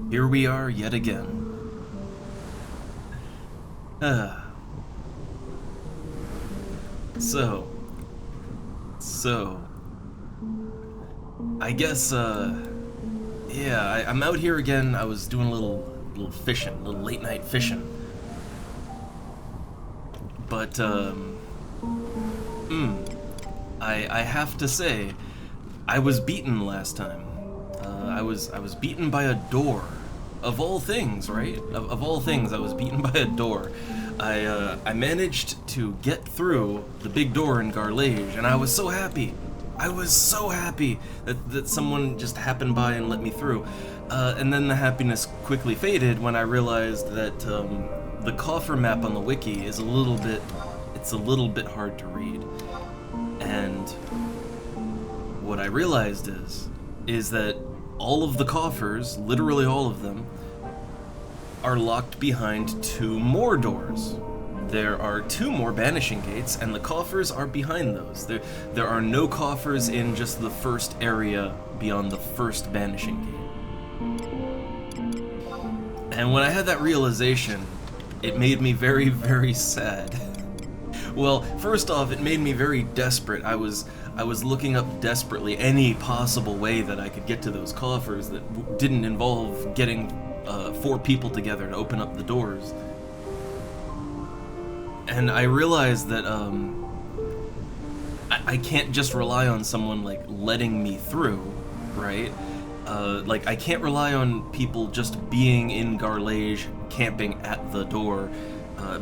Here we are yet again. So, I guess, yeah, I'm out here again. I was doing a little fishing, a little late night fishing. But, I have to say, I was beaten last time. I was beaten by a door. Of all things, right? Of all things, I was beaten by a door. I managed to get through the big door in Garlage, and I was so happy. I was so happy that someone just happened by and let me through. And then the happiness quickly faded when I realized that the coffer map on the wiki is a little bit hard to read. And what I realized is that all of the coffers, literally all of them, are locked behind 2 more doors. There are 2 more banishing gates, and the coffers are behind those. There are no coffers in just the first area beyond the first banishing gate. And when I had that realization, it made me very, very sad. Well, first off, it made me very desperate. I was looking up desperately any possible way that I could get to those coffers that didn't involve getting 4 people together to open up the doors. And I realized that I can't just rely on someone like letting me through, right? Like I can't rely on people just being in Garlage, camping at the door,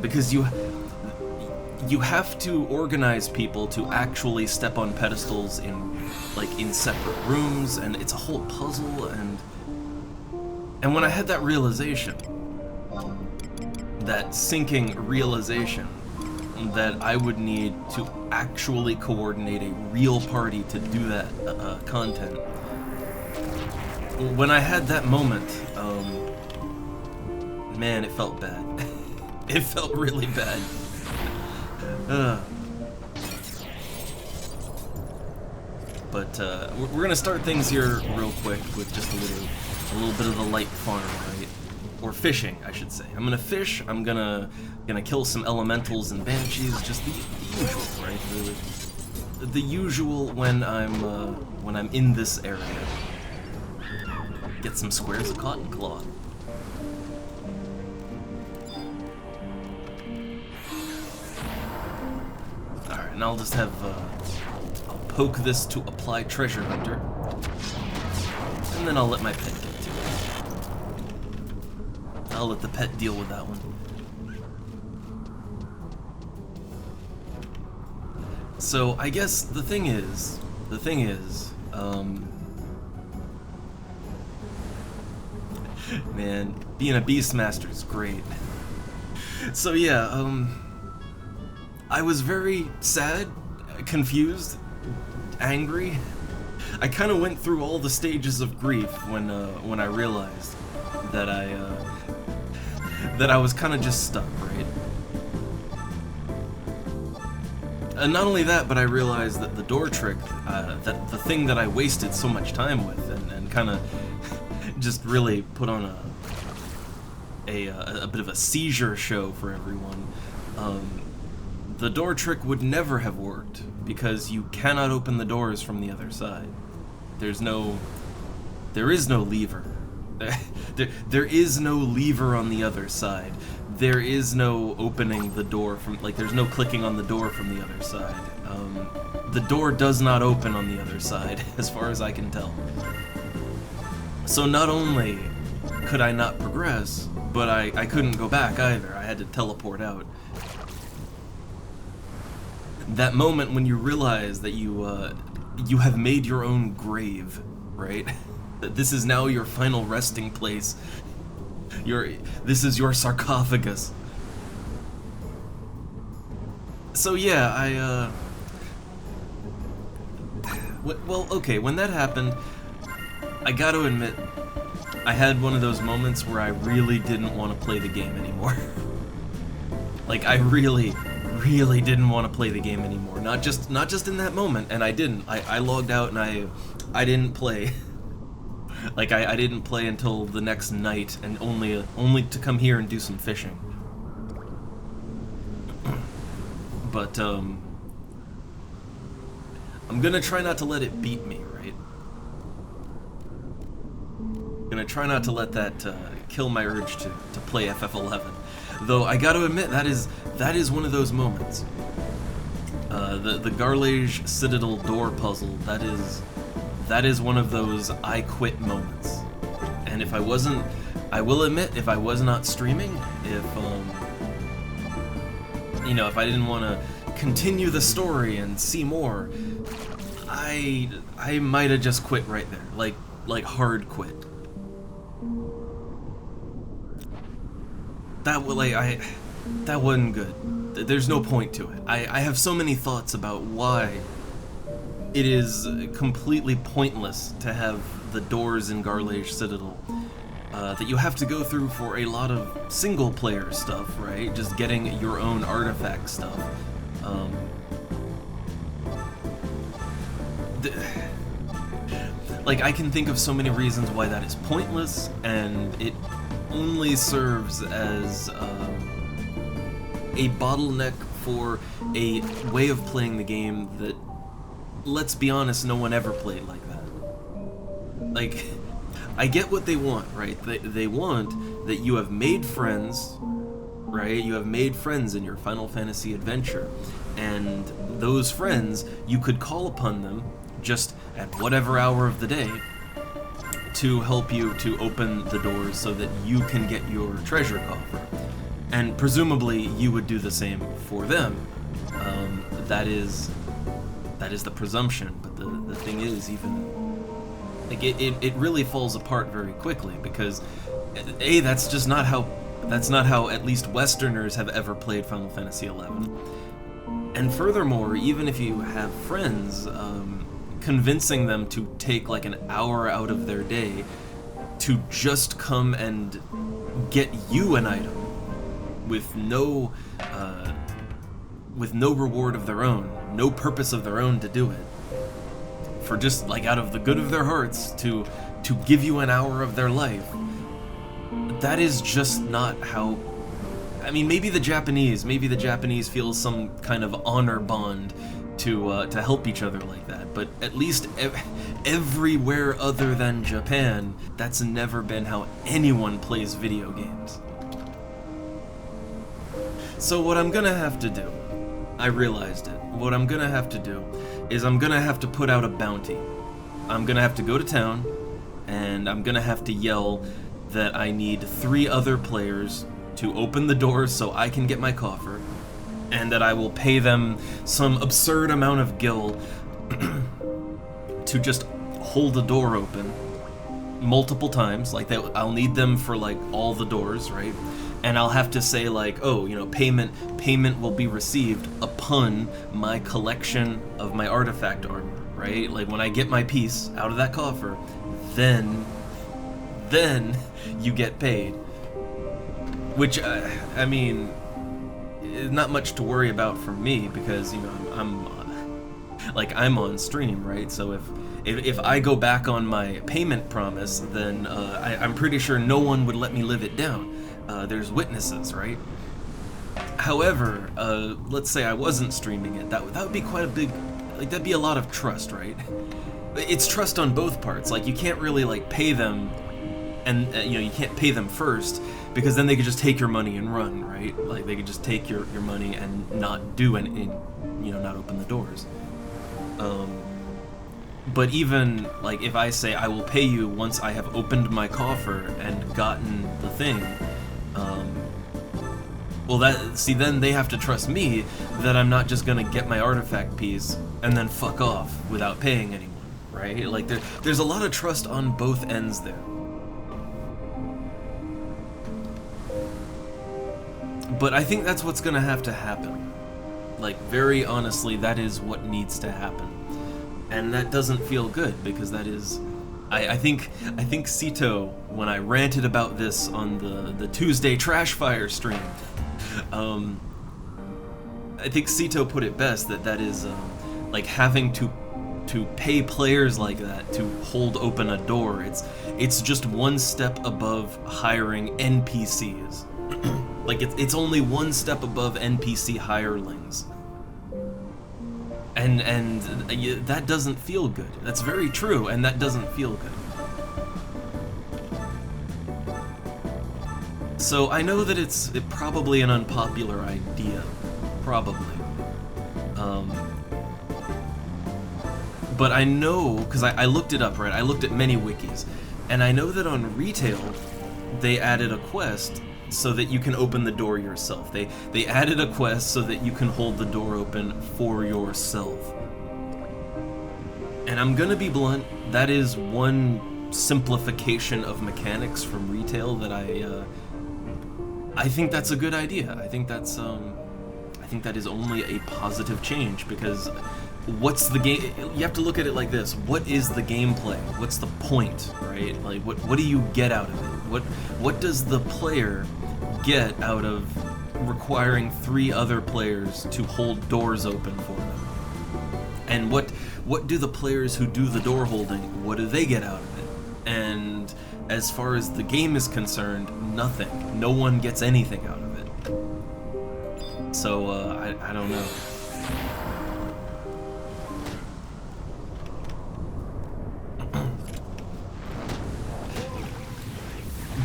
because you have to organize people to actually step on pedestals in separate rooms, and it's a whole puzzle. And when I had that realization, that sinking realization that I would need to actually coordinate a real party to do that content, when I had that moment, man, it felt bad. It felt really bad. But we're gonna start things here real quick with just a little bit of the light farm, right? Or fishing, I should say. I'm gonna fish. I'm gonna kill some elementals and banshees. Just the usual, right? The usual when I'm in this area. Get some squares of cotton cloth. Alright, and I'll just have, I'll poke this to apply treasure hunter. And then I'll let my pet get to it. I'll let the pet deal with that one. So, I guess the thing is, man, being a Beastmaster is great. So yeah, I was very sad, confused, angry. I kind of went through all the stages of grief when I realized that I was kind of just stuck, right? And not only that, but I realized that the door trick, that the thing that I wasted so much time with and kind of just really put on a bit of a seizure show for everyone, the door trick would never have worked because you cannot open the doors from the other side. There is no lever. There is no lever on the other side. There is no opening the door from, like, there's no clicking on the door from the other side. The door does not open on the other side, as far as I can tell. So not only could I not progress, but I couldn't go back either. I had to teleport out. That moment when you realize that you have made your own grave, right? That this is now your final resting place. This is your sarcophagus. So yeah, well, okay, when that happened, I gotta admit, I had one of those moments where I really didn't want to play the game anymore. Like, I really didn't want to play the game anymore. Not just in that moment, and I didn't. I logged out and I didn't play. Like I didn't play until the next night, and only to come here and do some fishing. But I'm gonna try not to let it beat me, right? I'm gonna try not to let that kill my urge to play FF11. Though I gotta admit, that is one of those moments. The Garlage Citadel door puzzle, that is one of those I quit moments. And if I wasn't, I will admit, if I was not streaming, if if I didn't want to continue the story and see more, I might have just quit right there, like hard quit. That wasn't good. There's no point to it. I have so many thoughts about why it is completely pointless to have the doors in Garlage Citadel that you have to go through for a lot of single-player stuff, right? Just getting your own artifact stuff. Like, I can think of so many reasons why that is pointless, and it only serves as a bottleneck for a way of playing the game that, let's be honest, no one ever played like that. Like, I get what they want, right? They want that you have made friends, right? You have made friends in your Final Fantasy adventure, and those friends, you could call upon them just at whatever hour of the day to help you to open the doors so that you can get your treasure coffer. And presumably you would do the same for them. That is the presumption, but the thing is, even like it really falls apart very quickly, because that's just not how at least Westerners have ever played Final Fantasy XI. And furthermore, even if you have friends, convincing them to take like an hour out of their day to just come and get you an item with no reward of their own, no purpose of their own to do it, for just like out of the good of their hearts to give you an hour of their life, that is just not how. I mean, maybe the Japanese feel some kind of honor bond to help each other like that, but at least everywhere other than Japan, that's never been how anyone plays video games. So what I'm gonna have to do, I realized it, what I'm gonna have to do is I'm gonna have to put out a bounty. I'm gonna have to go to town, and I'm gonna have to yell that I need 3 other players to open the doors so I can get my coffer, and that I will pay them some absurd amount of gil to just hold the door open multiple times. Like, I'll need them for like all the doors, right? And I'll have to say like, oh, payment will be received upon my collection of my artifact armor, right? Like, when I get my piece out of that coffer, then you get paid. Which, I mean, not much to worry about for me, because I'm on stream, right? So if I go back on my payment promise, then I'm pretty sure no one would let me live it down. There's witnesses, right? However, let's say I wasn't streaming it, that would be quite a big, like, that'd be a lot of trust, right? It's trust on both parts. Like, you can't really like pay them, and you can't pay them first, because then they could just take your money and run, right? Like, they could just take your money and not do anything, not open the doors. But even, like, if I say I will pay you once I have opened my coffer and gotten the thing, well, then they have to trust me that I'm not just gonna get my artifact piece and then fuck off without paying anyone, right? Like, there's a lot of trust on both ends there. But I think that's what's gonna have to happen. Like, very honestly, that is what needs to happen. And that doesn't feel good, because that is... I think Sito, when I ranted about this on the Tuesday Trashfire stream, I think Sito put it best, that is like having to to pay players like that to hold open a door. It's just one step above hiring NPCs. Like it's only one step above NPC hirelings. And that doesn't feel good. That's very true, and that doesn't feel good. So I know that it's probably an unpopular idea, probably. But I know, because I looked it up, right? I looked at many wikis, and I know that on retail, they added a quest so that you can open the door yourself. They added a quest so that you can hold the door open for yourself. And I'm gonna be blunt, that is one simplification of mechanics from retail that I think that's a good idea. I think that is only a positive change, because what's the game? You have to look at it like this. What is the gameplay? What's the point, right? Like, what do you get out of it? What does the player get out of requiring 3 other players to hold doors open for them? And what do the players who do the door holding, what do they get out of it? And as far as the game is concerned, nothing. No one gets anything out of it. So, I don't know.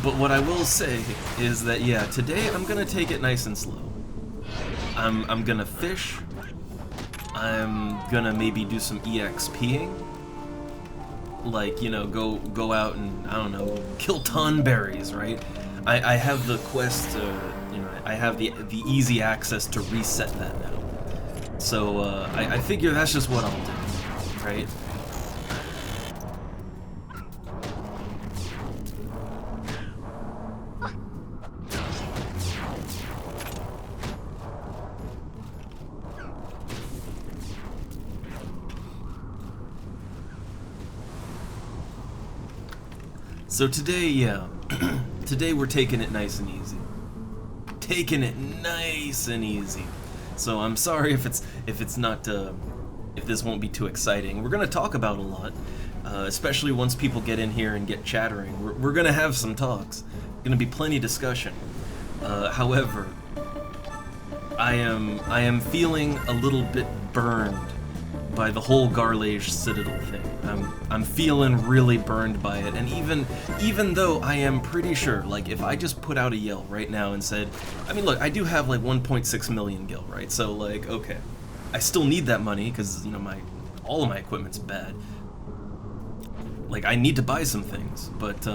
But what I will say is that, yeah, today I'm gonna take it nice and slow. I'm gonna fish. I'm gonna maybe do some EXPing. Like, you know, go out and, I don't know, kill tonberries, right? I have the quest, you know, I have the easy access to reset that now. So, I figure that's just what I'll do, right? So today, yeah, today we're taking it nice and easy. Taking it nice and easy. So I'm sorry if it's not, if this won't be too exciting. We're gonna talk about a lot, especially once people get in here and get chattering. We're gonna have some talks. Gonna be plenty of discussion. However, I am feeling a little bit burned by the whole Garlage Citadel thing. I'm feeling really burned by it, and even though I am pretty sure, like, if I just put out a yell right now and said, I mean, look, I do have like 1.6 million gil, right? So, like, okay, I still need that money because, you know, all of my equipment's bad. Like, I need to buy some things, but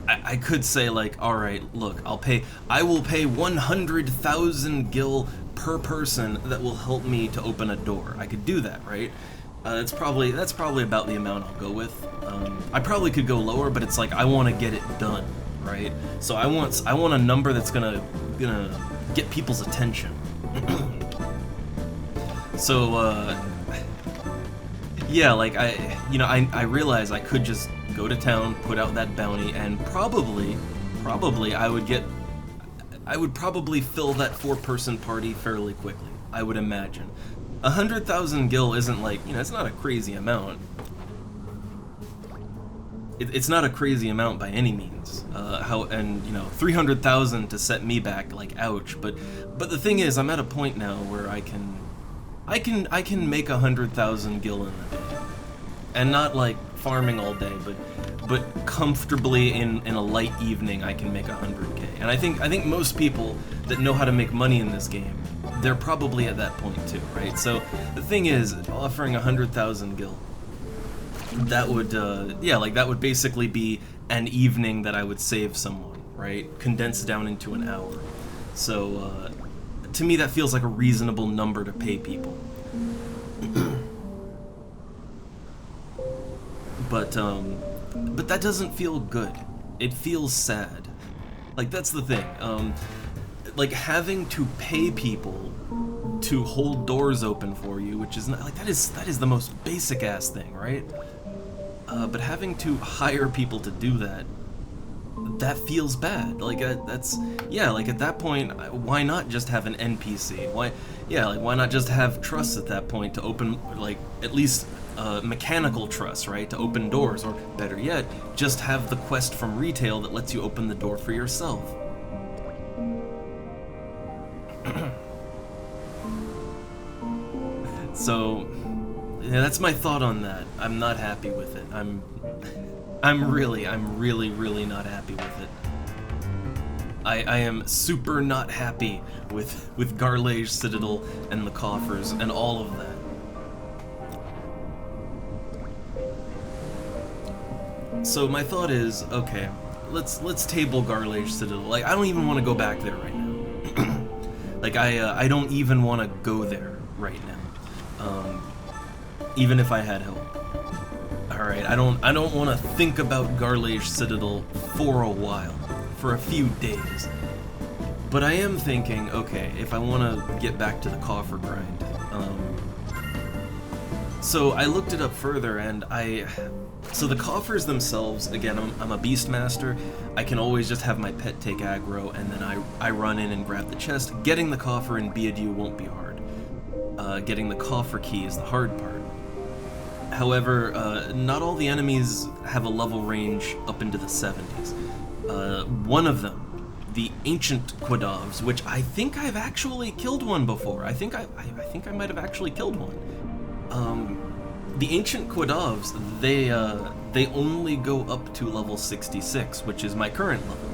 I could say, like, all right, look, I will pay 100,000 gil per person that will help me to open a door. I could do that, right? That's probably about the amount I'll go with. I probably could go lower, but it's like I want to get it done, right? So I want a number that's gonna get people's attention. So yeah, like I realize I could just go to town, put out that bounty, and probably I would probably fill that 4-person party fairly quickly, I would imagine. 100,000 gil isn't like, you know, it's not a crazy amount. It's not a crazy amount by any means. And you know, 300,000 to set me back, like, ouch. But the thing is, I'm at a point now where I can make 100,000 gil in a day, and not like farming all day, but comfortably in a light evening I can make 100k. And I think most people that know how to make money in this game, they're probably at that point too, right? So the thing is, offering 100,000 gil, that would that would basically be an evening that I would save someone, right? Condensed down into an hour. So to me that feels like a reasonable number to pay people. But that doesn't feel good. It feels sad. Like, that's the thing. Like, having to pay people to hold doors open for you, which is not, like, that is the most basic ass thing, right? But having to hire people to do that feels bad. Like, that's, yeah, like, at that point, why not just have an NPC? Why, Yeah, like why not just have truss at that point to open, like at least mechanical truss, right? To open doors, or better yet, just have the quest from retail that lets you open the door for yourself. So, yeah, that's my thought on that. I'm not happy with it. I'm really not happy with it. I am super not happy with Garlage Citadel and the coffers and all of that. So my thought is, okay, let's table Garlage Citadel. Like, I don't even want to go back there right now. Like, I don't even want to go there right now. Even if I had help. Alright, I don't want to think about Garlage Citadel for a while. For a few days. But I am thinking, okay, if I want to get back to the coffer grind. So I looked it up further, and so the coffers themselves, again, I'm a Beastmaster. I can always just have my pet take aggro, and then I run in and grab the chest. Getting the coffer in Beadu won't be hard. Getting the coffer key is the hard part. However, not all the enemies have a level range up into the 70s. One of them, the Ancient Quadovs, which I think I've actually killed one before. I think I might have actually killed one. The Ancient Quadovs, they only go up to level 66, which is my current level.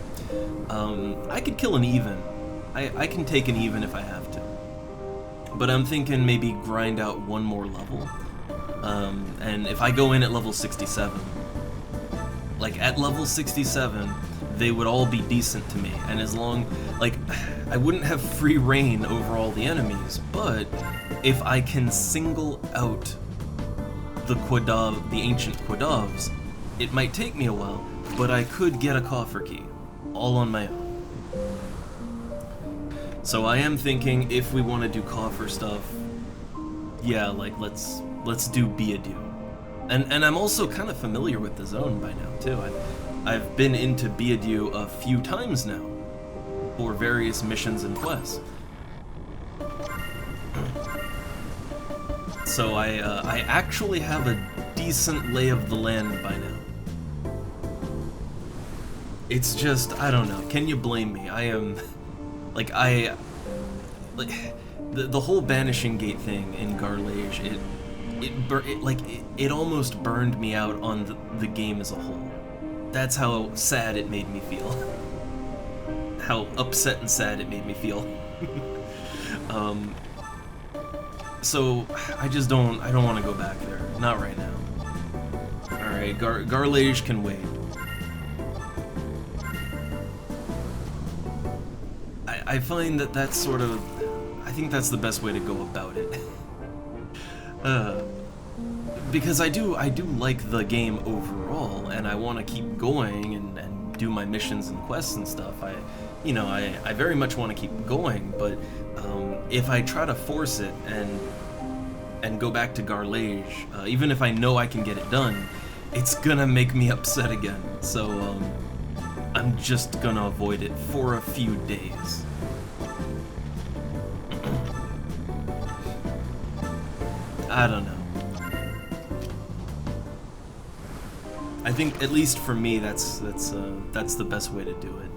I could kill an even. I can take an even if I have to. But I'm thinking maybe grind out one more level. And if I go in at level 67, like at level 67, they would all be decent to me, and as long, like, I wouldn't have free reign over all the enemies, but if I can single out the Ancient Quadovs, it might take me a while, but I could get a coffer key, all on my own. So I am thinking, if we want to do coffer stuff, yeah, like, let's do Beadu. And I'm also kind of familiar with the zone by now, too. I've been into Beadu a few times now, for various missions and quests. So I actually have a decent lay of the land by now. It's just, I don't know, can you blame me? I am, like, the whole Banishing Gate thing in Garlage, it almost burned me out on the game as a whole. That's how sad it made me feel. How upset and sad it made me feel. So I don't want to go back there. Not right now. Alright, Garlage can wait. I find that's sort of, I think that's the best way to go about it. Because I do like the game overall, and I want to keep going and do my missions and quests and stuff. I very much want to keep going, but if I try to force it and go back to Garlage, even if I know I can get it done, it's gonna make me upset again. So I'm just gonna avoid it for a few days. I don't know. I think, at least for me, that's the best way to do it.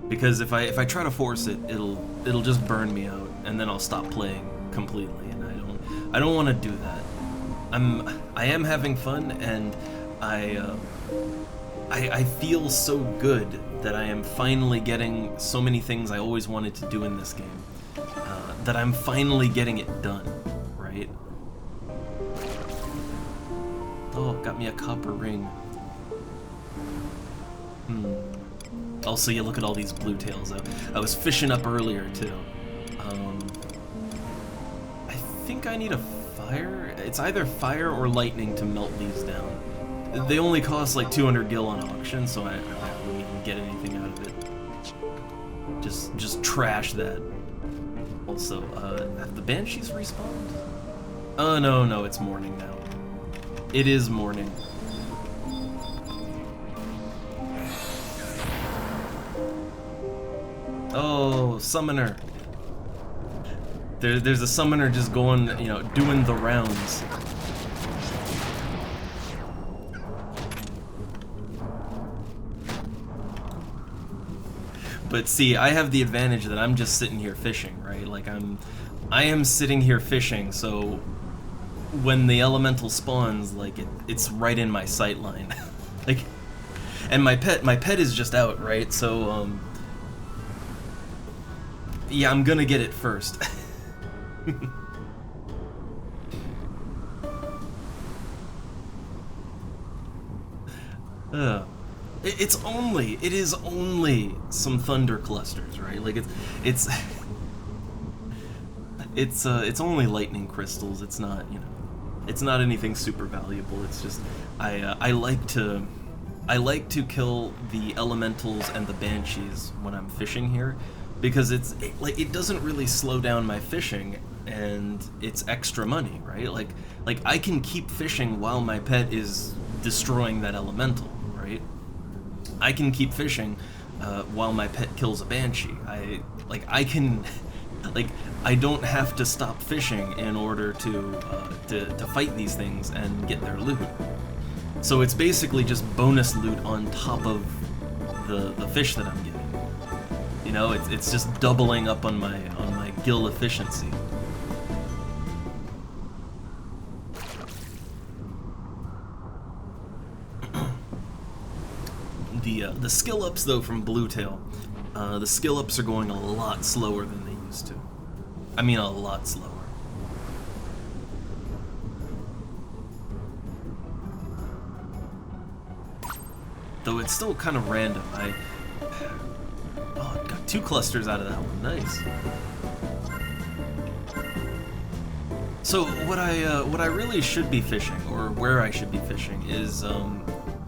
Because if I try to force it, it'll just burn me out, and then I'll stop playing completely, and I don't want to do that. I am having fun, and I feel so good that I am finally getting so many things I always wanted to do in this game. That I'm finally getting it done, right? Oh, got me a copper ring. Also, you look at all these blue tails. I was fishing up earlier, too. I think I need a fire? It's either fire or lightning to melt these down. They only cost like 200 gil on auction, so I wouldn't even get anything out of it. Just trash that. Also, have the Banshees respawned? Oh, no, it's morning now. It is morning. Oh, Summoner. There's a summoner just going, you know, doing the rounds. But see, I have the advantage that I'm just sitting here fishing, right? Like I am sitting here fishing, so when the elemental spawns, like it's right in my sight line. Like, and my pet is just out, right? So yeah, I'm gonna get it first. It is only some thunder clusters, right? Like it's it's only lightning crystals. It's not, you know, it's not anything super valuable. It's just I like to kill the elementals and the banshees when I'm fishing here, because it doesn't really slow down my fishing, and it's extra money, right? Like I can keep fishing while my pet is destroying that elemental, right? I can keep fishing while my pet kills a banshee. I don't have to stop fishing in order to fight these things and get their loot. So it's basically just bonus loot on top of the fish that I'm getting. You know, it's just doubling up on my gill efficiency. The skill ups though from Bluetail, the skill ups are going a lot slower than they used to. I mean, a lot slower. Though it's still kind of random. I got 2 clusters out of that one. Nice. So what I really should be fishing, or where I should be fishing, is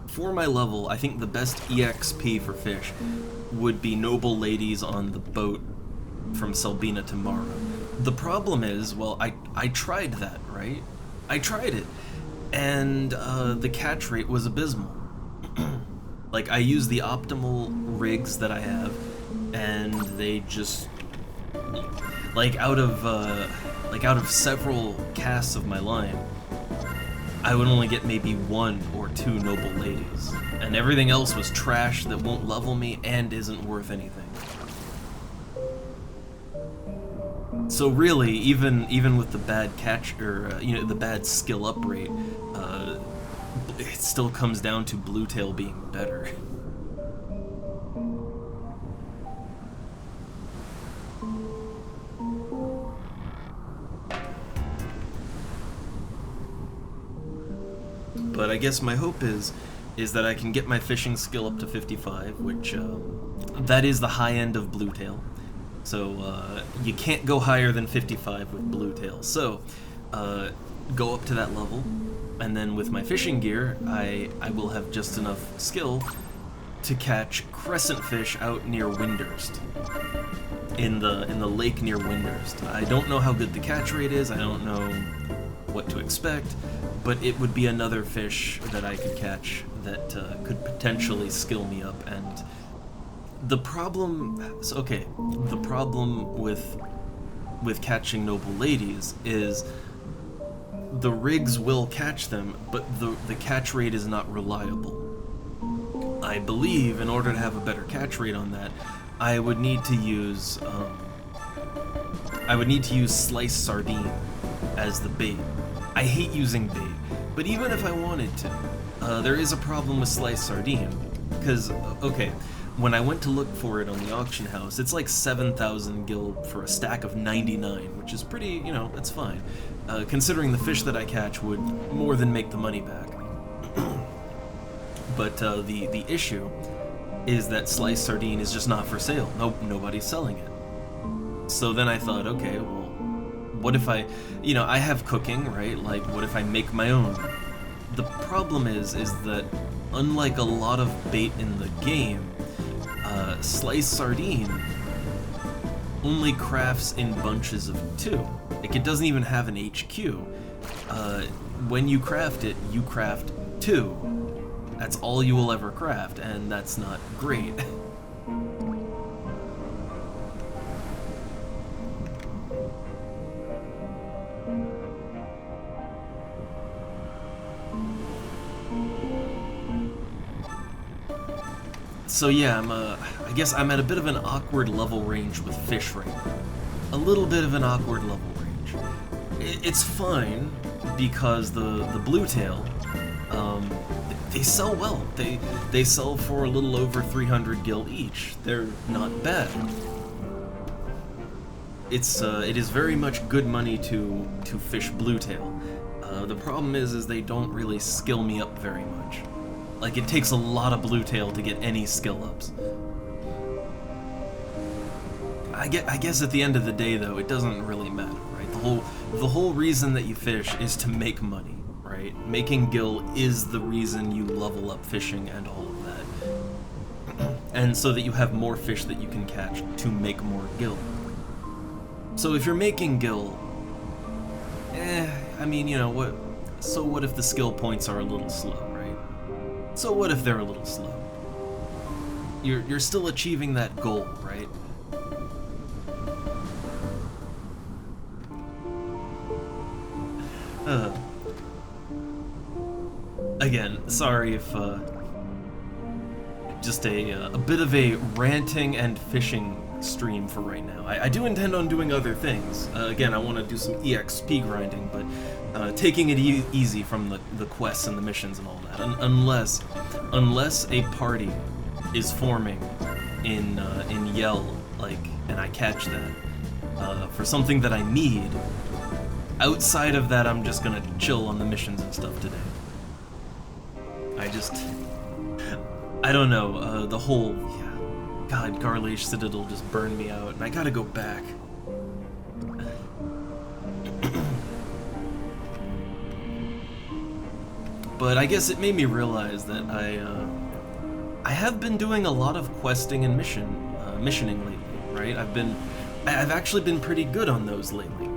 for my level, I think the best EXP for fish would be noble ladies on the boat from Selbina to Mara. The problem is, well, I tried that, right? I tried it, and the catch rate was abysmal. Like, I use the optimal rigs that I have, and they just, like, out of several casts of my line, I would only get maybe 1 or 2 noble ladies, and everything else was trash that won't level me and isn't worth anything. So really, even with the bad catch, or you know, the bad skill up rate, it still comes down to Bluetail being better. But I guess my hope is that I can get my fishing skill up to 55, which that is the high end of Bluetail. So you can't go higher than 55 with Bluetail. So go up to that level, and then with my fishing gear, I will have just enough skill to catch crescent fish out near Windurst, in the lake near Windurst. I don't know how good the catch rate is. I don't know what to expect, but it would be another fish that I could catch that could potentially skill me up. And the problem with catching noble ladies is the rigs will catch them, but the catch rate is not reliable. I believe in order to have a better catch rate on that, I would need to use sliced sardine as the bait. I hate using bait, but even if I wanted to, there is a problem with sliced sardine, because, okay, when I went to look for it on the auction house, it's like 7,000 gil for a stack of 99, which is pretty, you know, that's fine, considering the fish that I catch would more than make the money back. But the issue is that sliced sardine is just not for sale. Nobody's selling it. So then I thought, okay, well, what if I, you know, I have cooking, right? Like, what if I make my own? The problem is that unlike a lot of bait in the game, sliced sardine only crafts in bunches of 2. Like, it doesn't even have an HQ. When you craft it, you craft 2. That's all you will ever craft, and that's not great. So yeah, I guess I'm at a bit of an awkward level range with fish right now. A little bit of an awkward level range. It's fine because the bluetail, they sell well. They sell for a little over 300 gil each. They're not bad. It is very much good money to fish bluetail. The problem is they don't really skill me up very much. Like, it takes a lot of bluetail to get any skill ups. I guess at the end of the day, though, it doesn't really matter, right? The whole reason that you fish is to make money, right? Making gil is the reason you level up fishing and all of that. And so that you have more fish that you can catch to make more gil. So if you're making gil, I mean, you know, what if the skill points are a little slow, right? So what if they're a little slow? You're still achieving that goal, right? Again, sorry if just a bit of a ranting and fishing stream for right now. I do intend on doing other things. Again, I want to do some EXP grinding, but taking it easy from the quests and the missions and all that. Unless a party is forming in Yell, like, and I catch that for something that I need. Outside of that, I'm just gonna chill on the missions and stuff today. I don't know, the whole, yeah, God, Garlish Citadel just burned me out, and I gotta go back. But I guess it made me realize that I have been doing a lot of questing and missioning lately, right? I've actually been pretty good on those lately.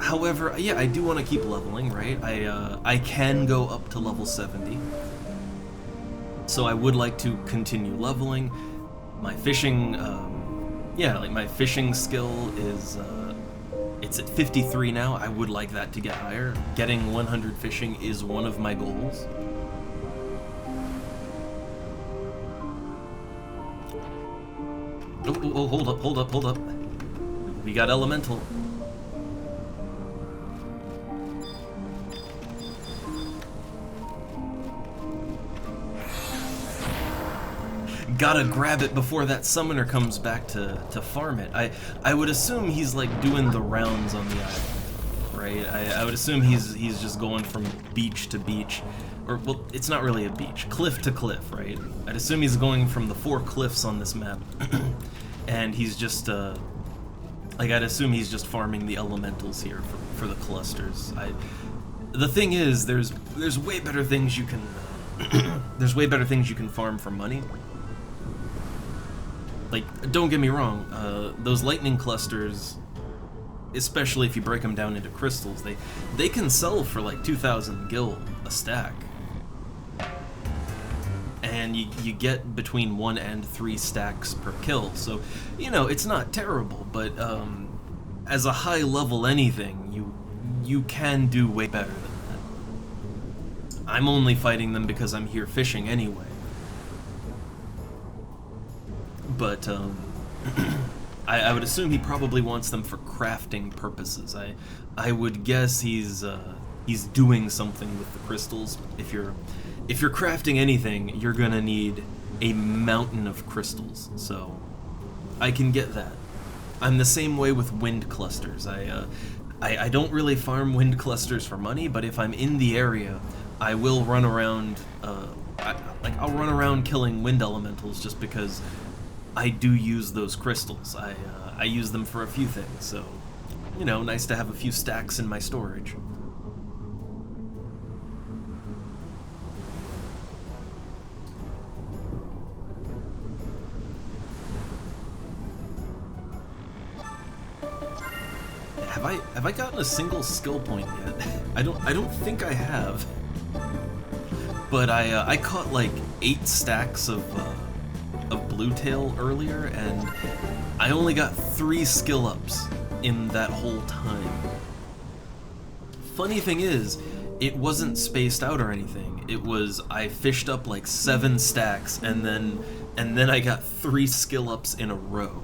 However, yeah, I do want to keep leveling, right? I can go up to level 70. So I would like to continue leveling. My fishing, yeah, like my fishing skill is, it's at 53 now. I would like that to get higher. Getting 100 fishing is one of my goals. Oh, hold up. We got elemental. Gotta grab it before that summoner comes back to farm it. I would assume he's like doing the rounds on the island, right? I would assume he's just going from beach to beach, or well, it's not really a beach, cliff to cliff, right? I'd assume he's going from the 4 cliffs on this map, and he's just like, I'd assume he's just farming the elementals here for the clusters. The thing is, there's way better things you can there's way better things you can farm for money. Like, don't get me wrong, those lightning clusters, especially if you break them down into crystals, they can sell for like 2,000 gil a stack. And you get between 1 and 3 stacks per kill, so, you know, it's not terrible, but as a high level anything, you can do way better than that. I'm only fighting them because I'm here fishing anyway. But I would assume he probably wants them for crafting purposes. I would guess he's doing something with the crystals. If you're crafting anything, you're gonna need a mountain of crystals. So I can get that. I'm the same way with wind clusters. I don't really farm wind clusters for money, but if I'm in the area, I will run around. I'll run around killing wind elementals just because I do use those crystals. I use them for a few things, so, you know, nice to have a few stacks in my storage. Have I gotten a single skill point yet? I don't think I have. But I caught like 8 stacks of bluetail earlier, and I only got 3 skill ups in that whole time. Funny thing is, it wasn't spaced out or anything. It was, I fished up like 7 stacks, and then I got 3 skill ups in a row.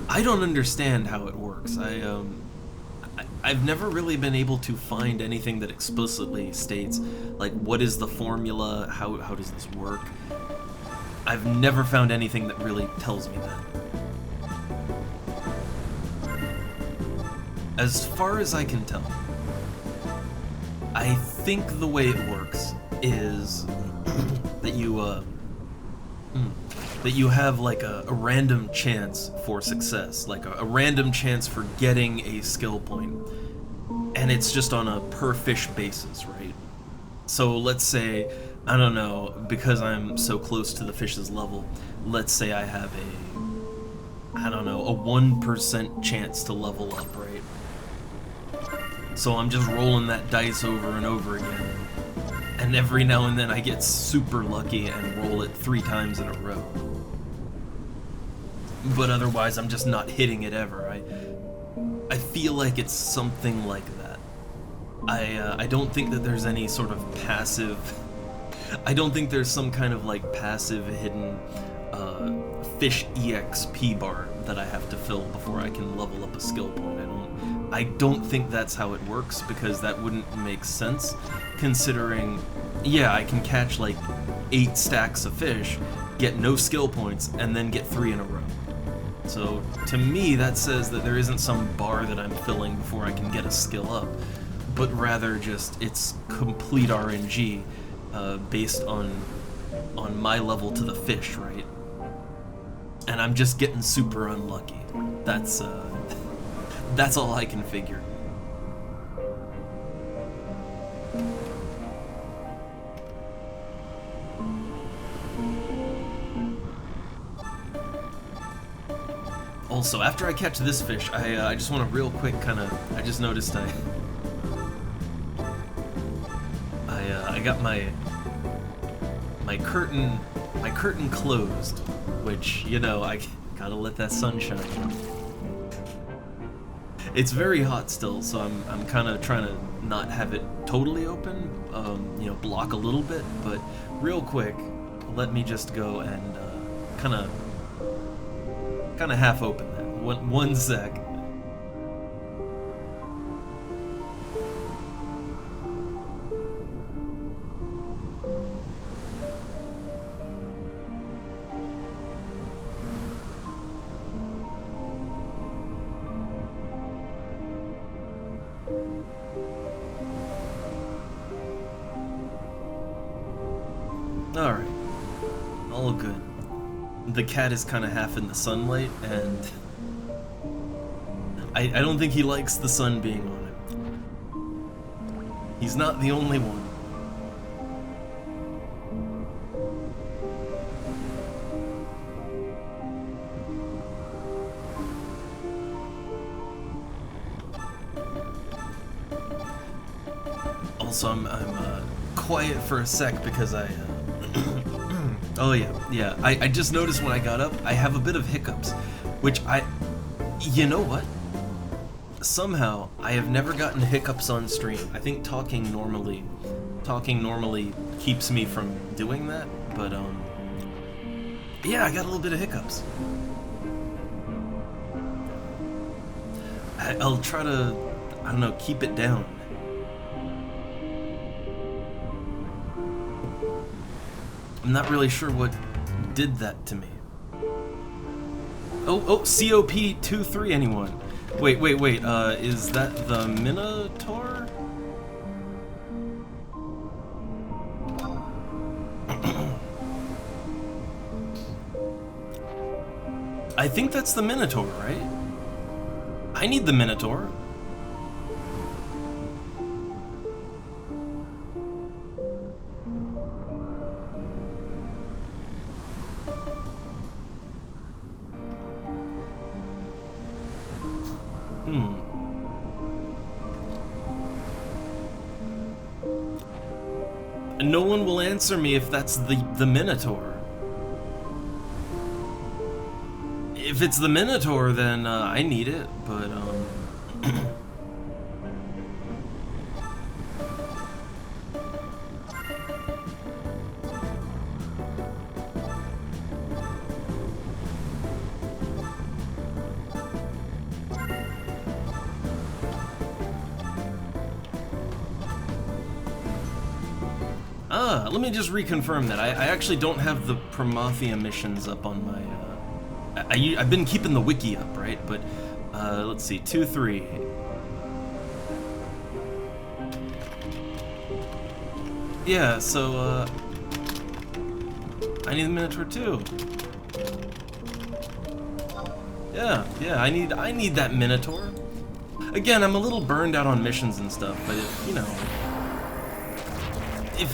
I don't understand how it works. I've never really been able to find anything that explicitly states, like, what is the formula, how does this work? I've never found anything that really tells me that. As far as I can tell, I think the way it works is that you have like a random chance for success, like a random chance for getting a skill point, and it's just on a per fish basis, right? So let's say, I don't know, because I'm so close to the fish's level, let's say I have a 1% chance to level up, right? So I'm just rolling that dice over and over again, and every now and then I get super lucky and roll it 3 times in a row. But otherwise I'm just not hitting it ever. I feel like it's something like that. I don't think that there's any sort of passive... I don't think there's some kind of like passive hidden fish EXP bar that I have to fill before I can level up a skill point. I don't think that's how it works, because that wouldn't make sense, considering, yeah, I can catch like 8 stacks of fish, get no skill points, and then get 3 in a row. So to me, that says that there isn't some bar that I'm filling before I can get a skill up, but rather just it's complete RNG based on my level to the fish, right? And I'm just getting super unlucky. That's all I can figure. Also, after I catch this fish, I just want to real quick I just noticed I got my curtain closed, which, you know, I gotta let that sun shine. It's very hot still, so I'm kind of trying to not have it totally open, you know, block a little bit, but real quick, let me just go and kind of half open that. One sec. Alright, all good. The cat is kind of half in the sunlight, and I don't think he likes the sun being on him. He's not the only one. Also, I'm quiet for a sec because oh yeah, I just noticed when I got up, I have a bit of hiccups, which you know what? Somehow, I have never gotten hiccups on stream. I think talking normally keeps me from doing that, but yeah, I got a little bit of hiccups. I'll try to, I don't know, keep it down. I'm not really sure what did that to me. Oh, COP23, anyone? Wait, is that the Minotaur? I think that's the Minotaur, right? I need the Minotaur. No one will answer me if that's the Minotaur. If it's the Minotaur, then I need it, but Let me just reconfirm that. I actually don't have the Prometheus missions up on my... I've been keeping the wiki up, right? But, let's see, 2-3. Yeah, so, I need the Minotaur too. Yeah, I need that Minotaur. Again, I'm a little burned out on missions and stuff, but if, you know,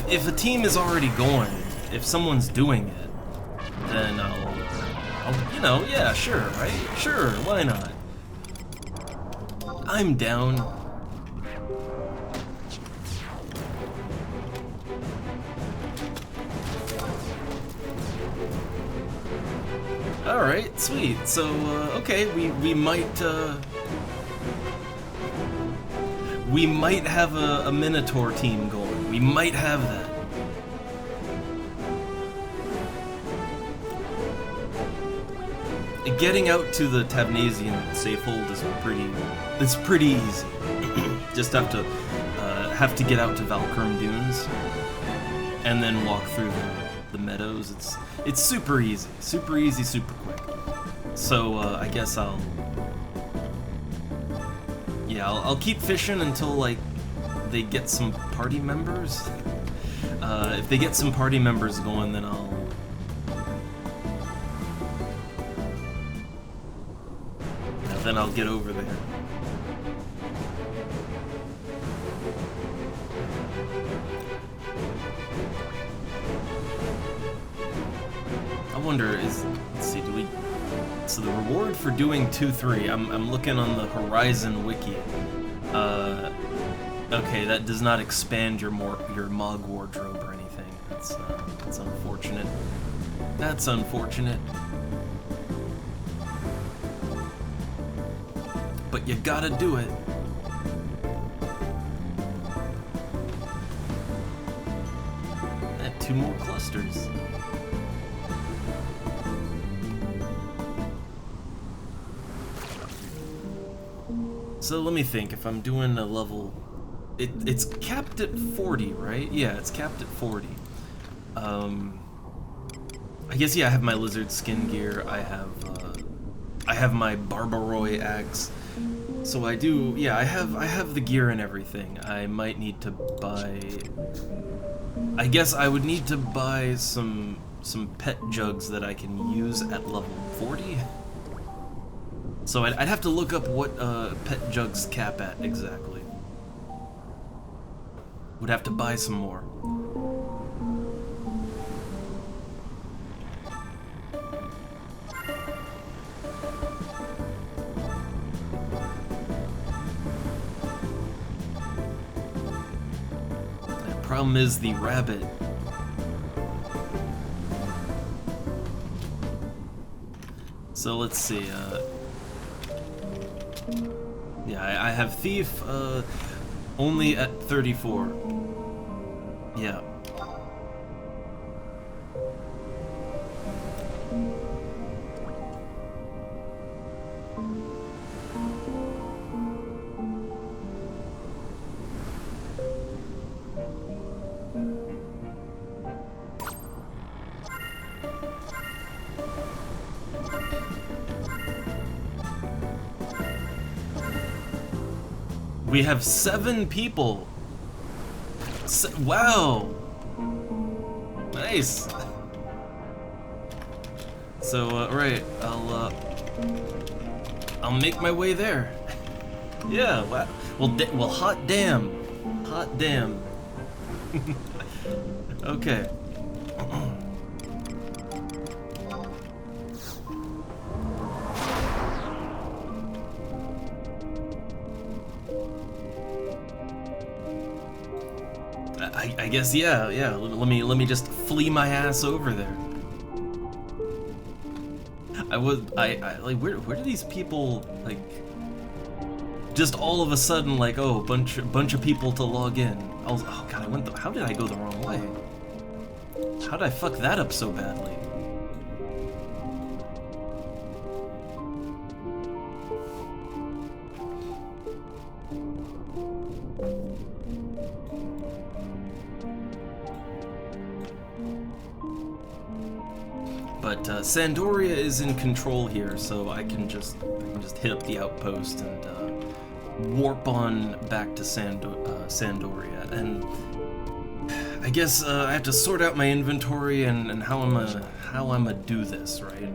if a team is already going, if someone's doing it, then I'll you know, yeah, sure, right? Sure, why not? I'm down. Alright, sweet. So, okay, we might have a Minotaur team going. We might have that. Getting out to the Tabnasian Safehold is pretty easy. Just have to get out to Valkyrum Dunes and then walk through the meadows. It's super easy, super quick. So I guess I'll keep fishing until like they get some party members. If they get some party members going, then I'll get over there. I wonder, let's see, so the reward for doing 2-3, I'm looking on the Horizon wiki. Okay, that does not expand your Mog wardrobe or anything. That's unfortunate. That's unfortunate. But you gotta do it. And 2 more clusters. So let me think, if I'm doing a level... It's capped at 40, right? Yeah, it's capped at 40. I guess, yeah, I have my lizard skin gear, I have my Barbaroi axe. So I do, yeah, I have the gear and everything. I might need to buy... I guess I would need to buy some pet jugs that I can use at level 40. So I'd have to look up what pet jugs cap at exactly. Would have to buy some more. Problem is the rabbit. So let's see, yeah, I have Thief, only at 34. Yeah. We have 7 people. Wow. Nice. So, right, I'll make my way there. Yeah. Wow. Well, hot damn. Hot damn. Okay. I guess, yeah. Let me just flee my ass over there. I like, where do these people, like, just all of a sudden, like, oh, bunch of people to log in. Oh god, how did I go the wrong way? How did I fuck that up so badly? But Sandoria is in control here, so I can just hit up the outpost and warp on back to Sandoria. And I guess I have to sort out my inventory and how I'm gonna do this, right?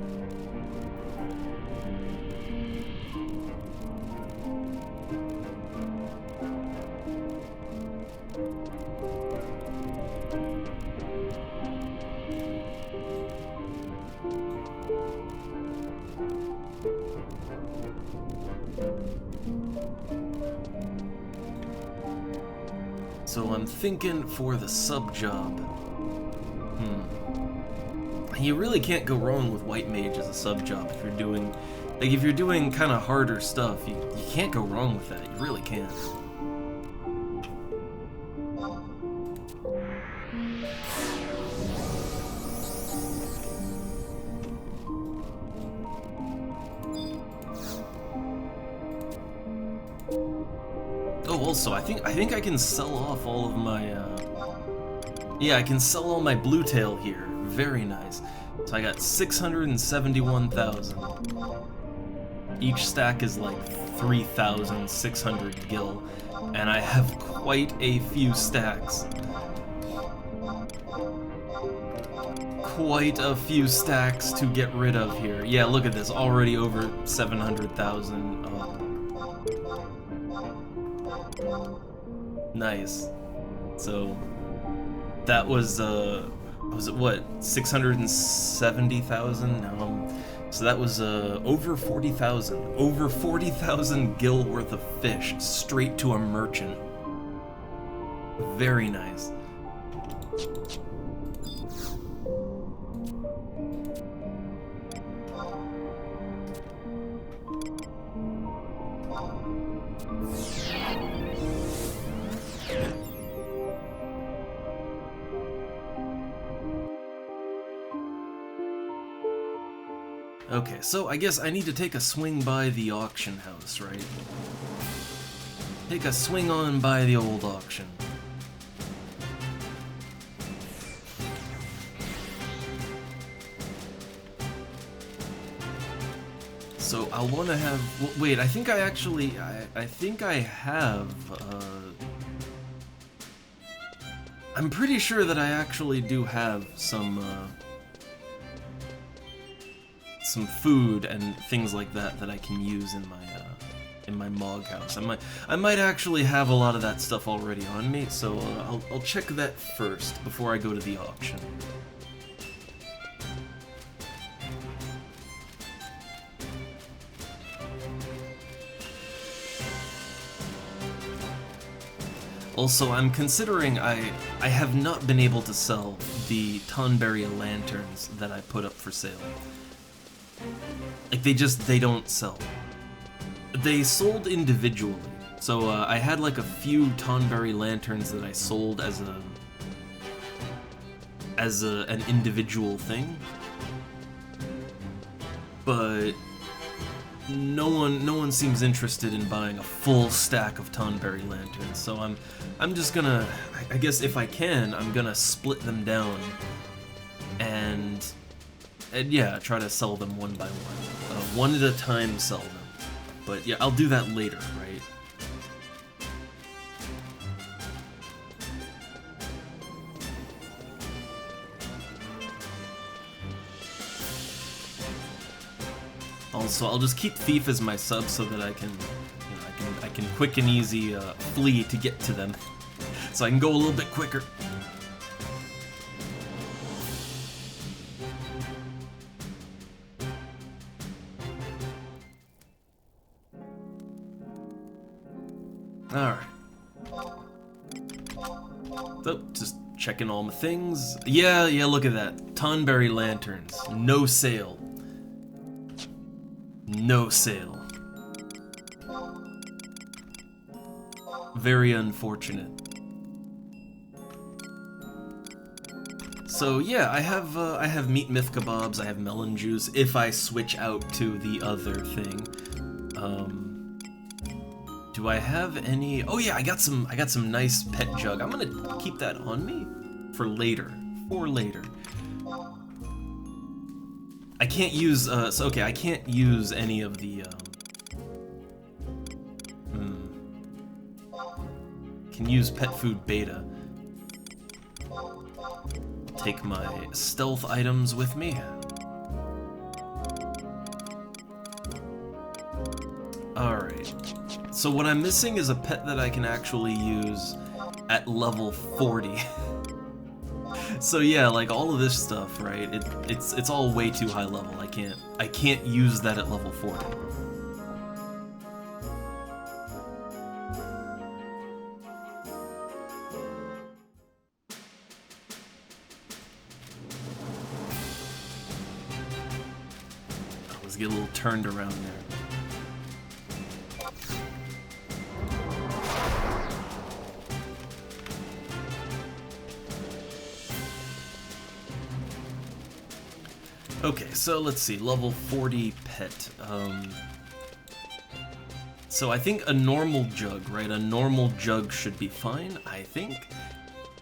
So I'm thinking for the sub job. You really can't go wrong with White Mage as a sub job if you're doing, like, if you're doing kind of harder stuff. You can't go wrong with that. You really can't. Oh, also, I think I can sell off all of my, yeah, I can sell all my blue tail here. Very nice. So I got 671,000. Each stack is like 3,600 gil, and I have quite a few stacks. Quite a few stacks to get rid of here. Yeah, look at this, already over 700,000. Nice. So that was it what, 670,000? So that was over 40,000. Over 40,000 gil worth of fish straight to a merchant. Very nice. Okay, so I guess I need to take a swing by the auction house, right? Take a swing on by the old auction. So I'll want to have... Wait, I think I actually... I think I have... I'm pretty sure that I actually do have some food and things like that that I can use in my Mog house. I might actually have a lot of that stuff already on me, so I'll check that first before I go to the auction. Also, I'm considering I have not been able to sell the Tonberry lanterns that I put up for sale. Like, they don't sell. They sold individually. So, I had like a few Tonberry lanterns that I sold as an individual thing. But no one seems interested in buying a full stack of Tonberry lanterns. So I'm just gonna, I guess if I can, I'm gonna split them down and yeah, try to sell them one by one. One at a time, sell them. But yeah, I'll do that later, right? Also, I'll just keep Thief as my sub so that I can, I can quick and easy flee to get to them, so I can go a little bit quicker. Alright. So, just checking all my things. Yeah, look at that. Tonberry lanterns. No sale. No sale. Very unfortunate. So yeah, I have meat myth kebabs, I have melon juice if I switch out to the other thing. Do I have any? Oh yeah, I got some nice pet jug. I'm gonna keep that on me for later. I can't use, so okay, I can't use any of the, can use pet food beta. Take my stealth items with me. Alright. So what I'm missing is a pet that I can actually use at level 40. So yeah, like all of this stuff, right? It's all way too high level. I can't use that at level 40. Let's get a little turned around there. Okay, so let's see, level 40 pet. So I think a normal jug, right? A normal jug should be fine, I think.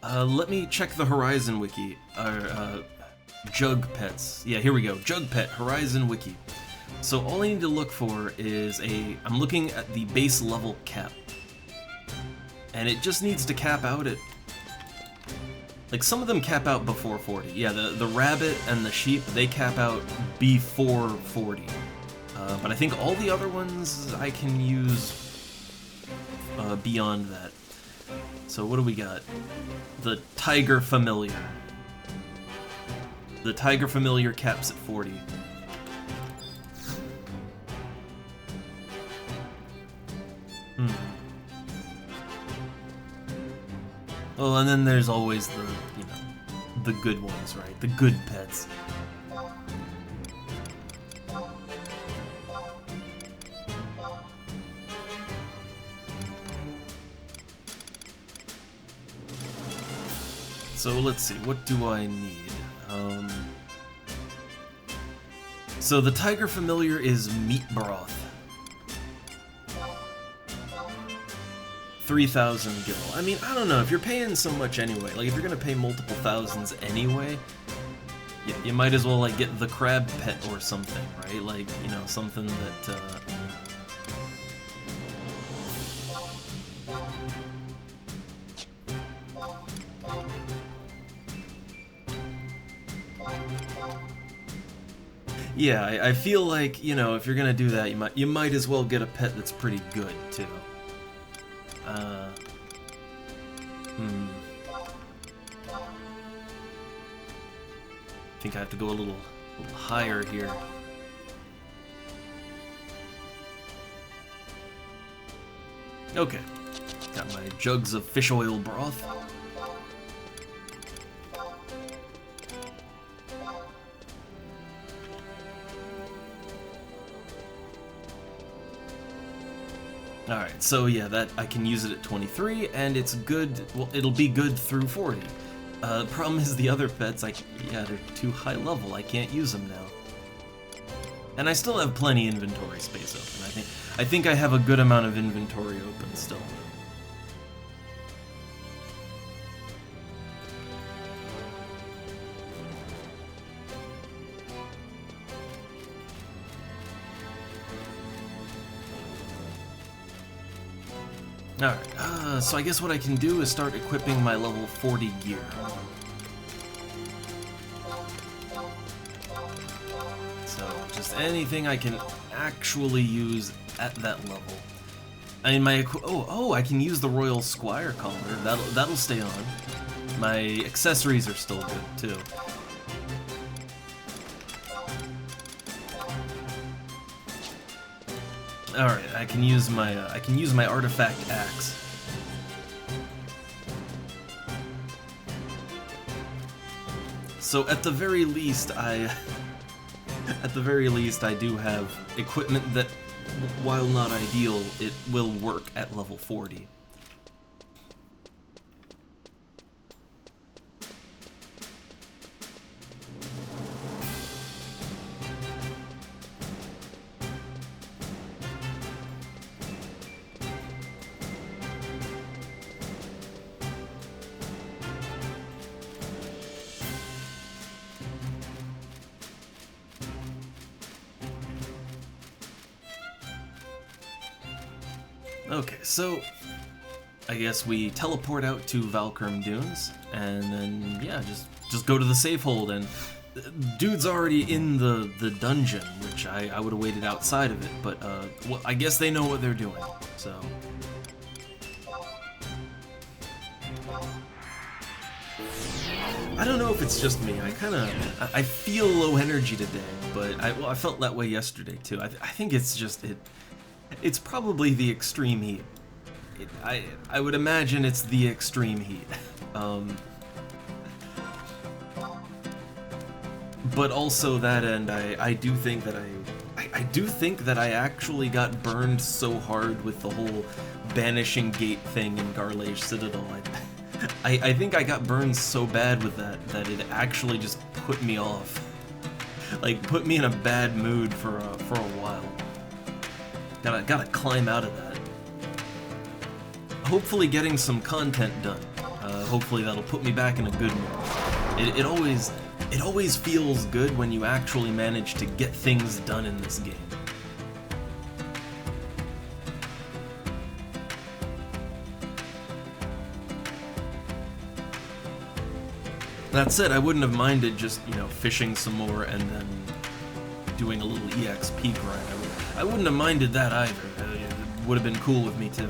Let me check the Horizon Wiki. Jug pets. Yeah, here we go. Jug pet, Horizon Wiki. So all I need to look for is I'm looking at the base level cap. And it just needs to cap out at... Like, some of them cap out before 40. Yeah, the rabbit and the sheep, they cap out before 40. But I think all the other ones I can use beyond that. So what do we got? The Tiger Familiar. The Tiger Familiar caps at 40. Well, and then there's always the, you know, the good ones, right? The good pets. So let's see, what do I need? So the Tiger Familiar is meat broth. 3,000 gil. I mean, I don't know, if you're paying so much anyway, like if you're gonna pay multiple thousands anyway, yeah, you might as well like get the crab pet or something, right? Like, you know, something that, yeah, I feel like, you know, if you're gonna do that, you might as well get a pet that's pretty good, too. I think I have to go a little higher here. Okay. Got my jugs of fish oil broth. Alright, so yeah, that I can use it at 23, and it's good, well, it'll be good through 40. The problem is the other pets, yeah, they're too high level, I can't use them now. And I still have plenty inventory space open, I think I have a good amount of inventory open still. Alright, so I guess what I can do is start equipping my level 40 gear. So, just anything I can actually use at that level. I mean, I can use the Royal Squire collar, that'll stay on. My accessories are still good, too. Alright, I can use my artifact axe. So at the very least I do have equipment that, while not ideal, it will work at level 40. Okay, so I guess we teleport out to Valkyrim Dunes, and then yeah, just go to the safe hold, and dude's already in the dungeon, which I would have waited outside of it, but well, I guess they know what they're doing, so. I don't know if it's just me. I feel low energy today, but I felt that way yesterday too. I think it's just it's probably the extreme heat. I would imagine it's the extreme heat. But also that end, I do think that I do think that I actually got burned so hard with the whole banishing gate thing in Garlage Citadel. I think I got burned so bad with that it actually just put me off. Like, put me in a bad mood for a while. Gotta climb out of that. Hopefully getting some content done. Hopefully that'll put me back in a good mood. It always feels good when you actually manage to get things done in this game. That said, I wouldn't have minded just, fishing some more and then doing a little EXP grind. I wouldn't have minded that either. It would have been cool with me too.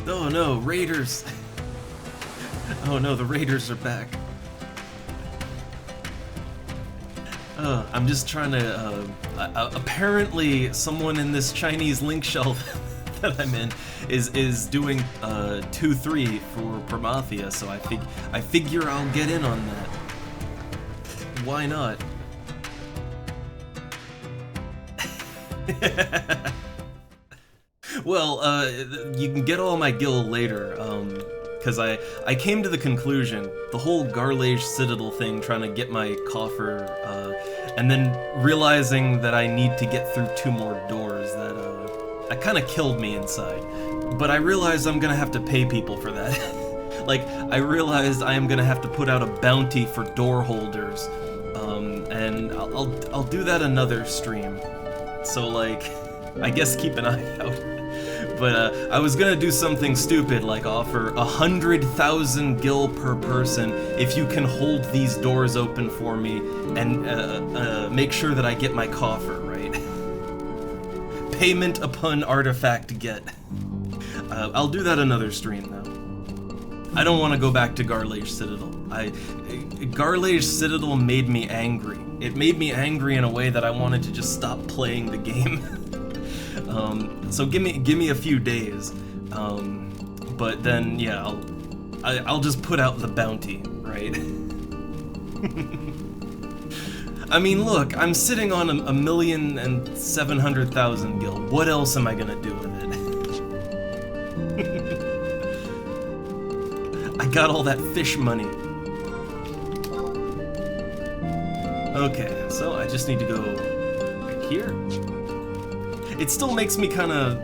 Oh no, raiders! Oh no, the raiders are back. I'm just trying to, apparently someone in this Chinese link shelf that I'm in is doing 2-3 for Promathia, so I figure I'll get in on that. Why not? Well, you can get all my gil later, because I came to the conclusion, the whole Garlage Citadel thing, trying to get my coffer, and then realizing that I need to get through 2 more doors, that kind of killed me inside. But I realized I'm gonna have to pay people for that. Like, I realized I am gonna have to put out a bounty for door holders, and I'll do that another stream. So, like, I guess keep an eye out. But I was gonna do something stupid, like offer 100,000 gil per person if you can hold these doors open for me and make sure that I get my coffer, right? Payment upon artifact get. I'll do that another stream, though. I don't want to go back to Garlage Citadel. Garlage Citadel made me angry. It made me angry in a way that I wanted to just stop playing the game. So give me a few days, but then yeah, I'll just put out the bounty, right? I mean, look, I'm sitting on 1,700,000 gil. What else am I gonna do with it? I got all that fish money. Okay, so I just need to go right here. It still makes me kind of,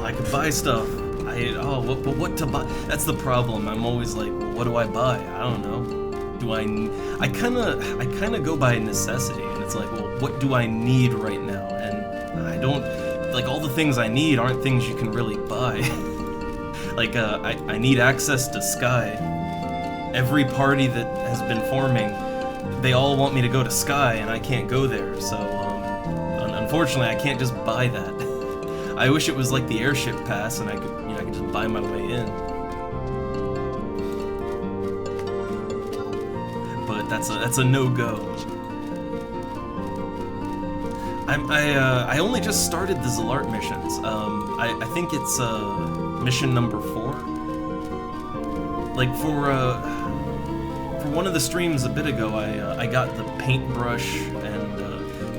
I could buy stuff. But what to buy? That's the problem. I'm always like, well, what do I buy? I don't know. I kind of go by necessity, and it's like, well, what do I need right now? And I don't, like, all the things I need aren't things you can really buy. Like, I need access to Sky. Every party that has been forming, they all want me to go to Sky, and I can't go there, so, unfortunately, I can't just buy that. I wish it was like the airship pass, and I could just buy my way in. But that's a no-go. I only just started the Zalart missions. I think it's mission number 4. Like for one of the streams a bit ago, I got the paintbrush and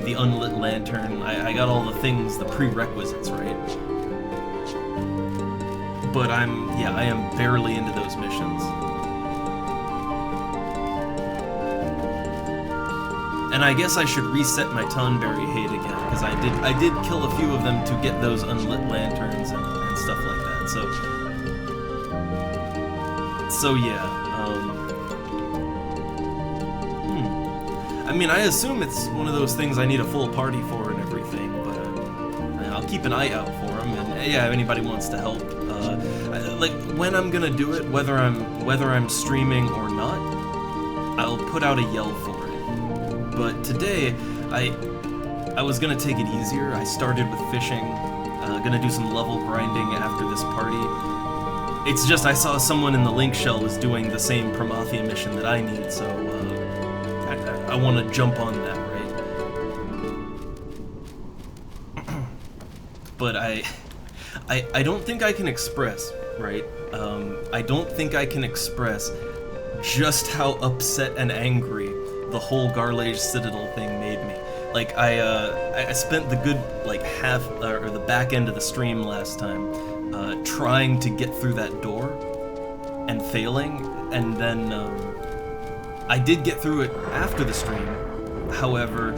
the unlit lantern. I got all the things, the prerequisites, right? But I am barely into those missions. And I guess I should reset my Tonberry hate again, because I did kill a few of them to get those unlit lanterns and stuff like that, so... So yeah, I mean, I assume it's one of those things I need a full party for and everything, but I'll keep an eye out for them. And yeah, if anybody wants to help, like when I'm gonna do it, whether I'm streaming or not, I'll put out a yell for it. But today, I was gonna take it easier. I started with fishing, gonna do some level grinding after this party. It's just I saw someone in the link shell was doing the same Promathia mission that I need, so I want to jump on that, right? But I don't think I can express, right? I don't think I can express just how upset and angry the whole Garlage Citadel thing made me. Like I spent the good like half or the back end of the stream last time trying to get through that door and failing, and then I did get through it after the stream. However,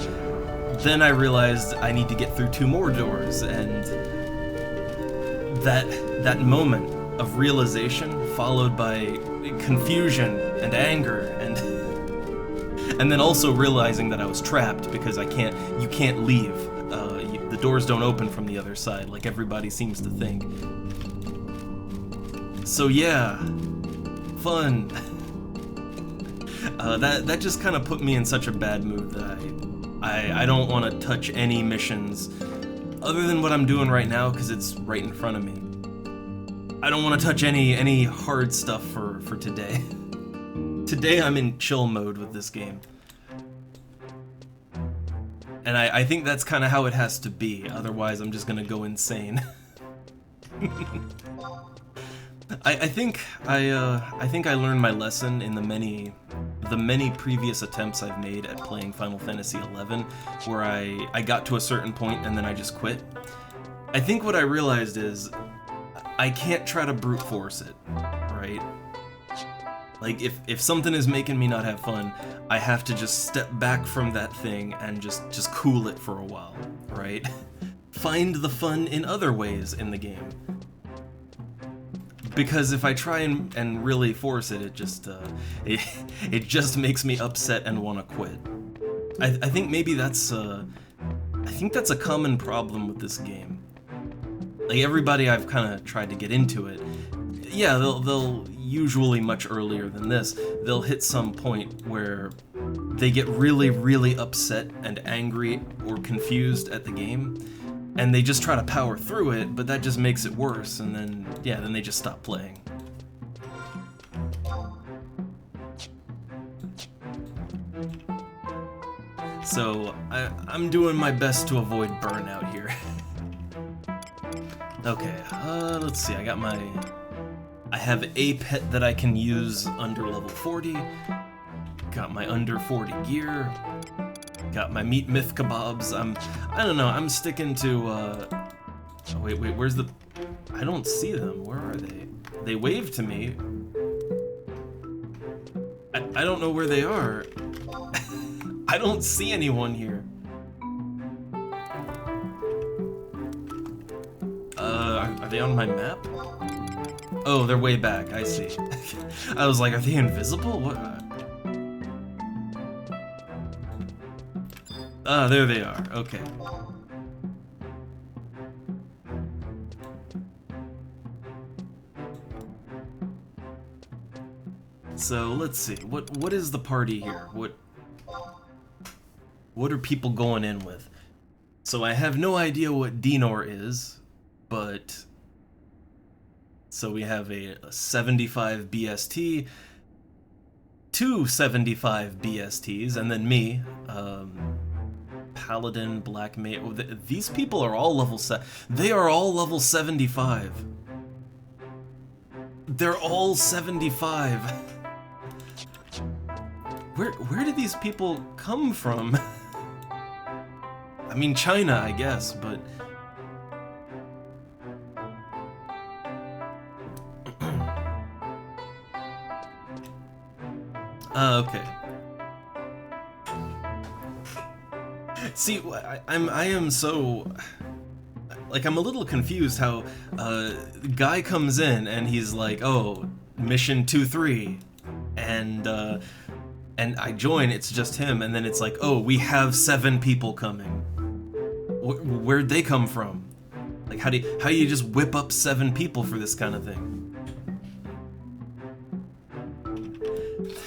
then I realized I need to get through 2 more doors, and that moment of realization followed by confusion and anger and then also realizing that I was trapped because you can't leave. The doors don't open from the other side like everybody seems to think. So yeah, fun. That just kind of put me in such a bad mood that I don't want to touch any missions other than what I'm doing right now because it's right in front of me. I don't want to touch any hard stuff for today. Today I'm in chill mode with this game. And I think that's kind of how it has to be, otherwise I'm just gonna go insane. I think I learned my lesson in the many previous attempts I've made at playing Final Fantasy XI, where I got to a certain point and then I just quit. I think what I realized is I can't try to brute force it, right? Like, if something is making me not have fun, I have to just step back from that thing and just cool it for a while, right? Find the fun in other ways in the game. Because if I try and really force it, it just makes me upset and want to quit. I think maybe that's a common problem with this game. Like, everybody I've kind of tried to get into it, yeah, they'll usually much earlier than this, they'll hit some point where they get really, really upset and angry or confused at the game, and they just try to power through it, but that just makes it worse, and then, yeah, then they just stop playing. So, I'm doing my best to avoid burnout here. Okay, let's see, I have a pet that I can use under level 40, got my under 40 gear, got my meat myth kebabs. I don't know, I'm sticking to, oh, wait, where's the, I don't see them, where are they? They waved to me. I don't know where they are. I don't see anyone here. Are they on my map? Oh, they're way back, I see. I was like, are they invisible? What? Ah, there they are, okay. So, let's see, what is the party here? What are people going in with? So I have no idea what Dinor is, but... So we have a 75 BST, 2 75 BSTs, and then me, Paladin, Black Mage. Oh, these people are all level they are all level 75. They're all 75. Where did these people come from? I mean, China, I guess, but... Okay. See, I am so... Like, I'm a little confused how, guy comes in and he's like, oh, mission 2-3, and I join. It's just him, and then it's like, oh, we have 7 people coming. Where'd they come from? Like, how do you just whip up 7 people for this kind of thing?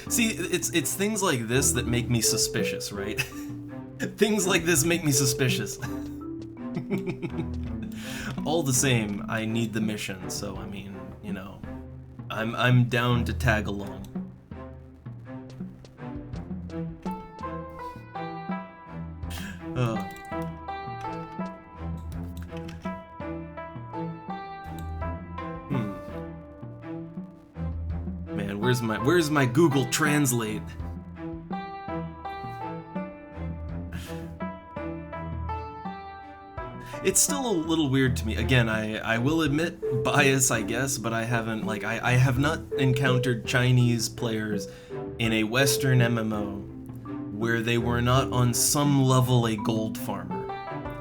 See, it's things like this that make me suspicious, right? Things like this make me suspicious. All the same, I need the mission, so I mean, you know, I'm down to tag along. Man, where's my Google Translate? It's still a little weird to me. Again, I will admit bias, I guess, but I haven't, like, I have not encountered Chinese players in a Western MMO where they were not on some level a gold farmer.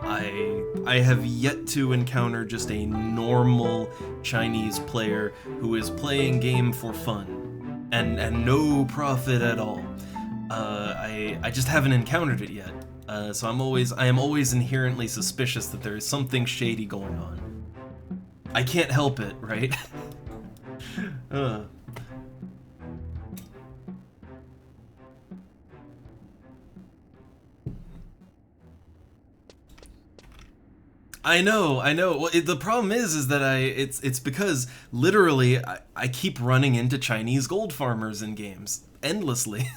I have yet to encounter just a normal Chinese player who is playing game for fun and no profit at all. I just haven't encountered it yet. So I am always inherently suspicious that there is something shady going on. I can't help it, right? I know. Well, the problem is that it's because literally I keep running into Chinese gold farmers in games endlessly.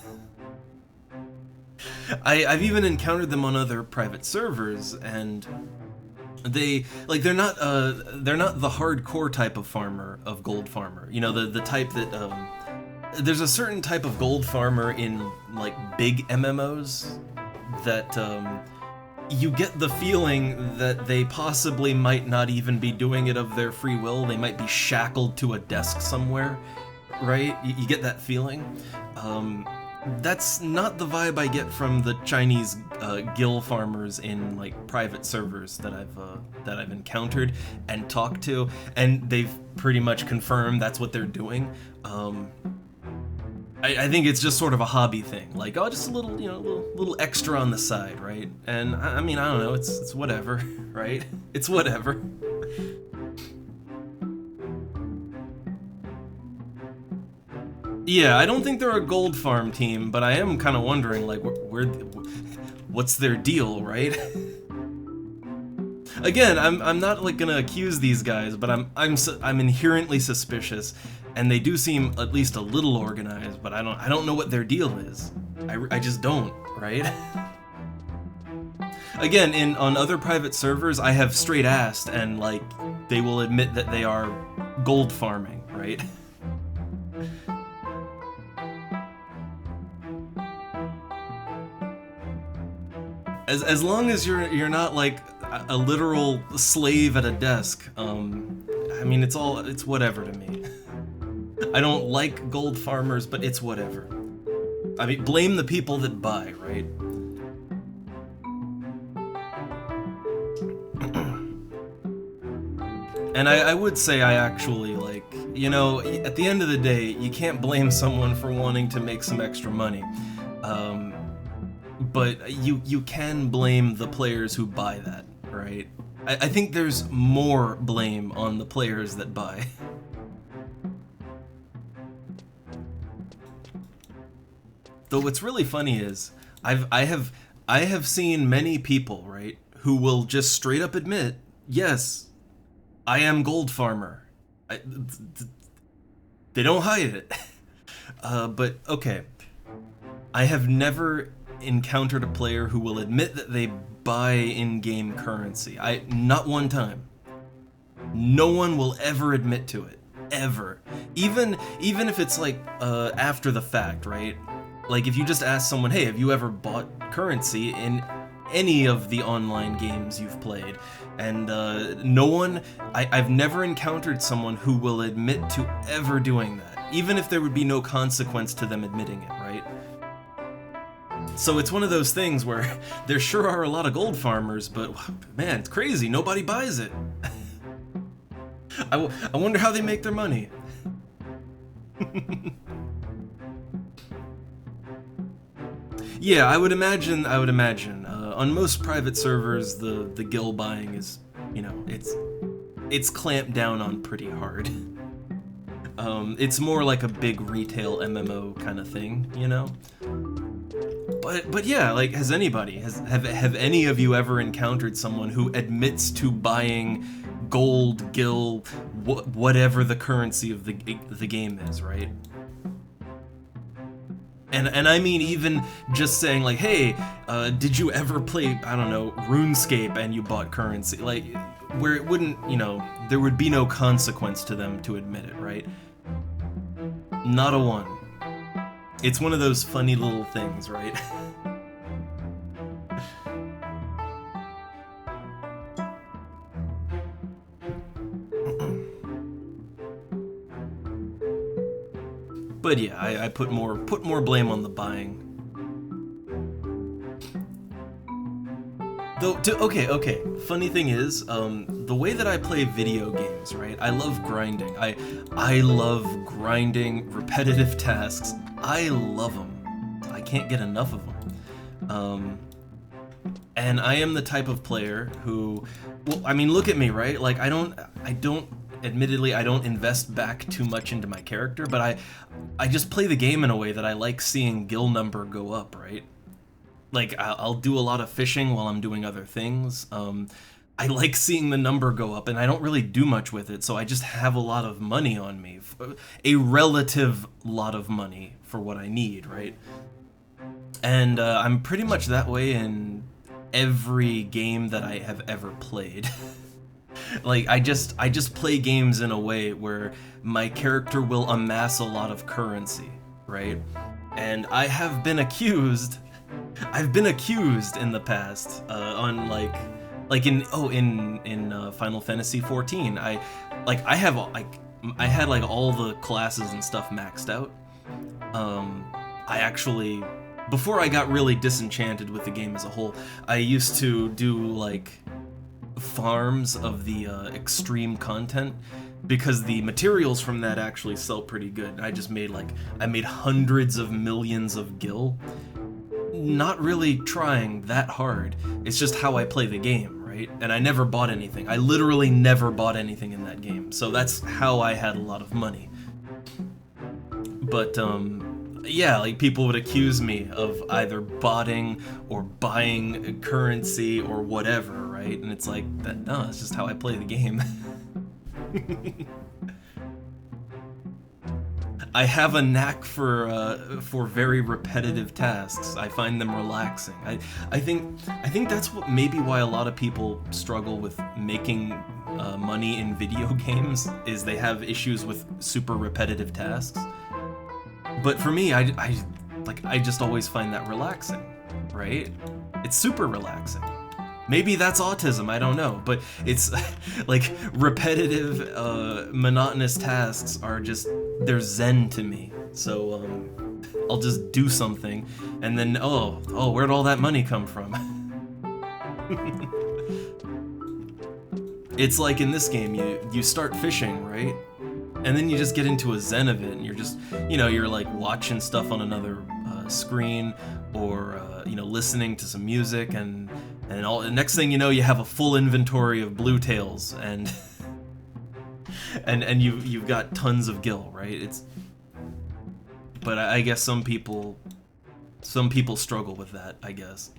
I've even encountered them on other private servers, and they're not the hardcore type of farmer, of gold farmer. You know, the type that there's a certain type of gold farmer in like big MMOs that you get the feeling that they possibly might not even be doing it of their free will. They might be shackled to a desk somewhere, right? You get that feeling. That's not the vibe I get from the Chinese gill farmers in like private servers that I've encountered and talked to, and they've pretty much confirmed that's what they're doing. I think it's just sort of a hobby thing, like, oh, just a little, you know, little extra on the side, right? And I mean, I don't know, it's whatever, right? It's whatever. Yeah, I don't think they're a gold farm team, but I am kind of wondering, like, what's their deal, right? Again, I'm not like gonna accuse these guys, but I'm inherently suspicious, and they do seem at least a little organized, but I don't know what their deal is. I just don't, right? Again, on other private servers, I have straight asked, and like they will admit that they are gold farming, right? As long as you're not like a literal slave at a desk, I mean, it's whatever to me. I don't like gold farmers, but it's whatever. I mean, blame the people that buy, right? And I would say I actually, like, you know, at the end of the day, you can't blame someone for wanting to make some extra money. But you can blame the players who buy that, right? I think there's more blame on the players that buy. Though what's really funny is, I have seen many people, right, who will just straight up admit, yes, I am gold farmer. They don't hide it. But okay, I have never encountered a player who will admit that they buy in-game currency. Not one time. No one will ever admit to it, ever. Even if it's like after the fact, right? Like if you just ask someone, hey, have you ever bought currency in any of the online games you've played? And no one, I've never encountered someone who will admit to ever doing that, even if there would be no consequence to them admitting it, right? So it's one of those things where there sure are a lot of gold farmers, but man, it's crazy, nobody buys it. I wonder how they make their money. Yeah, I would imagine. On most private servers, the gil buying is, it's clamped down on pretty hard. It's more like a big retail MMO kind of thing, you know. But yeah, like, have any of you ever encountered someone who admits to buying gold, gil, whatever the currency of the game is, right? And I mean, even just saying like, hey, did you ever play, I don't know, RuneScape and you bought currency? Like, where it wouldn't, there would be no consequence to them to admit it, right? Not a one. It's one of those funny little things, right? But yeah, I put more blame on the buying. Though, okay. Funny thing is, the way that I play video games, right? I love grinding. I love grinding repetitive tasks. I love them. I can't get enough of them. And I am the type of player who, well, I mean, look at me, right? Like, admittedly, I don't invest back too much into my character, but I just play the game in a way that I like seeing gil number go up, right? Like, I'll do a lot of fishing while I'm doing other things. I like seeing the number go up, and I don't really do much with it, so I just have a lot of money on me. A relative lot of money for what I need, right? And I'm pretty much that way in every game that I have ever played. Like, I just play games in a way where my character will amass a lot of currency, right? And I've been accused in the past, on in Final Fantasy 14, I had like all the classes and stuff maxed out. I actually, before I got really disenchanted with the game as a whole, I used to do like farms of the extreme content, because the materials from that actually sell pretty good. I made hundreds of millions of gil, not really trying that hard. It's just how I play the game, right? And I never bought anything. I literally never bought anything in that game, so that's how I had a lot of money. But yeah, like, people would accuse me of either botting or buying currency or whatever, right? And it's like, no, it's just how I play the game. I have a knack for very repetitive tasks. I find them relaxing. I think that's maybe why a lot of people struggle with making money in video games, is they have issues with super repetitive tasks. But for me, I just always find that relaxing, right? It's super relaxing. Maybe that's autism, I don't know, but it's like repetitive, monotonous tasks are just, they're zen to me. So I'll just do something, and then, oh, where'd all that money come from? It's like in this game, you start fishing, right? And then you just get into a zen of it, and you're just, you're like watching stuff on another screen, or listening to some music, and the next thing you know, you have a full inventory of blue tails, and and you've got tons of gil, right? But I guess some people struggle with that, I guess.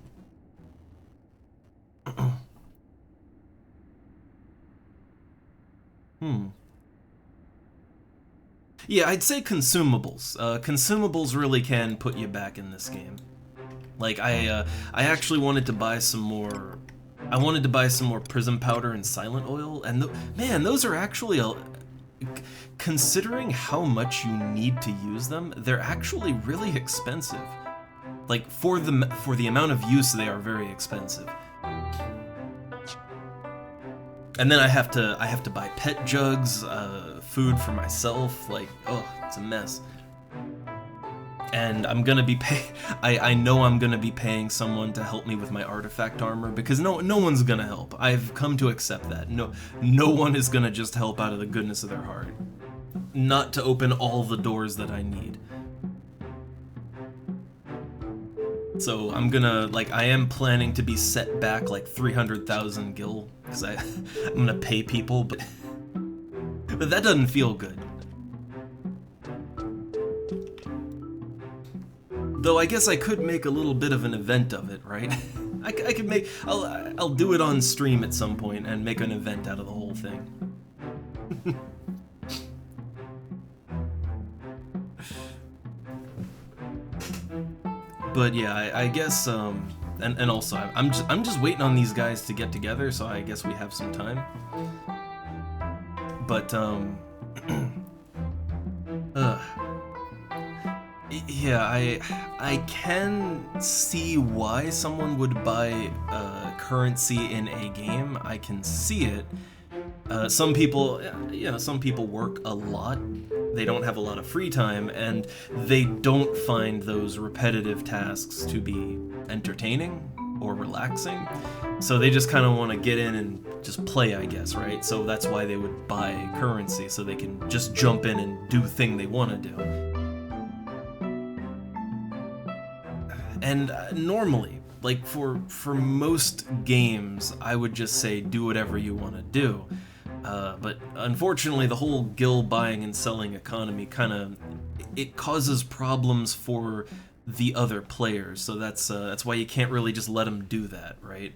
Yeah, I'd say consumables. Consumables really can put you back in this game. Like, I actually wanted to buy some more. I wanted to buy some more prism powder and silent oil, and man, those are actually, considering how much you need to use them, they're actually really expensive. Like, for the amount of use, they are very expensive. And then I have to buy pet jugs, food for myself. Like, oh, it's a mess. And I'm gonna be I know I'm gonna be paying someone to help me with my artifact armor, because no one's gonna help. I've come to accept that. No one is gonna just help out of the goodness of their heart. not to open all the doors that I need. So I'm gonna, like, I am planning to be set back like 300,000 gil, because I'm gonna pay people, but that doesn't feel good. Though I guess I could make a little bit of an event of it, right? I could make, I'll do it on stream at some point and make an event out of the whole thing. But yeah, I guess, and also I'm just waiting on these guys to get together, so I guess we have some time. But yeah, I can see why someone would buy currency in a game. I can see it. Some people, some people work a lot. They don't have a lot of free time, and they don't find those repetitive tasks to be entertaining or relaxing. So they just kind of want to get in and just play, I guess, right? So that's why they would buy currency, so they can just jump in and do the thing they want to do. And normally, like for most games, I would just say do whatever you want to do. But unfortunately, the whole gil buying and selling economy it causes problems for the other players. So that's why you can't really just let them do that, right?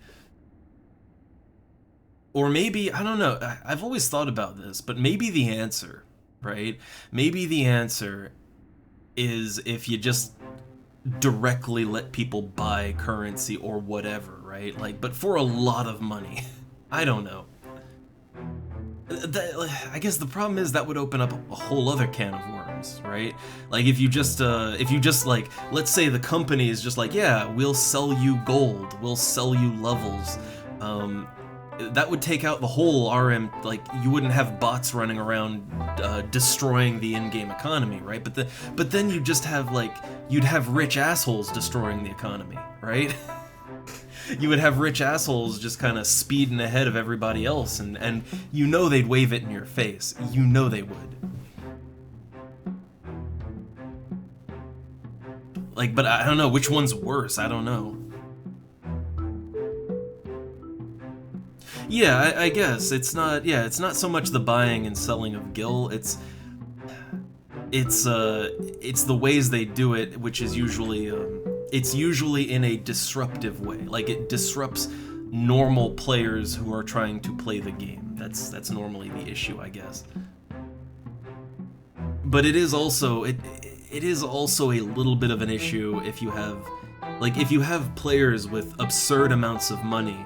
Or maybe, I don't know, I've always thought about this, but maybe the answer, right? Maybe the answer is if you just directly let people buy currency or whatever, right? Like, but for a lot of money. I don't know. I guess the problem is that would open up a whole other can of worms, right? Like if you just like, let's say the company is just like, yeah, we'll sell you gold, we'll sell you levels. That would take out the whole RM, like you wouldn't have bots running around destroying the in-game economy, right? But then you just have like, you'd have rich assholes destroying the economy, right? You would have rich assholes just kind of speeding ahead of everybody else, and you know they'd wave it in your face. You know they would. Like, but I don't know, which one's worse? I don't know. Yeah, I guess it's not. Yeah, it's not so much the buying and selling of gil. It's the ways they do it, which is usually it's usually in a disruptive way. Like it disrupts normal players who are trying to play the game. That's normally the issue, I guess. But it is also it is also a little bit of an issue if you have players with absurd amounts of money.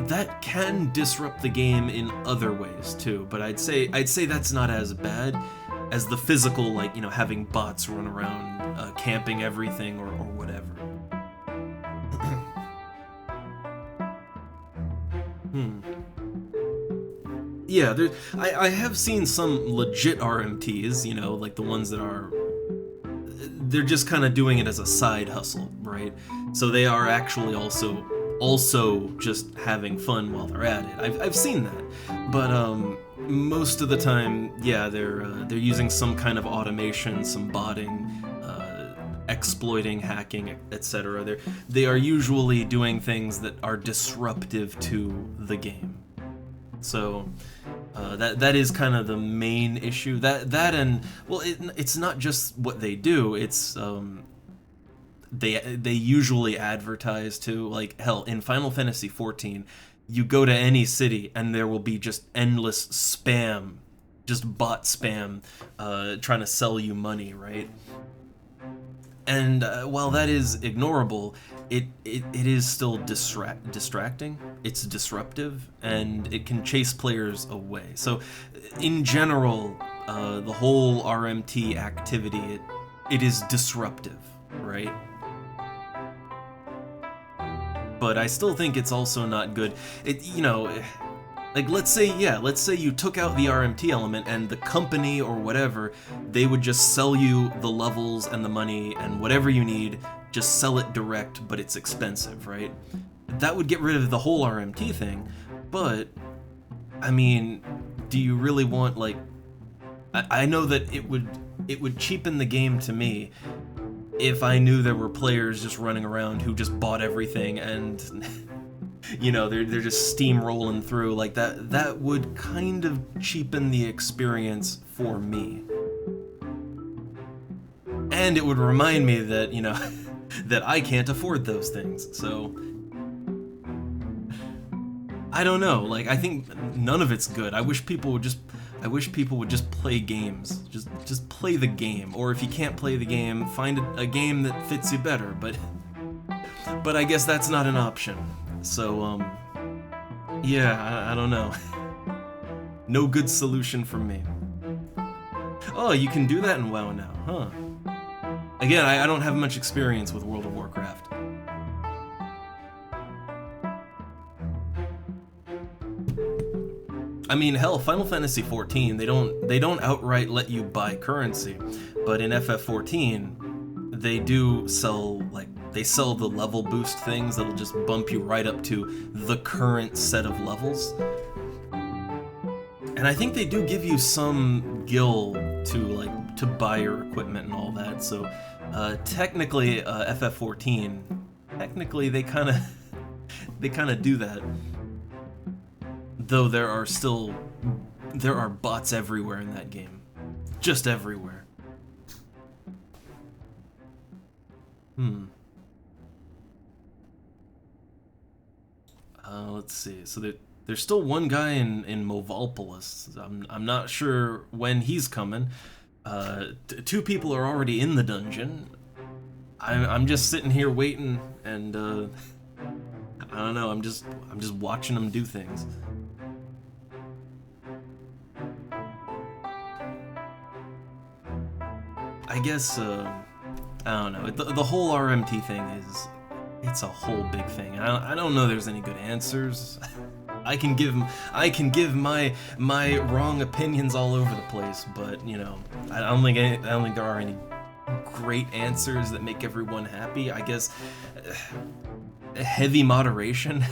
That can disrupt the game in other ways too, but I'd say that's not as bad as the physical, like, having bots run around camping everything or whatever. Yeah, I have seen some legit RMTs, like the ones that they're just kind of doing it as a side hustle, right? So they are actually also just having fun while they're at it. I've seen that, but most of the time, yeah, they're using some kind of automation, some botting, exploiting, hacking, etc. They are usually doing things that are disruptive to the game. So that is kind of the main issue. That and well, it's not just what they do. It's they usually advertise too. Like hell, in Final Fantasy XIV, you go to any city and there will be just endless spam, just bot spam, trying to sell you money, right? And while that is ignorable, it is still distracting. It's disruptive, and it can chase players away. So, in general, the whole RMT activity, it is disruptive, right? But I still think it's also not good. Like let's say you took out the RMT element and the company or whatever, they would just sell you the levels and the money and whatever you need, just sell it direct, but it's expensive, right? That would get rid of the whole RMT thing, but I mean, do you really want like I know that it would cheapen the game to me if I knew there were players just running around who just bought everything and you know, they're just steamrolling through like that. That would kind of cheapen the experience for me. And it would remind me that, you know, that I can't afford those things. So I don't know. Like, I think none of it's good. I wish people would just play games. Just play the game. Or if you can't play the game, find a game that fits you better. But I guess that's not an option. So yeah, I don't know. No good solution for me. Oh, you can do that in WoW now, huh? Again, I don't have much experience with World of Warcraft. I mean, hell, Final Fantasy XIV, they don't outright let you buy currency, but in FF14, they do sell, like, they sell the level boost things that'll just bump you right up to the current set of levels. And I think they do give you some gil to buy your equipment and all that. So technically, FF14, technically they kind of do that. Though there are bots everywhere in that game, just everywhere. Let's see. So there's still one guy in Movalpolis. I'm not sure when he's coming. Two people are already in the dungeon. I'm just sitting here waiting, and I don't know. I'm just watching them do things. I guess I don't know. The whole RMT thing it's a whole big thing. I don't know there's any good answers. I can give my wrong opinions all over the place, but you know, I don't think there are any great answers that make everyone happy. I guess heavy moderation,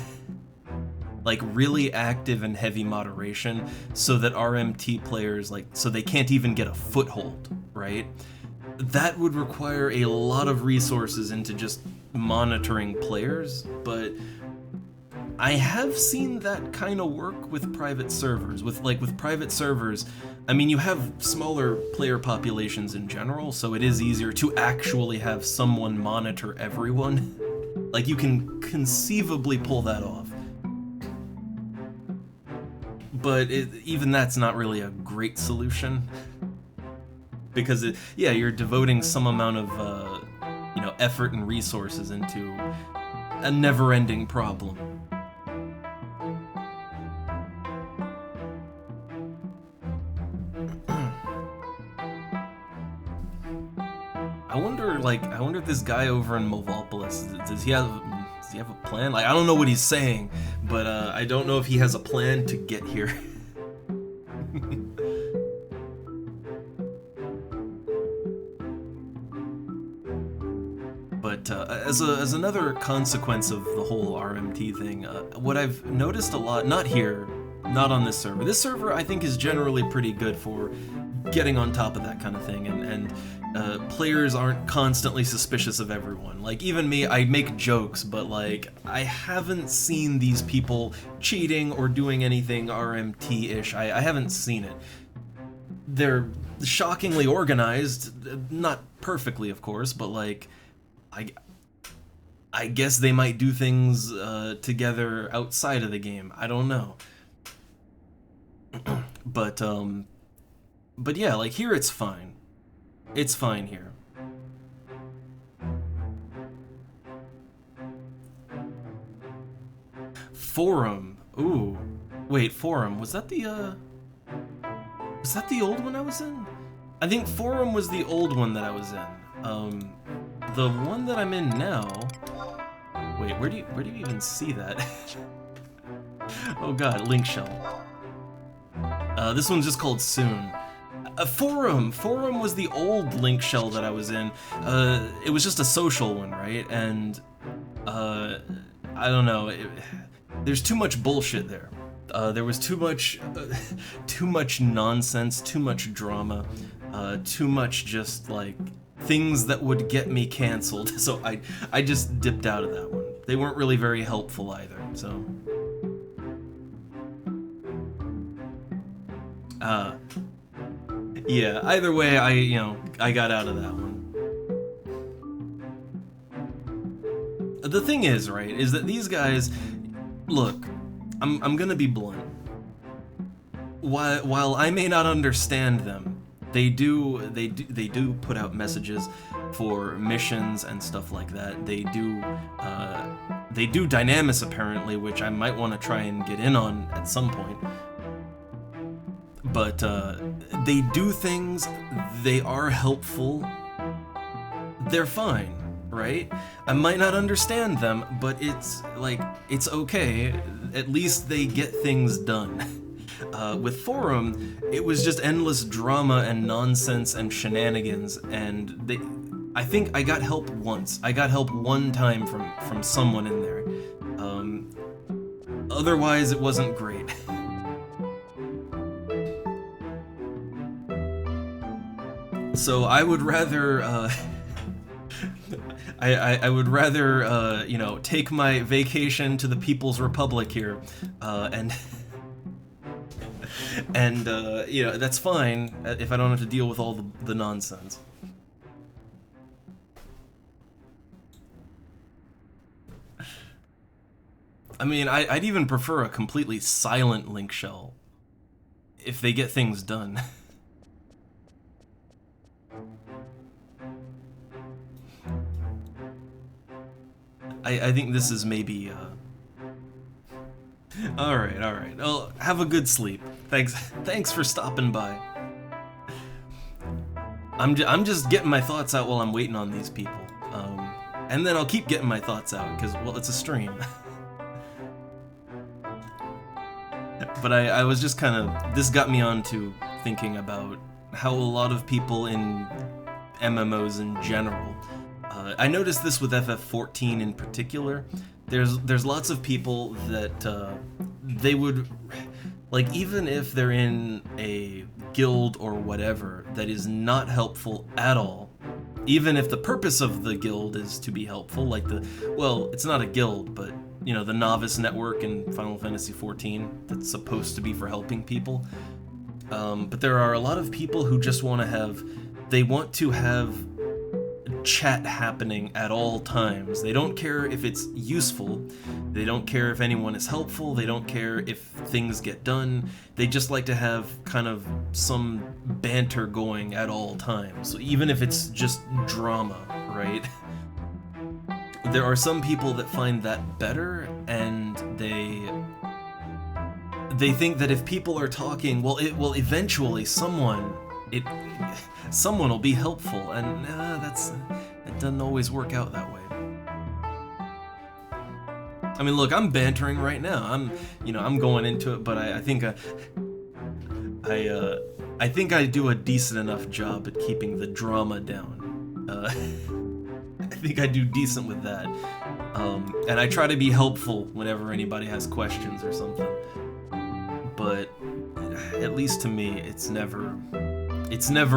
like really active and heavy moderation, so that RMT players, like, so they can't even get a foothold, right? That would require a lot of resources into just monitoring players, but I have seen that kind of work with private servers. With private servers, I mean, you have smaller player populations in general, so it is easier to actually have someone monitor everyone. Like, you can conceivably pull that off. But even that's not really a great solution. Because, you're devoting some amount of, effort and resources into a never-ending problem. I wonder if this guy over in Movalpolis, does he have a plan? Like, I don't know what he's saying, but I don't know if he has a plan to get here. But as another consequence of the whole RMT thing, what I've noticed a lot, not here, not on this server. This server, I think, is generally pretty good for getting on top of that kind of thing, and players aren't constantly suspicious of everyone. Like, even me, I make jokes, but like, I haven't seen these people cheating or doing anything RMT-ish. I haven't seen it. They're shockingly organized, not perfectly, of course, but like, I guess they might do things together outside of the game. I don't know. But yeah, like, here it's fine. It's fine here. Forum. Ooh. Wait, Forum. Was that the old one I was in? I think Forum was the old one that I was in. The one that I'm in now... Wait, where do you even see that? Oh god, link shell. This one's just called Soon. Forum was the old link shell that I was in. It was just a social one, right? And I don't know. There's too much bullshit there. There was too much, too much nonsense, too much drama, too much just like things that would get me canceled. So I just dipped out of that one. They weren't really very helpful either. So. Yeah. Either way, I got out of that one. The thing is, right, is that these guys, look, I'm gonna be blunt. While I may not understand them, they do put out messages for missions and stuff like that. They do Dynamis apparently, which I might want to try and get in on at some point. But they do things. They are helpful. They're fine. Right? I might not understand them, but it's okay. At least they get things done. With Forum, it was just endless drama and nonsense and shenanigans, and I think I got help once. I got help one time from someone in there. Otherwise, it wasn't great. So I would rather. I would rather, take my vacation to the People's Republic here, and that's fine if I don't have to deal with all the nonsense. I mean, I'd even prefer a completely silent link shell if they get things done. I think this is maybe, Alright. Well, have a good sleep. Thanks for stopping by. I'm just getting my thoughts out while I'm waiting on these people. And then I'll keep getting my thoughts out, because, well, it's a stream. But I was just kind of... This got me on to thinking about how a lot of people in MMOs in general... I noticed this with FF14 in particular. There's lots of people that they would, like, even if they're in a guild or whatever that is not helpful at all, even if the purpose of the guild is to be helpful, like it's not a guild, but, the novice network in Final Fantasy XIV that's supposed to be for helping people. But there are a lot of people who just want to have chat happening at all times. They don't care if it's useful, they don't care if anyone is helpful, they don't care if things get done, they just like to have kind of some banter going at all times, even if it's just drama, right? There are some people that find that better, and they think that if people are talking, well, eventually someone will be helpful, and it doesn't always work out that way. I mean, look, I'm bantering right now. I'm going into it, but I think I do a decent enough job at keeping the drama down. I think I do decent with that, and I try to be helpful whenever anybody has questions or something. But at least to me, it's never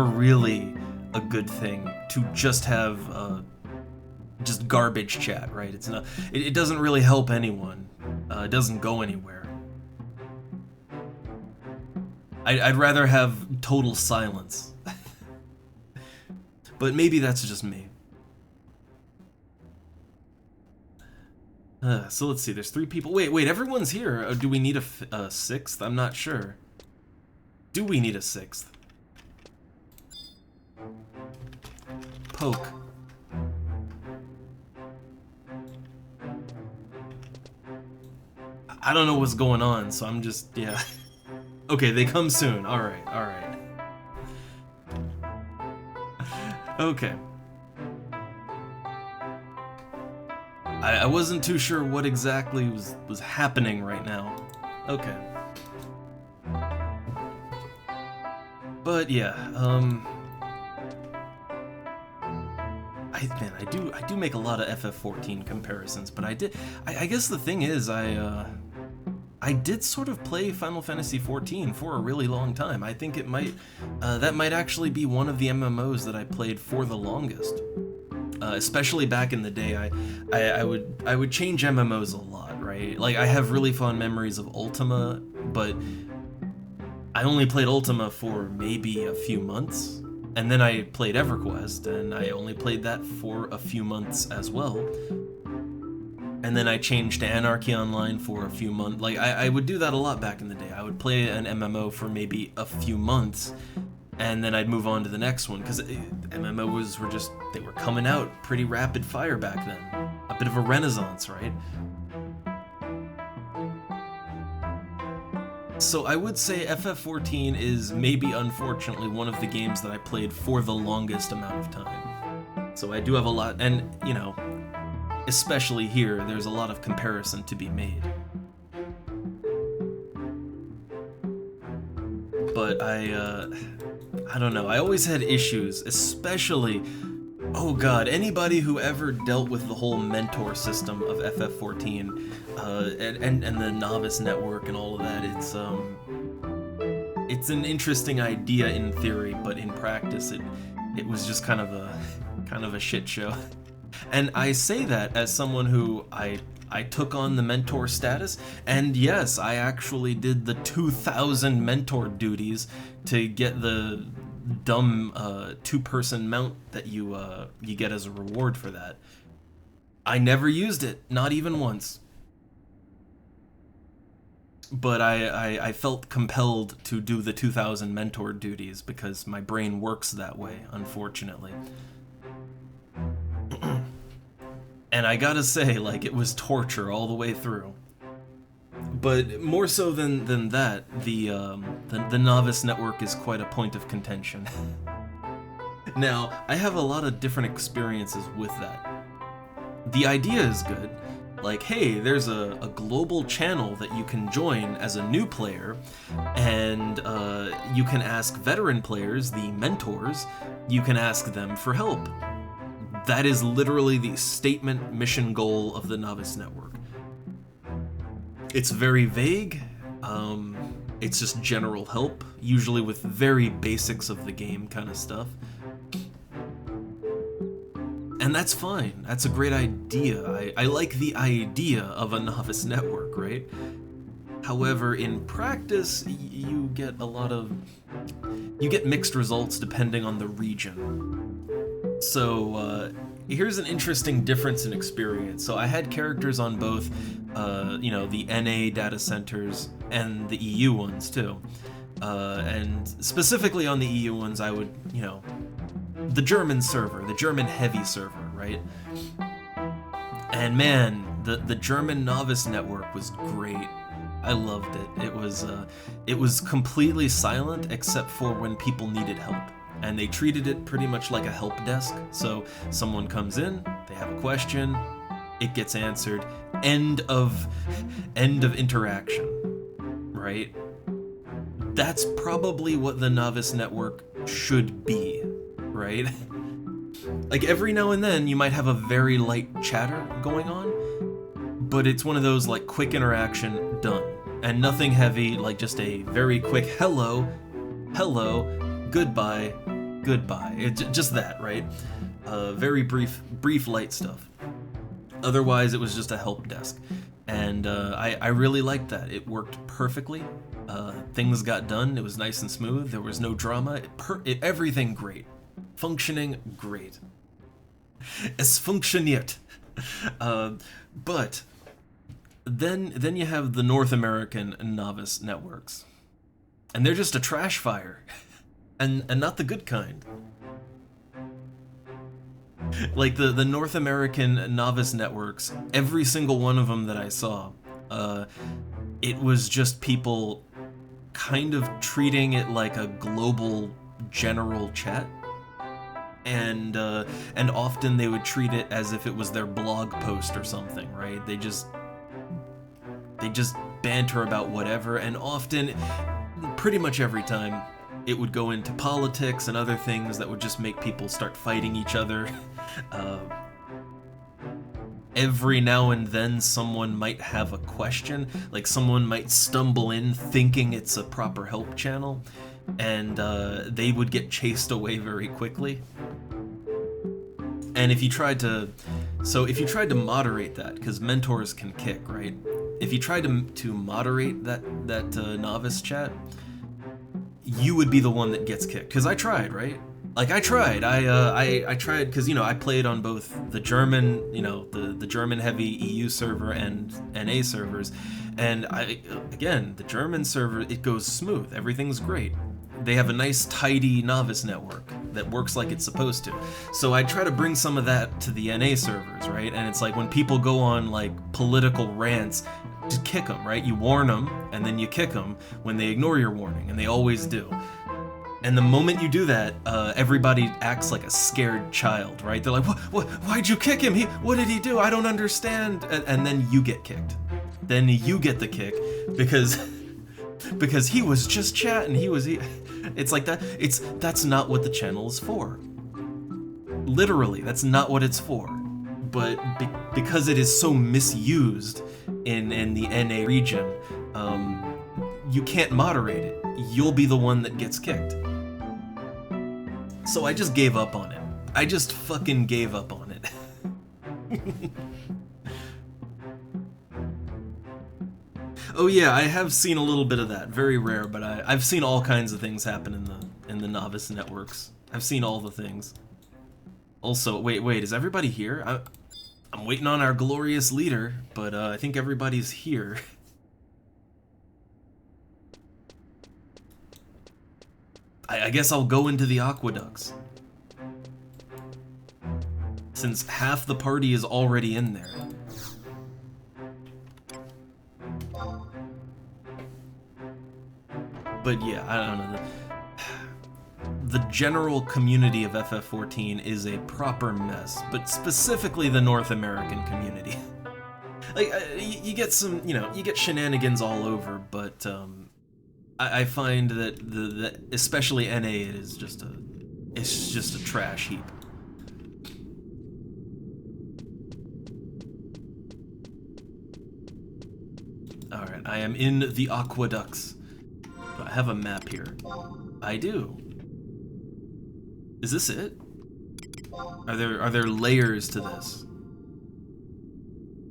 really a good thing to just have just garbage chat, right? It's not. It doesn't really help anyone. It doesn't go anywhere. I'd rather have total silence. But maybe that's just me. So let's see. There's 3 people. Wait. Everyone's here. Do we need a 6th? I'm not sure. Do we need a 6th? Poke. I don't know what's going on, so I'm just, yeah. Okay, they come soon. Alright. Okay. I wasn't too sure what exactly was happening right now. Okay. But yeah, I do make a lot of FF14 comparisons, but I guess the thing is I I did sort of play Final Fantasy XIV for a really long time. I think it might, that might actually be one of the MMOs that I played for the longest. Especially back in the day, I would change MMOs a lot, right? Like, I have really fond memories of Ultima, but I only played Ultima for maybe a few months, and then I played EverQuest, and I only played that for a few months as well. And then I changed to Anarchy Online for a few months. Like, I would do that a lot back in the day. I would play an MMO for maybe a few months, and then I'd move on to the next one, because MMOs were just, they were coming out pretty rapid fire back then. A bit of a renaissance, right? So I would say FF14 is maybe, unfortunately, one of the games that I played for the longest amount of time. So I do have a lot, and, you know, especially here, there's a lot of comparison to be made. But I don't know, I always had issues, especially, oh god, anybody who ever dealt with the whole mentor system of FF14, and the novice network and all of that, it's an interesting idea in theory, but in practice it was just kind of a shit show. And I say that as someone who I took on the mentor status, and yes, I actually did the 2,000 mentor duties to get the dumb two-person mount that you get as a reward for that. I never used it, not even once. But I felt compelled to do the 2,000 mentor duties because my brain works that way, unfortunately. And I gotta say, like, it was torture all the way through. But more so than that, the novice network is quite a point of contention. Now, I have a lot of different experiences with that. The idea is good. Like, hey, there's a global channel that you can join as a new player, and you can ask veteran players, the mentors, you can ask them for help. That is literally the statement mission goal of the Novice Network. It's very vague, it's just general help, usually with very basics of the game kind of stuff. And that's fine, that's a great idea. I like the idea of a Novice Network, right? However, in practice, you get mixed results depending on the region. So, here's an interesting difference in experience. So I had characters on both, the NA data centers and the EU ones too. And specifically on the EU ones, I would, the German server, the German heavy server, right? And man, the German novice network was great. I loved it. It was completely silent except for when people needed help. And they treated it pretty much like a help desk. So someone comes in, they have a question, it gets answered, end of interaction, right? That's probably what the Novice Network should be, right? Like, every now and then you might have a very light chatter going on, but it's one of those, like, quick interaction, done. And nothing heavy, like just a very quick hello, goodbye, goodbye. Just that, right? Very brief light stuff. Otherwise, it was just a help desk. And I really liked that. It worked perfectly. Things got done. It was nice and smooth. There was no drama. Everything great. Functioning great. Es funktioniert. But then you have the North American novice networks. And they're just a trash fire. And not the good kind. Like the North American novice networks, every single one of them that I saw, it was just people kind of treating it like a global general chat. And often they would treat it as if it was their blog post or something, right? They just banter about whatever, and often, pretty much every time, it would go into politics and other things that would just make people start fighting each other. every now and then someone might have a question, like someone might stumble in thinking it's a proper help channel, and they would get chased away very quickly. And if you tried to moderate that, because mentors can kick, right? If you tried to moderate that novice chat, you would be the one that gets kicked. Because I tried, right? Like I tried because I played on both the German, the German heavy EU server and NA servers, and the German server, it goes smooth, everything's great. They have a nice tidy novice network that works like it's supposed to. So I try to bring some of that to the NA servers, right? And it's like when people go on like political rants, just kick them, right? You warn them and then you kick them when they ignore your warning, and they always do. And the moment you do that, everybody acts like a scared child, right? They're like, what, why'd you kick him? What did he do? I don't understand. And then you get kicked. Then you get the kick because he was just chatting. It's like that. That's not what the channel is for. Literally, that's not what it's for. But because it is so misused in the NA region, you can't moderate it. You'll be the one that gets kicked. So I just gave up on it. I just fucking gave up on it. Oh yeah, I have seen a little bit of that. Very rare, but I've seen all kinds of things happen in the novice networks. I've seen all the things. Also, wait, is everybody here? I'm waiting on our glorious leader, but I think everybody's here. I guess I'll go into the aqueducts, since half the party is already in there. But yeah, I don't know. The general community of FF14 is a proper mess, but specifically the North American community. Like, you get some, you get shenanigans all over, but I find that especially NA, it's just a trash heap. Alright, I am in the aqueducts. Do I have a map here? I do. Is this it? Are there layers to this?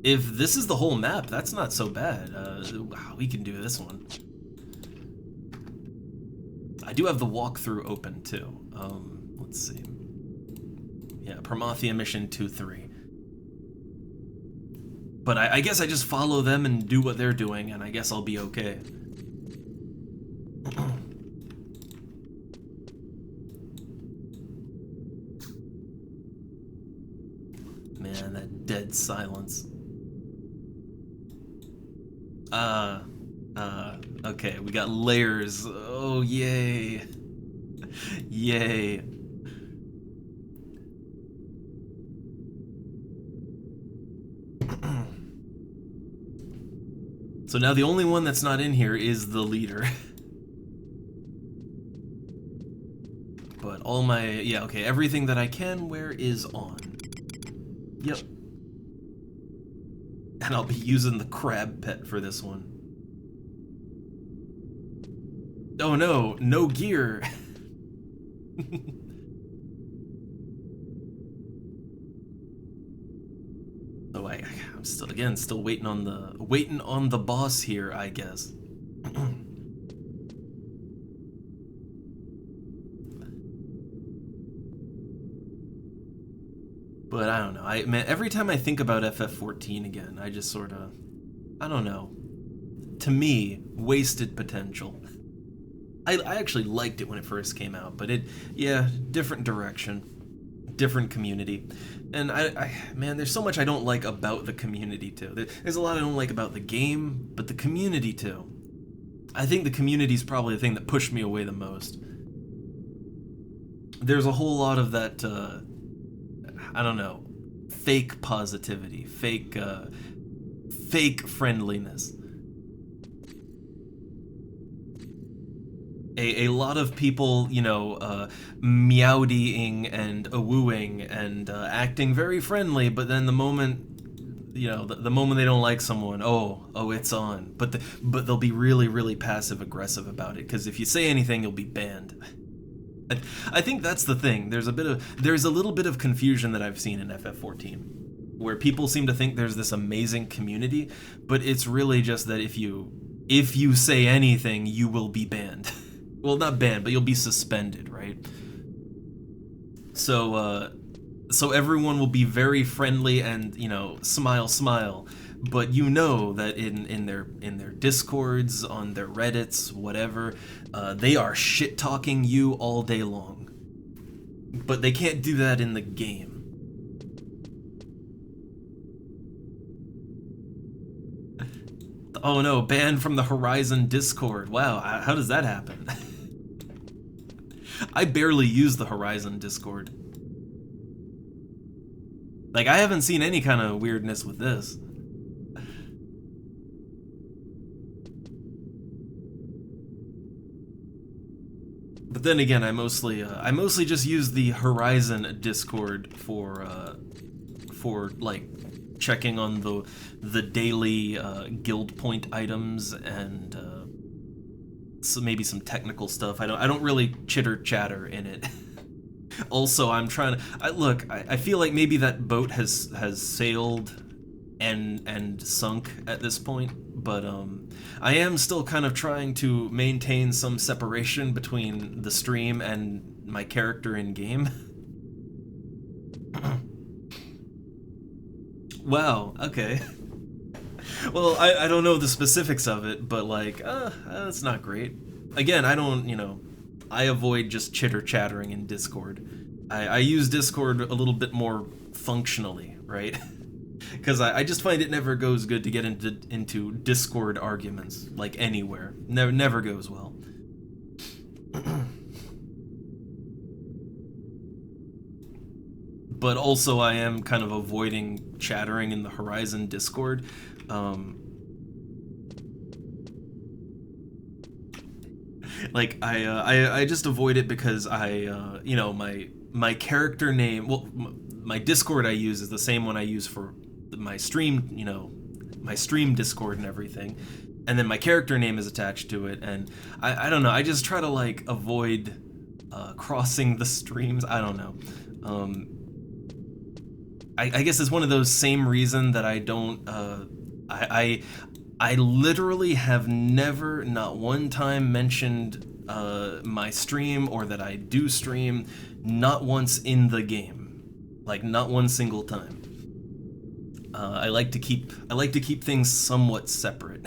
If this is the whole map, that's not so bad. Wow, we can do this one. I do have the walkthrough open too. Let's see. Yeah, Promathia Mission 2-3. But I guess I just follow them and do what they're doing, and I guess I'll be okay. Man, that dead silence. Okay, we got layers. Oh, yay. Yay. So now the only one that's not in here is the leader. But all my, yeah, okay, everything that I can wear is on. Yep. And I'll be using the crab pet for this one. Oh no, no gear. Oh, I'm still waiting on the boss here, I guess. But I don't know. Man, every time I think about FF14 again, I just sort of, I don't know. To me, wasted potential. I actually liked it when it first came out, but yeah, different direction, different community. And man, there's so much I don't like about the community too. There's a lot I don't like about the game, but the community too. I think the community's probably the thing that pushed me away the most. There's a whole lot of that, I don't know, fake positivity, fake friendliness. A lot of people, meowdying and awooing and acting very friendly, but then the moment You know, the moment they don't like someone, oh, it's on. But they'll be really, really passive aggressive about it, because if you say anything, you'll be banned. I think that's the thing. There's a little bit of confusion that I've seen in FF14, where people seem to think there's this amazing community, but it's really just that if you say anything, you will be banned. Well, not banned, but you'll be suspended, right? So everyone will be very friendly and, you know, smile, smile. But you know that in their Discords, on their Reddits, whatever, they are shit-talking you all day long. But they can't do that in the game. Oh no, banned from the Horizon Discord. Wow, how does that happen? I barely use the Horizon Discord. Like, I haven't seen any kind of weirdness with this. But then again, I mostly just use the Horizon Discord for like checking on the daily guild point items and so maybe some technical stuff. I don't really chitter chatter in it. Also, I'm trying to look. I feel like maybe that boat has sailed and sunk at this point, but I am still kind of trying to maintain some separation between the stream and my character in game. Wow. Okay. Well, I don't know the specifics of it, but like, that's not great. Again, I don't, you know, I avoid just chitter-chattering in Discord. I use Discord a little bit more functionally, right? Because I just find it never goes good to get into Discord arguments, like anywhere. Never goes well. But also I am kind of avoiding chattering in the Horizon Discord. Like I just avoid it because you know, my character name, well, my Discord I use is the same one I use for my stream, you know, my stream Discord and everything, and then my character name is attached to it, and I don't know, I just try to like avoid crossing the streams. I don't know. I guess it's one of those same reason that I don't I literally have never, not one time, mentioned my stream or that I do stream, not once in the game, like not one single time. I like to keep things somewhat separate.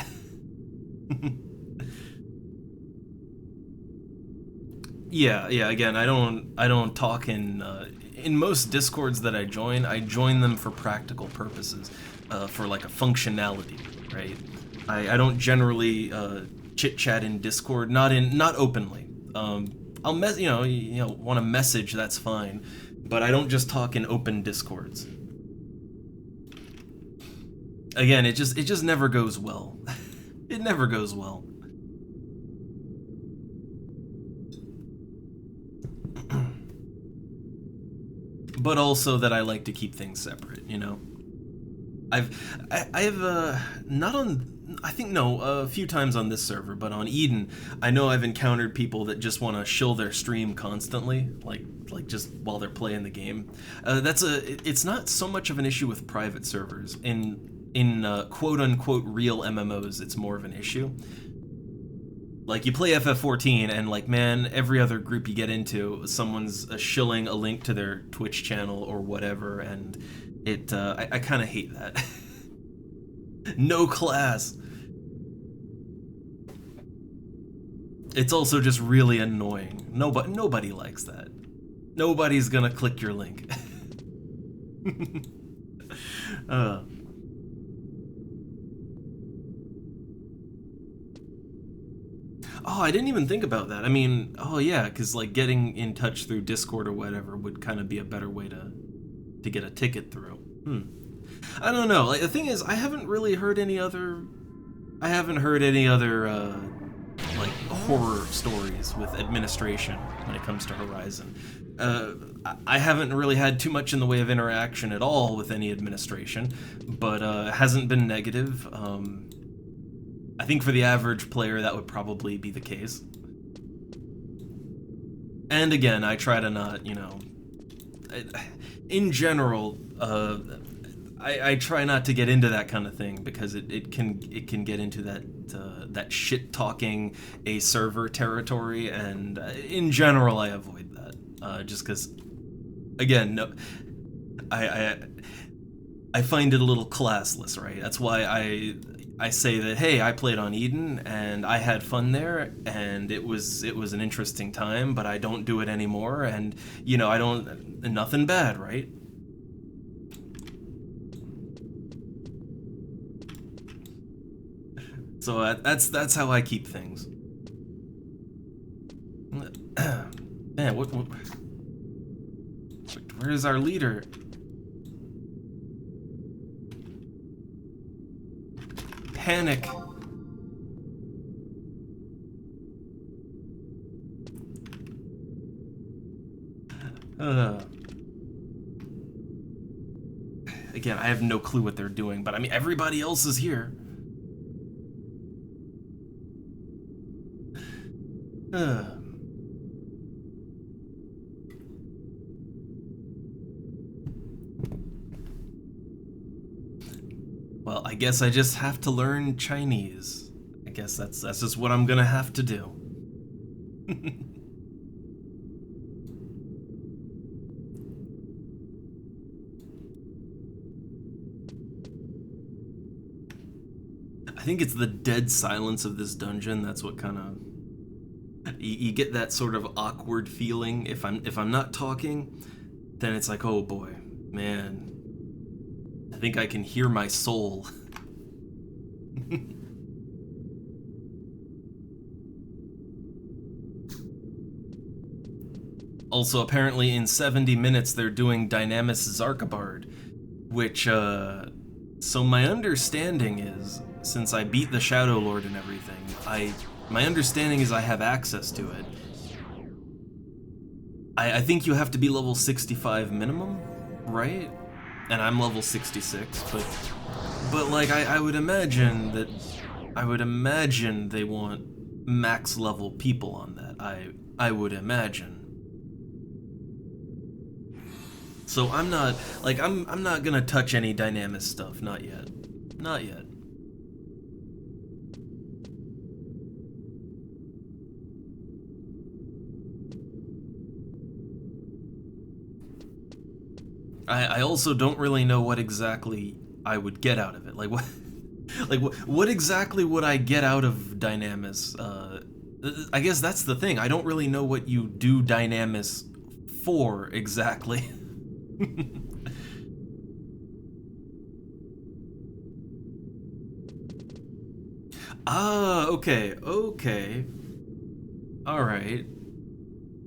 Yeah. Again, I don't talk in most Discords that I join them for practical purposes, for like a functionality, right? I don't generally chit chat in Discord, not openly. I'll want to message, that's fine, but I don't just talk in open Discords. Again, it just never goes well. It never goes well. But also that I like to keep things separate, you know. I've not on, I think, no, a few times on this server, but on Eden, I know I've encountered people that just want to shill their stream constantly, like just while they're playing the game. It's not so much of an issue with private servers. In quote unquote real MMOs, it's more of an issue. Like, you play FF14 and, like, man, every other group you get into, someone's shilling a link to their Twitch channel or whatever, and I kind of hate that. No class. It's also just really annoying. Nobody likes that. Nobody's gonna click your link. Oh, I didn't even think about that. I mean, oh yeah, because like getting in touch through Discord or whatever would kind of be a better way to get a ticket through. I don't know. Like, the thing is, I haven't heard any other like horror stories with administration when it comes to Horizon. I haven't really had too much in the way of interaction at all with any administration, but it hasn't been negative. I think for the average player that would probably be the case. And again, I try to not, you know, in general, I try not to get into that kind of thing because it can get into that shit talking a server territory, and in general I avoid that just because, again, no, I find it a little classless, right? That's why I say that, hey, I played on Eden and I had fun there and it was an interesting time, but I don't do it anymore, and you know, I don't, nothing bad, right? So that's how I keep things. Man, what where's our leader? Panic. Again, I have no clue what they're doing, but I mean, everybody else is here. Well, I guess I just have to learn Chinese. I guess that's just what I'm gonna have to do. I think it's the dead silence of this dungeon. That's what kind of you get that sort of awkward feeling. If I'm not talking, then it's like, oh boy, man, I think I can hear my soul. Also, apparently in 70 minutes they're doing Dynamis Zarkabard, which, so my understanding is, since I beat the Shadow Lord and everything, my understanding is I have access to it. I think you have to be level 65 minimum, right? And I'm level 66, but like I would imagine they want max level people on that. I would imagine. So I'm not gonna touch any Dynamis stuff, not yet. Not yet. I also don't really know what exactly I would get out of it. Like what exactly would I get out of Dynamis? I guess that's the thing. I don't really know what you do Dynamis for exactly. Ah, okay. All right.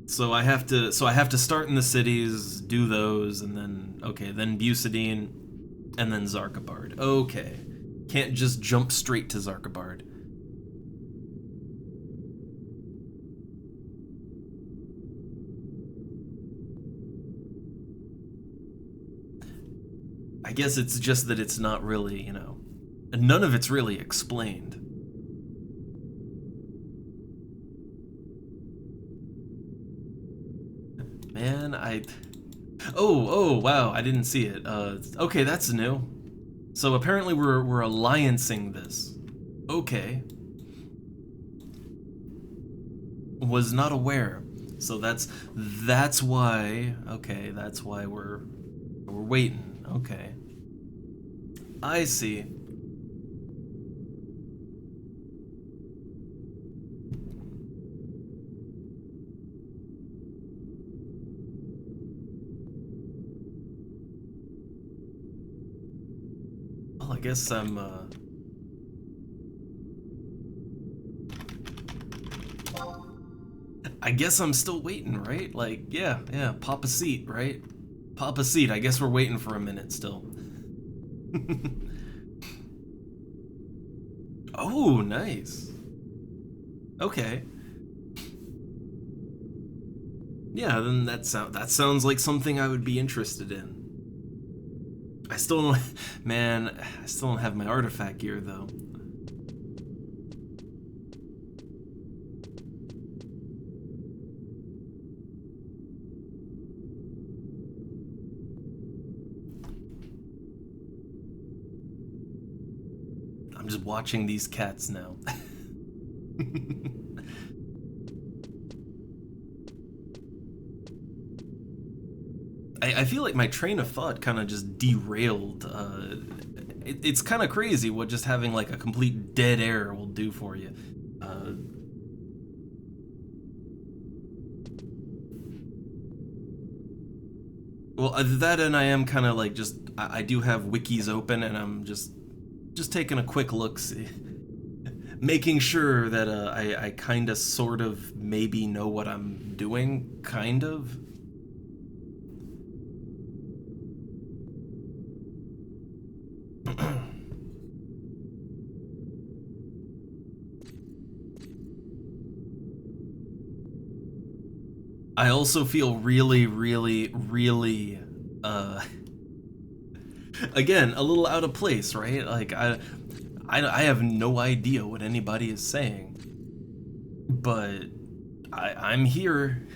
So I have to start in the cities, do those, and then then Bucidine, and then Zarkabard. Okay. Can't just jump straight to Zarkabard. I guess it's just that it's not really, you know, none of it's really explained. Man, oh, wow, I didn't see it. Okay, that's new. So apparently we're alliancing this. Okay. Was not aware. So that's why, okay, that's why we're waiting. Okay. I see. Well, I guess I'm, I guess I'm still waiting, right? Like, yeah, pop a seat, right? Pop a seat. I guess we're waiting for a minute still. Oh, nice. Okay. Yeah, then that sounds like something I would be interested in. I still don't, man, I still don't have my artifact gear though. I'm just watching these cats now. I feel like my train of thought kind of just derailed. It's kind of crazy what just having like a complete dead air will do for you. Well, that and I am kind of like just I do have wikis open and I'm just taking a quick look, see, making sure that I kind of sort of maybe know what I'm doing, kind of. I also feel really, really, really, again, a little out of place, right? Like, I have no idea what anybody is saying, but I'm here.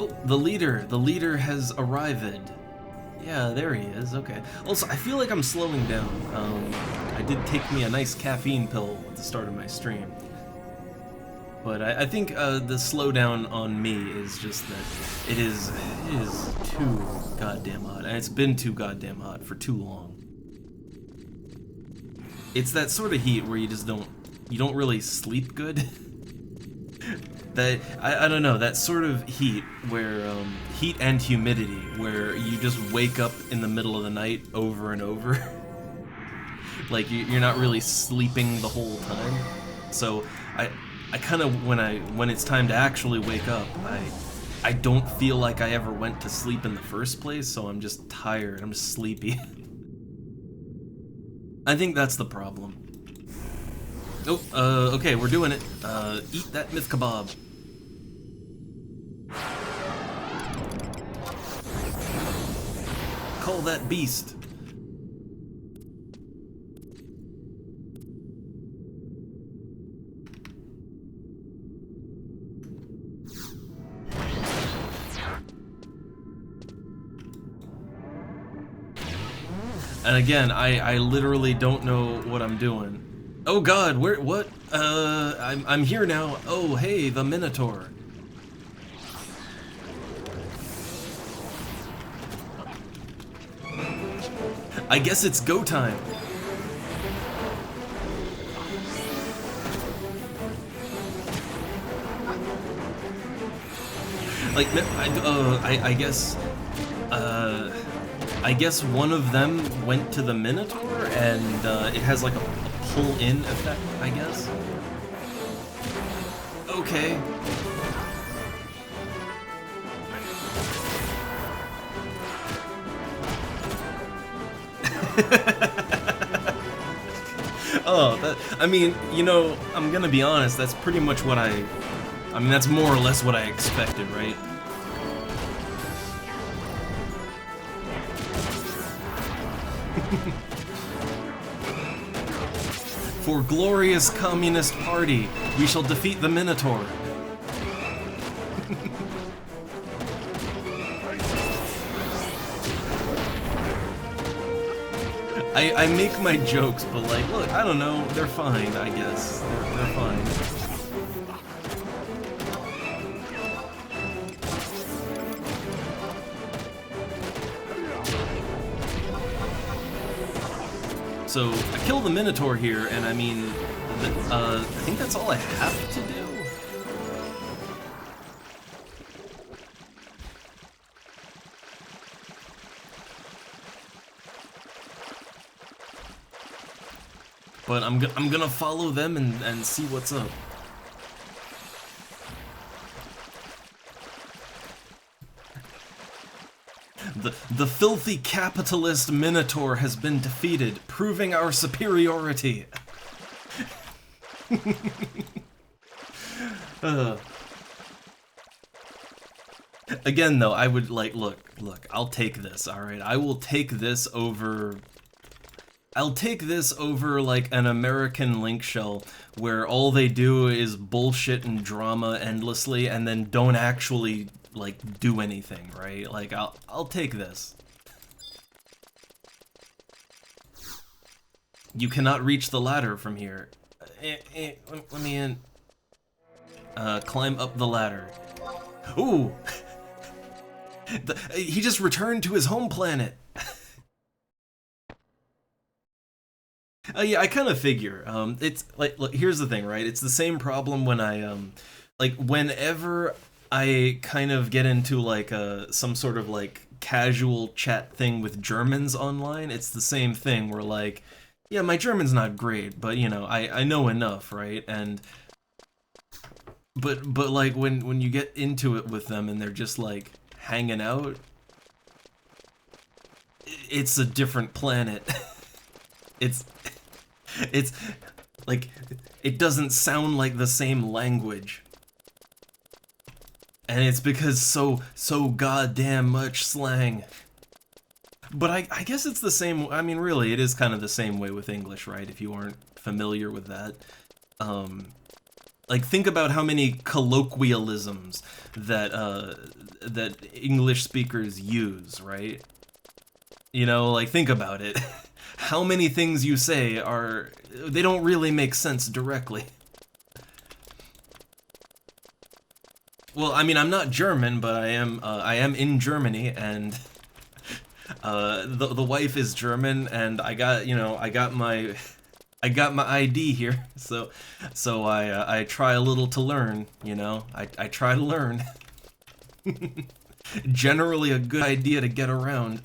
Oh, the leader has arrived. Yeah, there he is. Okay. Also, I feel like I'm slowing down. I did take me a nice caffeine pill at the start of my stream. But I think the slowdown on me is just that it is too goddamn hot. And it's been too goddamn hot for too long. It's that sort of heat where you don't really sleep good. That I don't know, that sort of heat where heat and humidity where you just wake up in the middle of the night over and over. Like you're not really sleeping the whole time. So I kind of when it's time to actually wake up, I don't feel like I ever went to sleep in the first place, so I'm just tired. I'm just sleepy. I think that's the problem. Oh, okay, we're doing it. Eat that myth kebab. Call that beast. And again, I literally don't know what I'm doing. Oh god, what? I'm here now. Oh, hey, the Minotaur. I guess it's go time. Like, I guess one of them went to the Minotaur, and it has like a pull-in effect, I guess. Okay. Oh, I mean, you know, I'm gonna be honest, that's pretty much what I mean, that's more or less what I expected, right? For glorious Communist Party, we shall defeat the Minotaur. I make my jokes, but like, look, I don't know, they're fine, I guess. They're fine. So, I kill the Minotaur here, and I mean, I think that's all I have to do. but I'm gonna follow them and see what's up. The filthy capitalist Minotaur has been defeated, proving our superiority. Again, though, I would like look. I'll take this. All right, I will take this over. I'll take this over like an American Link shell where all they do is bullshit and drama endlessly, and then don't actually like do anything, right? Like I'll take this. You cannot reach the ladder from here. Let me in. Climb up the ladder. Ooh! He just returned to his home planet. Yeah, I kind of figure. It's like, look, here's the thing, right? It's the same problem when I, like, whenever I kind of get into like some sort of like casual chat thing with Germans online. It's the same thing where like, yeah, my German's not great, but you know, I know enough, right? And but like when you get into it with them and they're just like hanging out, it's a different planet. it's like it doesn't sound like the same language. And it's because so goddamn much slang. But I guess it's the same. I mean, really, it is kind of the same way with English, right? If you aren't familiar with that. Like, think about how many colloquialisms that that English speakers use, right? You know, like, think about it. How many things you say they don't really make sense directly. Well, I mean, I'm not German, but I am in Germany, and the wife is German, and I got my ID here, so I try a little to learn, you know. I try to learn. Generally a good idea to get around.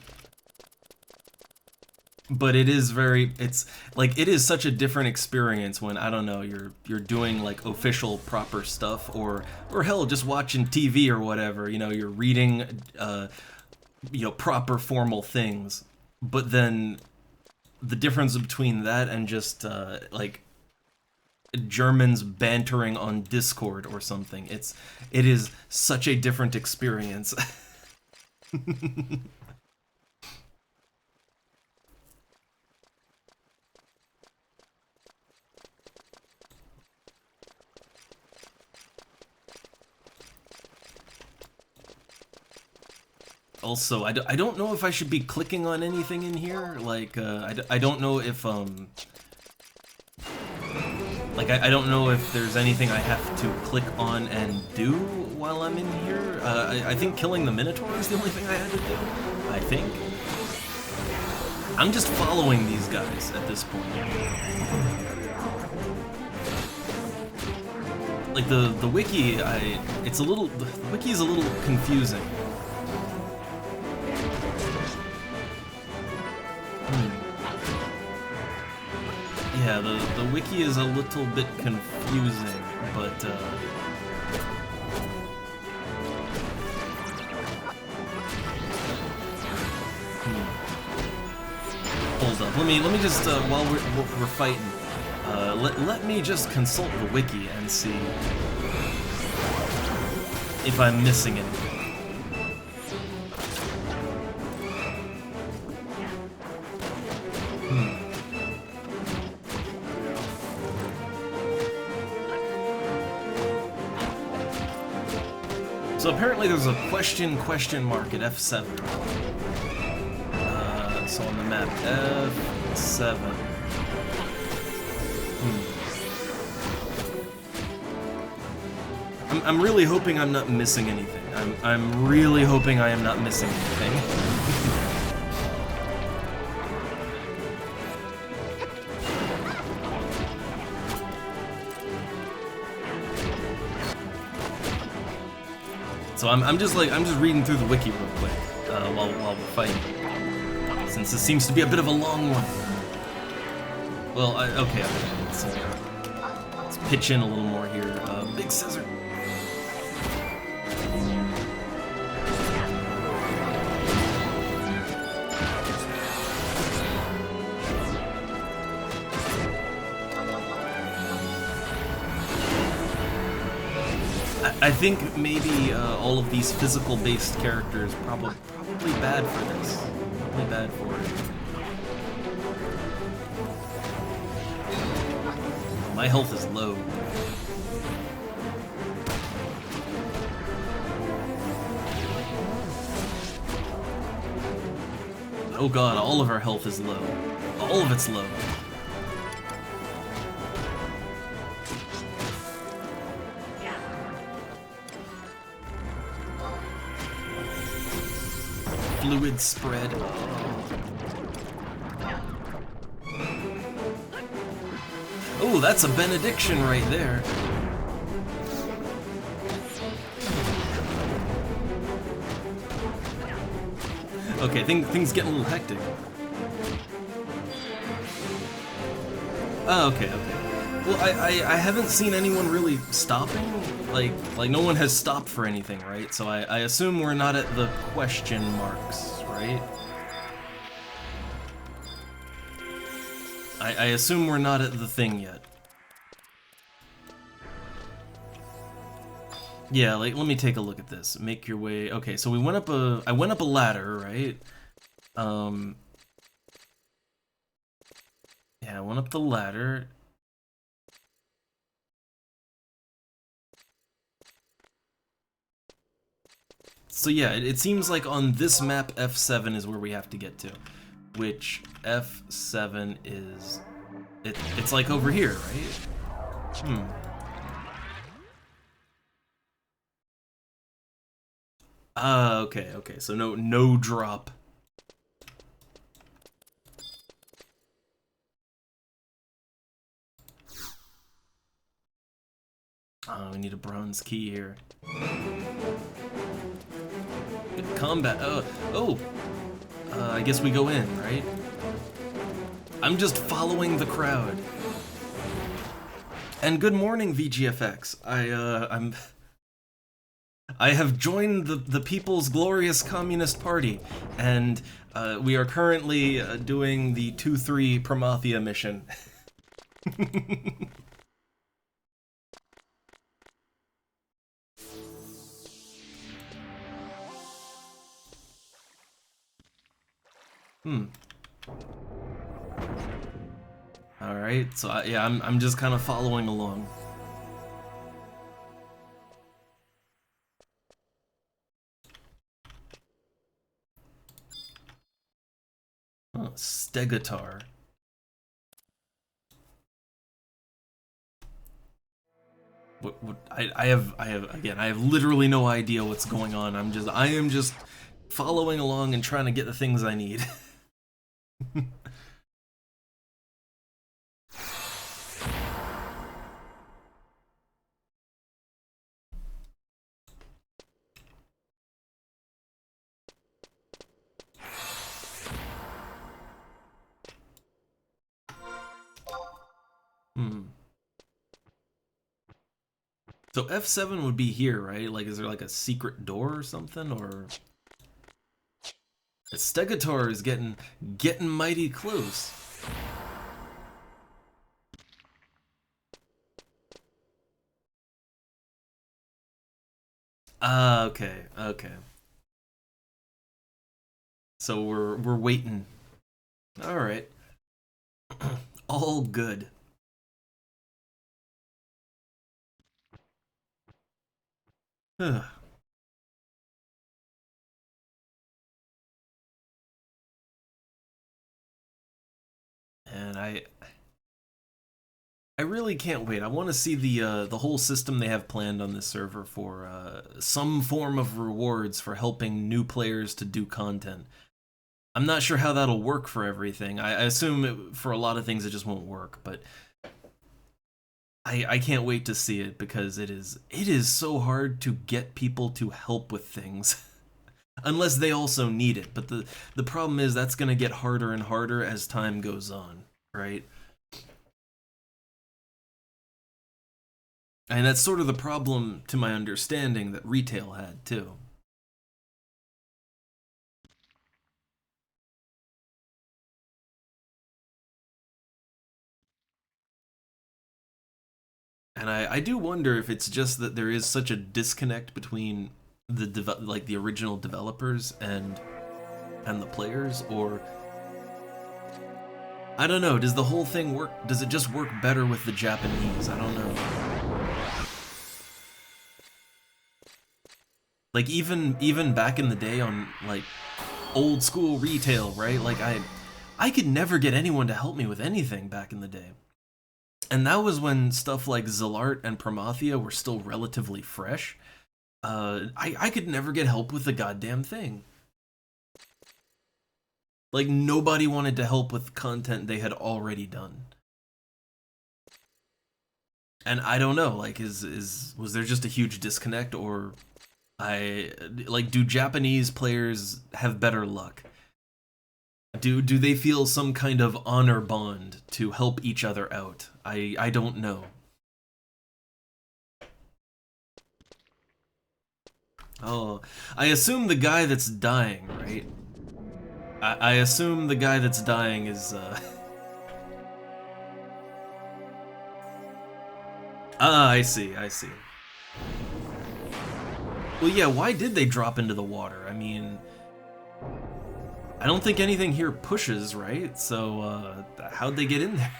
But it is it is such a different experience when, I don't know, you're doing like official proper stuff, or hell, just watching TV or whatever, you know, you're reading you know, proper formal things. But then the difference between that and just like Germans bantering on Discord or something, it is such a different experience. Also, I don't know if I should be clicking on anything in here. Like, I don't know if, like, I don't know if there's anything I have to click on and do while I'm in here. I think killing the Minotaur is the only thing I had to do, I think. I'm just following these guys at this point. Like, the wiki, the wiki is a little confusing. Yeah, the wiki is a little bit confusing, but hold up. Let me just while we're fighting, let me just consult the wiki and see if I'm missing anything. So apparently there's a question mark at F7. So on the map, F7. I'm really hoping I'm not missing anything. I'm really hoping I am not missing anything. So I'm just reading through the wiki real quick while we're fighting, since this seems to be a bit of a long one. Well, okay, let's pitch in a little more here. Big scissor. I think maybe all of these physical-based characters probably bad for this. Probably bad for it. My health is low. Oh god, all of our health is low. All of it's low. Fluid spread. Oh, that's a benediction right there. Okay, things getting a little hectic. Oh, okay. Well, I haven't seen anyone really stopping. Like no one has stopped for anything, right? So I assume we're not at the question marks, right? I assume we're not at the thing yet. Yeah, like let me take a look at this. Make your way. Okay, so I went up a ladder, right? Yeah, I went up the ladder. So yeah, it seems like on this map, F7 is where we have to get to. Which F7 is... It's like over here, right? Okay, so no drop. Oh, we need a bronze key here. Good combat. I guess we go in, right? I'm just following the crowd. And good morning, VGFX. I have joined the People's Glorious Communist Party, and we are currently doing the 2-3 Promathia mission. All right, so yeah, I'm just kind of following along. Oh, Stegatar. I have literally no idea what's going on. I am just following along and trying to get the things I need. So F7 would be here, right? Like, is there like a secret door or something, or? Stegator is getting mighty close. Okay. So we're waiting. All right. All good. Ugh. And I really can't wait. I want to see the whole system they have planned on this server for some form of rewards for helping new players to do content. I'm not sure how that'll work for everything. I assume for a lot of things it just won't work, but I can't wait to see it because it is so hard to get people to help with things. Unless they also need it, but the problem is that's going to get harder and harder as time goes on, right? And that's sort of the problem, to my understanding, that retail had too. And I do wonder if it's just that there is such a disconnect between like the original developers and the players, or I don't know. Does the whole thing work? Does it just work better with the Japanese? I don't know. Like even back in the day on like old school retail, right? Like I could never get anyone to help me with anything back in the day. And that was when stuff like Zilart and Promathia were still relatively fresh. I could never get help with the goddamn thing. Like nobody wanted to help with content they had already done. And I don't know, like is was there just a huge disconnect, or I like do Japanese players have better luck? Do they feel some kind of honor bond to help each other out? I don't know. Oh, I assume the guy that's dying, right? I assume the guy that's dying is Ah, I see, I see. Well, yeah, why did they drop into the water? I mean, I don't think anything here pushes, right? So, how'd they get in there?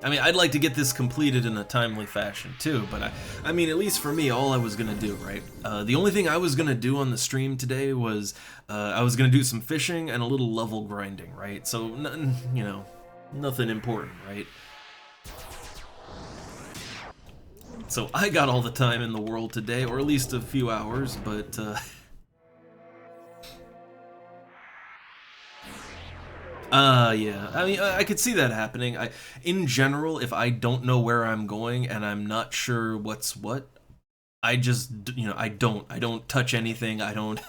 I mean, I'd like to get this completed in a timely fashion too, but I mean, at least for me, all I was gonna do, right? The only thing I was gonna do on the stream today was I was gonna do some fishing and a little level grinding, right? So, you know, nothing important, right? So I got all the time in the world today, or at least a few hours, but yeah. I mean, I could see that happening. In general, if I don't know where I'm going and I'm not sure what's what, I just, you know, I don't touch anything. I don't,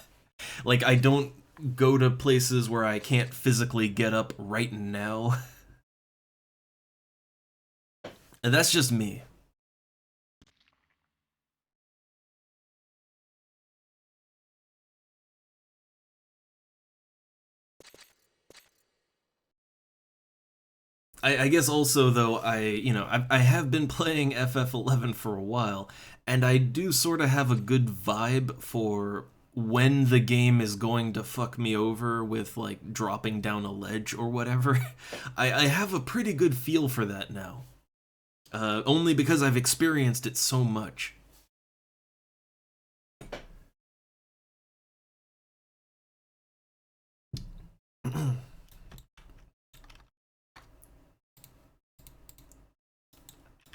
like, I don't go to places where I can't physically get up right now. And that's just me. I guess also though you know I have been playing FF11 for a while, and I do sort of have a good vibe for when the game is going to fuck me over with like dropping down a ledge or whatever. I have a pretty good feel for that now, only because I've experienced it so much.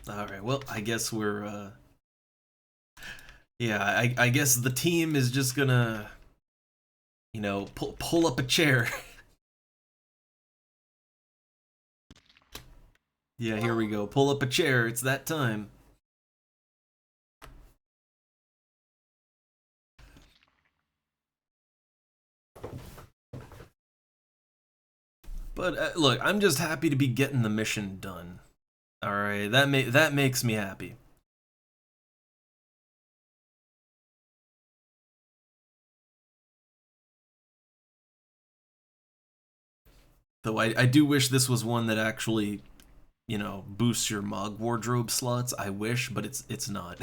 All right, well I guess we're yeah I guess the team is just gonna, you know, pull up a chair. Yeah, here we go. Pull up a chair. It's that time. But look, I'm just happy to be getting the mission done. All right, that makes me happy. Though I do wish this was one that actually, you know, boosts your Mog wardrobe slots. I wish, but it's not.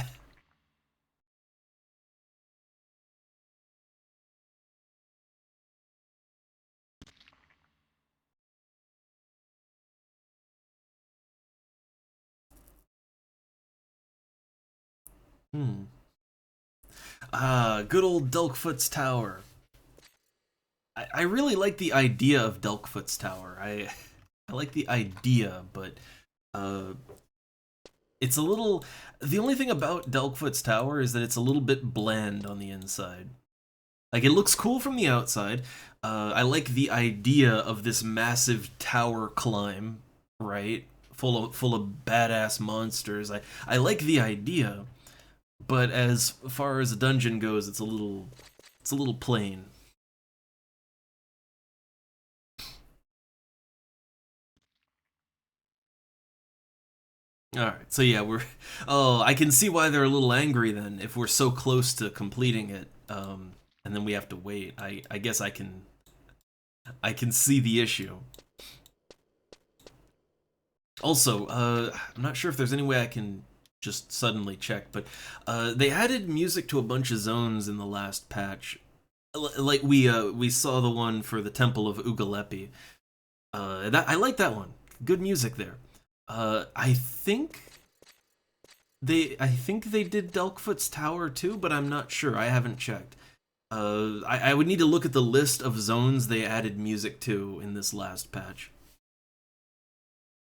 Hmm. Ah, good old Delkfoot's Tower. I really like the idea of Delkfoot's Tower. I like the idea, but uh, it's a little. The only thing about Delkfoot's Tower is that it's a little bit bland on the inside. Like it looks cool from the outside. I like the idea of this massive tower climb, right? Full of badass monsters. I like the idea, but as far as a dungeon goes, it's a little plain. Alright, so yeah, oh, I can see why they're a little angry then, if we're so close to completing it, and then we have to wait. I guess I can see the issue. Also, I'm not sure if there's any way I can just suddenly check, but they added music to a bunch of zones in the last patch. Like we saw the one for the Temple of Ugalepi. I like that one. Good music there. I think they did Delkfoot's Tower too, but I'm not sure. I haven't checked. I would need to look at the list of zones they added music to in this last patch.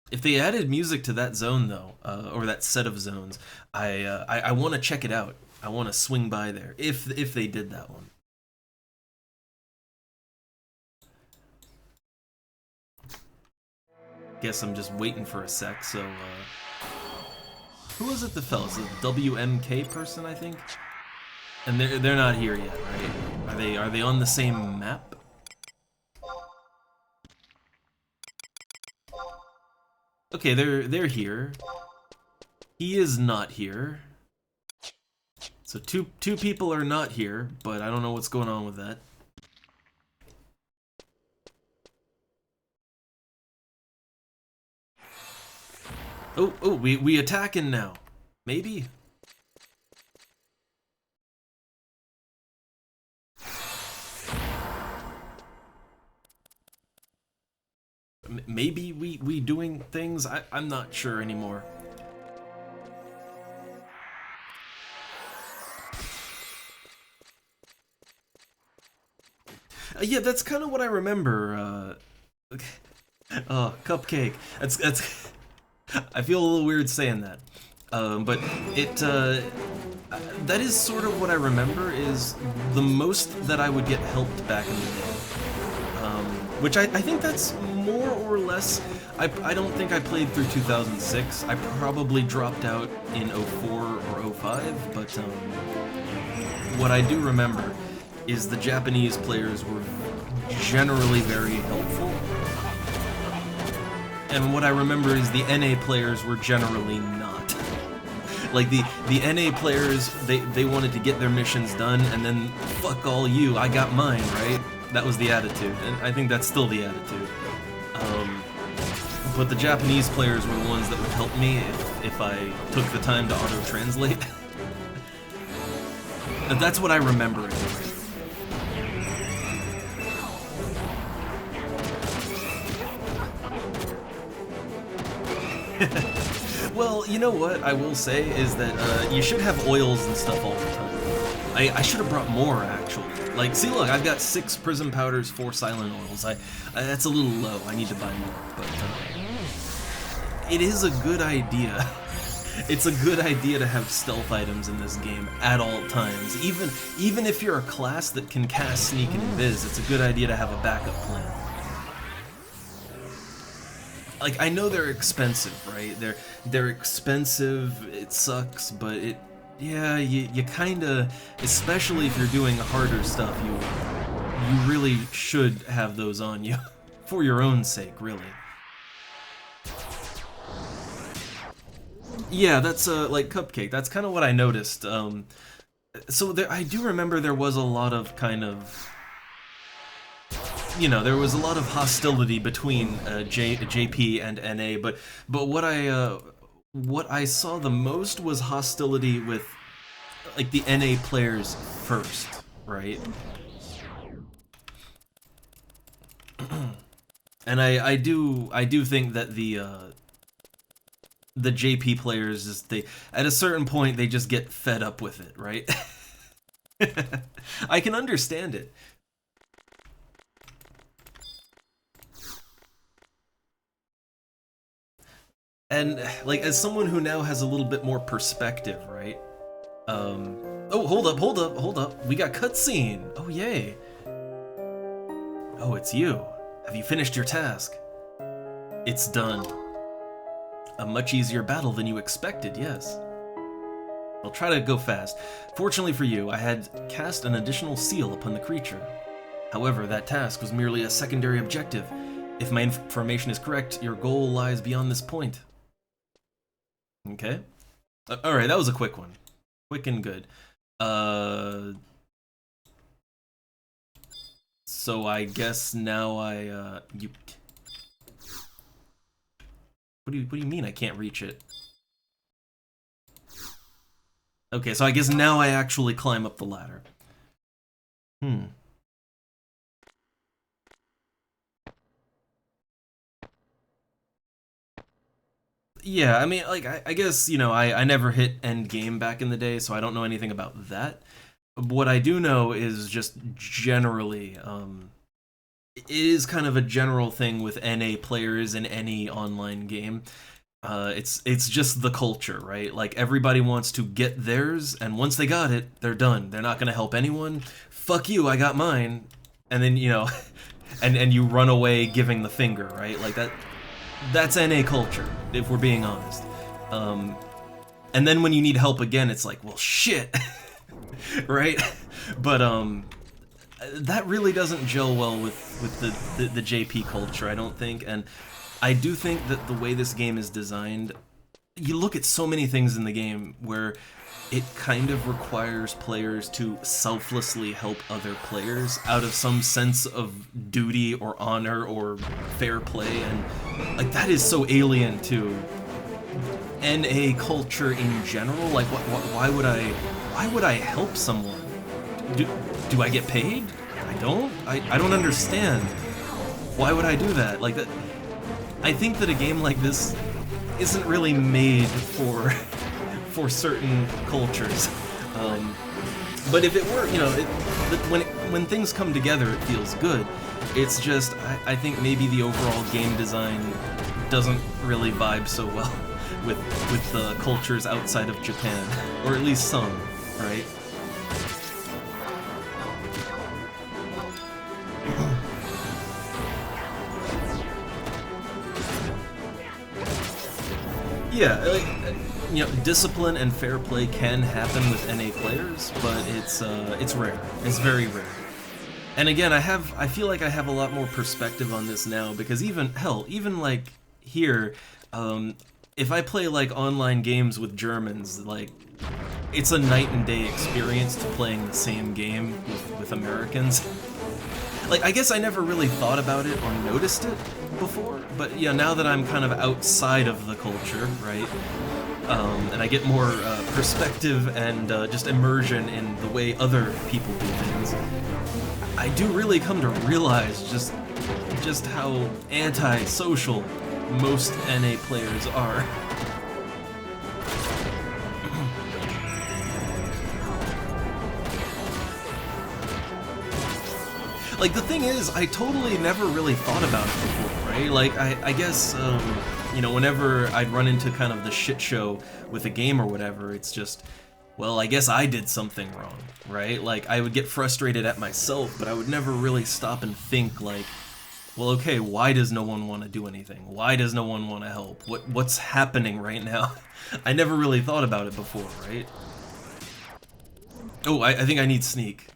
If they added music to that zone though, or that set of zones, I want to check it out. I want to swing by there if they did that one. Guess I'm just waiting for a sec. So, who was it that fell? Is it the WMK person? I think. And they're not here yet, right? Are they on the same map? Okay, they're here. He is not here. So two people are not here, but I don't know what's going on with that. Oh, we attacking now. Maybe? Maybe we doing things? I'm not sure anymore. Yeah, that's kind of what I remember. Oh, Cupcake. That's I feel a little weird saying that, but that is sort of what I remember, is the most that I would get helped back in the day, which I think that's more or less. I don't think I played through 2006. I probably dropped out in 04 or 05, but what I do remember is the Japanese players were generally very helpful. And what I remember is the NA players were generally not. Like the NA players, they wanted to get their missions done, and then fuck all you, I got mine, right? That was the attitude, and I think that's still the attitude. But the Japanese players were the ones that would help me if I took the time to auto-translate. That's what I remember anyway. Well, you know what I will say is that you should have oils and stuff all the time. I should have brought more, actually. Like, see, look, I've got 6 prism powders, 4 silent oils. That's a little low. I need to buy more, but it is a good idea. It's a good idea to have stealth items in this game at all times. Even if you're a class that can cast sneak and invis, it's a good idea to have a backup plan. Like, I know they're expensive, right? They're expensive, it sucks, but yeah, you kinda, especially if you're doing harder stuff, you really should have those on you. For your own sake, really. Yeah, that's, like Cupcake, that's kind of what I noticed. So I do remember there was a lot of kind of, you know, there was a lot of hostility between JP and NA, but what I saw the most was hostility with, like, the NA players first, right? And I do think that the JP players just, at a certain point they just get fed up with it, right? I can understand it. And, like, as someone who now has a little bit more perspective, right? Oh, hold up. We got cutscene. Oh, yay. Oh, it's you. Have you finished your task? It's done. A much easier battle than you expected, yes. I'll try to go fast. Fortunately for you, I had cast an additional seal upon the creature. However, that task was merely a secondary objective. If my information is correct, your goal lies beyond this point. Okay. Alright, that was a quick one. Quick and good. So I guess now you... What do you mean I can't reach it? Okay, so I guess now I actually climb up the ladder. Yeah, I mean, like, I guess, you know, I never hit end game back in the day, so I don't know anything about that. What I do know is just generally, it is kind of a general thing with NA players in any online game. It's just the culture, right? Like everybody wants to get theirs, and once they got it, they're done. They're not gonna help anyone. Fuck you, I got mine, and then you know, and you run away giving the finger, right? Like that. That's NA culture, if we're being honest. And then when you need help again, it's like, well, shit, right? But that really doesn't gel well with the JP culture, I don't think. And I do think that the way this game is designed, you look at so many things in the game where it kind of requires players to selflessly help other players out of some sense of duty or honor or fair play, and like that is so alien to NA culture in general. Like why would I help someone? Do I get paid? I don't understand. Why would I do that? Like that, I think that a game like this isn't really made for certain cultures. But if it were, you know, when things come together, it feels good. It's just, I think maybe the overall game design doesn't really vibe so well with the cultures outside of Japan, or at least some, right? Yeah, like, you know, discipline and fair play can happen with NA players, but it's rare. It's very rare. And again, I feel like I have a lot more perspective on this now, because even like here, if I play like online games with Germans, like it's a night and day experience to playing the same game with Americans. Like, I guess I never really thought about it or noticed it before, but yeah, now that I'm kind of outside of the culture, right, and I get more perspective and just immersion in the way other people do things, I do really come to realize just how anti-social most NA players are. Like, the thing is, I totally never really thought about it before, right? Like, I guess, you know, whenever I'd run into kind of the shit show with a game or whatever, it's just, well, I guess I did something wrong, right? Like, I would get frustrated at myself, but I would never really stop and think, like, well, okay, why does no one want to do anything? Why does no one want to help? What's happening right now? I never really thought about it before, right? Oh, I think I need sneak.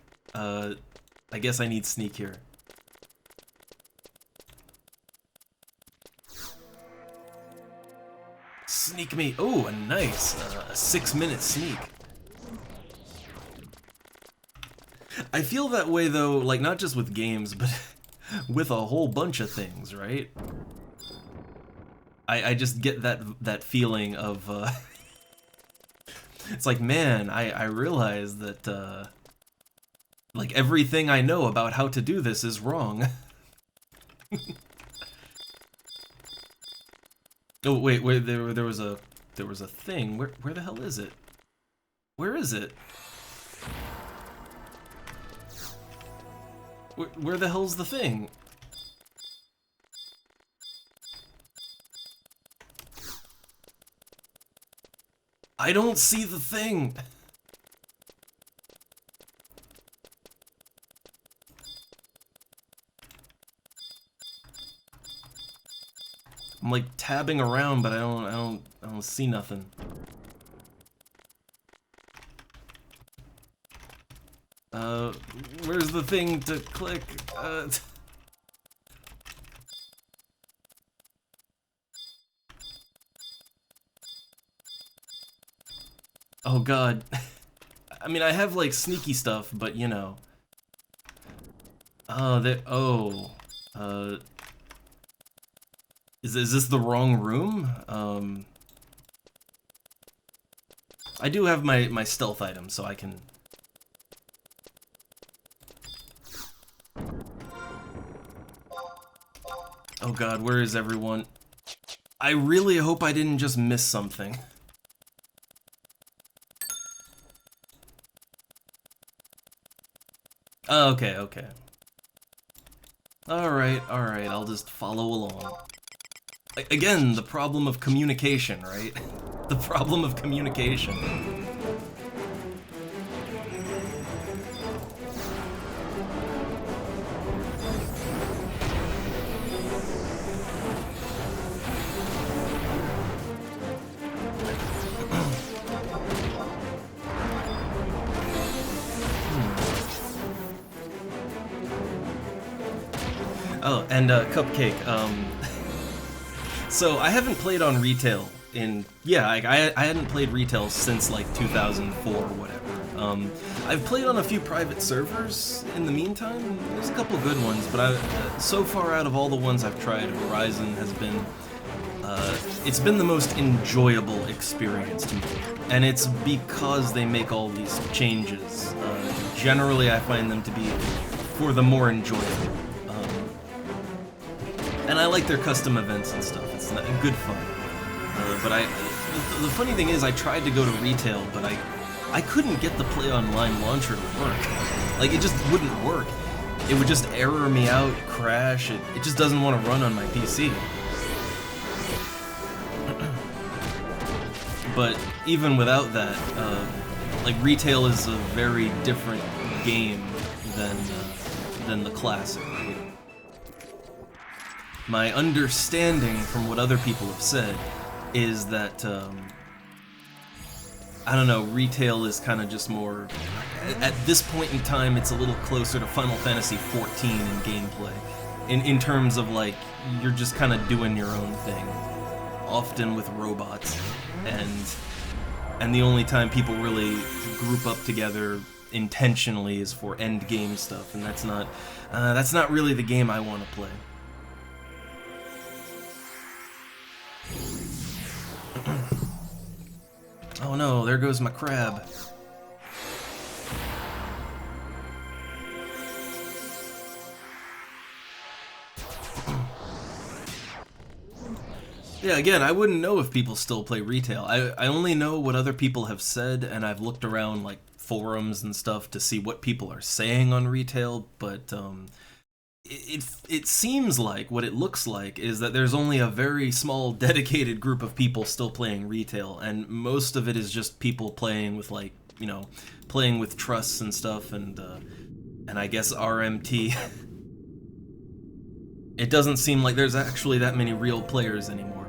I guess I need sneak here. Sneak me. Oh, a nice 6-minute sneak. I feel that way though, like not just with games, but with a whole bunch of things, right? I just get that feeling of it's like, man, I realize that like everything I know about how to do this is wrong. Oh wait, there was a thing. Where the hell is it? Where is it? Where the hell's the thing? I don't see the thing. I'm like tabbing around, but I don't see nothing. Uh, where's the thing to click? Oh god. I mean, I have, like, sneaky stuff, but, you know. Is this the wrong room? I do have my stealth item, so I can... Oh god, where is everyone? I really hope I didn't just miss something. Oh, okay, okay. Alright, I'll just follow along. Again, the problem of communication, right? The problem of communication. Oh, and Cupcake, so I haven't played on retail in, yeah, I hadn't played retail since like 2004 or whatever. I've played on a few private servers in the meantime. There's a couple good ones, but so far out of all the ones I've tried, Horizon has been, it's been the most enjoyable experience to me. And it's because they make all these changes. Generally, I find them to be for the more enjoyable. And I like their custom events and stuff. It's good fun. But the funny thing is, I tried to go to retail, but I couldn't get the Play Online launcher to work. Like, it just wouldn't work. It would just error me out, crash. It just doesn't want to run on my PC. But even without that, like, retail is a very different game than the classic. My understanding from what other people have said is that, I don't know, retail is kind of just more, at this point in time, it's a little closer to Final Fantasy XIV in gameplay. In terms of, like, you're just kind of doing your own thing, often with robots, and the only time people really group up together intentionally is for end game stuff, and that's not really the game I want to play. Oh no, there goes my crab. Yeah, again, I wouldn't know if people still play retail. I only know what other people have said, and I've looked around, like, forums and stuff to see what people are saying on retail, but, it seems like, what it looks like, is that there's only a very small, dedicated group of people still playing retail, and most of it is just people playing with, like, you know, playing with trusts and stuff, and I guess RMT. It doesn't seem like there's actually that many real players anymore.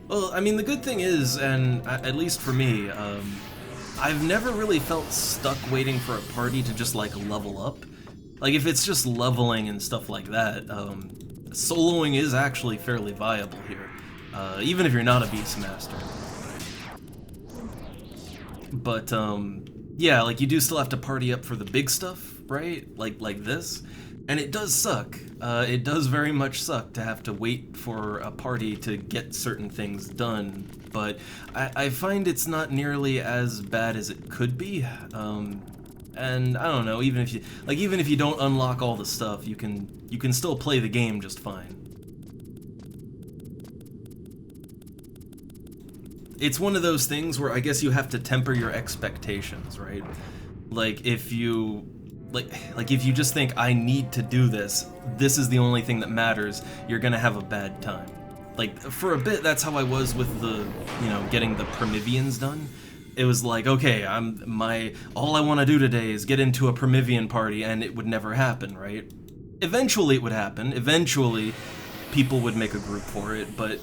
Well, I mean, the good thing is, and at least for me, I've never really felt stuck waiting for a party to just, like, level up. Like, if it's just leveling and stuff like that, soloing is actually fairly viable here, even if you're not a Beastmaster. But, yeah, like, you do still have to party up for the big stuff, right? Like this. And it does suck. It does very much suck to have to wait for a party to get certain things done, but I find it's not nearly as bad as it could be. And I don't know, even if you don't unlock all the stuff, you can still play the game just fine. It's one of those things where I guess you have to temper your expectations, right? Like, if you just think, I need to do this, this is the only thing that matters, you're gonna have a bad time. Like, for a bit, that's how I was with the, you know, getting the Primivians done. It was like, okay, all I want to do today is get into a Primivian party, and it would never happen, right? Eventually it would happen, eventually people would make a group for it, but,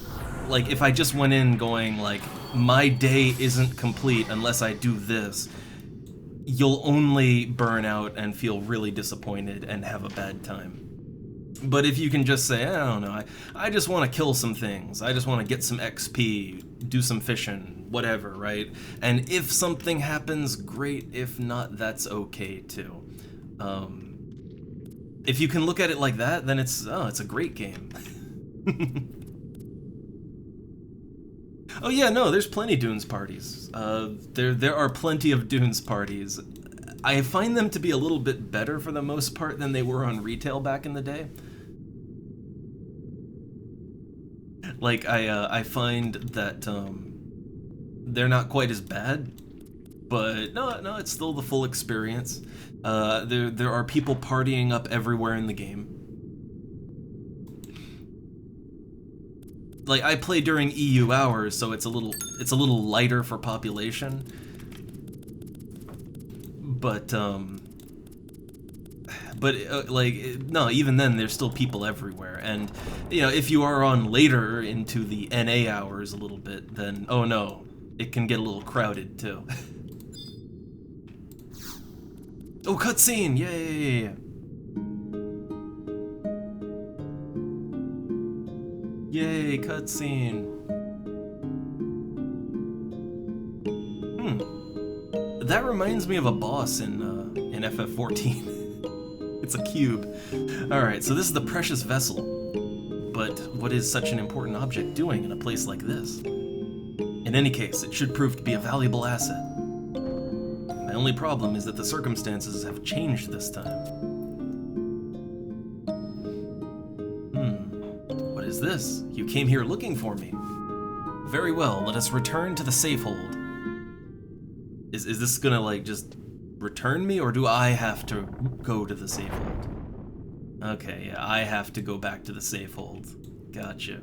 like, if I just went in going, like, my day isn't complete unless I do this, you'll only burn out and feel really disappointed and have a bad time. But if you can just say, I don't know, I just want to kill some things, I just want to get some XP, do some fishing, whatever, right? And if something happens, great. If not, that's okay too. If you can look at it like that, then it's a great game. Oh yeah, no, there's plenty Dunes parties. There are plenty of Dunes parties. I find them to be a little bit better for the most part than they were on retail back in the day. Like, I find that they're not quite as bad, but no, it's still the full experience. There are people partying up everywhere in the game. Like, I play during EU hours, so it's a little lighter for population. But like, no, even then, there's still people everywhere. And, you know, if you are on later into the NA hours a little bit, then, oh no, it can get a little crowded, too. Oh, cutscene! Yay! Yay, cutscene. That reminds me of a boss in FF14. It's a cube. Alright, so this is the precious vessel. But what is such an important object doing in a place like this? In any case, it should prove to be a valuable asset. My only problem is that the circumstances have changed this time. What is this? You came here looking for me. Very well, let us return to the safe hold. Is this gonna, like, just return me, or do I have to go to the safe hold? Okay, yeah, I have to go back to the safe hold. Gotcha.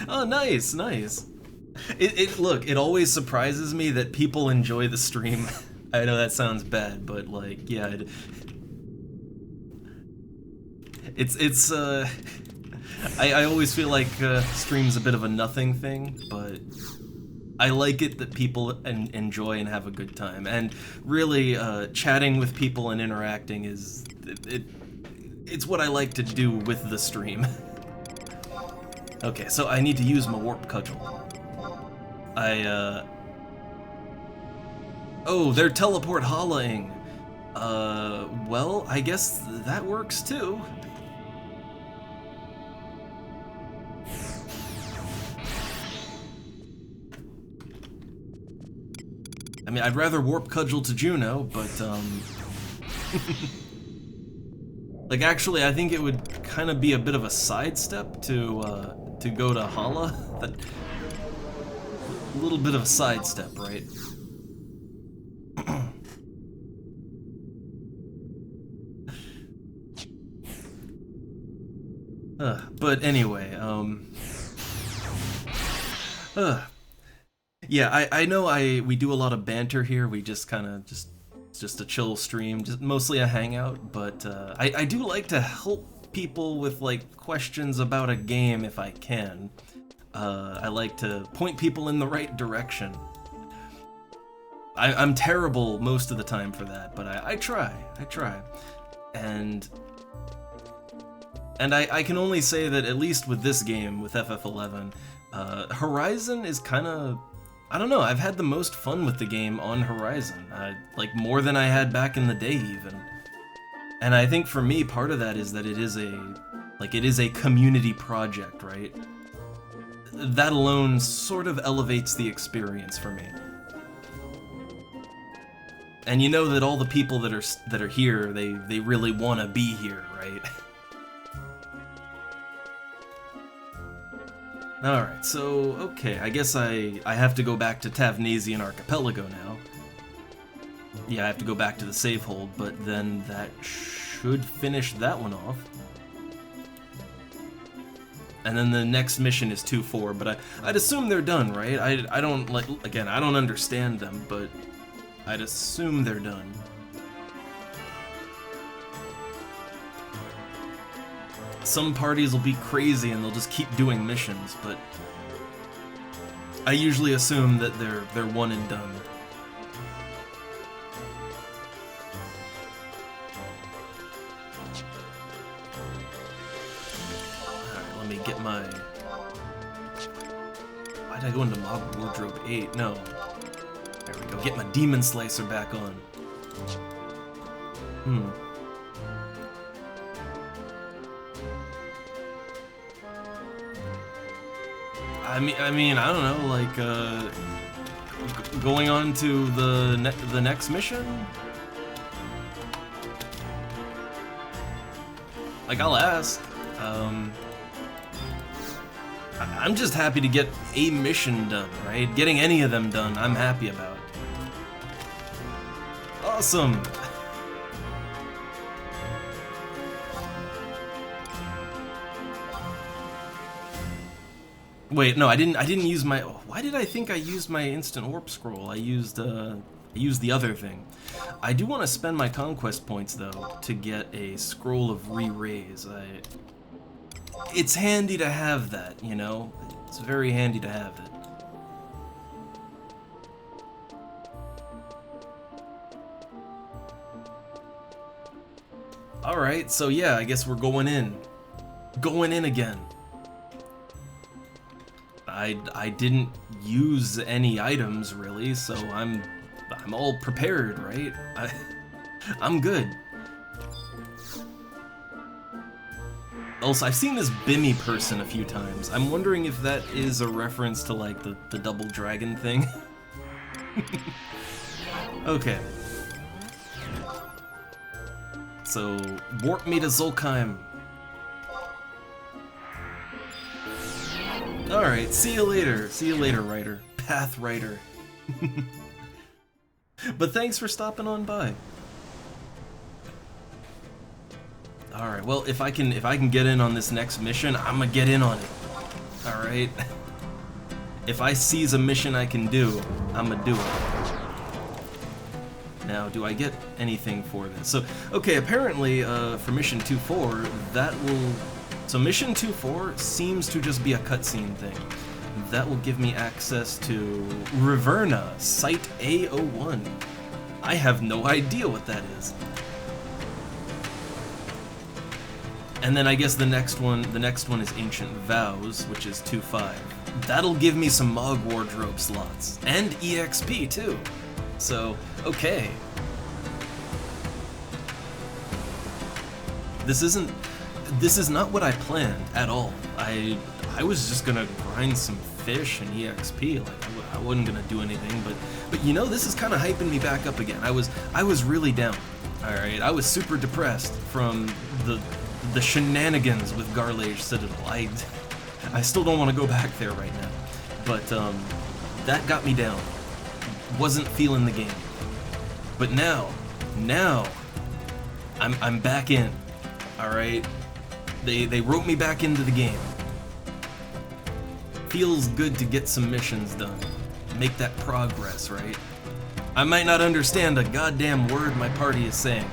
Oh, nice, nice. Look, it always surprises me that people enjoy the stream. I know that sounds bad, but, like, yeah, I always feel like stream's a bit of a nothing thing, but I like it that people enjoy and have a good time. And really, chatting with people and interacting is it's what I like to do with the stream. Okay, so I need to use my warp cudgel. Oh, they're teleport hollowing. Well, I guess that works too. I mean, I'd rather warp cudgel to Juno, but, like, actually, I think it would kind of be a bit of a sidestep to go to Hala. A little bit of a sidestep, right? But anyway, yeah, I know we do a lot of banter here. We just kind of just a chill stream, just mostly a hangout. But I do like to help people with, like, questions about a game if I can. I like to point people in the right direction. I'm terrible most of the time for that, but I try. And I can only say that, at least with this game, with FF11, Horizon is kind of, I don't know, I've had the most fun with the game on Horizon, like more than I had back in the day even. And I think for me, part of that is that it is a community project, right? That alone sort of elevates the experience for me. And you know that all the people that are here, they really want to be here, right? Alright, so, okay, I guess I have to go back to Tavnesian Archipelago now. Yeah, I have to go back to the safe hold, but then that should finish that one off. And then the next mission is 2-4, but I'd assume they're done, right? I don't, like, again, I don't understand them, but I'd assume they're done. some parties will be crazy and they'll just keep doing missions, but I usually assume that they're one and done. Alright, let me get my... Why did I go into Mob Wardrobe 8? No. There we go. Get my Demon Slicer back on. I mean, I don't know, like, going on to the next mission? Like, I'll ask. I'm just happy to get a mission done, right? Getting any of them done, I'm happy about. Awesome! Wait, no, I didn't use my... Why did I think I used my instant warp scroll? I used the other thing. I do want to spend my conquest points, though, to get a scroll of re-raise. It's handy to have that, you know? It's very handy to have it. Alright, so yeah, I guess we're going in. Going in again. I didn't use any items really, so I'm all prepared, right? I'm good. Also, I've seen this Bimmy person a few times. I'm wondering if that is a reference to like the double dragon thing. Okay. So warp me to Zolkheim. Alright, see you later. See you later, writer. Path writer. But thanks for stopping on by. Alright, well, if I can get in on this next mission, I'm gonna get in on it. Alright? If I seize a mission I can do, I'm gonna do it. Now, do I get anything for this? So, okay, apparently, for Mission 2-4, that will... So Mission 2-4 seems to just be a cutscene thing. That will give me access to Riverna, Site A01. I have no idea what that is. And then I guess the next one is Ancient Vows, which is 2-5. That'll give me some Mog Wardrobe slots. And EXP too. So, okay. This is not what I planned at all. I was just gonna grind some fish and EXP. Like I wasn't gonna do anything, but you know, this is kind of hyping me back up again. I was really down. All right, I was super depressed from the shenanigans with Garlage Citadel. I still don't want to go back there right now, but that got me down. Wasn't feeling the game, but now I'm back in. All right. They wrote me back into the game. Feels good to get some missions done. Make that progress, right? I might not understand a goddamn word my party is saying,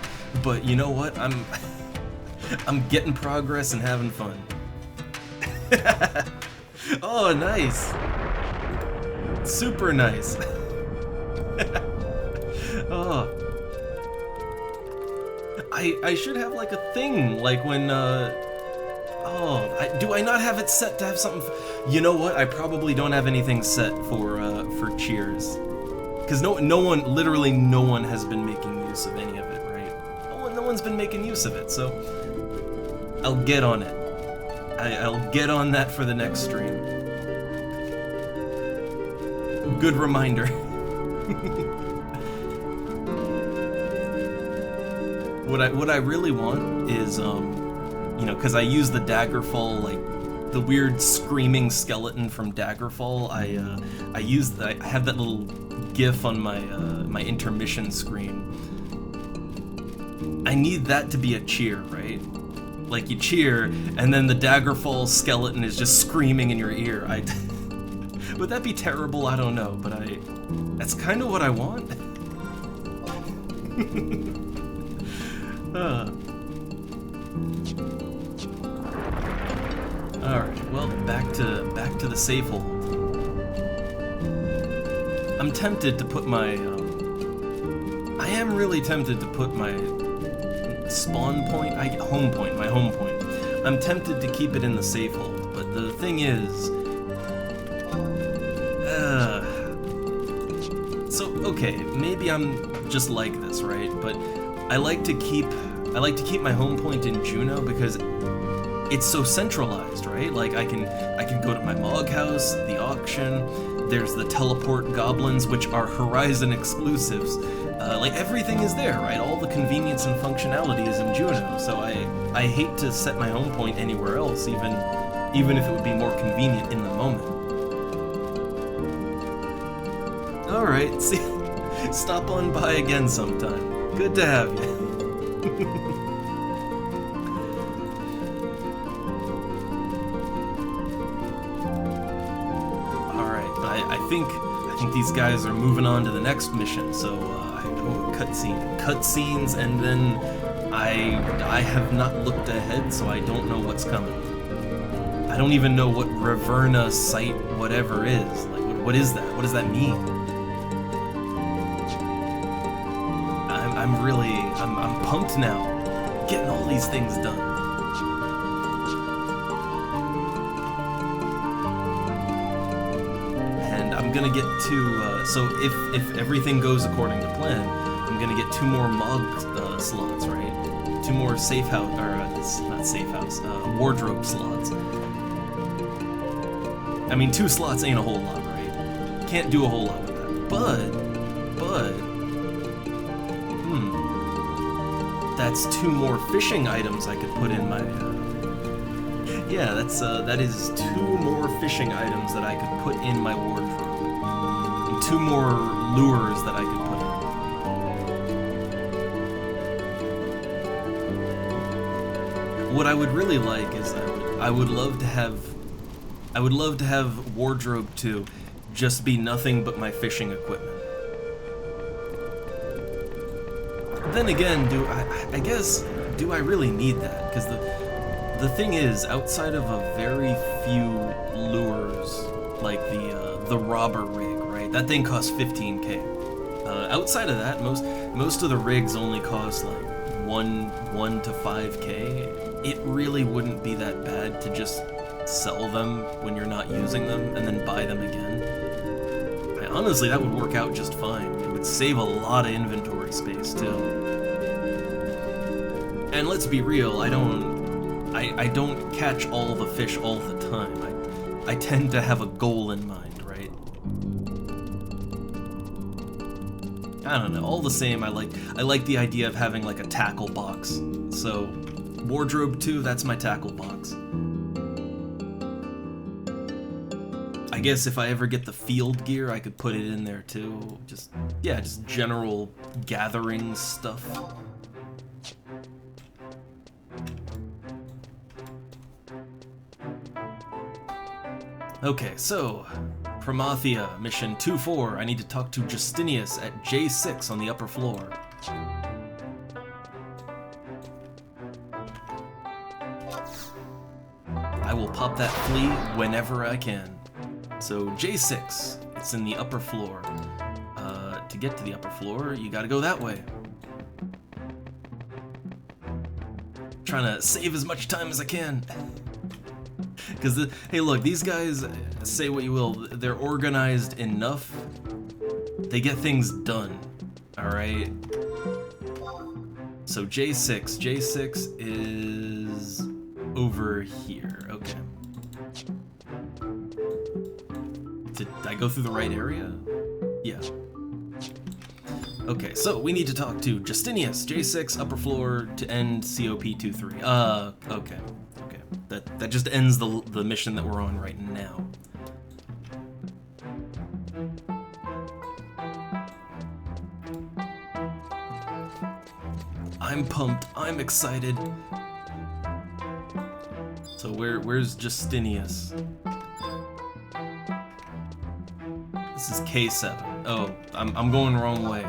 but you know what? I'm getting progress and having fun. Oh, nice. Super nice. Oh. I should have like a thing, like when, do I not have it set to have something? You know what? I probably don't have anything set for cheers. Because literally no one has been making use of any of it, right? No one's been making use of it, so I'll get on it. I'll get on that for the next stream. Good reminder. What I really want is, you know, because I use the Daggerfall, like the weird screaming skeleton from Daggerfall. I have that little GIF on my intermission screen. I need that to be a cheer, right? Like you cheer, and then the Daggerfall skeleton is just screaming in your ear. Would that be terrible? I don't know, but that's kind of what I want. Alright, well, back to the safe hold. I'm tempted to put my, I am really tempted to put my spawn point, my home point. I'm tempted to keep it in the safe hold, but the thing is, so, okay, maybe I'm just like this, right? But I like to keep my home point in Juneau because it's so centralized, right? Like I can go to my Mog House, the auction. There's the teleport goblins, which are Horizon exclusives. Like everything is there, right? All the convenience and functionality is in Juneau. So I hate to set my home point anywhere else, even if it would be more convenient in the moment. All right, see, stop on by again sometime. Good to have you. I think these guys are moving on to the next mission, so cutscenes, and then I have not looked ahead, so I don't know what's coming. I don't even know what Reverna Site whatever is. Like, what is that? What does that mean? I'm pumped now, getting all these things done. I'm gonna get to, so if everything goes according to plan, I'm gonna get 2 more Mog slots, right? 2 more safe house, or not safe house, wardrobe slots. I mean, 2 slots ain't a whole lot, right? Can't do a whole lot with that. But, that's 2 more fishing items I could put in my, yeah, that is 2 more fishing items that I could put in my wardrobe. 2 more lures that I could put in. What I would really like is I would love to have wardrobe 2 just be nothing but my fishing equipment. Then again, do I really need that? Because the thing is, outside of a very few lures, like the robber rig, right? That thing costs 15k. Outside of that, most of the rigs only cost like 1 to 5k. It really wouldn't be that bad to just sell them when you're not using them and then buy them again. Honestly, that would work out just fine. It would save a lot of inventory space too. And let's be real, I don't catch all the fish all the time. I tend to have a goal in mind, right? I don't know. All the same, I like the idea of having like a tackle box. So, wardrobe 2, that's my tackle box. I guess if I ever get the field gear, I could put it in there too. Just general gathering stuff. Okay, so, Promathia, mission 2-4. I need to talk to Justinius at J6 on the upper floor. I will pop that flea whenever I can. So, J6, it's in the upper floor. To get to the upper floor, you gotta go that way. Trying to save as much time as I can. Because, hey look, these guys, say what you will, they're organized enough, they get things done, alright? So J6 is over here, okay. Did I go through the right area? Yeah. Okay, so we need to talk to Justinius, J6, upper floor, to end COP23. Okay. That just ends the mission that we're on right now. I'm pumped. I'm excited. So where's Justinius? This is K7. Oh, I'm going the wrong way.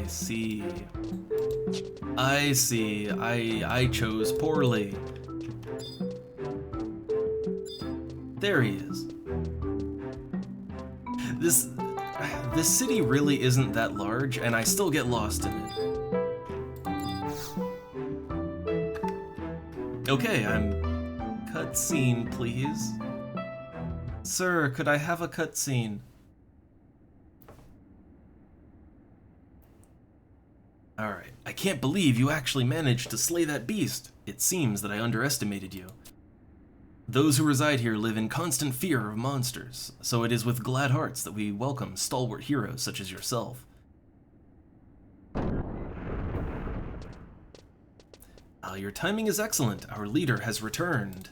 see. I see. I chose poorly. There he is. This city really isn't that large, and I still get lost in it. Okay, cutscene, please. Sir, could I have a cutscene? Alright, I can't believe you actually managed to slay that beast. It seems that I underestimated you. Those who reside here live in constant fear of monsters, so it is with glad hearts that we welcome stalwart heroes such as yourself. Your timing is excellent. Our leader has returned.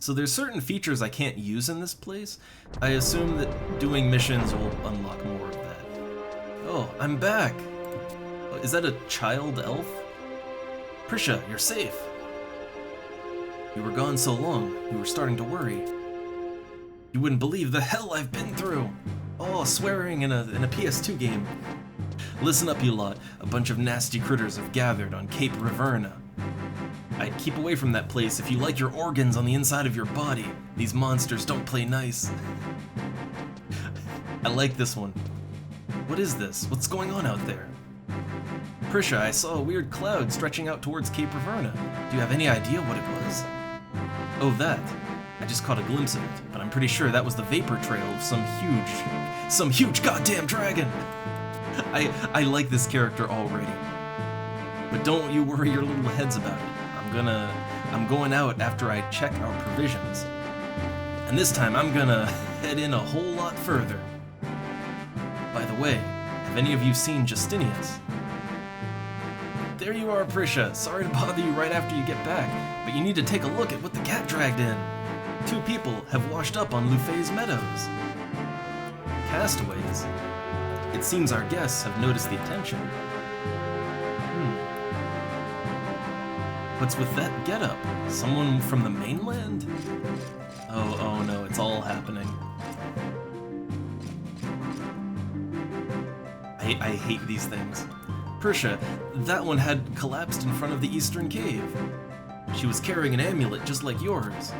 So there's certain features I can't use in this place. I assume that doing missions will unlock more of that. Oh, I'm back! Is that a child elf? Prisha, you're safe! You were gone so long, we were starting to worry. You wouldn't believe the hell I've been through! Oh, swearing in a PS2 game. Listen up, you lot. A bunch of nasty critters have gathered on Cape Riverna. I'd keep away from that place if you like your organs on the inside of your body. These monsters don't play nice. I like this one. What is this? What's going on out there? Prisha, I saw a weird cloud stretching out towards Cape Riverna. Do you have any idea what it was? Oh, that. I just caught a glimpse of it, but I'm pretty sure that was the vapor trail of some huge goddamn dragon! I like this character already. But don't you worry your little heads about it. I'm going out after I check our provisions. And this time I'm gonna head in a whole lot further. By the way, have any of you seen Justinius? There you are, Prisha. Sorry to bother you right after you get back, but you need to take a look at what the cat dragged in. 2 people have washed up on Lufay's meadows. Castaways? It seems our guests have noticed the attention. What's with that getup? Someone from the mainland? Oh no, it's all happening. I hate these things. Prisha, that one had collapsed in front of the eastern cave. She was carrying an amulet just like yours.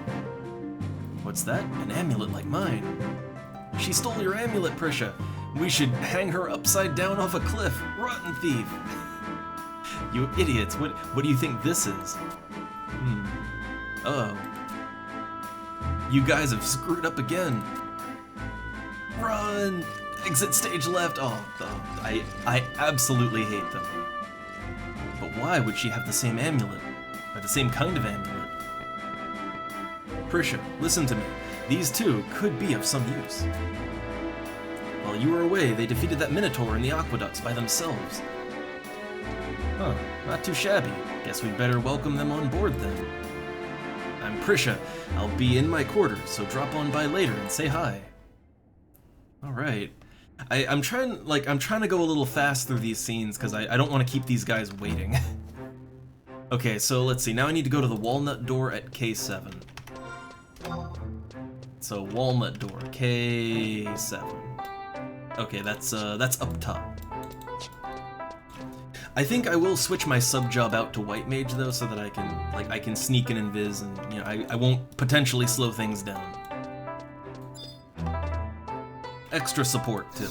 What's that? An amulet like mine? She stole your amulet, Prisha. We should hang her upside down off a cliff. Rotten thief. You idiots, what do you think this is? Oh. You guys have screwed up again. Run! Exit stage left. Oh, I absolutely hate them. But why would she have the same amulet? Or the same kind of amulet? Prisha, listen to me. These 2 could be of some use. While you were away, they defeated that Minotaur in the aqueducts by themselves. Huh, not too shabby. Guess we'd better welcome them on board then. I'm Prisha. I'll be in my quarters, so drop on by later and say hi. Alright. I'm trying to go a little fast through these scenes because I don't want to keep these guys waiting. Okay, so let's see. Now I need to go to the walnut door at K7. So walnut door, K7. Okay, that's up top. I think I will switch my sub job out to white mage though, so that I can sneak in invis and I won't potentially slow things down. Extra support too.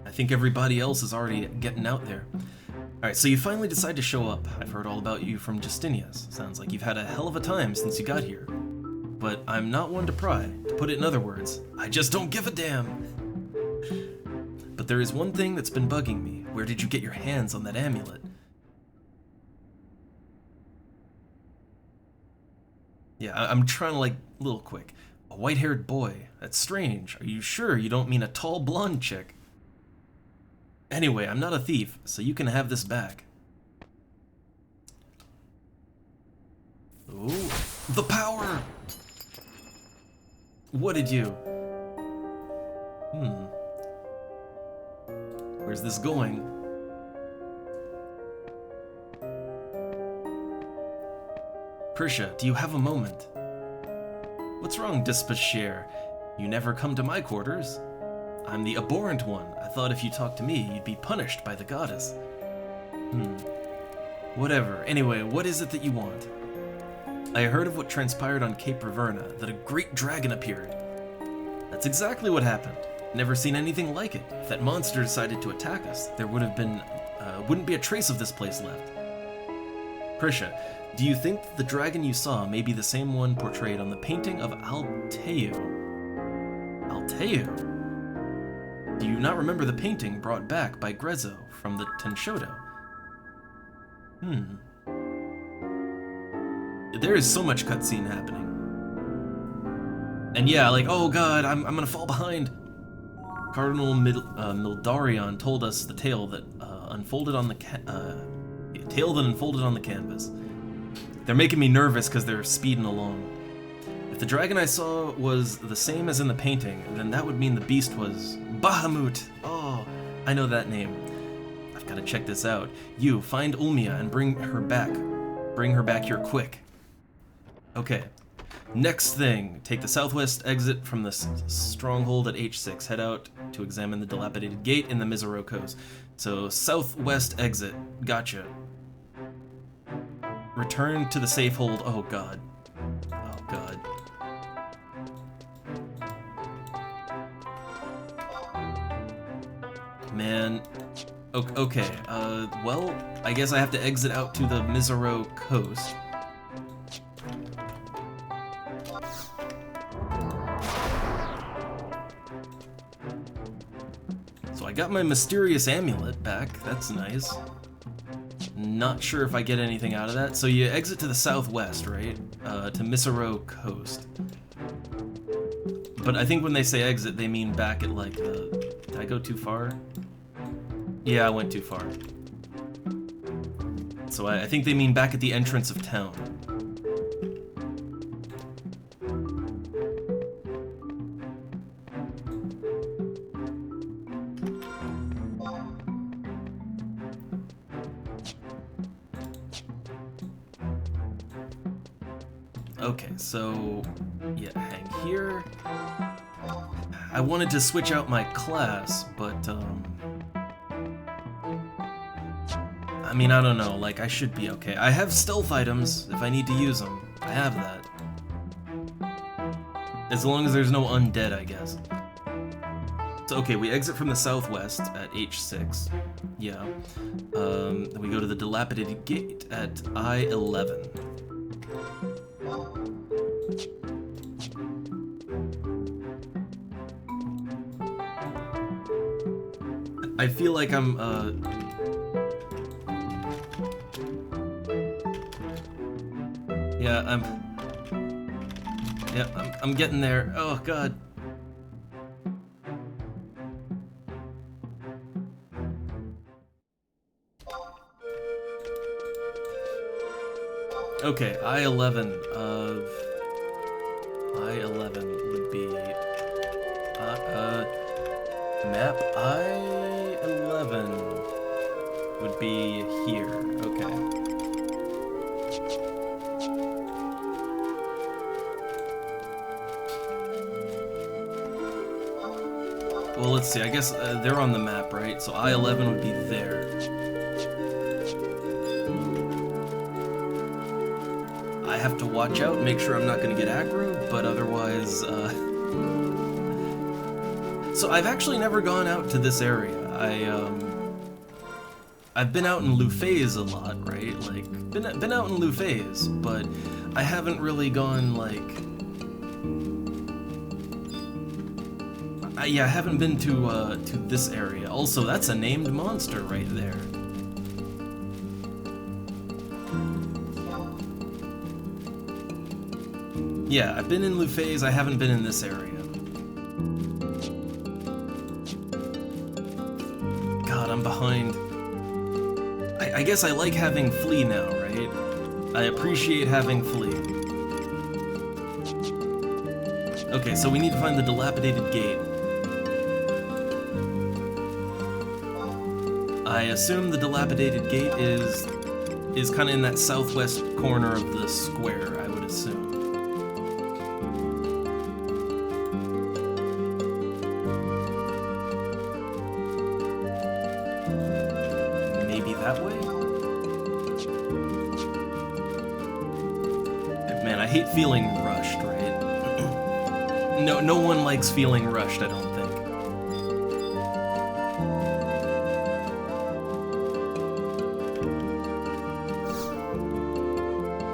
I think everybody else is already getting out there. Alright, so you finally decide to show up. I've heard all about you from Justinius. Sounds like you've had a hell of a time since you got here. But I'm not one to pry. To put it in other words, I just don't give a damn. But there is one thing that's been bugging me. Where did you get your hands on that amulet? Yeah, I'm trying to a little quick. A white-haired boy. That's strange. Are you sure you don't mean a tall blonde chick? Anyway, I'm not a thief, so you can have this back. Ooh, the power! What did you... Where's this going? Prisha, do you have a moment? What's wrong, Despachère? You never come to my quarters. I'm the abhorrent one. I thought if you talked to me, you'd be punished by the goddess. Whatever. Anyway, what is it that you want? I heard of what transpired on Cape Raverna, that a great dragon appeared. That's exactly what happened. Never seen anything like it. If that monster decided to attack us, there wouldn't be a trace of this place left. Prisha, do you think the dragon you saw may be the same one portrayed on the painting of Alteo? Alteo? Do you not remember the painting brought back by Grezzo from the Tenshodo? There is so much cutscene happening. And yeah, like, oh god, I'm gonna fall behind. Cardinal Mildarion told us the tale that unfolded on the canvas. They're making me nervous because they're speeding along. If the dragon I saw was the same as in the painting, then that would mean the beast was Bahamut. Oh, I know that name. I've got to check this out. You, find Ulmia and bring her back. Bring her back here quick. Okay. Next thing, take the southwest exit from the stronghold at H6. Head out to examine the dilapidated gate in the Mizoro Coast. So, southwest exit. Gotcha. Return to the safe hold. Oh god. Oh god. Man. Okay, well, I guess I have to exit out to the Mizoro Coast. So I got my mysterious amulet back, that's nice. Not sure if I get anything out of that. So you exit to the southwest, right? To Mizoro Coast. But I think when they say exit, they mean back at like the... Did I go too far? Yeah, I went too far. So I think they mean back at the entrance of town. Okay, so yeah, hang here. I wanted to switch out my class, but I mean, I don't know, like, I should be okay. I have stealth items if I need to use them. I have that. As long as there's no undead, I guess. So, okay, we exit from the southwest at H6. Yeah. Then we go to the dilapidated gate at I-11. I feel like I'm, yeah, I'm getting there. Oh, God. Okay, I-11, I-11 would be, map I-11 would be here, okay. Well, let's see, I guess they're on the map, right? So I-11 would be there. I have to watch out, make sure I'm not going to get aggro, but otherwise, So I've actually never gone out to this area. I've been out in Lufay's a lot, right? Like, been out in Lufay's, but I haven't really gone, like... yeah, I haven't been to this area. Also, that's a named monster right there. Yeah, I've been in Lufay's, I haven't been in this area. God, I'm behind. I guess I like having Flea now, right? I appreciate having Flea. Okay, so we need to find the dilapidated gate. I assume the dilapidated gate is is kind of in that southwest corner of the square, I would assume. Maybe that way? Man, I hate feeling rushed, right? No one likes feeling rushed, I don't think.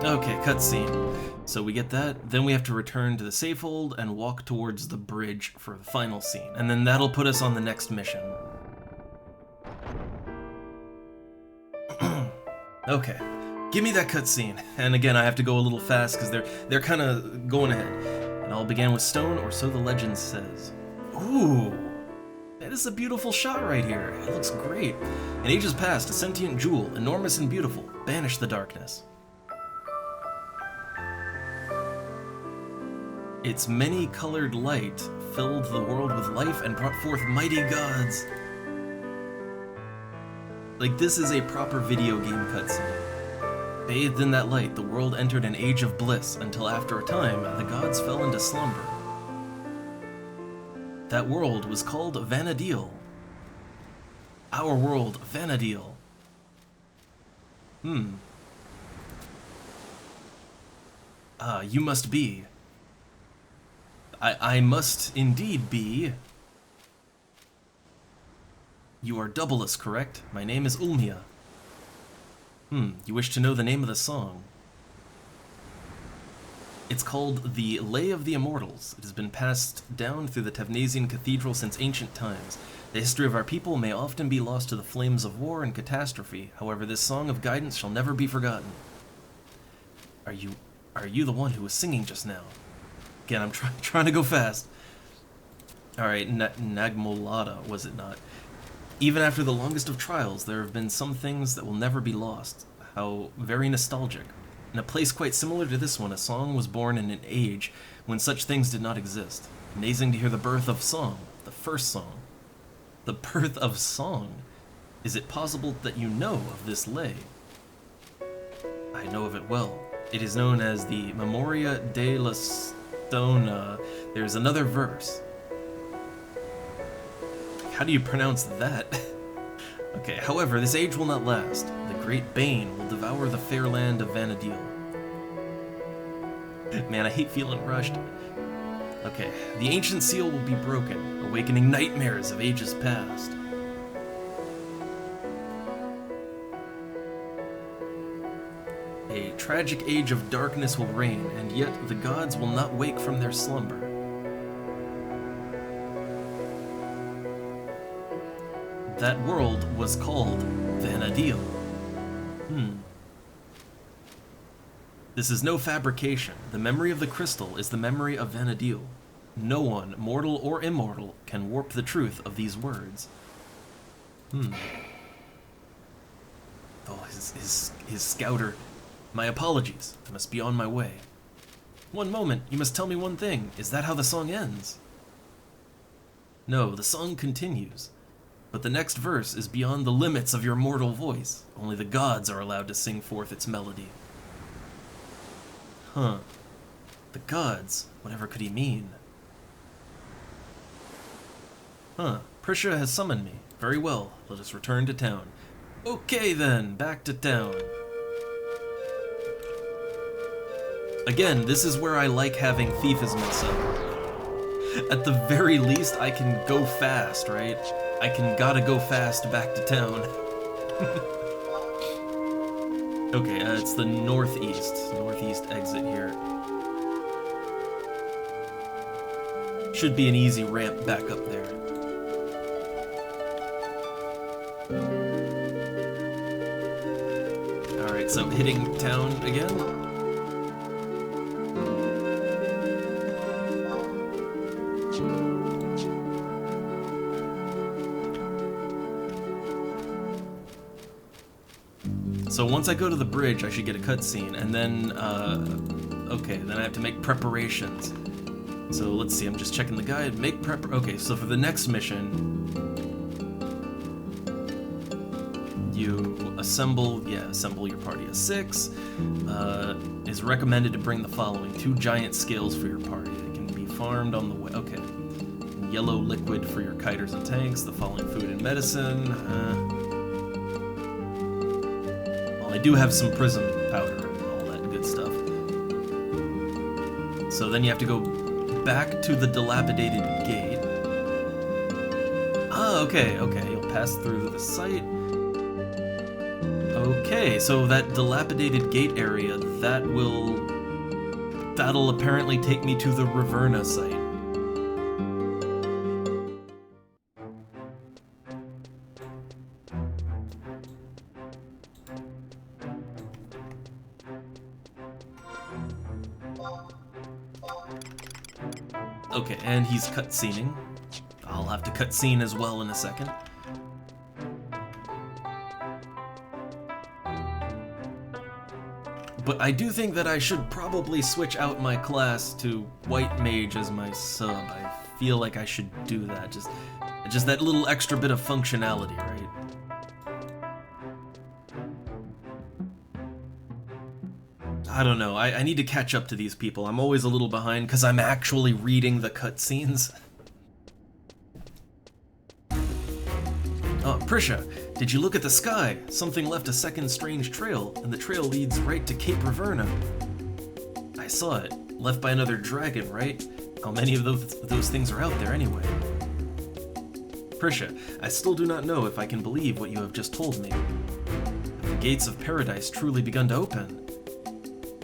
Okay, cutscene. So we get that, then we have to return to the safehold and walk towards the bridge for the final scene, and then that'll put us on the next mission. Okay, give me that cutscene. And again, I have to go a little fast because they're kind of going ahead. It all began with stone, or so the legend says. Ooh, that is a beautiful shot right here. It looks great. In ages past, a sentient jewel, enormous and beautiful, banished the darkness. Its many-colored light filled the world with life and brought forth mighty gods. Like, this is a proper video game cutscene. Bathed in that light, the world entered an age of bliss until after a time, the gods fell into slumber. That world was called Vana'diel. Our world, Vana'diel. You must be. I must indeed be. You are Doubleless, correct? My name is Ulmia. You wish to know the name of the song? It's called The Lay of the Immortals. It has been passed down through the Tavnasian Cathedral since ancient times. The history of our people may often be lost to the flames of war and catastrophe. However, this song of guidance shall never be forgotten. Are you the one who was singing just now? Again, I'm trying to go fast. Alright, Nagmolada, was it not? Even after the longest of trials, there have been some things that will never be lost. How very nostalgic. In a place quite similar to this one, a song was born in an age when such things did not exist. Amazing to hear the birth of song, the first song. The birth of song? Is it possible that you know of this lay? I know of it well. It is known as the Memoria de la Stona. There's another verse. How do you pronounce that? Okay, however, this age will not last. The great bane will devour the fair land of Vana'diel. Man, I hate feeling rushed. Okay, the ancient seal will be broken, awakening nightmares of ages past. A tragic age of darkness will reign, and yet the gods will not wake from their slumber. That world was called Vana'diel. This is no fabrication. The memory of the crystal is the memory of Vana'diel. No one, mortal or immortal, can warp the truth of these words. Oh, his scouter. My apologies. I must be on my way. One moment, you must tell me one thing. Is that how the song ends? No, the song continues. But the next verse is beyond the limits of your mortal voice. Only the gods are allowed to sing forth its melody. Huh. The gods? Whatever could he mean? Huh. Prisha has summoned me. Very well. Let us return to town. Okay then, back to town. Again, this is where I like having thiefism itself. At the very least, I can go fast, right? Gotta go fast back to town. Okay, it's the northeast exit here. Should be an easy ramp back up there. Alright, so hitting town again. So once I go to the bridge, I should get a cutscene, and then, okay, then I have to make preparations. So let's see, I'm just checking the guide, okay, so for the next mission, You assemble your party of 6. Is recommended to bring the following: 2 giant scales for your party. They can be farmed on the way. Okay. Yellow liquid for your kiters and tanks. The following food and medicine. Well, I do have some prism powder and all that good stuff. So then you have to go back to the dilapidated gate. Ah, okay. You'll pass through the site. Okay, so that dilapidated gate area, that'll apparently take me to the Raverna site. Okay, and he's cutscening. I'll have to cutscene as well in a second. But I do think that I should probably switch out my class to White Mage as my sub. I feel like I should do that. Just that little extra bit of functionality, right? I don't know. I need to catch up to these people. I'm always a little behind because I'm actually reading the cutscenes. Oh, Prisha, did you look at the sky? Something left a second strange trail, and the trail leads right to Cape Raverna. I saw it. Left by another dragon, right? How many of those things are out there anyway? Prisha, I still do not know if I can believe what you have just told me. Have the gates of paradise truly begun to open?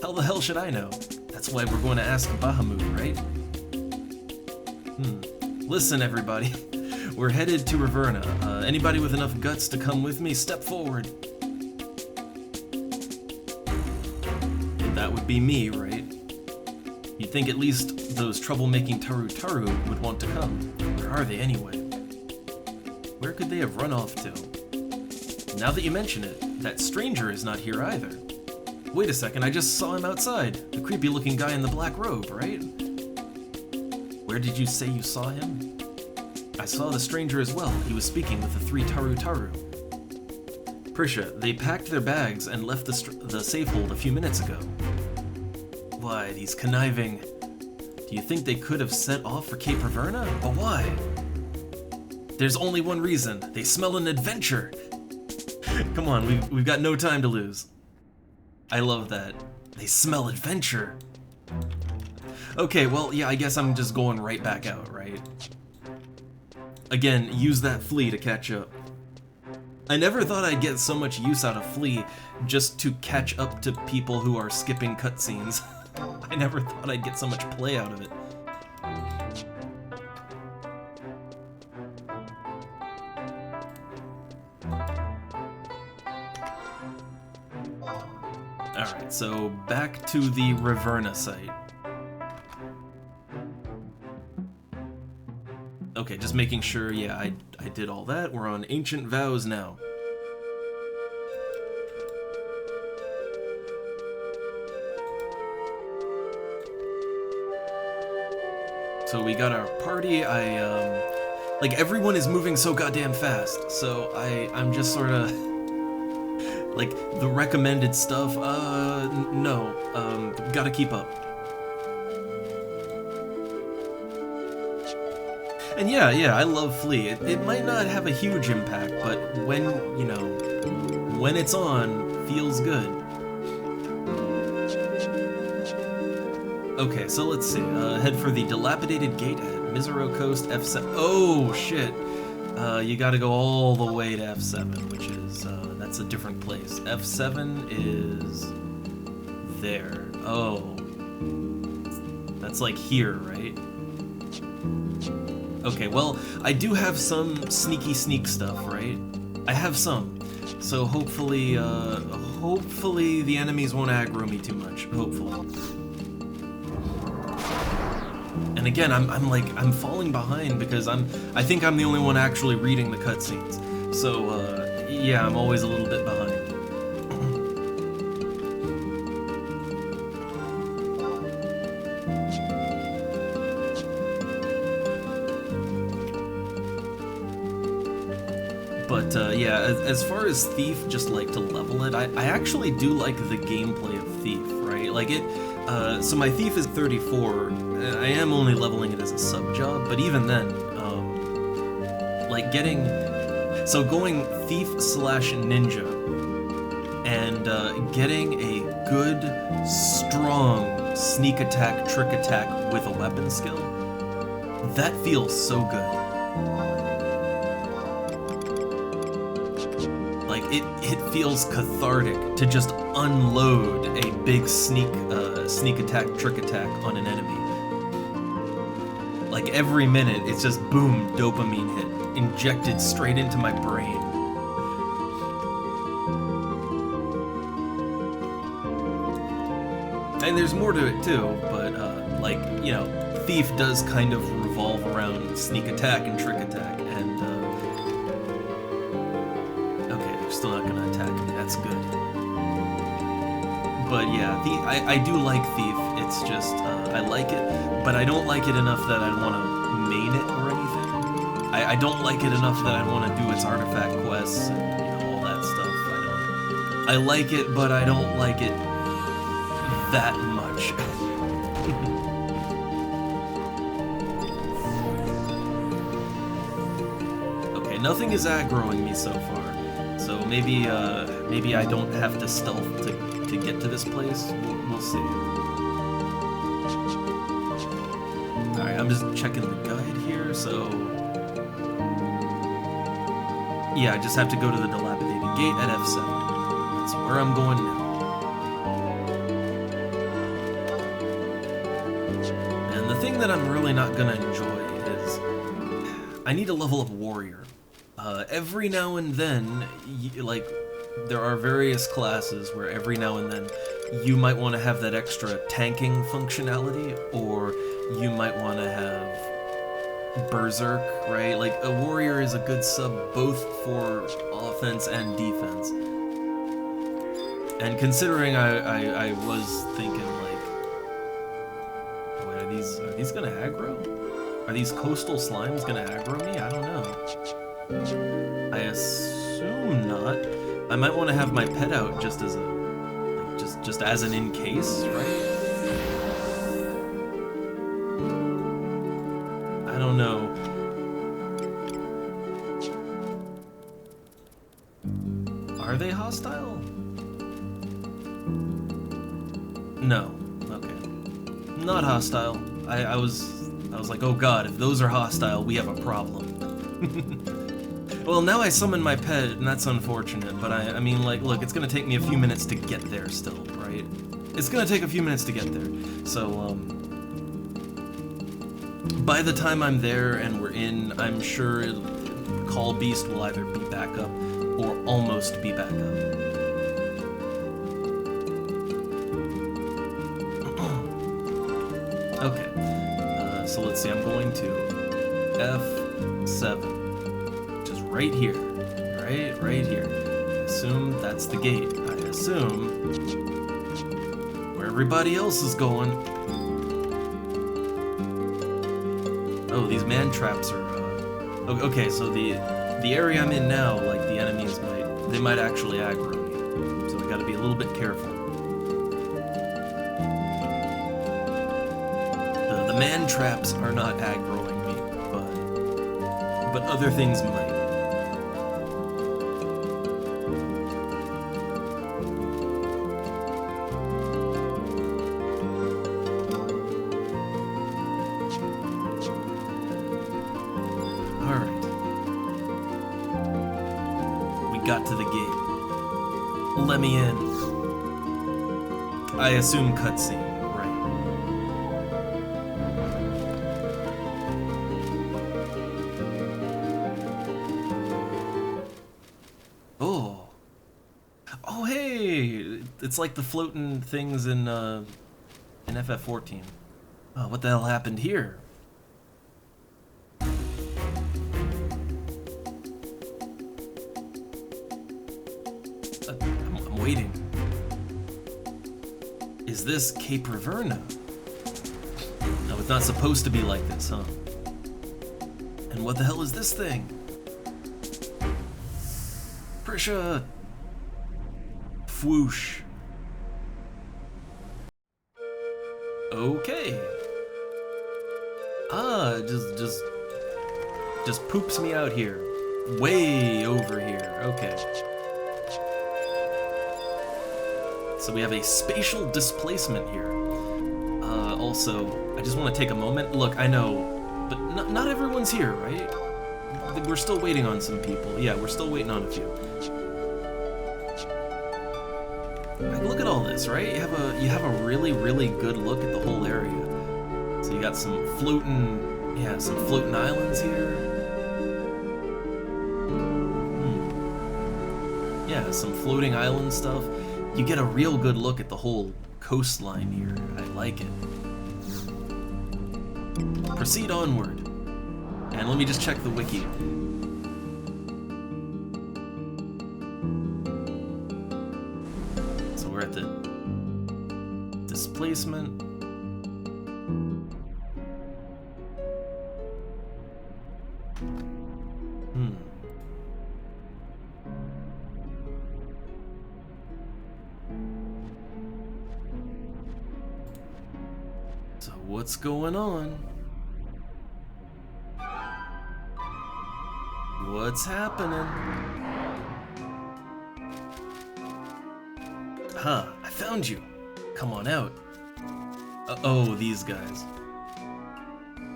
How the hell should I know? That's why we're going to ask Bahamut, right? Listen, everybody. We're headed to Raverna. Anybody with enough guts to come with me, step forward. That would be me, right? You'd think at least those troublemaking Taru would want to come. Where are they anyway? Where could they have run off to? Now that you mention it, that stranger is not here either. Wait a second, I just saw him outside. The creepy-looking guy in the black robe, right? Where did you say you saw him? I saw the stranger as well. He was speaking with the 3 Taru. Prisha, they packed their bags and left the safe hold a few minutes ago. Why, these conniving... Do you think they could have set off for Cape Raverna? But why? There's only one reason. They smell an adventure. Come on, we've got no time to lose. I love that. They smell adventure. Okay, well, yeah, I guess I'm just going right back out, right? Again, use that flea to catch up. I never thought I'd get so much use out of flea just to catch up to people who are skipping cutscenes. I never thought I'd get so much play out of it. Alright, so back to the Raverna site. Okay, just making sure, yeah, I did all that. We're on Ancient Vows now. So we got our party. Like, everyone is moving so goddamn fast, so I'm just sort of... Like, the recommended stuff, no, gotta keep up. And yeah, I love Flea. It might not have a huge impact, but when, you know, when it's on, feels good. Okay, so let's see, head for the dilapidated gate at Misero Coast, F7. Oh, shit. You gotta go all the way to F7, which is, that's a different place. F7 is there. Oh. That's like here, right? Okay, well, I do have some sneaky sneak stuff, right? I have some. So hopefully, hopefully the enemies won't aggro me too much. Hopefully. And again, I'm falling behind because I think I'm the only one actually reading the cutscenes. So, yeah, I'm always a little bit behind. But yeah, as far as Thief, just like to level it, I actually do like the gameplay of Thief, right? Like it, so my Thief is 34, and I am only leveling it as a sub job, but even then, like so going Thief slash Ninja, and getting a good, strong sneak attack, trick attack with a weapon skill, that feels so good. Like, it feels cathartic to just unload a big sneak attack, trick attack on an enemy. Like, every minute, it's just boom, dopamine hit, injected straight into my brain. And there's more to it too, but like, you know, Thief does kind of revolve around sneak attack and trick attack, and okay, they're still not gonna attack me, that's good. But yeah, I do like Thief, it's just, I like it, but I don't like it enough that I'd want to main it or anything. I don't like it enough that I'd want to do its artifact quests and, you know, all that stuff. I like it, but I don't like it that much. Okay, nothing is aggroing me so far, so maybe I don't have to stealth to get to this place. We'll see. Alright, I'm just checking the guide here, so yeah, I just have to go to the dilapidated gate at F7. That's where I'm going now. The thing that I'm really not gonna enjoy is I need to level up warrior. Every now and then, like, there are various classes where every now and then you might want to have that extra tanking functionality, or you might want to have berserk, right? Like, a warrior is a good sub both for offense and defense. And considering I was thinking, are these gonna aggro? Are these coastal slimes gonna aggro me? I don't know. I assume not. I might want to have my pet out just as a, like, just as an in case, right? I don't know. Are they hostile? No. Not hostile. I was like, oh god, if those are hostile, we have a problem. Well, now I summon my pet, and that's unfortunate, but I mean, like, look, it's gonna take me a few minutes to get there still, right? It's gonna take a few minutes to get there. So, by the time I'm there and we're in, I'm sure Call Beast will either be back up or almost be back up. Okay, so let's see, I'm going to F7, just right here, right here. I assume that's the gate. I assume where everybody else is going. Oh, these man traps are, okay, so the area I'm in now, like, the enemies might actually aggro me, so I gotta be a little bit careful. The man traps are not aggroing me, but other things might. Alright. We got to the gate. Let me in. I assume cutscene. Oh, hey! It's like the floating things in FF14. Oh, what the hell happened here? I'm waiting. Is this Cape Raverna? No, it's not supposed to be like this, huh? And what the hell is this thing? Prisha! Whoosh. Okay. Ah, just poops me out here. Way over here. Okay. So we have a spatial displacement here. Also, I just want to take a moment. Look, I know, but not everyone's here, right? We're still waiting on some people. Yeah, we're still waiting on a few. Like, look at all this, right? You have a really, really good look at the whole area. So you got some floating islands here. Yeah, some floating island stuff. You get a real good look at the whole coastline here. I like it. Proceed onward. And let me just check the wiki. So we're at the displacement. So what's going on? What's happening? Huh, I found you. Come on out. Oh, these guys.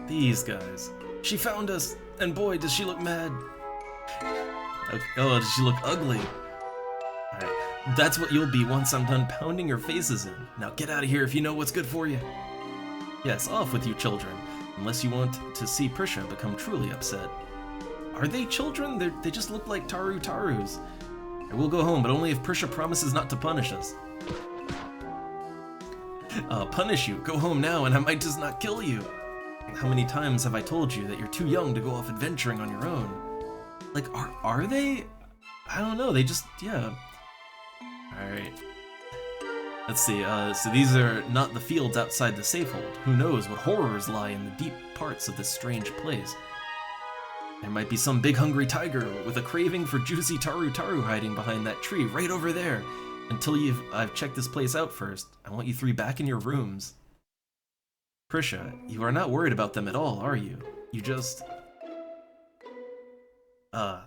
These guys. She found us, and boy, does she look mad. Oh, does she look ugly? Alright, that's what you'll be once I'm done pounding your faces in. Now get out of here if you know what's good for you. Yes, off with you children, unless you want to see Prisha become truly upset. Are they children? They just look like Tarus. I will go home, but only if Prisha promises not to punish us. Punish you? Go home now and I might just not kill you. How many times have I told you that you're too young to go off adventuring on your own? Like, are they? I don't know, they just, yeah. Alright. Let's see, so these are not the fields outside the safehold. Who knows what horrors lie in the deep parts of this strange place. There might be some big hungry tiger with a craving for juicy taru hiding behind that tree right over there. Until I've checked this place out first. I want you three back in your rooms. Prisha, you are not worried about them at all, are you? You just... hell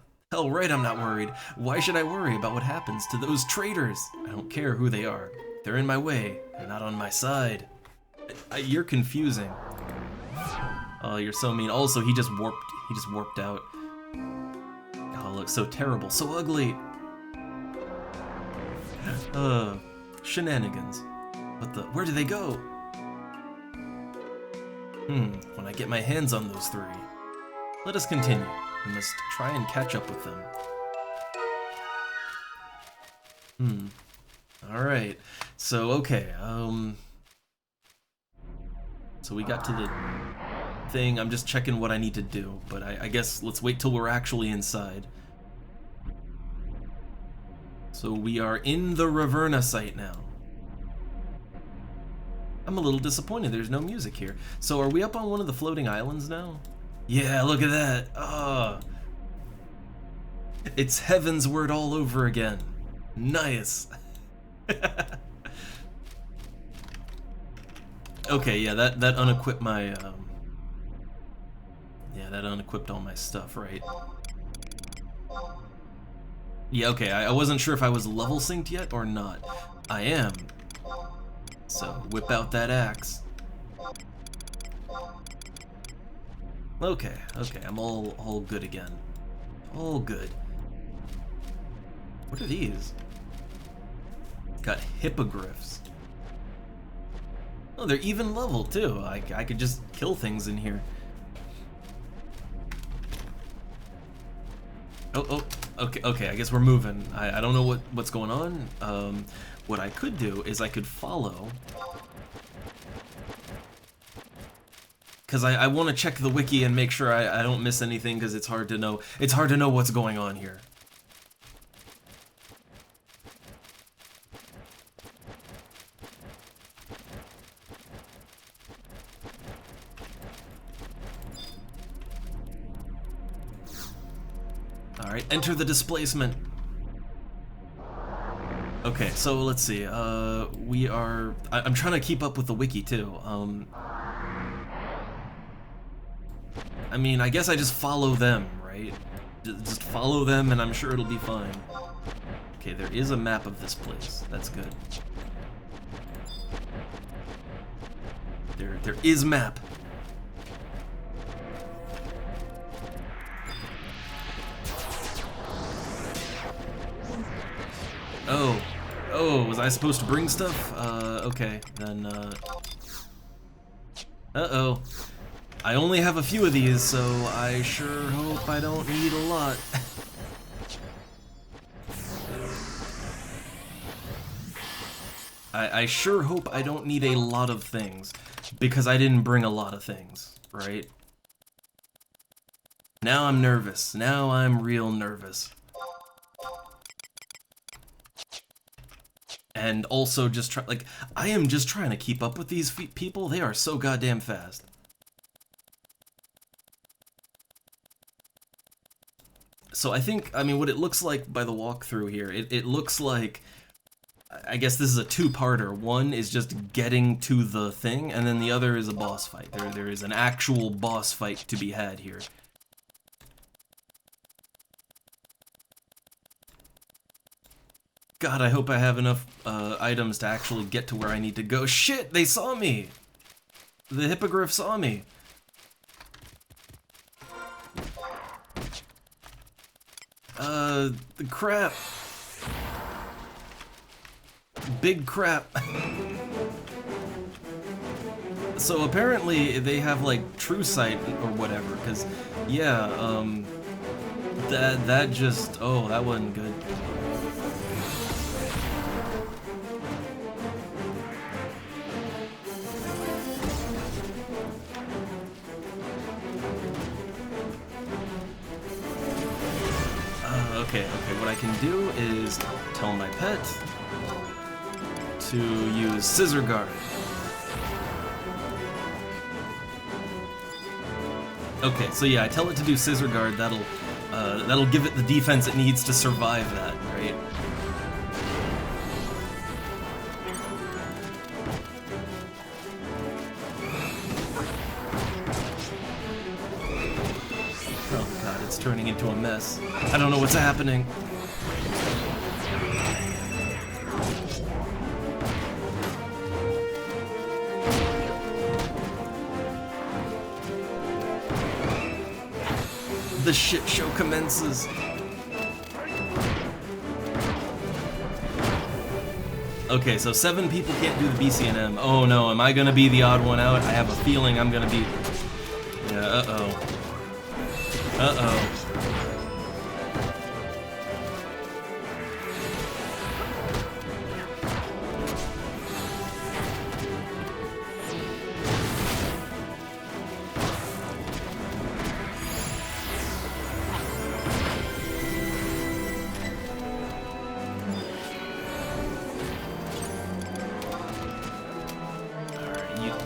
right I'm not worried. Why should I worry about what happens to those traitors? I don't care who they are. They're in my way. They're not on my side. You're confusing. Oh, you're so mean. Also, he just warped out. Oh, looks so terrible, so ugly. Shenanigans. Where do they go? When I get my hands on those three. Let us continue. We must try and catch up with them. Alright. So, okay, so we got to the thing. I'm just checking what I need to do, but I guess let's wait till we're actually inside. So we are in the Raverna site now. I'm a little disappointed there's no music here. So are we up on one of the floating islands now? Yeah, look at that. Oh. It's Heaven's Word all over again. Nice. Okay, yeah, that unequipped my, yeah, that unequipped all my stuff, right? Yeah, okay, I wasn't sure if I was level synced yet or not. I am. So, whip out that axe. Okay, I'm all good again. All good. What are these? Got hippogriffs. Oh, they're even level too. I could just kill things in here. Oh, okay, I guess we're moving. I don't know what's going on. What I could do is I could follow. Because I want to check the wiki and make sure I don't miss anything, because it's hard to know. It's hard to know what's going on here. Alright, enter the displacement. Okay, so let's see. We are. I'm trying to keep up with the wiki too. I mean, I guess I just follow them, right? Just follow them, and I'm sure it'll be fine. Okay, there is a map of this place. That's good. There is map. Oh, was I supposed to bring stuff? Okay, then, uh-oh. I only have a few of these, so I sure hope I don't need a lot. I sure hope I don't need a lot of things, because I didn't bring a lot of things, right? Now I'm nervous. Now I'm real nervous. And also just I am just trying to keep up with these people. They are so goddamn fast. So I think, I mean, what it looks like by the walkthrough here, it looks like, I guess this is a two-parter. One is just getting to the thing, and then the other is a boss fight. There is an actual boss fight to be had here. God, I hope I have enough items to actually get to where I need to go. Shit, they saw me! The hippogriff saw me. The crap. Big crap. So apparently they have like true sight or whatever, because yeah, that just, oh, that wasn't good. Okay, what I can do is tell my pet to use Scissor Guard. Okay, so yeah, I tell it to do Scissor Guard, that'll give it the defense it needs to survive that, right? Oh god, it's turning into a mess. I don't know what's happening. The shit show commences. Okay, so 7 people can't do the BCNM. Oh no, am I gonna be the odd one out? I have a feeling I'm gonna be... Yeah, uh-oh. Uh-oh.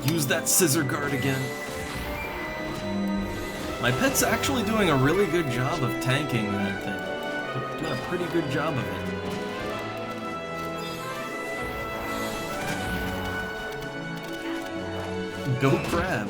Use that Scissor Guard again. My pet's actually doing a really good job of tanking that thing. Doing a pretty good job of it. Go Crab.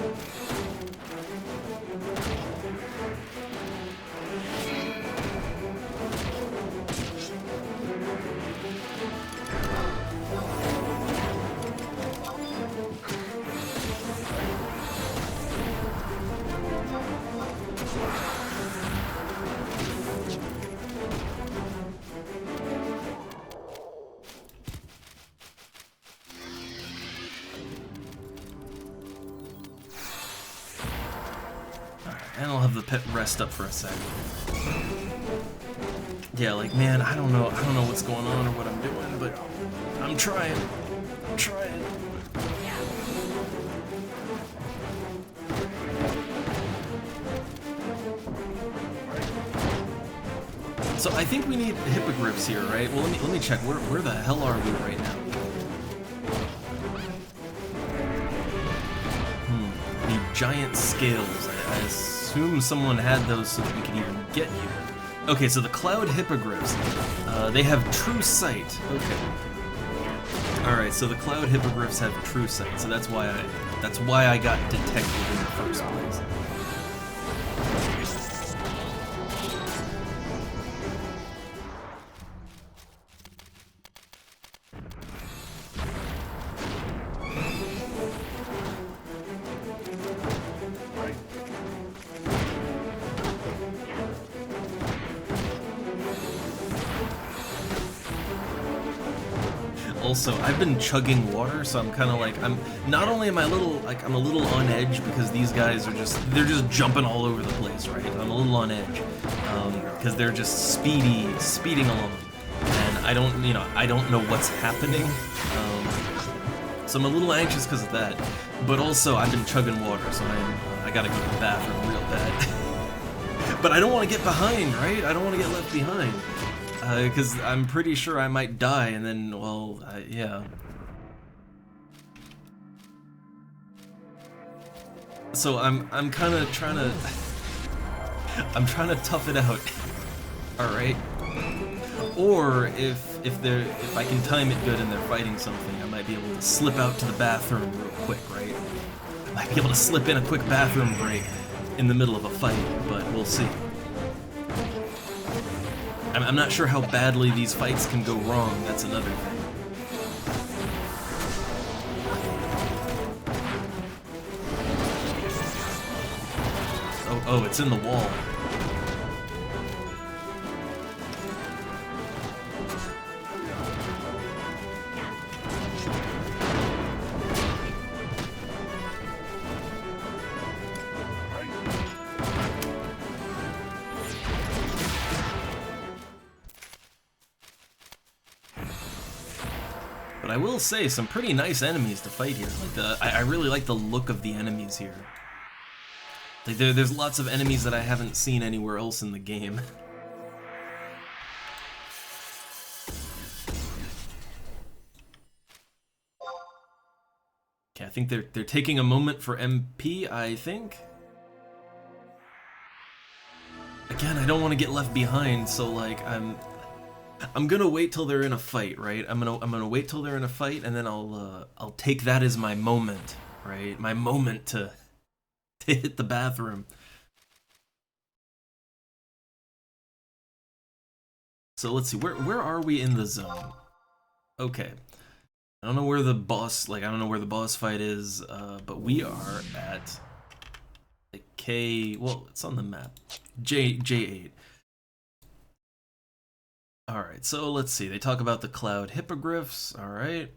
And I'll have the pet rest up for a second. Yeah, like, man, I don't know what's going on or what I'm doing, but I'm trying. I'm trying. So I think we need hippogriffs here, right? Well, let me check. Where the hell are we right now? The giant scales. I assume someone had those so that we can even get here. Okay, so the cloud hippogriffs, they have true sight. Okay. Alright, so the cloud hippogriffs have true sight, so that's why I got detected in the first place. Also, I've been chugging water, so I'm kind of like, not only am I I'm a little on edge because these guys are they're just jumping all over the place, right? I'm a little on edge because they're just speeding along, and I don't know what's happening, so I'm a little anxious because of that. But also, I've been chugging water, so I gotta go to the bathroom real bad. But I don't want to get behind, right? I don't want to get left behind. Because I'm pretty sure I might die, and then, well, yeah. So I'm kind of trying to, I'm trying to tough it out. All right. Or if I can time it good and they're fighting something, I might be able to slip out to the bathroom real quick, right? I might be able to slip in a quick bathroom break in the middle of a fight, but we'll see. I'm not sure how badly these fights can go wrong, that's another thing. Oh, it's in the wall. But I will say, some pretty nice enemies to fight here. Like I really like the look of the enemies here. Like there's lots of enemies that I haven't seen anywhere else in the game. Okay, I think they're taking a moment for MP, I think. Again, I don't want to get left behind, so like I'm gonna wait till they're in a fight, right? I'm gonna wait till they're in a fight, and then I'll take that as my moment, right? My moment to hit the bathroom. So let's see, where are we in the zone? Okay, I don't know where the boss, I don't know where the boss fight is, but we are at like K. Well, it's on the map. J8. Alright, so let's see. They talk about the cloud hippogriffs. Alright.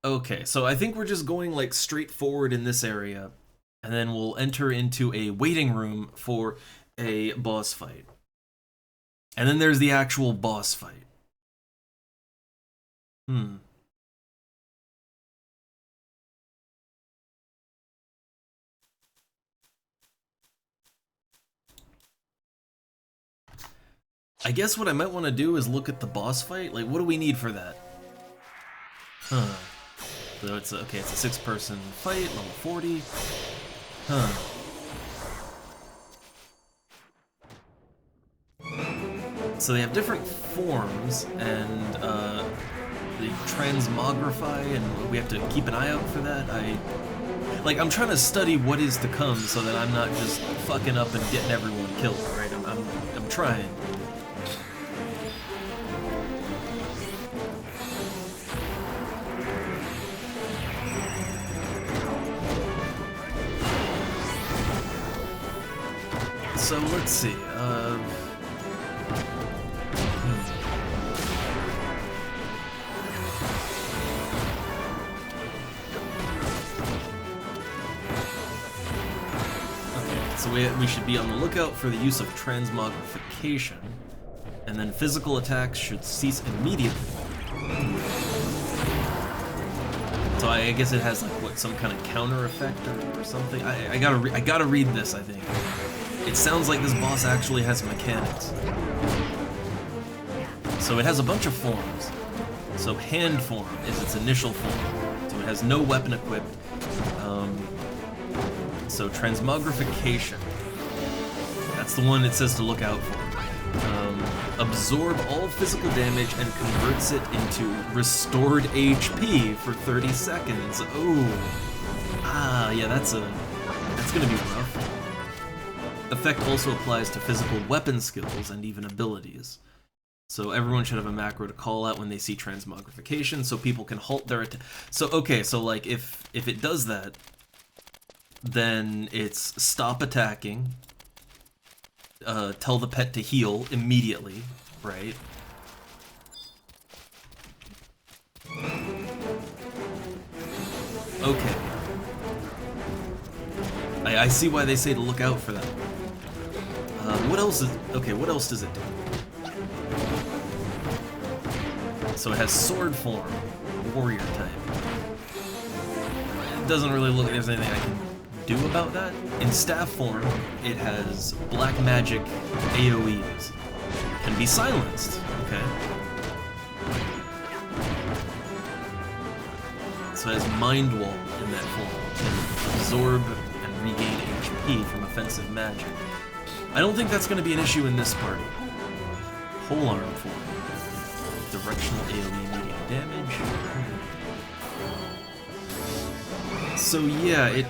Okay, so I think we're just going like straight forward in this area, and then we'll enter into a waiting room for a boss fight. And then there's the actual boss fight. I guess what I might want to do is look at the boss fight. Like, what do we need for that? Huh. So it's okay, it's a 6-person fight, level 40. Huh. So they have different forms, and they transmogrify, and we have to keep an eye out for that. I'm trying to study what is to come so that I'm not just fucking up and getting everyone killed, right? I'm trying. So let's see, So we should be on the lookout for the use of transmogrification, and then physical attacks should cease immediately. So I guess it has like some kind of counter effect or something. I gotta read this. I think it sounds like this boss actually has mechanics. So it has a bunch of forms. So hand form is its initial form. So it has no weapon equipped. So transmogrification. That's the one it says to look out for. Absorb all physical damage and converts it into restored HP for 30 seconds. Oh. Ah, yeah, that's gonna be rough. Effect also applies to physical weapon skills and even abilities. So everyone should have a macro to call out when they see transmogrification, so people can halt their attack. So okay, so like if it does that, then it's stop attacking, tell the pet to heal immediately, right? Okay. I see why they say to look out for that. What else is... Okay, what else does it do? So it has sword form, warrior type. It doesn't really look like there's anything I can do about that. In staff form, it has black magic AoEs. Can be silenced, okay. So it has mind wall in that form. Can absorb and regain HP from offensive magic. I don't think that's going to be an issue in this party. Whole arm form. Directional AoE medium damage. So yeah, it...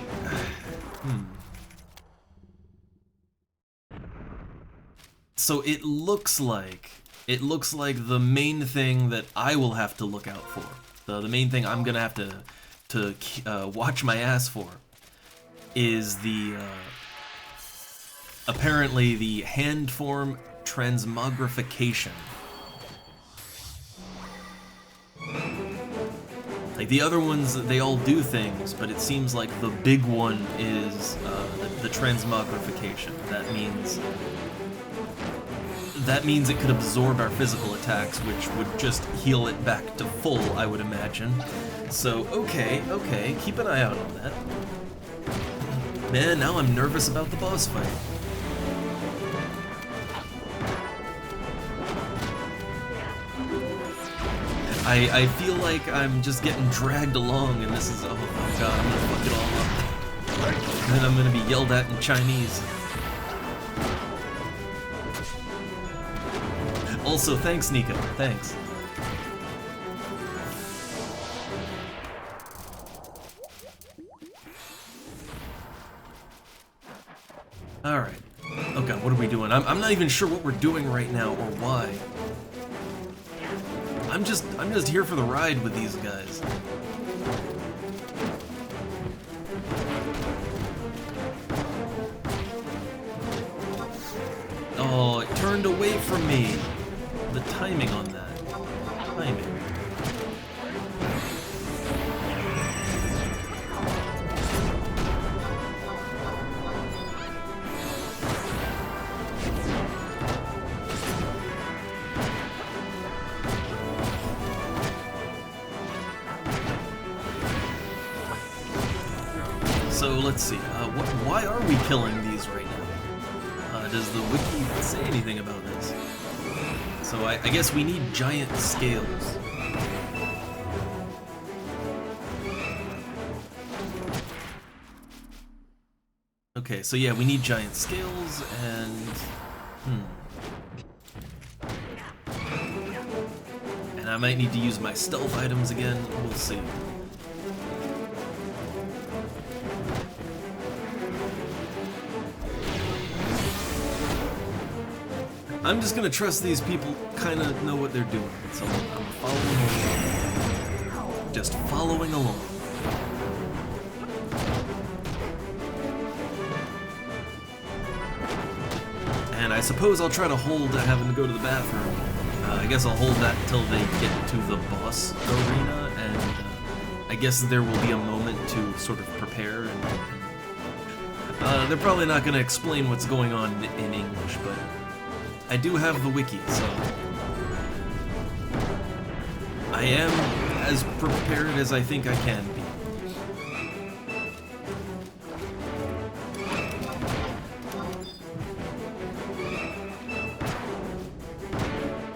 So it looks like the main thing that I will have to look out for. The main thing I'm gonna have to watch my ass for is the apparently the hand form transmogrification. Like the other ones, they all do things, but it seems like the big one is the transmogrification. That means it could absorb our physical attacks, which would just heal it back to full, I would imagine. So, okay, keep an eye out on that. Man, now I'm nervous about the boss fight. I feel like I'm just getting dragged along, and this is, oh god, I'm gonna fuck it all up. And then I'm gonna be yelled at in Chinese. Also, thanks, Nico. Thanks. Alright. Oh god, what are we doing? I'm not even sure what we're doing right now, or why. I'm just here for the ride with these guys. Oh, it turned away from me. The timing on that. Timing. So let's see, why are we killing these right now? Does the wiki say anything about this? So I guess we need giant scales. Okay, so yeah, we need giant scales and... And I might need to use my stealth items again, we'll see. I'm just gonna trust these people kind of know what they're doing, so I'm following along. Just following along. And I suppose I'll try to hold having to go to the bathroom. I guess I'll hold that until they get to the boss arena, and I guess there will be a moment to sort of prepare. And they're probably not gonna explain what's going on in English, but I do have the wiki, so I am as prepared as I think I can be.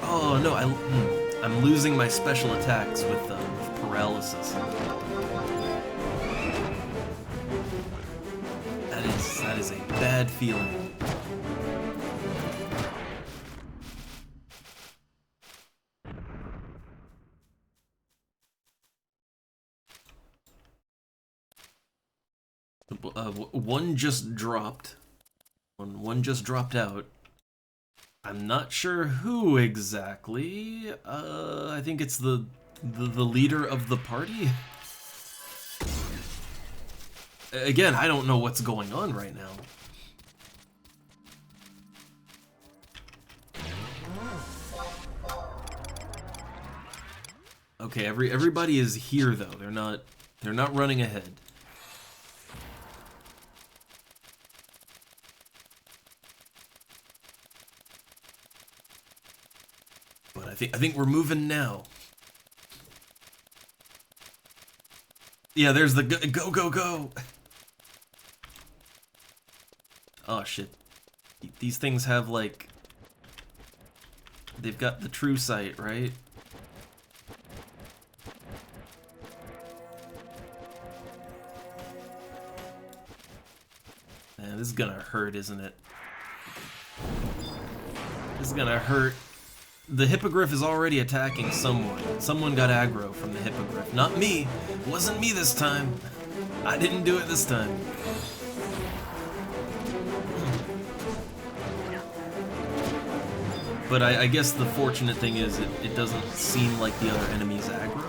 Oh no, I'm losing my special attacks with paralysis. That bad feeling. One just dropped. One just dropped out. I'm not sure who exactly. I think it's the leader of the party. Again, I don't know what's going on right now. Okay, everybody is here though. They're not running ahead. But I think we're moving now. Yeah, there's the go go go. Oh shit. These things have like, they've got the true sight, right? Man, this is gonna hurt, isn't it? This is gonna hurt. The hippogriff is already attacking someone. Someone got aggro from the hippogriff. Not me. It wasn't me this time. I didn't do it this time. But I guess the fortunate thing is it doesn't seem like the other enemy's aggro.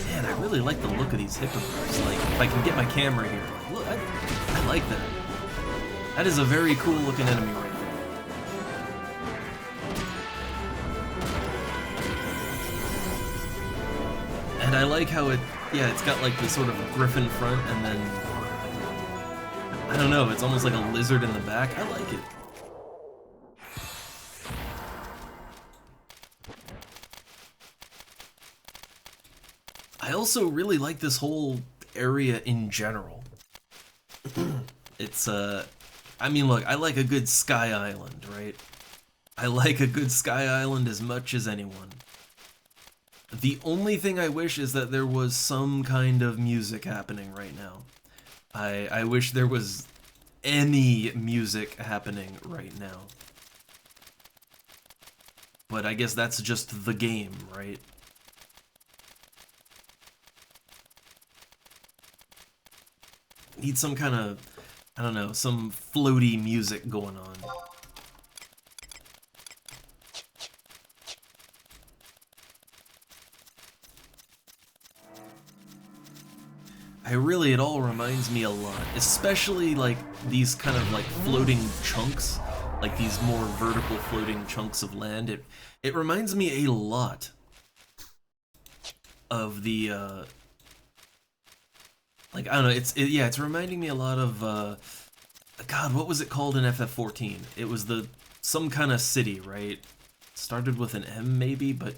Man, I really like the look of these hippogriffs. Like, if I can get my camera here. Like, look, I like that. That is a very cool looking enemy right there. And I like how it's got like this sort of griffin front and then, I don't know, it's almost like a lizard in the back. I like it. I also really like this whole area in general. It's, I mean, look, I like a good sky island, right? I like a good sky island as much as anyone. The only thing I wish is that there was some kind of music happening right now. I wish there was any music happening right now. But I guess that's just the game, right? Need some kind of, I don't know, some floaty music going on. It all reminds me a lot, especially like these kind of like floating chunks, like these more vertical floating chunks of land. It reminds me a lot of the, like, I don't know, it's reminding me a lot of, God, what was it called in FF14? It was some kind of city, right? Started with an M maybe, but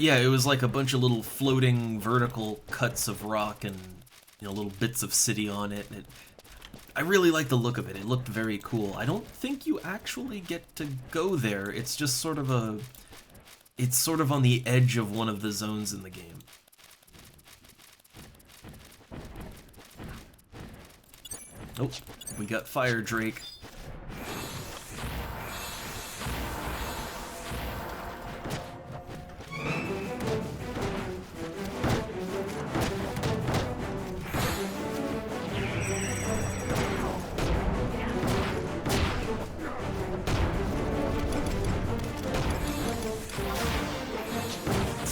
yeah, it was like a bunch of little floating vertical cuts of rock and, you know, little bits of city on it. I really like the look of it. It looked very cool. I don't think you actually get to go there. It's just sort of it's sort of on the edge of one of the zones in the game. Oh, we got Fire Drake.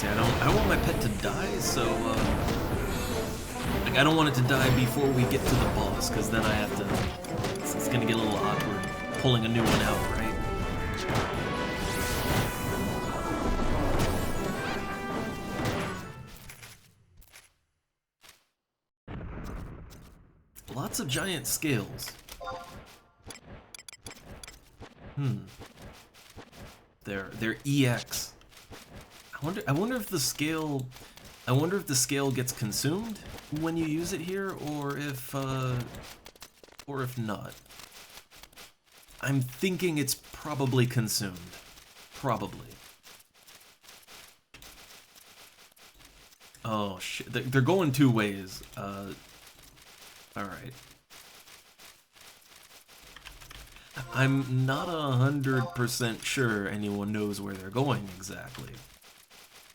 I don't want my pet to die, so, like, I don't want it to die before we get to the boss, because then I have to, it's gonna get a little awkward pulling a new one out, right? Lots of giant scales. They're EX. I wonder if the scale gets consumed when you use it here, or if not. I'm thinking it's probably consumed. Probably. Oh shit, they're going two ways. All right. I'm not 100% sure anyone knows where they're going exactly.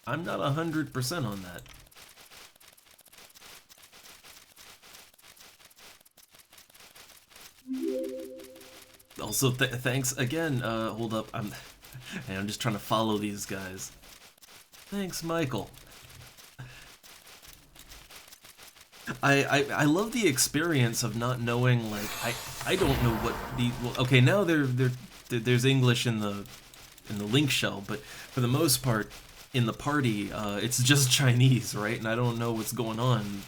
I'm not 100% on that. Also, thanks again. Hold up, I'm just trying to follow these guys. Thanks, Michael. I love the experience of not knowing, like, I don't know what the, well, okay, now there's English in the link shell, but for the most part in the party it's just Chinese, right? And I don't know what's going on.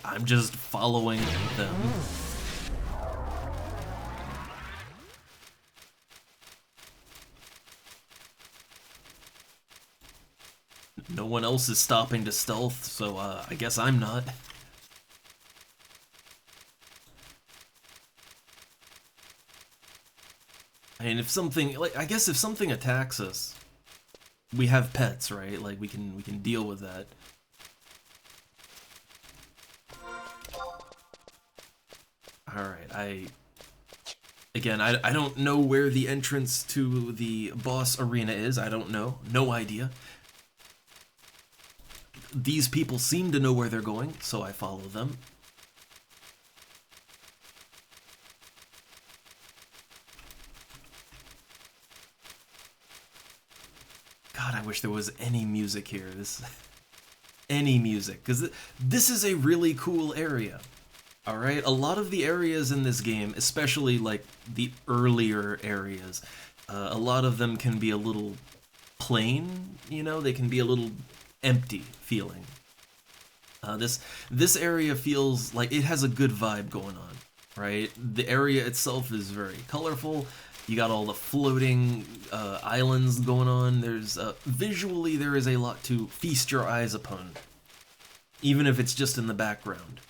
I'm just following them. No one else is stopping to stealth, so I guess I'm not. I mean, if something, like, I guess if something attacks us, we have pets, right? Like, we can deal with that. Alright, again, I don't know where the entrance to the boss arena is. I don't know. No idea. These people seem to know where they're going, so I follow them. God, I wish there was any music here. Any music, because this is a really cool area. All right, a lot of the areas in this game, especially like the earlier areas, a lot of them can be a little plain. You know, they can be a little empty feeling. This area feels like it has a good vibe going on, right? The area itself is very colorful. You got all the floating islands going on. There's visually there is a lot to feast your eyes upon, even if it's just in the background.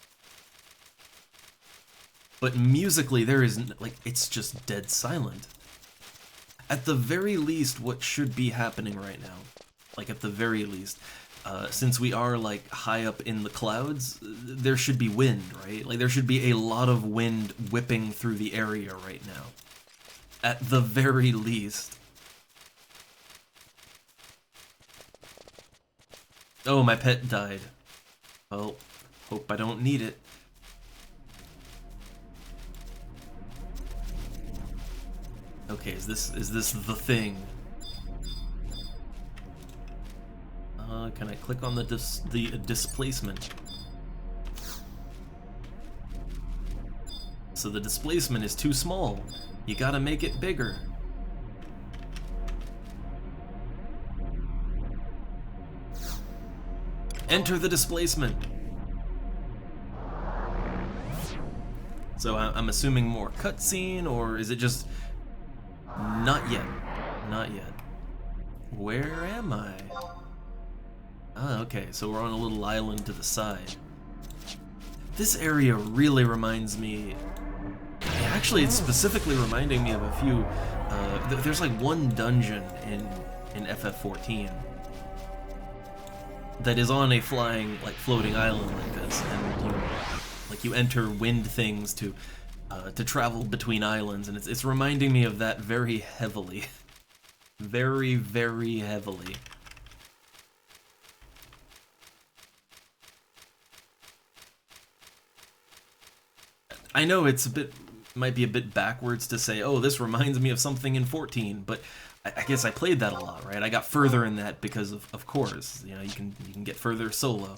But musically, there is, like, it's just dead silent. At the very least, what should be happening right now, like at the very least, since we are like high up in the clouds, there should be wind, right? Like there should be a lot of wind whipping through the area right now. At the very least. Oh, my pet died. Well, hope I don't need it. Okay, is this the thing? Can I click on the displacement? So the displacement is too small. You gotta make it bigger. Enter the displacement. So I'm assuming more cutscene, or is it just... Not yet. Not yet. Where am I? Ah, okay, so we're on a little island to the side. This area really reminds me... Actually, it's specifically reminding me of a few... there's like one dungeon in FF14 that is on a flying, like, floating island like this, and you enter wind things to travel between islands, and it's reminding me of that very heavily. Very, very heavily. I know it's might be a bit backwards to say, oh, this reminds me of something in 14, but I guess I played that a lot, right? I got further in that because of course, you know, you can get further solo.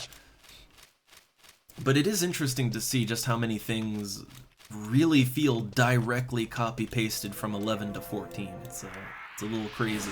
But it is interesting to see just how many things really feel directly copy-pasted from 11 to 14. It's a little crazy.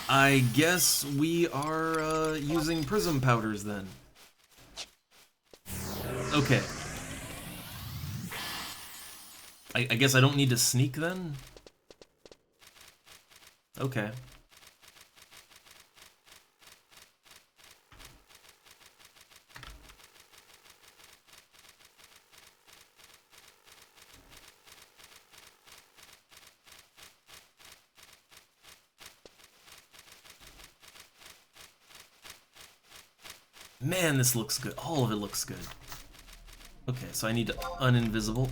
I guess we are using prism powders then. Okay. I guess I don't need to sneak then? Okay. Man, this looks good. All of it looks good. Okay, so I need to uninvisible.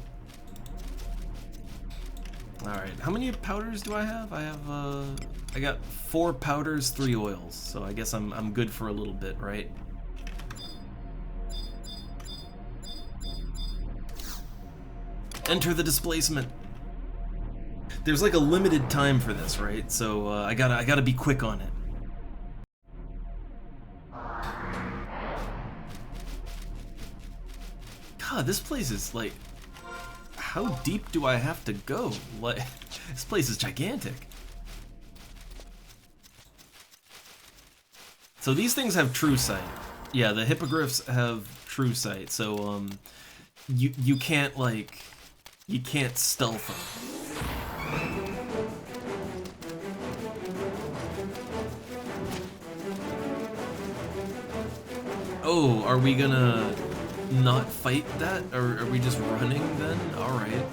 Alright, how many powders do I have? I got 4 powders, 3 oils, so I guess I'm good for a little bit, right? Enter the displacement. There's like a limited time for this, right? So I gotta be quick on it. God, this place is like, how deep do I have to go? Like, this place is gigantic. So these things have true sight. Yeah, the hippogriffs have true sight. So you can't like, you can't stealth them. Oh, are we gonna not fight that? Or are we just running then? Alright.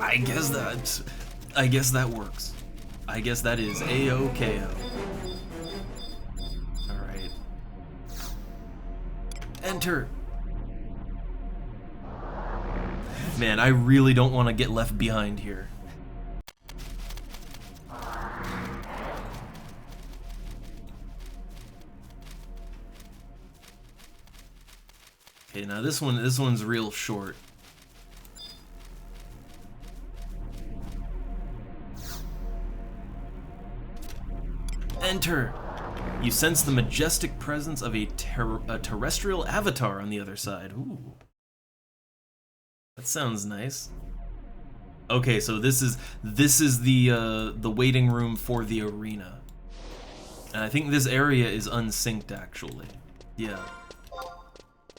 I guess that works. I guess that is A-OK-O. Alright. Enter! Man, I really don't want to get left behind here. Okay, now this one's real short. Enter! You sense the majestic presence of a terrestrial avatar on the other side. Ooh. That sounds nice. Okay, so this is the waiting room for the arena. And I think this area is unsynced actually. Yeah.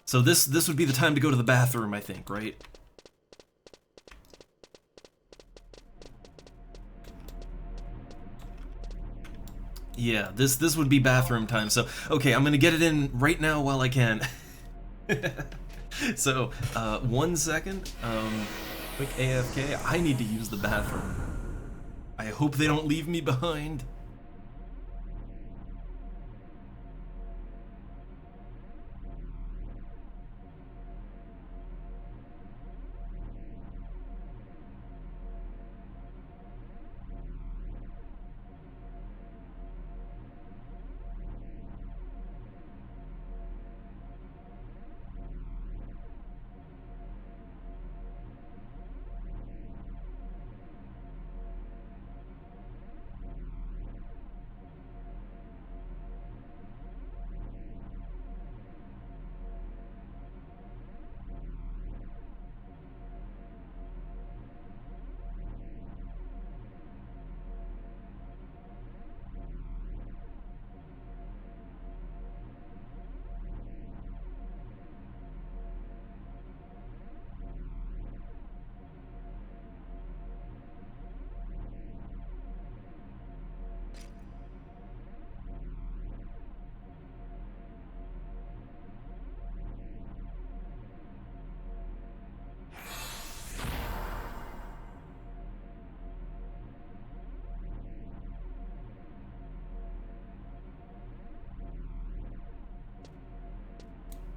So this would be the time to go to the bathroom, I think, right? Yeah, this would be bathroom time. So, okay, I'm gonna get it in right now while I can. So, 1 second. Quick AFK. I need to use the bathroom. I hope they don't leave me behind.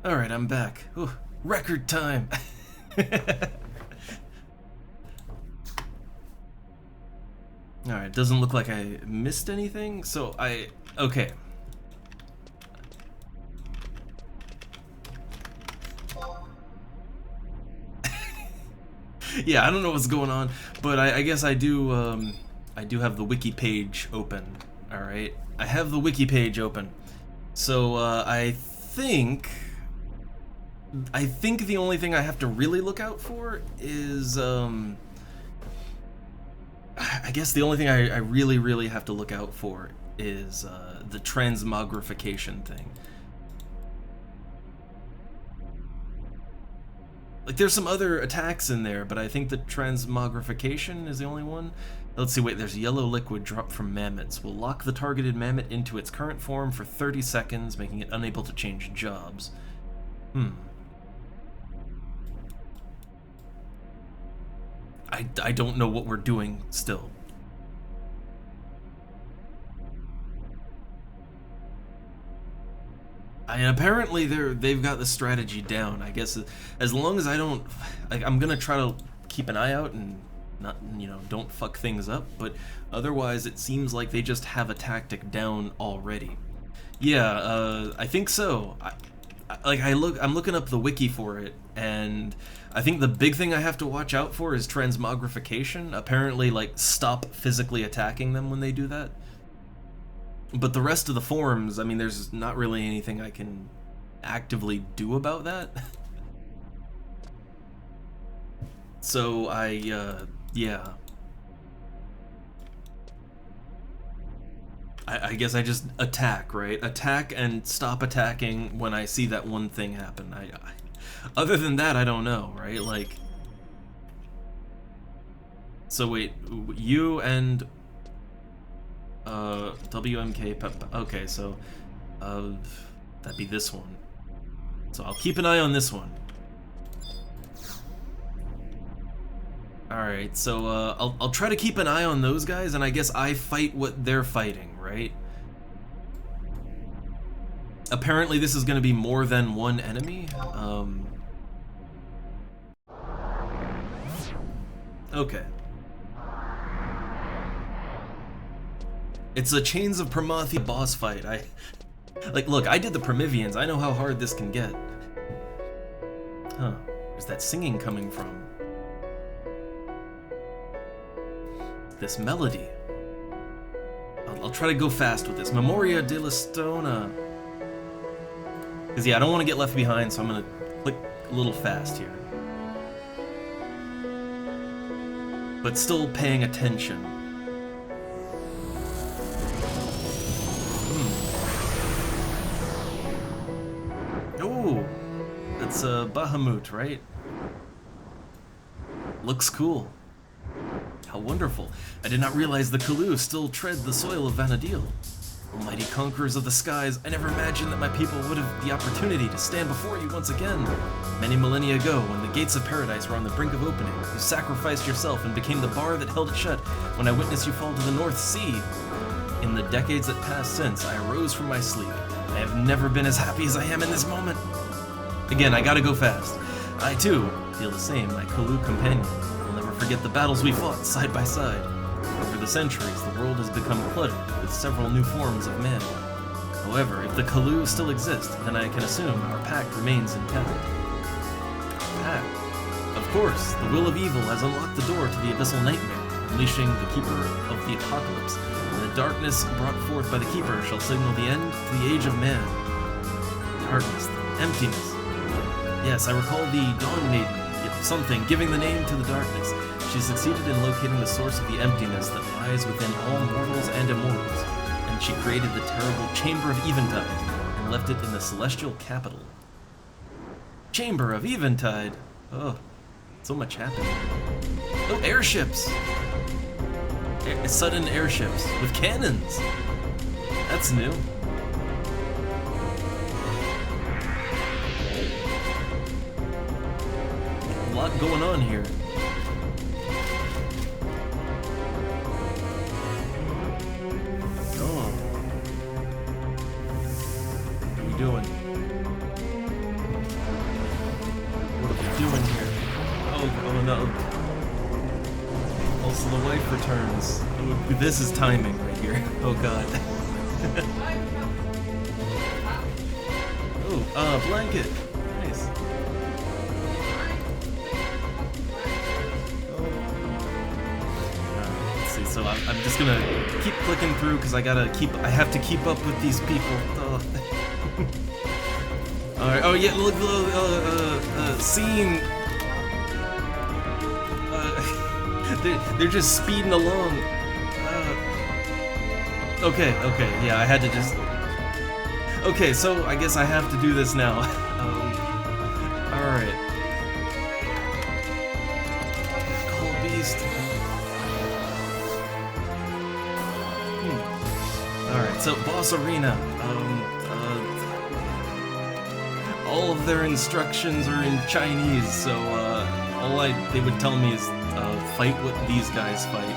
Alright, I'm back. Ooh, record time! Alright, doesn't look like I missed anything, so okay. Yeah, I don't know what's going on, but I guess I do have the wiki page open, alright? I have the wiki page open. So, I think the only thing I have to really look out for is, I guess the only thing I really have to look out for is, the transmogrification thing. Like, there's some other attacks in there, but I think the transmogrification is the only one. Let's see, wait, there's yellow liquid dropped from mammoths. Will lock the targeted mammoth into its current form for 30 seconds, making it unable to change jobs. I don't know what we're doing still. And apparently they've got the strategy down. I guess as long as I don't, like, I'm gonna try to keep an eye out and not, don't fuck things up. But otherwise, it seems like they just have a tactic down already. Yeah, I think so. I'm looking up the wiki for it, and I think the big thing I have to watch out for is transmogrification. Apparently, like, stop physically attacking them when they do that. But the rest of the forms, I mean, there's not really anything I can actively do about that. So yeah. I guess I just attack, right? Attack and stop attacking when I see that one thing happen. Other than that, I don't know, right? Like, so wait, you and WMK Pep. Okay, so that'd be this one. So I'll keep an eye on this one. Alright, so I'll try to keep an eye on those guys, and I guess I fight what they're fighting, right? Apparently this is going to be more than one enemy. Okay. It's a Chains of Prometheus boss fight. Look, I did the Prometheans. I know how hard this can get. Huh. Where's that singing coming from? This melody. I'll try to go fast with this. Memoria della Stona. Because, yeah, I don't want to get left behind, so I'm going to click a little fast here. But still paying attention. Oh, that's Bahamut, right? Looks cool. How wonderful. I did not realize the Kalu still tread the soil of Vana'diel. Almighty conquerors of the skies, I never imagined that my people would have the opportunity to stand before you once again. Many millennia ago, when the gates of paradise were on the brink of opening, you sacrificed yourself and became the bar that held it shut when I witnessed you fall to the North Sea. In the decades that passed since, I arose from my sleep. I have never been as happy as I am in this moment. Again, I gotta go fast. I, too, feel the same, my Kalu companion. We'll never forget the battles we fought side by side. Over the centuries, the world has become cluttered with several new forms of man. However, if the Kalu still exist, then I can assume our pact remains intact. Pact? Of course, the will of evil has unlocked the door to the abyssal nightmare, unleashing the Keeper of the Apocalypse, and the darkness brought forth by the Keeper shall signal the end to the age of man. Darkness, emptiness. Yes, I recall the Dawn Maiden, something, giving the name to the darkness. She succeeded in locating the source of the emptiness that lies within all mortals and immortals, and she created the terrible Chamber of Eventide and left it in the celestial capital. Chamber of Eventide? Oh, so much happened. Oh, airships! Sudden airships with cannons! That's new. A lot going on here. Oh. What are we doing? What are we doing here? Oh no. Also, the wife returns. Oh, this is timing right here. Oh god. Oh, blanket. Nice. So I'm just gonna keep clicking through because I have to keep up with these people. Alright, oh yeah, look, scene. They're just speeding along. Okay, yeah, I had to just... Okay, so I guess I have to do this now. Alright. Call Beast. Alright, so Boss Arena. All of their instructions are in Chinese, so all they would tell me is fight what these guys fight.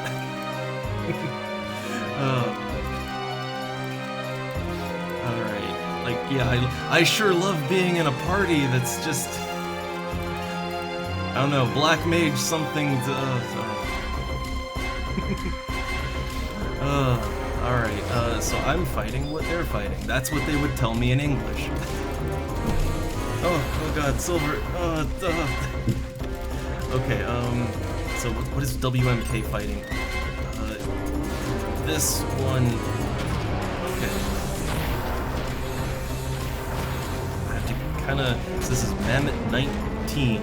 Alright, like, Yeah, I sure love being in a party that's just, I don't know, black mage something to, alright, so I'm fighting what they're fighting. That's what they would tell me in English. Oh god, silver, okay, so what is WMK fighting? This one, okay. I have to kinda, so this is Mammoth 19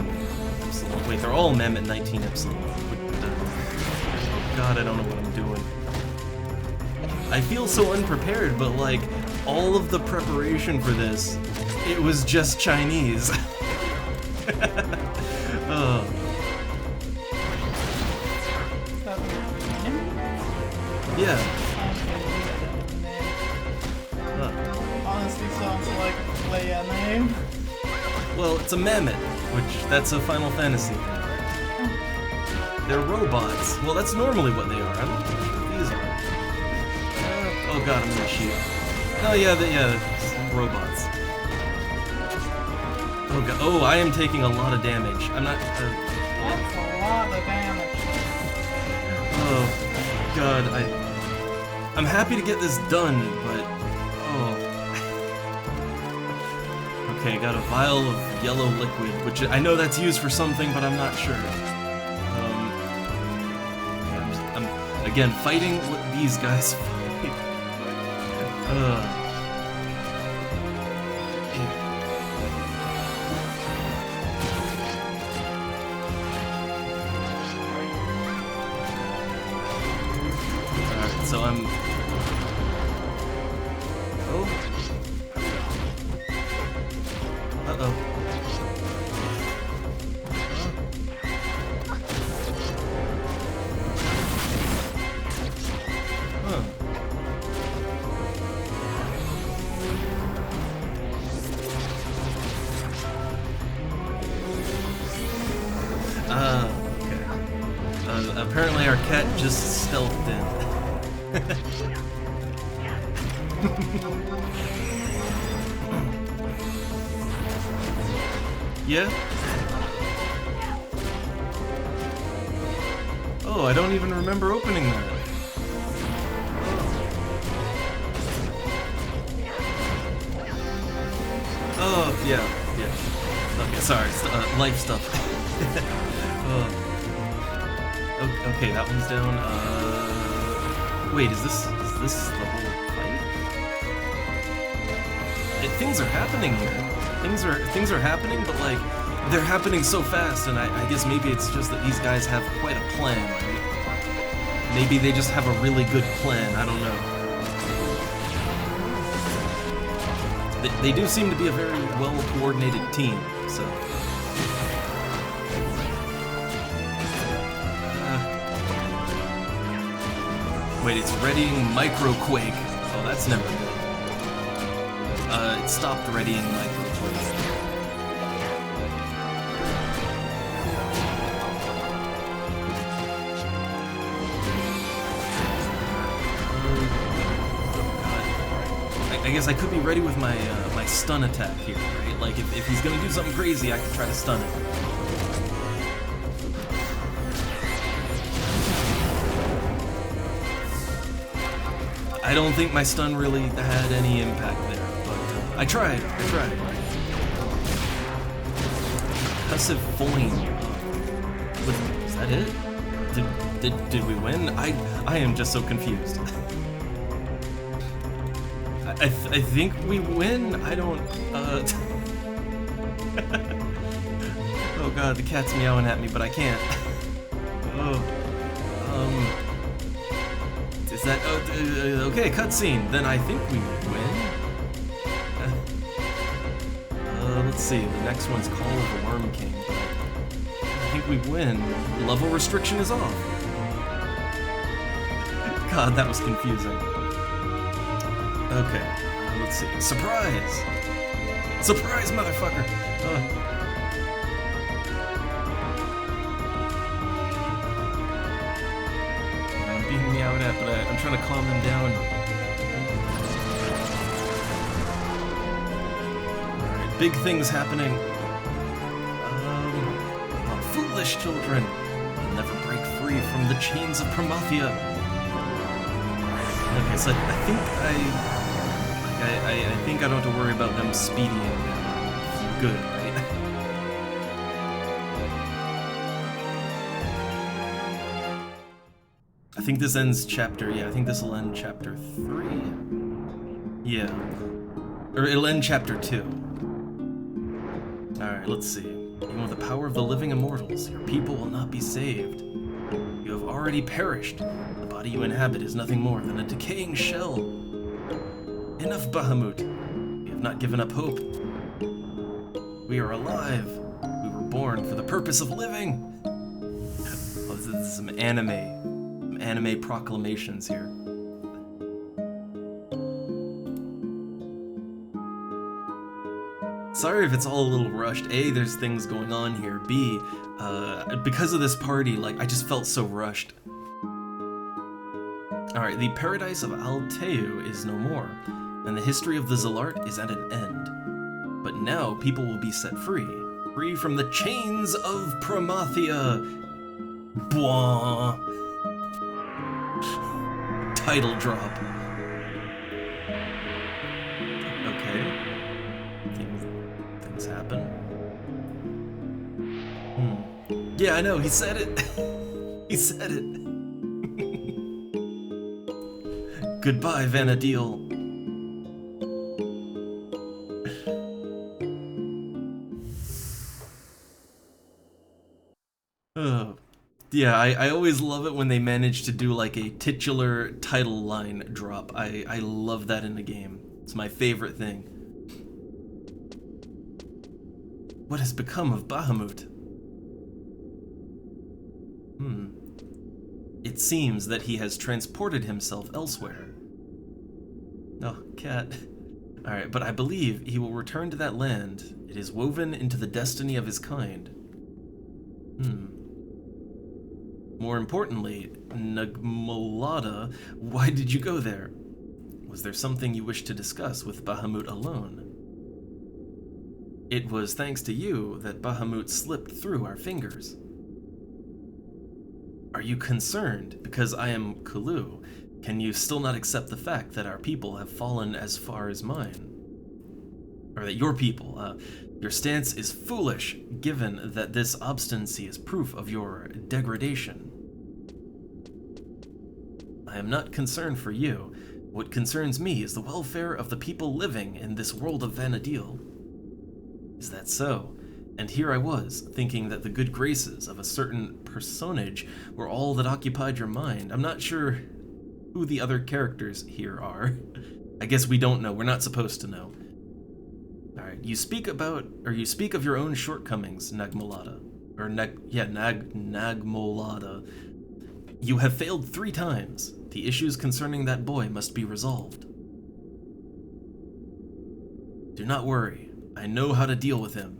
Epsilon. Wait, they're all Mammoth 19 Epsilon. Oh god, I don't know what I'm doing. I feel so unprepared, but like, all of the preparation for this, it was just Chinese. Oh. Yeah. Honestly sounds like Leia name. Well, it's a mammoth, which that's a Final Fantasy. They're robots. Well, that's normally what they are. I don't know what these are. Oh god, I'm gonna shoot. Oh yeah, robots. Oh god, oh, I am taking a lot of damage. I'm not. That's a lot of damage. Oh god, I'm happy to get this done, but oh. Okay, got a vial of yellow liquid, which I know that's used for something, but I'm not sure. I'm again fighting what these guys fight. Alright, so I'm. Oh. Uh-oh. Huh. Okay. Apparently our cat just stealthed in. Yeah? Oh, I don't even remember opening that. Oh, yeah. Okay, sorry, life stuff. Okay, that one's down. Wait, is this the whole fight? Things are happening here. Things are happening, but like they're happening so fast, and I guess maybe it's just that these guys have quite a plan, right? Maybe they just have a really good plan. I don't know. They do seem to be a very well-coordinated team, so. Wait, it's readying microquake. Oh, that's never good. It stopped readying microquake. I guess I could be ready with my my stun attack here, right? Like if he's gonna do something crazy, I can try to stun him. I don't think my stun really had any impact there, but I tried. Passive foin. Is that it? Did we win? I am just so confused. I think we win. I don't. Oh god, the cat's meowing at me, but I can't. Oh. Is that okay? Cutscene. Then I think we win. Let's see. The next one's Call of the Worm King. But I think we win. Level restriction is off. God, that was confusing. Okay, let's see. Surprise! Surprise, motherfucker! I'm being meowed at, but I'm trying to calm him down. big things happening. Foolish children will never break free from the chains of Promathia. Okay, so I think I don't have to worry about them speeding good, right? I think this ends chapter, yeah, I think this will end chapter 3. Yeah. Or it'll end chapter 2. Alright, let's see. Even with the power of the living immortals, your people will not be saved. You have already perished. The body you inhabit is nothing more than a decaying shell. Enough, Bahamut. We have not given up hope. We are alive. We were born for the purpose of living. Oh, this is some anime proclamations here. Sorry if it's all a little rushed. A, there's things going on here. B, because of this party, like, I just felt so rushed. Alright, the paradise of Alteu is no more, and the history of the Zalart is at an end. But now people will be set free. Free from the chains of Promathia. Bwah. Title drop. Okay. Things happen. Yeah, I know, he said it. He said it. Goodbye, Vanadil. Yeah, I always love it when they manage to do like a titular title line drop. I love that in the game. It's my favorite thing. What has become of Bahamut? It seems that he has transported himself elsewhere. Oh, cat. Alright, but I believe he will return to that land. It is woven into the destiny of his kind. More importantly, Nagmolada, why did you go there? Was there something you wished to discuss with Bahamut alone? It was thanks to you that Bahamut slipped through our fingers. Are you concerned because I am Kulu? Can you still not accept the fact that our people have fallen as far as mine? Or that your people, your stance is foolish, given that this obstinacy is proof of your degradation. I am not concerned for you. What concerns me is the welfare of the people living in this world of Vanadil. Is that so? And here I was, thinking that the good graces of a certain personage were all that occupied your mind. I'm not sure who the other characters here are. I guess we don't know. We're not supposed to know. Alright, you speak of your own shortcomings, Nagmolada. Or Nagmolada. You have failed 3 times. The issues concerning that boy must be resolved. Do not worry. I know how to deal with him.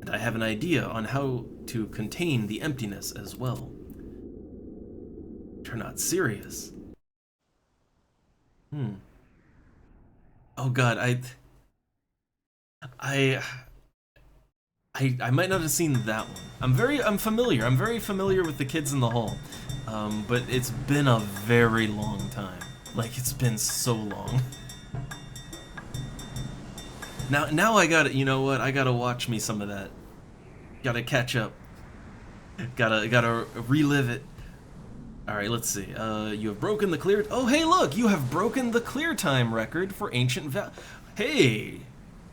And I have an idea on how to contain the emptiness as well. You're not serious. Oh god, I might not have seen that one. I'm very familiar with the kids in the hall. But it's been a very long time. Like, it's been so long. Now I gotta, you know what? I gotta watch me some of that. Gotta catch up. Gotta relive it. Alright, let's see. You have broken the clear... Oh, hey, look! You have broken the clear time record for Ancient Val... Hey!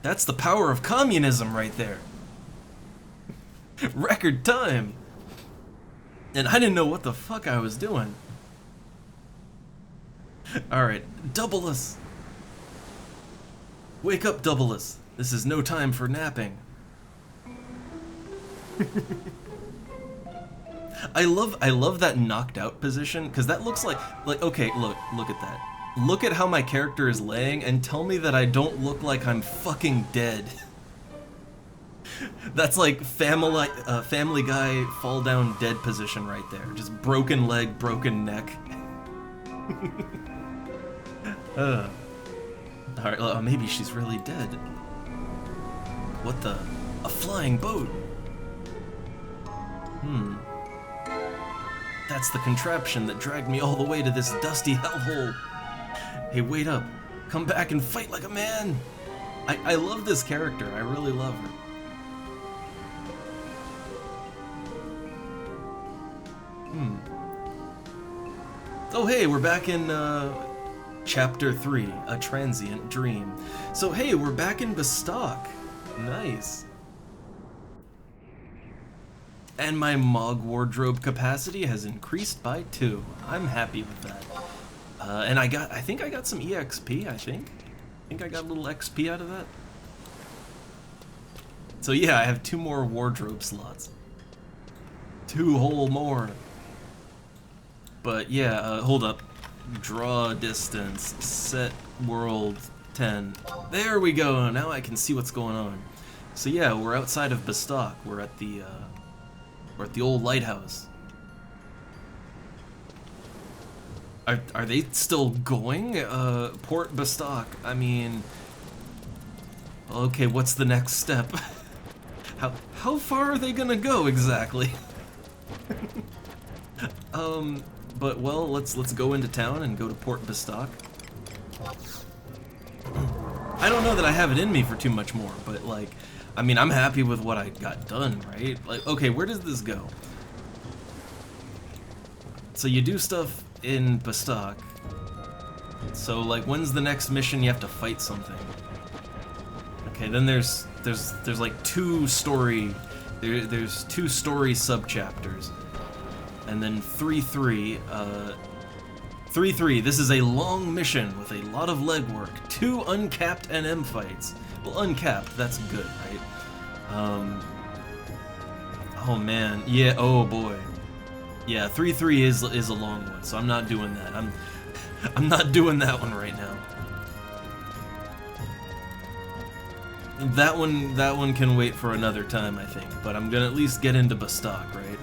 That's the power of communism right there. Record time! And I didn't know what the fuck I was doing. Alright, Doubleus! Wake up, Doubleus! This is no time for napping. I love that knocked out position, because that looks like okay, look at that. Look at how my character is laying and tell me that I don't look like I'm fucking dead. That's like Family Guy fall down dead position right there. Just broken leg, broken neck. Alright, maybe she's really dead. What the? A flying boat? That's the contraption that dragged me all the way to this dusty hellhole. Hey, wait up. Come back and fight like a man. I love this character. I really love her. Oh, hey, we're back in Chapter 3, A Transient Dream. So, hey, we're back in Bestock. Nice. And my Mog wardrobe capacity has increased by 2. I'm happy with that. And I think I got some EXP, I think I got a little XP out of that. So yeah, I have 2 more wardrobe slots. 2 whole more. But yeah, hold up. Draw distance, set world 10. There we go, now I can see what's going on. So yeah, we're outside of Bestock. We're at the old lighthouse. Are they still going? Port Bestock, I mean... Okay, what's the next step? How far are they gonna go exactly? But well, let's go into town and go to Port Bestock. I don't know that I have it in me for too much more, but like, I mean, I'm happy with what I got done, right? Like, okay, where does this go? So you do stuff in Bestock. So like, when's the next mission you have to fight something? Okay, then there's like 2 story, there's 2 story sub-chapters. And then 3-3, 3-3, this is a long mission with a lot of legwork, 2 uncapped NM fights. Well, uncapped, that's good, right? Oh man, yeah, oh boy. Yeah, 3-3 is a long one, so I'm not doing that. I'm not doing that one right now. That one can wait for another time, I think, but I'm gonna at least get into Bestock, right?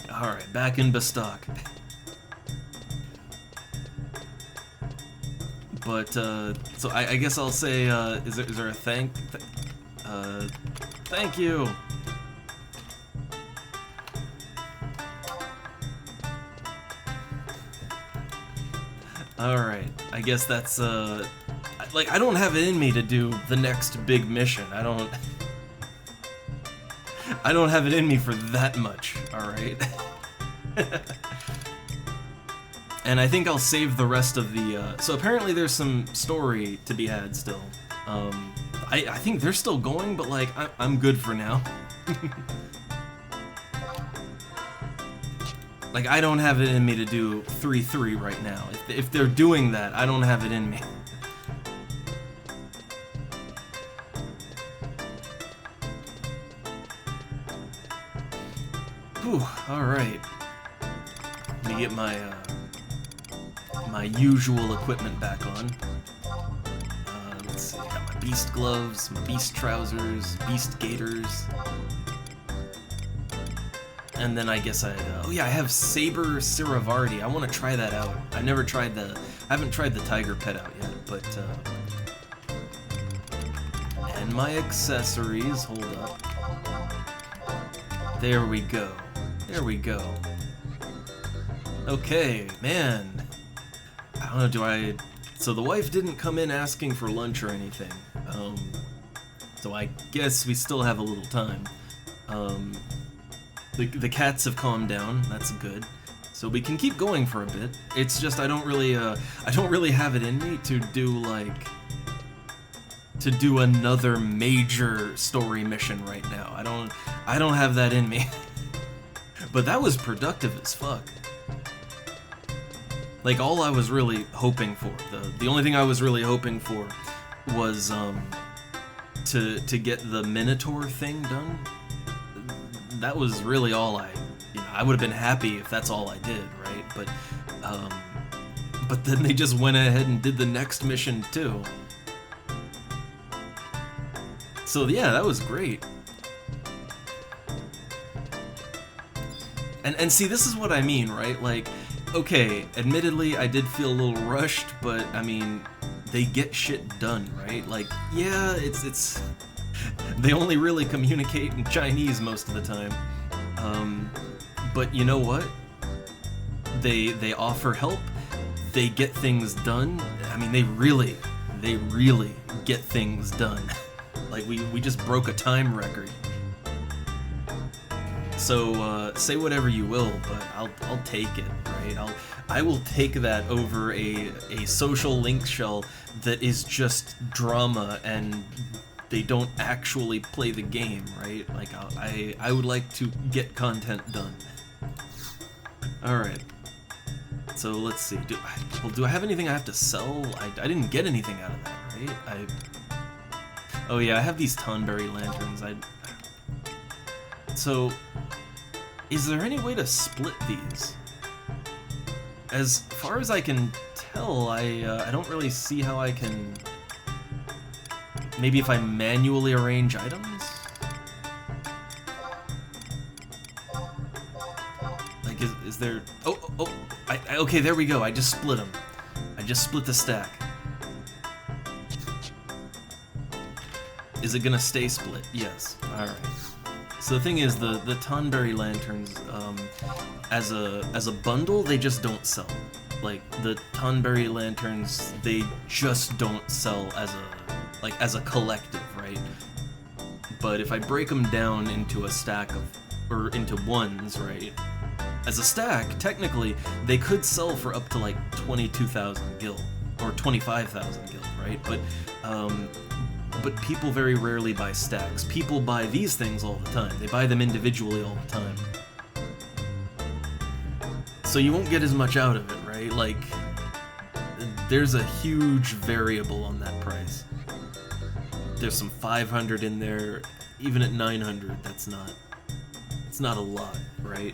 Alright, back in Bestock. But, so I guess I'll say, is there a thank you! Alright, I guess that's, like, I don't have it in me to do the next big mission. I don't have it in me for that much, alright? And I think I'll save the rest of the, so apparently there's some story to be had still. I think they're still going, but like, I'm good for now. Like, I don't have it in me to do 3-3 right now. If they're doing that, I don't have it in me. Whew, alright. Let me get my, my usual equipment back on. Let's see, I got my beast gloves, my beast trousers, beast gaiters. And then I guess oh yeah, I have Saber Siravardi. I want to try that out. I haven't tried the tiger pet out yet, but, and my accessories, hold up. There we go. There we go. Okay, man. I don't know, so the wife didn't come in asking for lunch or anything. So I guess we still have a little time. The cats have calmed down, that's good. So we can keep going for a bit. It's just I don't really have it in me to do another major story mission right now. I don't have that in me. But that was productive as fuck. Like, all I was really hoping for, the only thing I was really hoping for was to get the Minotaur thing done. That was really all I would have been happy if that's all I did, right? But then they just went ahead and did the next mission too. So yeah, that was great. And see, this is what I mean, right? Like, okay, admittedly, I did feel a little rushed, but I mean, they get shit done, right? Like, yeah, it's they only really communicate in Chinese most of the time. But you know what? They offer help. They get things done. I mean, they really get things done. Like, we just broke a time record. So say whatever you will, but I'll take it, right? I will take that over a social link shell that is just drama and they don't actually play the game, right? Like, I would like to get content done. All right. So let's see. Do I have anything I have to sell? I didn't get anything out of that, right? Oh yeah, I have these Tonberry lanterns. So, is there any way to split these? As far as I can tell, I don't really see how I can. Maybe if I manually arrange items? Like, is there... Oh, okay, there we go. I just split them. I just split the stack. Is it gonna stay split? Yes. Alright. So the thing is, the Tonberry lanterns, as a bundle, they just don't sell. Like, the Tonberry lanterns, they just don't sell as a collective, right? But if I break them down into a stack or into ones, right? As a stack, technically, they could sell for up to like 22,000 gil, or 25,000 gil, right? But people very rarely buy stacks. People buy these things all the time. They buy them individually all the time. So you won't get as much out of it, right? Like, there's a huge variable on that price. There's some 500 in there. Even at 900, it's not a lot, right?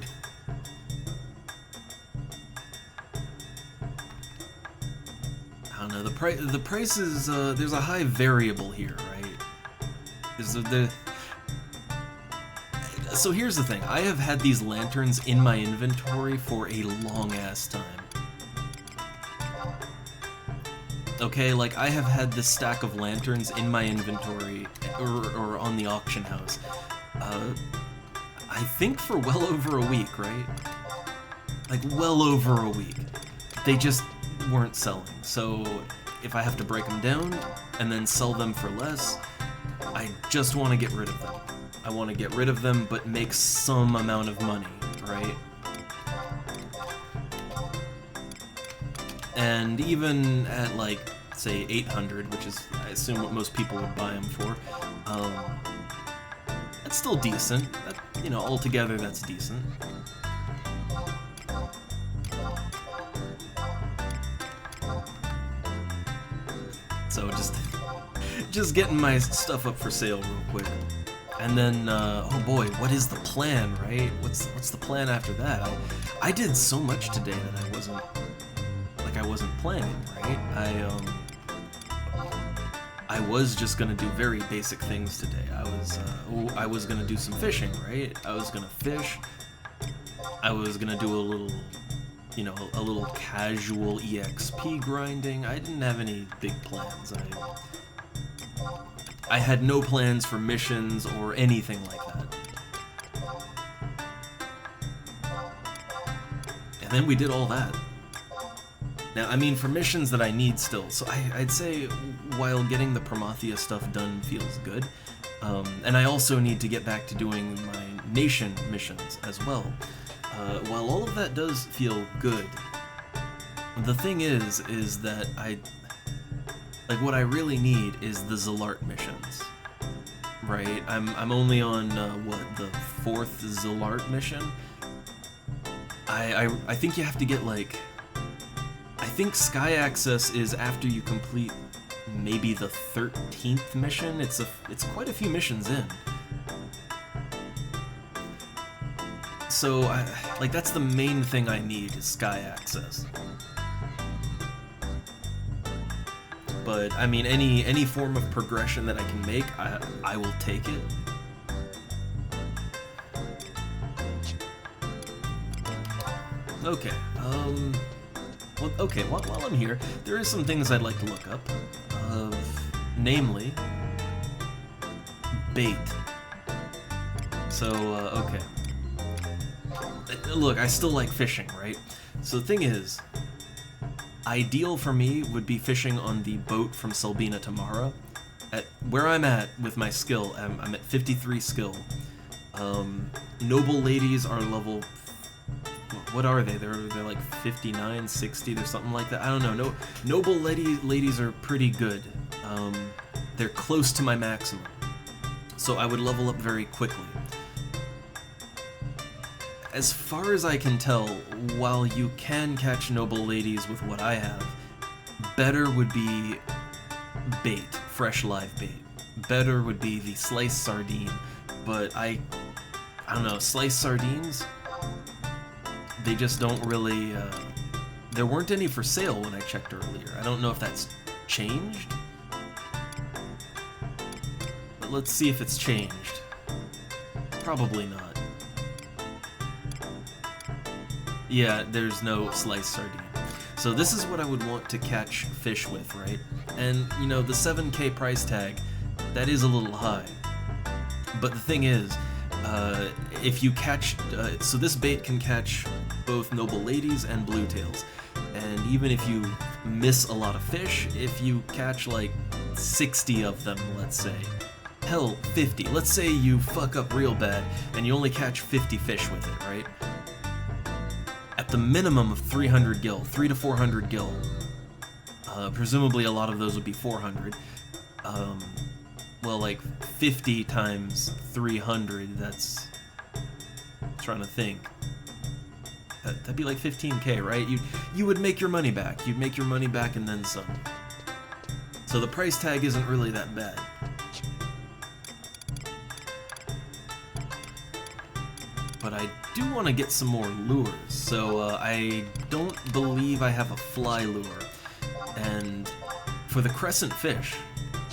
I don't know, the price is, there's a high variable here, right? So here's the thing, I have had these lanterns in my inventory for a long-ass time. Okay, like, I have had this stack of lanterns in my inventory, or on the auction house, I think for well over a week, right? Like, well over a week. They just weren't selling, so if I have to break them down and then sell them for less, I just want to get rid of them. I want to get rid of them, but make some amount of money, right? And even at, like, say 800, which is, I assume, what most people would buy them for, that's still decent. You know, altogether, that's decent. So just getting my stuff up for sale real quick. And then, oh boy, what is the plan, right? What's the plan after that? I did so much today that I wasn't planning, right? I was just gonna do very basic things today. I was gonna do some fishing, right? I was gonna fish. I was gonna do a little, you know, a little casual EXP grinding. I didn't have any big plans. I had no plans for missions or anything like that. And then we did all that. Now, I mean, for missions that I need still, so I'd say while getting the Prometheus stuff done feels good, and I also need to get back to doing my nation missions as well. While all of that does feel good, the thing is that like, what I really need is the Zilart missions, right? I'm only on, the 4th Zilart mission? I think you have to get, like, I think Sky Access is after you complete maybe the 13th mission. It's quite a few missions in. So, like, that's the main thing I need, is Sky Access. But, I mean, any form of progression that I can make, I will take it. Okay. Well, okay. While I'm here, there is some things I'd like to look up. Namely, bait. So, okay. Look, I still like fishing, right? So the thing is, ideal for me would be fishing on the boat from Selbina to Mara. At where I'm at with my skill, I'm at 53 skill. Noble ladies are level... What are they? They're like 59, 60, or something like that. I don't know. No, noble ladies are pretty good. They're close to my maximum. So I would level up very quickly. As far as I can tell, while you can catch noble ladies with what I have, better would be bait, fresh live bait. Better would be the sliced sardine, but I don't know, sliced sardines, they just don't really, there weren't any for sale when I checked earlier. I don't know if that's changed, but let's see if it's changed. Probably not. Yeah, there's no sliced sardine. So this is what I would want to catch fish with, right? And, you know, the 7K price tag, that is a little high. But the thing is, if you catch... so this bait can catch both noble ladies and bluetails. And even if you miss a lot of fish, if you catch like 60 of them, let's say, hell, 50. Let's say you fuck up real bad and you only catch 50 fish with it, right? At the minimum of 300 gil, 3 to 400 gil, presumably a lot of those would be 400, well, like 50 times 300, that's, I'm trying to think, that'd be like 15K, right? You would make your money back, you'd make your money back and then some. So the price tag isn't really that bad. But I do want to get some more lures, so I don't believe I have a fly lure. And for the crescent fish,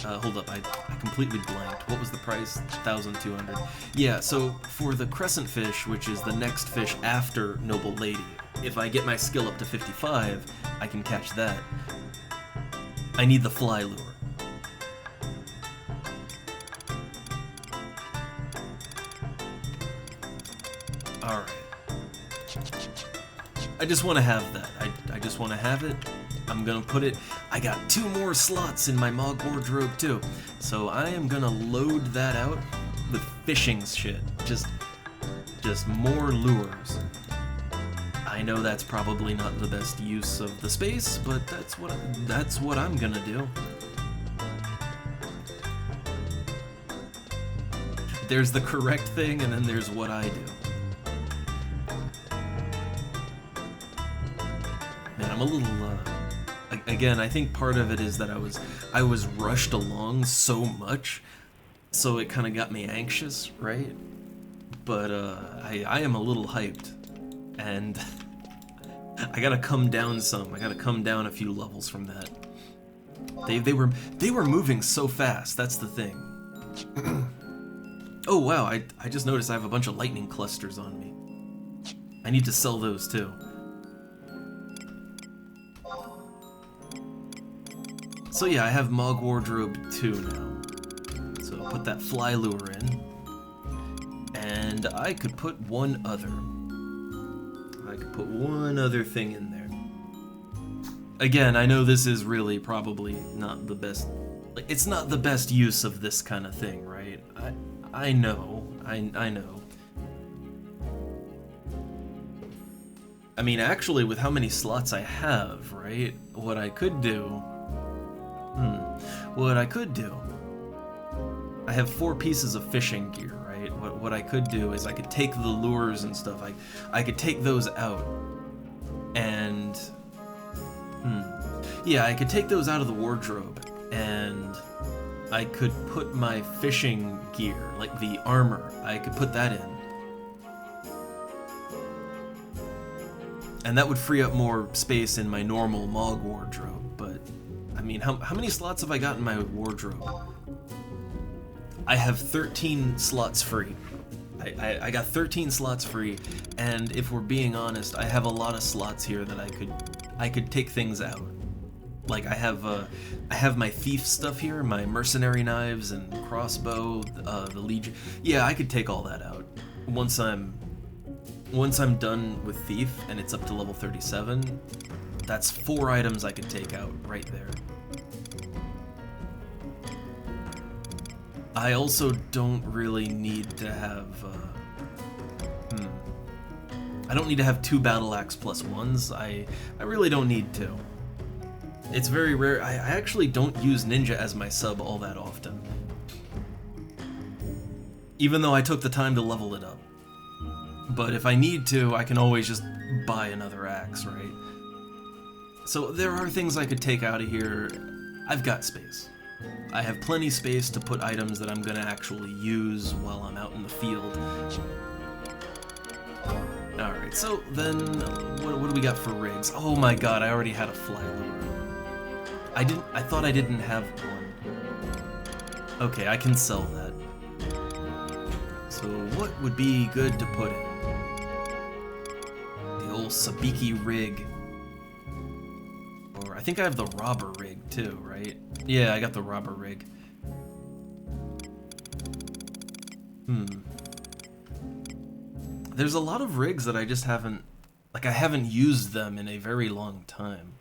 hold up, I completely blanked. What was the price? 1,200. Yeah, so for the crescent fish, which is the next fish after Noble Lady, if I get my skill up to 55, I can catch that. I need the fly lure. Alright. I just want to have that. I just want to have it. I'm gonna put it... I got 2 more slots in my Mog wardrobe too. So I am gonna load that out with fishing shit. Just more lures. I know that's probably not the best use of the space, but that's what I'm gonna do. There's the correct thing, and then there's what I do. Man, I'm a little, again, I think part of it is that I was rushed along so much, so it kind of got me anxious, right? But, I am a little hyped, and I gotta come down some. I gotta come down a few levels from that. They were moving so fast, that's the thing. Oh wow, I just noticed I have a bunch of lightning clusters on me. I need to sell those too. So yeah, I have Mog Wardrobe 2 now. So put that fly lure in. And I could put one other. I could put one other thing in there. Again, I know this is really probably not the best... Like, it's not the best use of this kind of thing, right? I know. I know. I mean, actually, with how many slots I have, right? What I could do... What I could do... I have 4 pieces of fishing gear, right? What I could do is I could take the lures and stuff. I could take those out. And... Yeah, I could take those out of the wardrobe. And... I could put my fishing gear, like the armor, I could put that in. And that would free up more space in my normal Mog wardrobe, but... I mean, how many slots have I got in my wardrobe? I have 13 slots free. I got 13 slots free, and if we're being honest, I have a lot of slots here that I could take things out. Like I have my thief stuff here, my mercenary knives and crossbow, the legion. Yeah, I could take all that out once I'm done with thief and it's up to level 37. That's 4 items I could take out right there. I also don't really need to have I don't need to have 2 battle axe plus 1s. I really don't need to. It's very rare. I actually don't use ninja as my sub all that often. Even though I took the time to level it up. But if I need to, I can always just buy another axe, right? So there are things I could take out of here. I've got space. I have plenty space to put items that I'm gonna actually use while I'm out in the field. Alright, so then, what do we got for rigs? Oh my god, I already had a fly lure. I thought I didn't have one. Okay, I can sell that. So what would be good to put in? The old Sabiki rig. Or I think I have the robber rig too, right? Yeah, I got the robber rig. There's a lot of rigs that I just haven't, like I haven't used them in a very long time.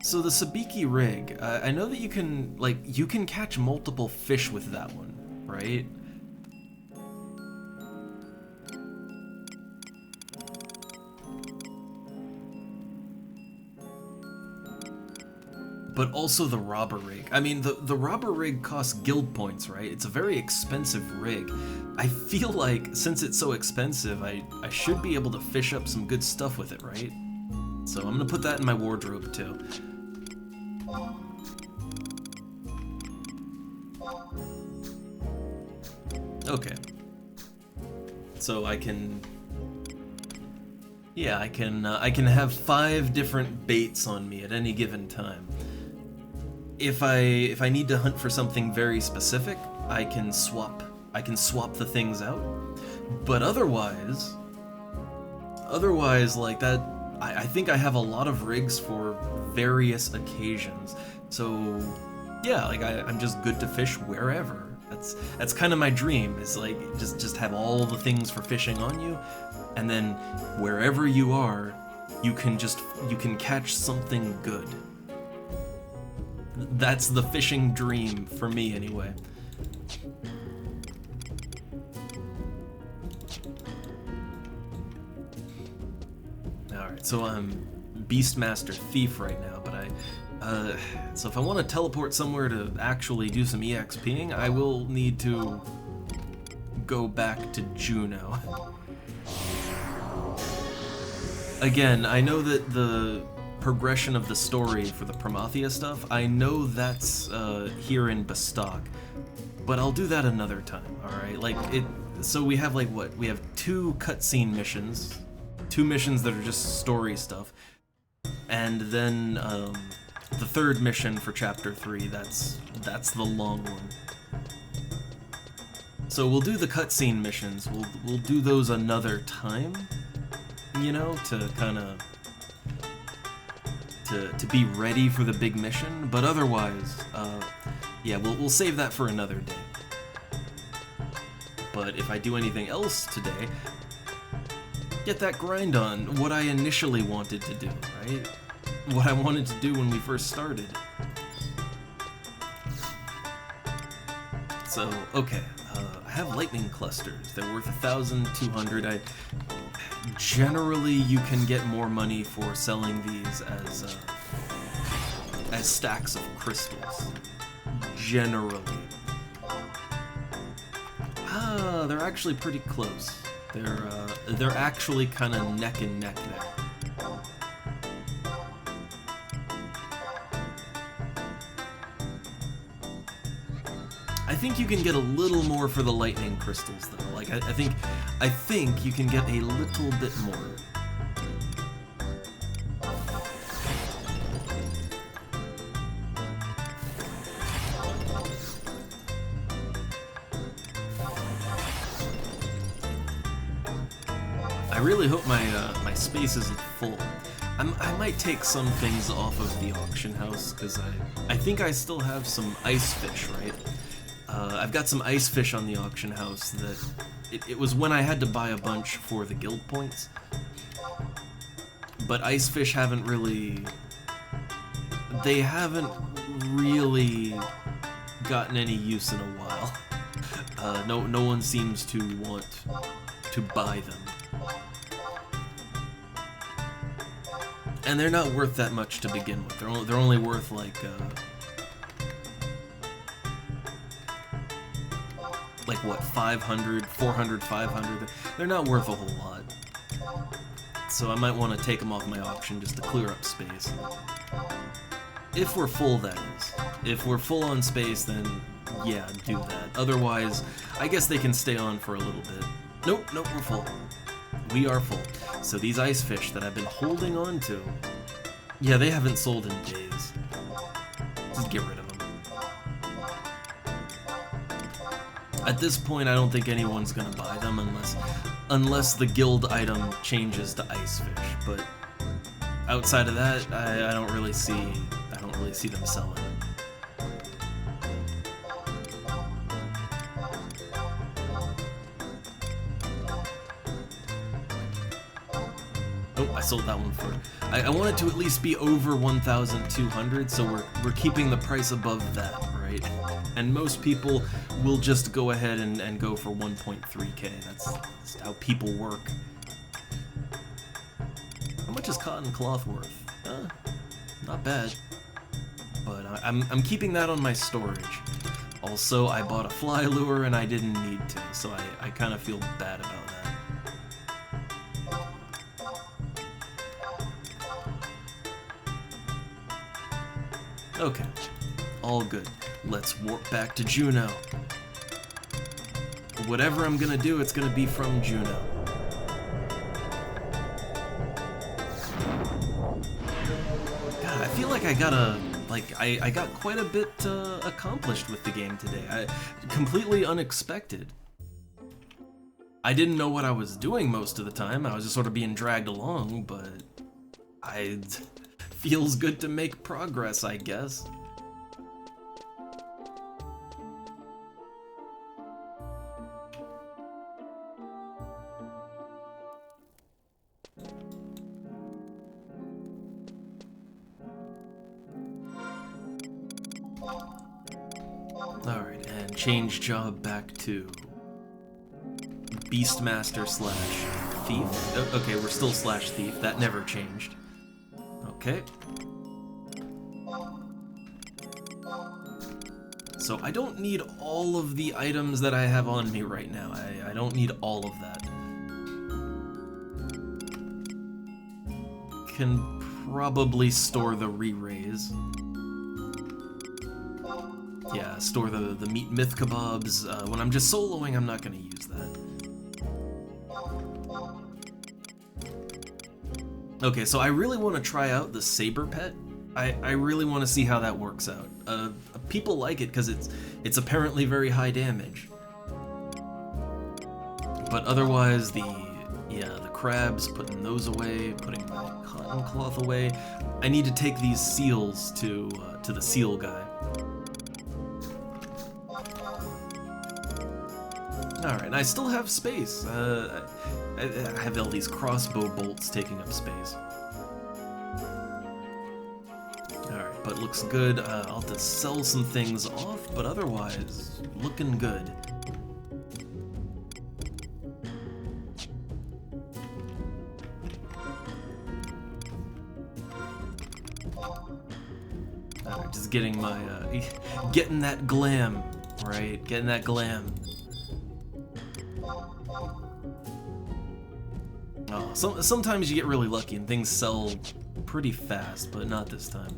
So the Sabiki rig, I know that you can catch multiple fish with that one, right? But also the robber rig. I mean, the robber rig costs guild points, right? It's a very expensive rig. I feel like, since it's so expensive, I should be able to fish up some good stuff with it, right? So I'm gonna put that in my wardrobe too. Okay. So I can... Yeah, I can have 5 different baits on me at any given time. If I need to hunt for something very specific, I can swap the things out. But otherwise like that, I think I have a lot of rigs for various occasions. So yeah, like I'm just good to fish wherever. That's kind of my dream, is like just have all the things for fishing on you, and then wherever you are, you can catch something good. That's the fishing dream for me anyway. Alright, so I'm Beastmaster Thief right now, but so if I want to teleport somewhere to actually do some EXPing, I will need to go back to Juno. Again, I know that the progression of the story for the Promathia stuff, I know that's here in Bastok, but I'll do that another time, alright? Like, so we have like what? We have 2 cutscene missions, 2 missions that are just story stuff, and then the 3rd mission for Chapter 3, that's the long one. So we'll do the cutscene missions, we'll do those another time, you know, to kind of to be ready for the big mission, but otherwise, yeah, we'll save that for another day. But if I do anything else today, get that grind on, what I initially wanted to do, right? What I wanted to do when we first started. So, okay, I have lightning clusters. They're worth 1,200. Generally, you can get more money for selling these as stacks of crystals. Generally. Ah, they're actually pretty close. They're actually kind of neck and neck there. I think you can get a little more for the lightning crystals though. Like I think you can get a little bit more. I really hope my space isn't full. I might take some things off of the auction house, because I think I still have some ice fish, right? I've got some ice fish on the auction house that... It was when I had to buy a bunch for the guild points. But ice fish haven't really... They haven't really gotten any use in a while. No one seems to want to buy them. And they're not worth that much to begin with. They're only worth like what, 500, 400, 500. They're not worth a whole lot. So I might want to take them off my auction just to clear up space. If we're full, that is. If we're full on space, then yeah, do that. Otherwise, I guess they can stay on for a little bit. Nope, we're full. We are full. So these ice fish that I've been holding on to, yeah, they haven't sold in days. Just get rid of them. At this point, I don't think anyone's gonna buy them unless the guild item changes to ice fish. But outside of that, I don't really see them selling. Oh, I sold that one for... I want it to at least be over 1,200, so we're keeping the price above that, right? And most people will just go ahead and go for 1.3k. That's how people work. How much is cotton cloth worth? Not bad. But I'm keeping that on my storage. Also, I bought a fly lure and I didn't need to, so I kind of feel bad about that. Okay, all good. Let's warp back to Juno. Whatever I'm gonna do, it's gonna be from Juno. God, I feel like I got quite a bit accomplished with the game today. Completely unexpected. I didn't know what I was doing most of the time. I was just sort of being dragged along, but feels good to make progress, I guess. Alright, and change job back to Beastmaster / Thief. Okay, we're still / Thief. That never changed. Okay. So I don't need all of the items that I have on me right now. I don't need all of that. Can probably store the re-raise. Yeah, store the meat myth kebabs. When I'm just soloing, I'm not gonna use that. Okay, so I really want to try out the saber pet. I really want to see how that works out. People like it because it's apparently very high damage. But otherwise, the crabs, putting those away, putting my cotton cloth away. I need to take these seals to the seal guy. Alright, and I still have space. I have all these crossbow bolts taking up space. Alright, but looks good. I'll have to sell some things off, but otherwise, looking good. Alright, just getting my, getting that glam, right? Getting that glam. Oh, sometimes you get really lucky and things sell pretty fast, but not this time.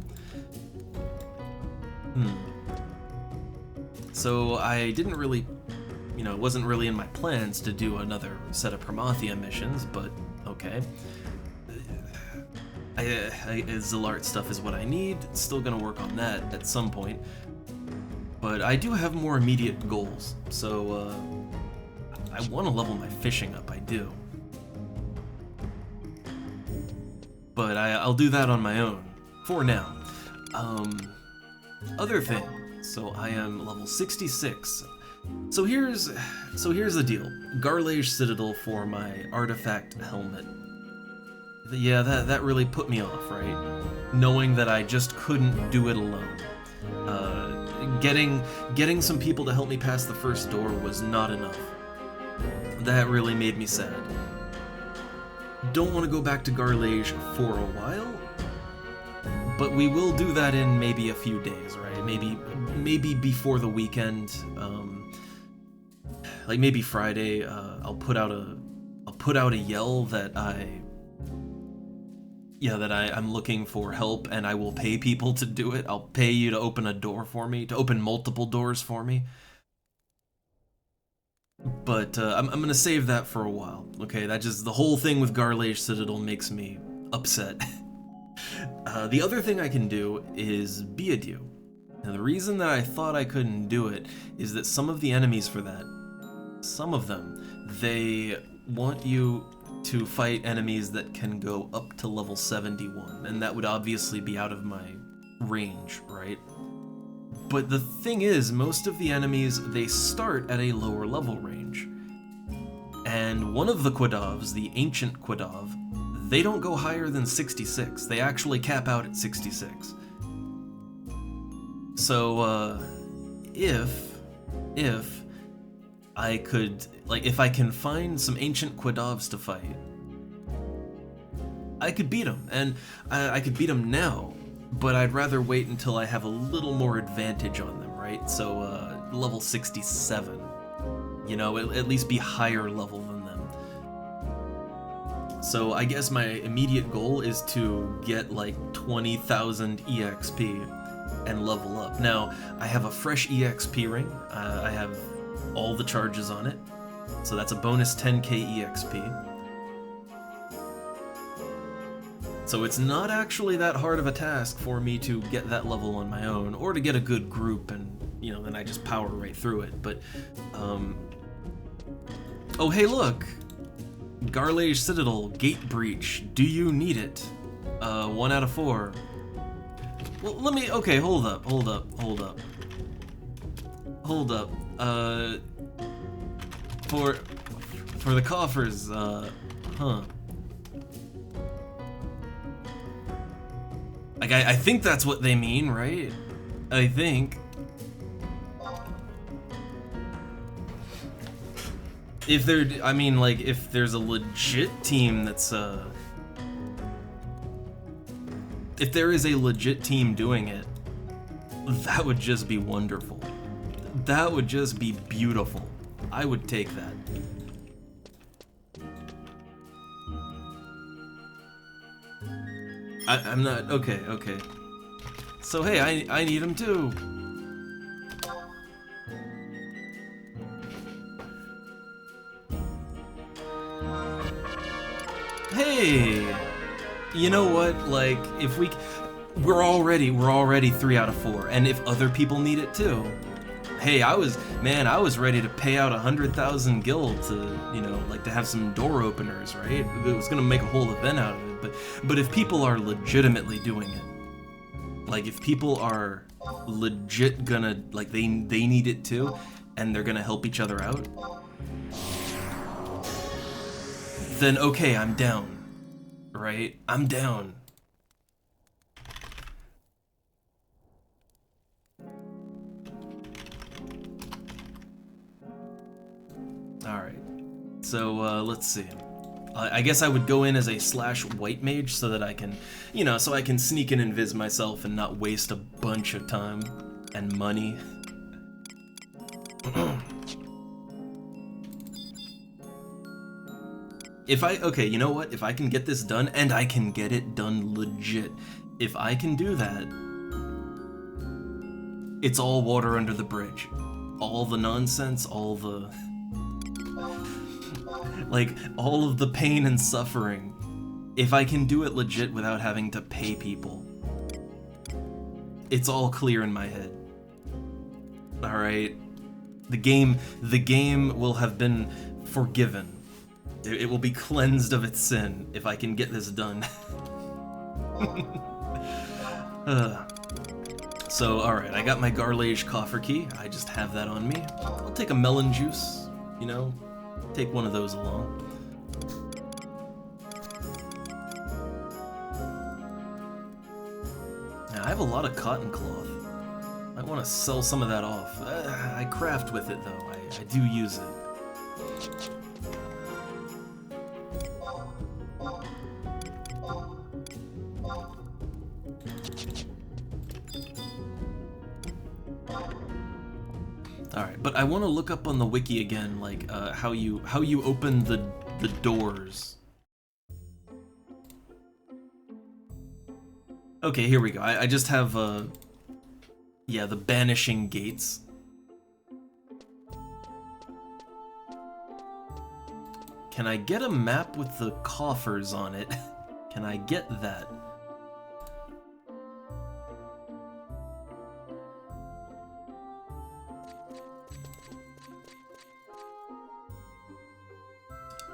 So I didn't really, it wasn't really in my plans to do another set of Promathia missions, but okay. Zilart stuff is what I need. Still gonna work on that at some point. But I do have more immediate goals, so I want to level my fishing up, I do. but I'll do that on my own for now. Other thing. So I am level 66. So here's the deal. Garlage Citadel for my artifact helmet. Yeah, that really put me off, right? Knowing that I just couldn't do it alone. Getting some people to help me pass the first door was not enough. That really made me sad. Don't want to go back to Garlage for a while, but we will do that in maybe a few days, right? Maybe before the weekend, like maybe Friday. I'll put out a yell that I'm looking for help, and I will pay people to do it. I'll pay you to open a door for me, to open multiple doors for me. But I'm gonna save that for a while. Okay, the whole thing with Garlage Citadel makes me upset. The other thing I can do is Beadu. Now the reason that I thought I couldn't do it is that some of the enemies for that, some of them, they want you to fight enemies that can go up to level 71, and that would obviously be out of my range, right? But the thing is, most of the enemies, they start at a lower level range. And one of the Quadavs, the Ancient Quadav, they don't go higher than 66. They actually cap out at 66. So, if I could, if I can find some Ancient Quadavs to fight, I could beat them, and I could beat them now, but I'd rather wait until I have a little more advantage on them, right? So, level 67, at least be higher level than them. So I guess my immediate goal is to get 20,000 EXP and level up. Now, I have a fresh EXP ring, I have all the charges on it, so that's a bonus 10k EXP. So it's not actually that hard of a task for me to get that level on my own, or to get a good group and, then I just power right through it, but, oh hey look! Garlage Citadel, Gate Breach, do you need it? 1 out of 4. Well, okay, hold up. For the coffers, I think that's what they mean, right? I think. If there's a legit team that's, if there is a legit team doing it, that would just be wonderful. That would just be beautiful. I would take that. I'm not, okay. So hey, I need him too. Hey, you know what? If we're already 3 out of 4, and if other people need it too. Hey, I was ready to pay out 100,000 gil to, to have some door openers, right? It was gonna make a whole event out of it, but if people are legitimately doing it, if people are legit gonna, they need it too, and they're gonna help each other out, then okay, I'm down, right? I'm down. Alright, so let's see. I guess I would go in as a /white mage so that I can, so I can sneak and invis myself and not waste a bunch of time and money. Okay, you know what? If I can get this done, and I can get it done legit, if I can do that, it's all water under the bridge. All the nonsense, all the... all of the pain and suffering. If I can do it legit without having to pay people, it's all clear in my head. Alright? The game will have been forgiven. It will be cleansed of its sin if I can get this done. So, alright, I got my Garlage coffer key. I just have that on me. I'll take a melon juice, you know, take one of those along. Now, I have a lot of cotton cloth. I want to sell some of that off. I craft with it, though. I do use it. Alright, but I want to look up on the wiki again, like, how you open the doors. Okay, here we go. I just have, yeah, the banishing gates. Can I get a map with the coffers on it? Can I get that?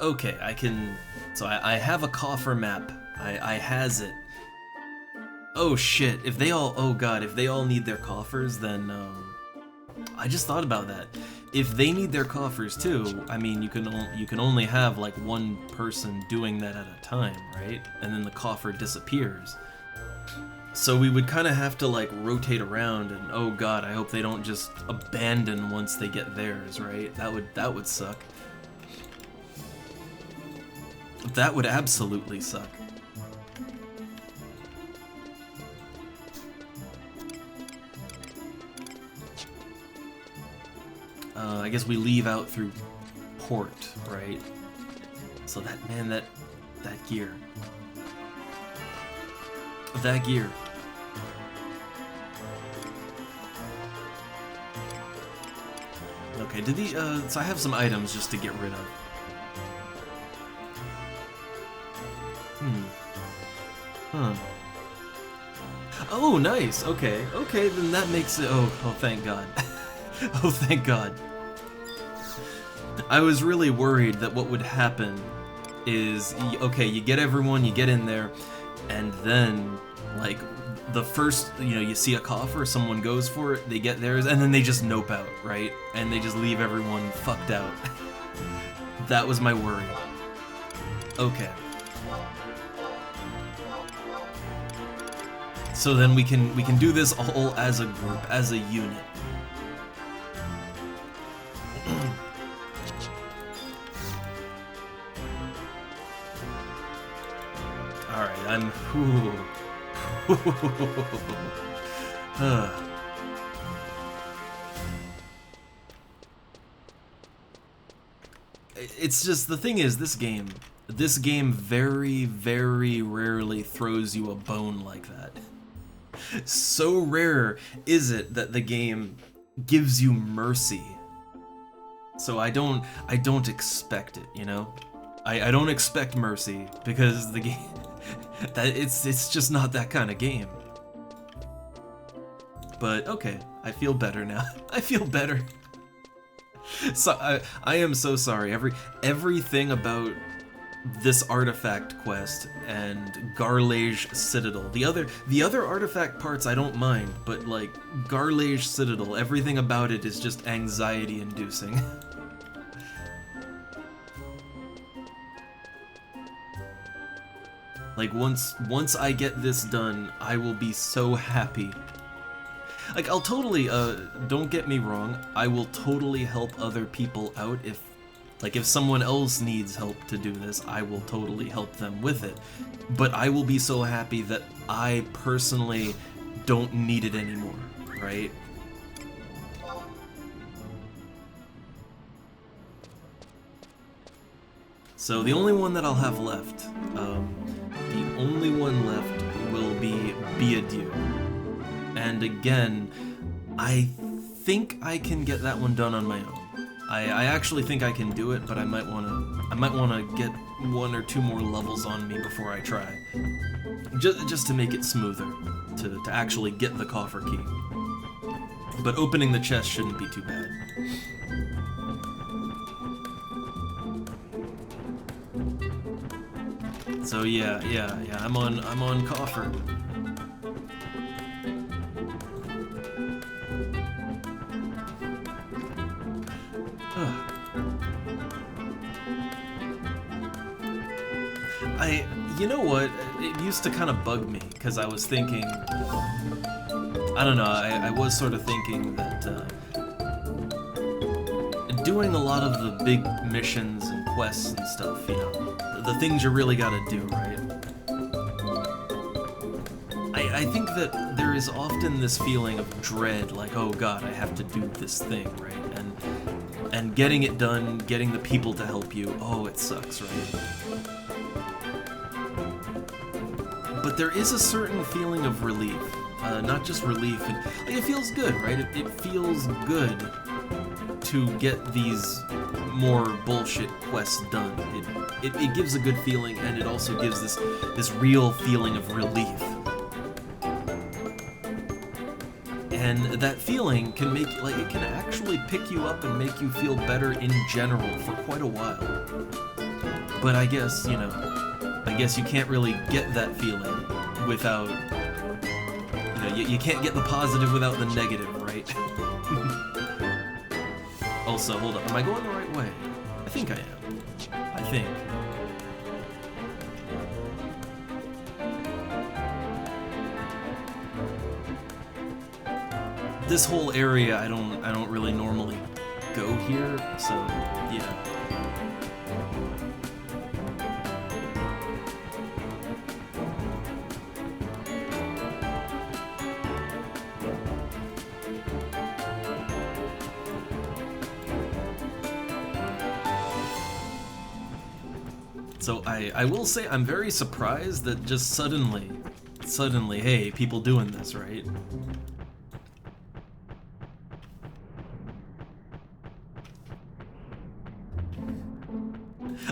Okay, I can... So I have a coffer map. I has it. Oh shit, if they all... Oh god, if they all need their coffers, then... I just thought about that. If they need their coffers too, I mean, you can only have like one person doing that at a time, right? And then the coffer disappears. So we would kind of have to like rotate around, and oh god, I hope they don't just abandon once they get theirs, right? That would suck. That would absolutely suck. I guess we leave out through port, right? So that, man, that gear. That gear. Okay, did the, so I have some items just to get rid of. Huh. Oh, nice. Okay. Okay, then that makes it... Oh, thank God. Oh, thank God. I was really worried that what would happen is, okay, you get everyone, you get in there, and then, like, the first, you know, you see a coffer, someone goes for it, they get theirs, and then they just nope out, right? And they just leave everyone fucked out. That was my worry. Okay. So then we can do this all as a group, as a unit. Alright, I'm... It's just, the thing is, this game very, very rarely throws you a bone like that. So rare is it that the game gives you mercy. So I don't expect it, you know? I don't expect mercy, because the game... it's just not that kind of game. But okay, I feel better now. I feel better. So I am so sorry. Everything about this artifact quest and Garlage Citadel. The other artifact parts I don't mind, but like Garlage Citadel, everything about it is just anxiety inducing. Like once I get this done, I will be so happy. Like I'll totally don't get me wrong, I will totally help other people out if someone else needs help to do this, I will totally help them with it. But I will be so happy that I personally don't need it anymore, right? So the only one that I'll have left, the only one left will be Adieu. And again, I think I can get that one done on my own. I actually think I can do it, but I might wanna get 1 or 2 more levels on me before I try, just to make it smoother, to actually get the coffer key. But opening the chest shouldn't be too bad. So yeah, I'm on Coffer. You know what? It used to kind of bug me because I was thinking, I don't know, I was sort of thinking that doing a lot of the big missions and quests and stuff, you know, the things you really gotta do, right? I think that there is often this feeling of dread, like, oh god, I have to do this thing, right? And getting it done, getting the people to help you, oh, it sucks, right? But there is a certain feeling of relief, not just relief, like, it feels good, right? It feels good to get these more bullshit quests done. It gives a good feeling, and it also gives this real feeling of relief. And that feeling can make, like, it can actually pick you up and make you feel better in general for quite a while. But I guess, you know, I guess you can't really get that feeling without, you know, you can't get the positive without the negative, right? Also, hold up, am I going the right way? I think I am. I think. This whole area, I don't really normally go here, so yeah. So I will say I'm very surprised that just suddenly, hey, people doing this, right?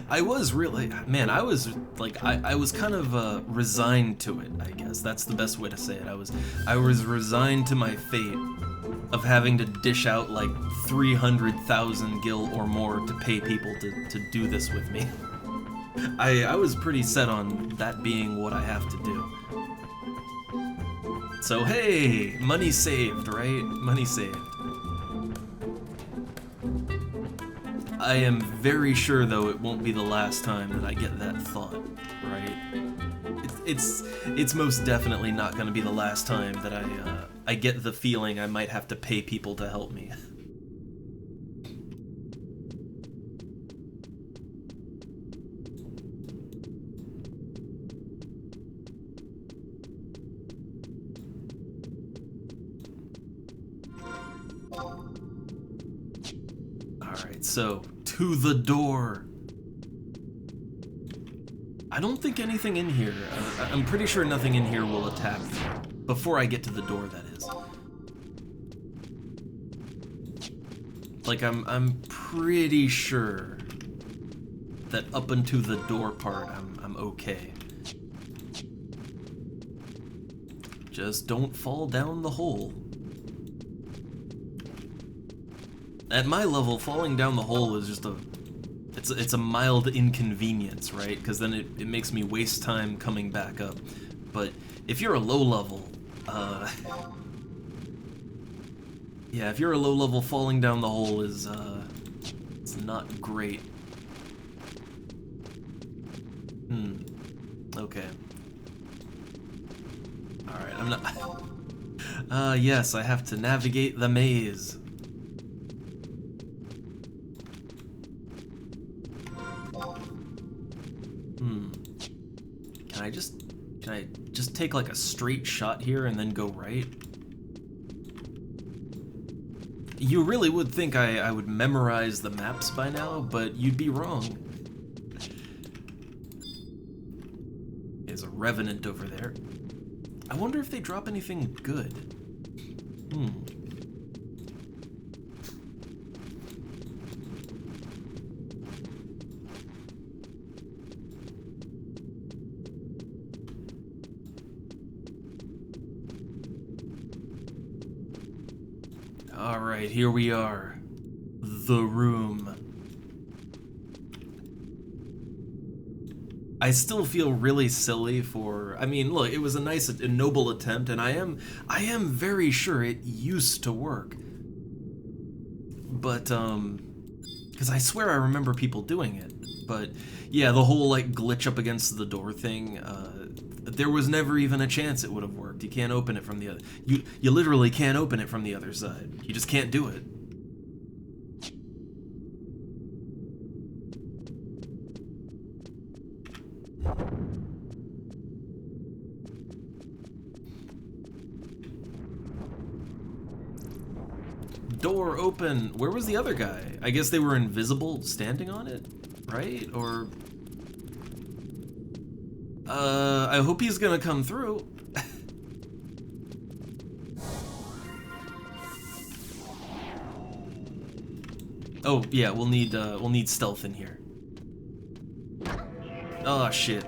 I was really, man, I was like, I was kind of resigned to it, I guess. That's the best way to say it. I was resigned to my fate of having to dish out like 300,000 gil or more to pay people to do this with me. I was pretty set on that being what I have to do. So hey, money saved, right? Money saved. I am very sure, though, it won't be the last time that I get that thought, right? It's most definitely not going to be the last time that I get the feeling I might have to pay people to help me. Alright, so, to the door. I don't think anything in here, I'm pretty sure nothing in here will attack me. Before I get to the door, that is. Like, I'm pretty sure that up until the door part, I'm okay. Just don't fall down the hole. At my level, falling down the hole is just it's a mild inconvenience, right? Because then it makes me waste time coming back up. But if you're a low level, yeah, if you're a low level, falling down the hole is, it's not great. Okay. Alright, I'm not... yes, I have to navigate the maze. Can I just take like a straight shot here and then go right? You really would think I would memorize the maps by now, but you'd be wrong. There's a revenant over there. I wonder if they drop anything good. Alright, here we are. The room. I still feel really silly for. I mean, look, it was a nice, a noble attempt, and I am very sure it used to work. But because I swear I remember people doing it. But yeah, the whole like glitch up against the door thing. There was never even a chance it would have worked. You can't open it from the other. You literally can't open it from the other side. You just can't do it. Door open. Where was the other guy? I guess they were invisible standing on it, right? Or I hope he's gonna come through. Oh yeah, we'll need stealth in here. Oh shit.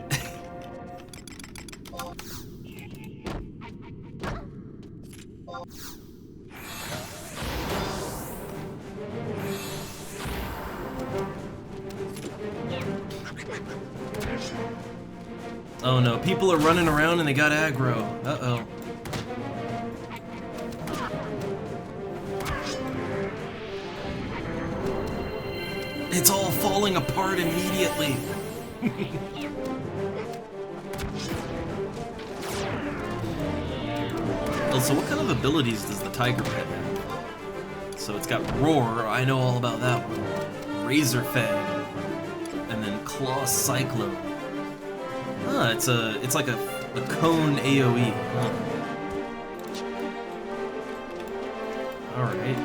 Oh no, people are running around and they got aggro. Uh-oh. It's all falling apart immediately. Oh, so what kind of abilities does the tiger pet have? So it's got Roar, I know all about that one. Razor Fang. And then Claw Cyclone. Ah, it's like a cone AoE. Huh. Alright.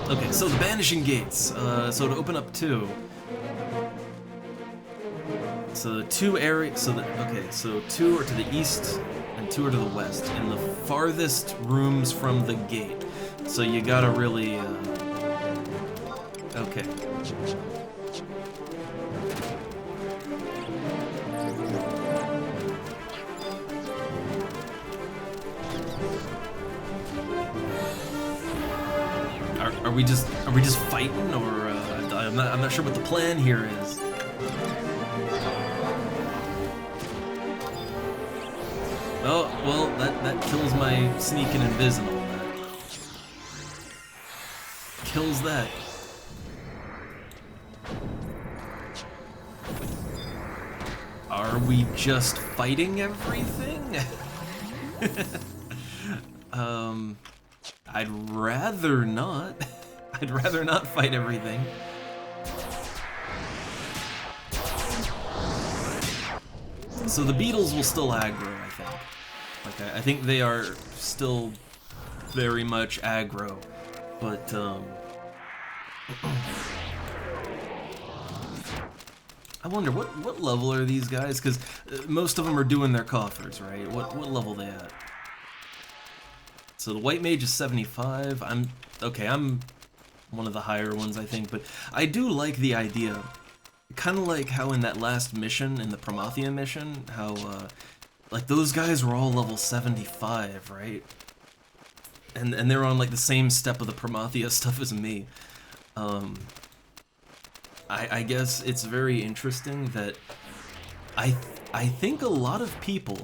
Okay, so the Banishing Gates. So to open up two. So the two areas, so two are to the east and two are to the west, and the farthest rooms from the gate. So you gotta really, okay. Are we just fighting, or I'm not sure what the plan here is. Oh, well, that kills my sneak and invis and all that. Kills that. Are we just fighting everything? I'd rather not. I'd rather not fight everything. So the beetles will still aggro, I think. Like, I think they are still very much aggro, but, I wonder, what level are these guys? Because most of them are doing their coffers, right? What level they at? So the white mage is 75. I'm one of the higher ones, I think, but I do like the idea. Kind of like how in that last mission, in the Promethean mission, how, like, those guys were all level 75, right? And they're on, like, the same step of the Prometheus stuff as me. I guess it's very interesting that I think a lot of people,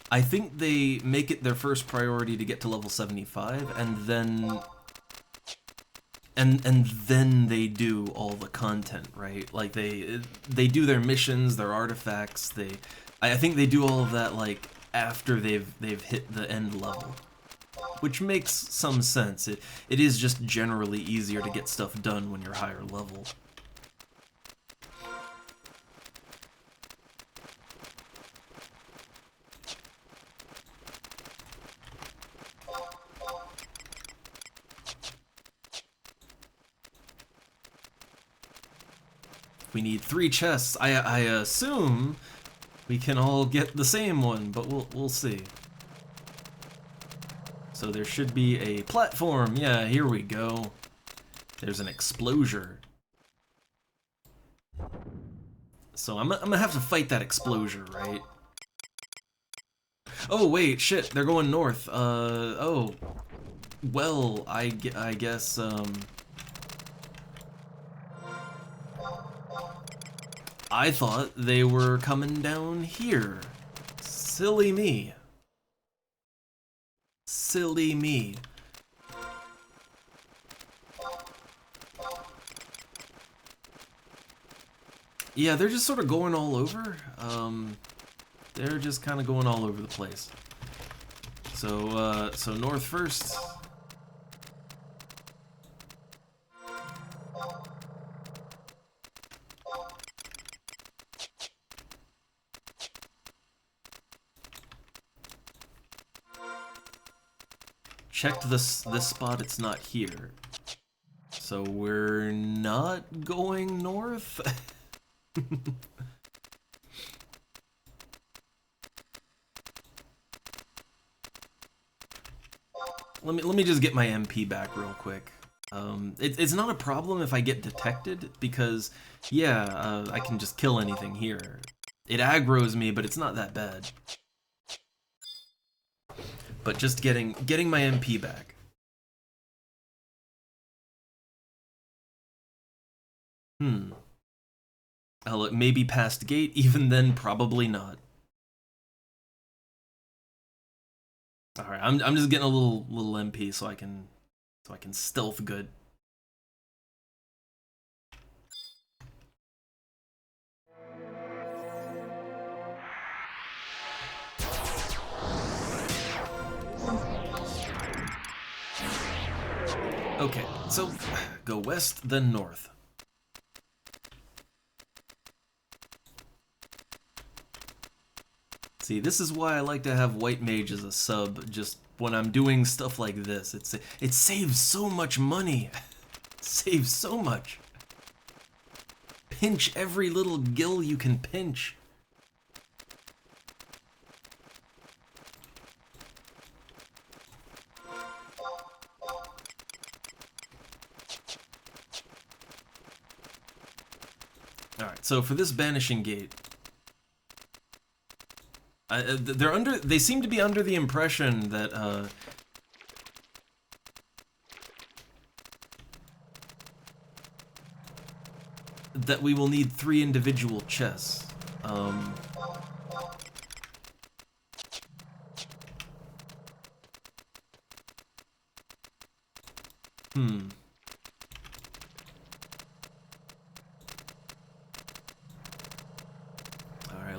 I think they make it their first priority to get to level 75, and then they do all the content, right? Like they do their missions, their artifacts. I think they do all of that like after they've hit the end level, which makes some sense. It is just generally easier to get stuff done when you're higher level. We need 3 chests. I assume we can all get the same one, but we'll see. So there should be a platform. Yeah, here we go. There's an explosion. So I'm gonna have to fight that explosion, right? Oh, wait, shit, they're going north. Oh. Well, I guess, I thought they were coming down here. Silly me. Silly me. Yeah, they're just sort of going all over. They're just kind of going all over the place. So, so north first. Checked this spot, it's not here. So we're not going north? Let me just get my MP back real quick. It's not a problem if I get detected, because, yeah, I can just kill anything here. It aggroes me, but it's not that bad. But just getting my MP back. Oh, look, maybe past gate, even then, probably not. Alright, I'm just getting a little MP so I can stealth good. Okay, so go west, then north. See, this is why I like to have White Mage as a sub, just when I'm doing stuff like this. It saves so much money. Saves so much. Pinch every little gill you can pinch. Alright, so for this Banishing Gate, they seem to be under the impression that, that we will need 3 individual chests. Alright,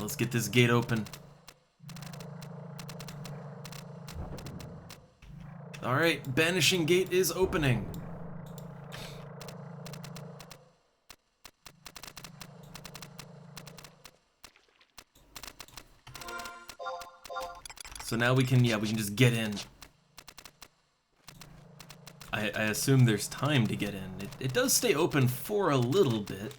let's get this gate open. Alright, Banishing Gate is opening. So now we can just get in. I assume there's time to get in. It does stay open for a little bit.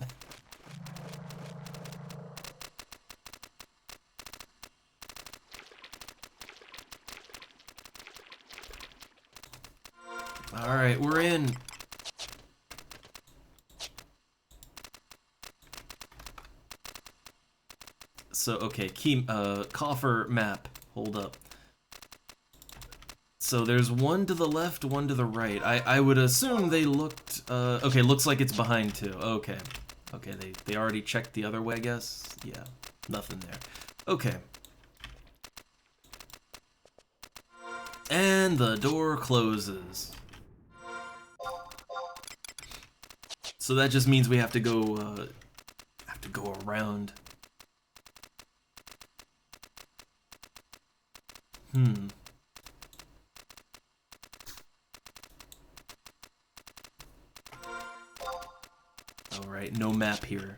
Alright, we're in. So, okay, coffer map. Hold up. So there's one to the left, one to the right. I would assume they looked, okay, looks like it's behind too. Okay. Okay, they already checked the other way, I guess? Yeah, nothing there. Okay. And the door closes. So that just means we have to go around. Alright, no map here.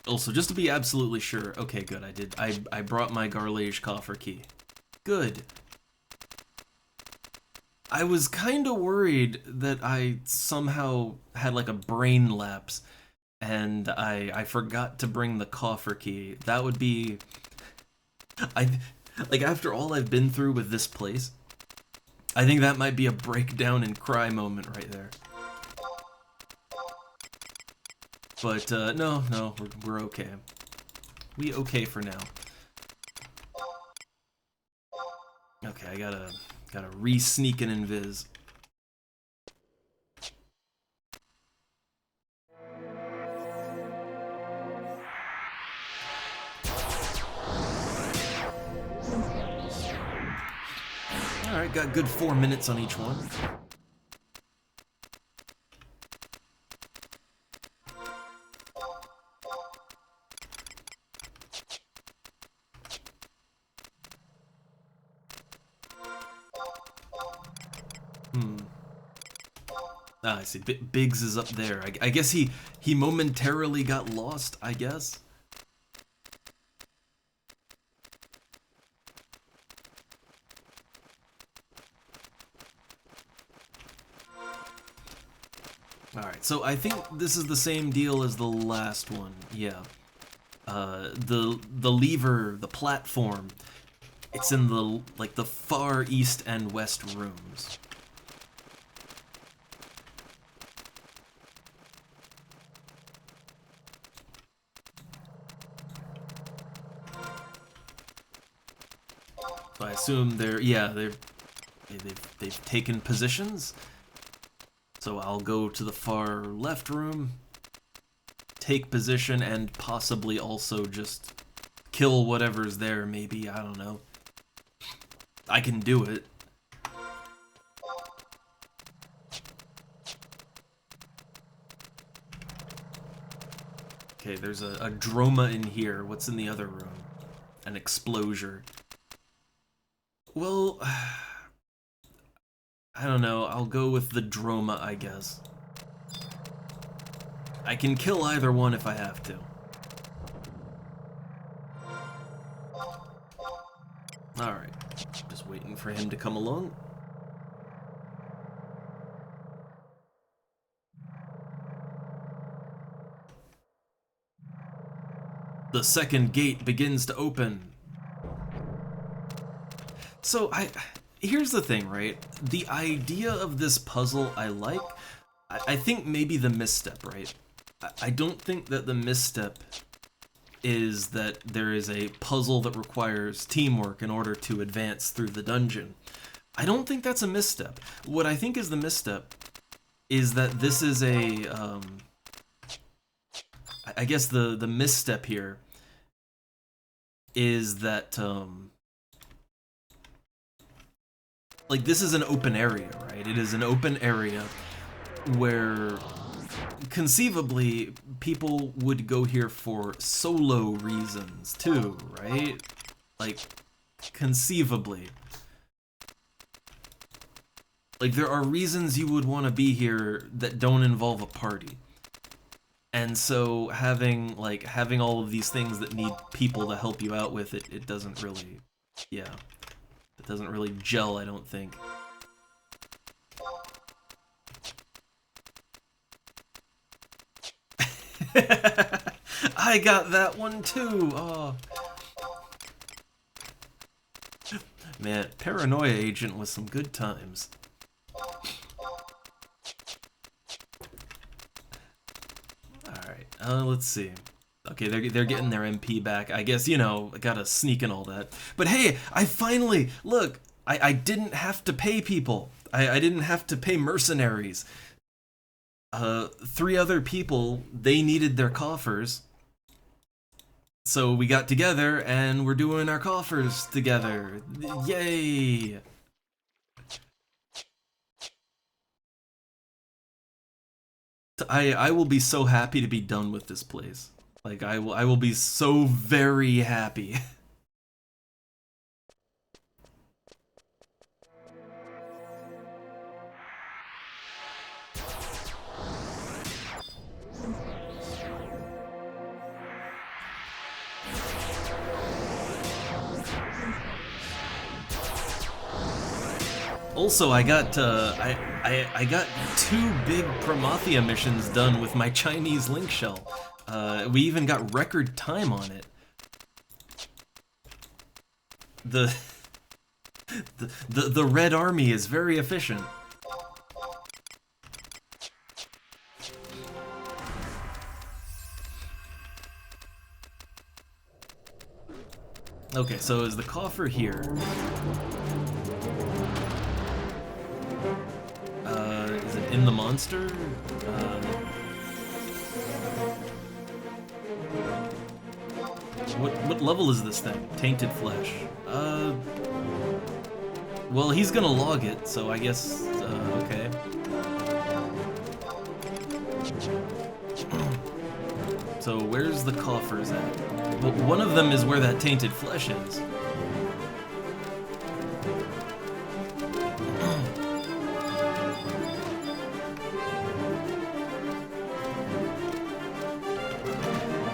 Also, just to be absolutely sure, okay, good, I brought my Garlage coffer key. Good. I was kinda worried that I somehow had like a brain lapse and I forgot to bring the coffer key. That would be... like, after all I've been through with this place, I think that might be a breakdown and cry moment right there. But no, we're okay. We okay for now. Okay, I gotta re-sneak an invis. Alright, got good 4 minutes on each one. Ah, I see. Biggs is up there. I guess he momentarily got lost, I guess. Alright, so I think this is the same deal as the last one. Yeah. The lever, the platform, it's in the, like, the far east and west rooms. So I assume they've taken positions. So I'll go to the far left room, take position, and possibly also just kill whatever's there, maybe, I don't know. I can do it. Okay, there's a droma in here. What's in the other room? An explosion. Well, I don't know, I'll go with the droma, I guess. I can kill either one if I have to. Alright, just waiting for him to come along. The second gate begins to open. So, here's the thing, right? The idea of this puzzle I like. I think maybe the misstep, right? I don't think that the misstep is that there is a puzzle that requires teamwork in order to advance through the dungeon. I don't think that's a misstep. What I think is the misstep is that this is a, I guess the misstep here is that, like, this is an open area, right? It is an open area where conceivably people would go here for solo reasons too, right? Like, conceivably. Like, there are reasons you would want to be here that don't involve a party. And so having all of these things that need people to help you out with it doesn't really, yeah. It doesn't really gel, I don't think. I got that one too! Oh. Man, Paranoia Agent was some good times. Alright, let's see. Okay, they're getting their MP back. I guess, you know, I gotta sneak and all that. But hey, I finally, look, I didn't have to pay people. I didn't have to pay mercenaries. 3 other people, they needed their coffers. So we got together and we're doing our coffers together. Yay! I will be so happy to be done with this place. Like, I will be so very happy. Also, I got I got 2 big Promathia missions done with my Chinese link shell. We even got record time on it. The Red Army is very efficient. Okay, so is the coffer here? Is it in the monster? What level is this thing? Tainted flesh. Well, he's gonna log it, so I guess, okay. So where's the coffers at? Well, one of them is where that tainted flesh is.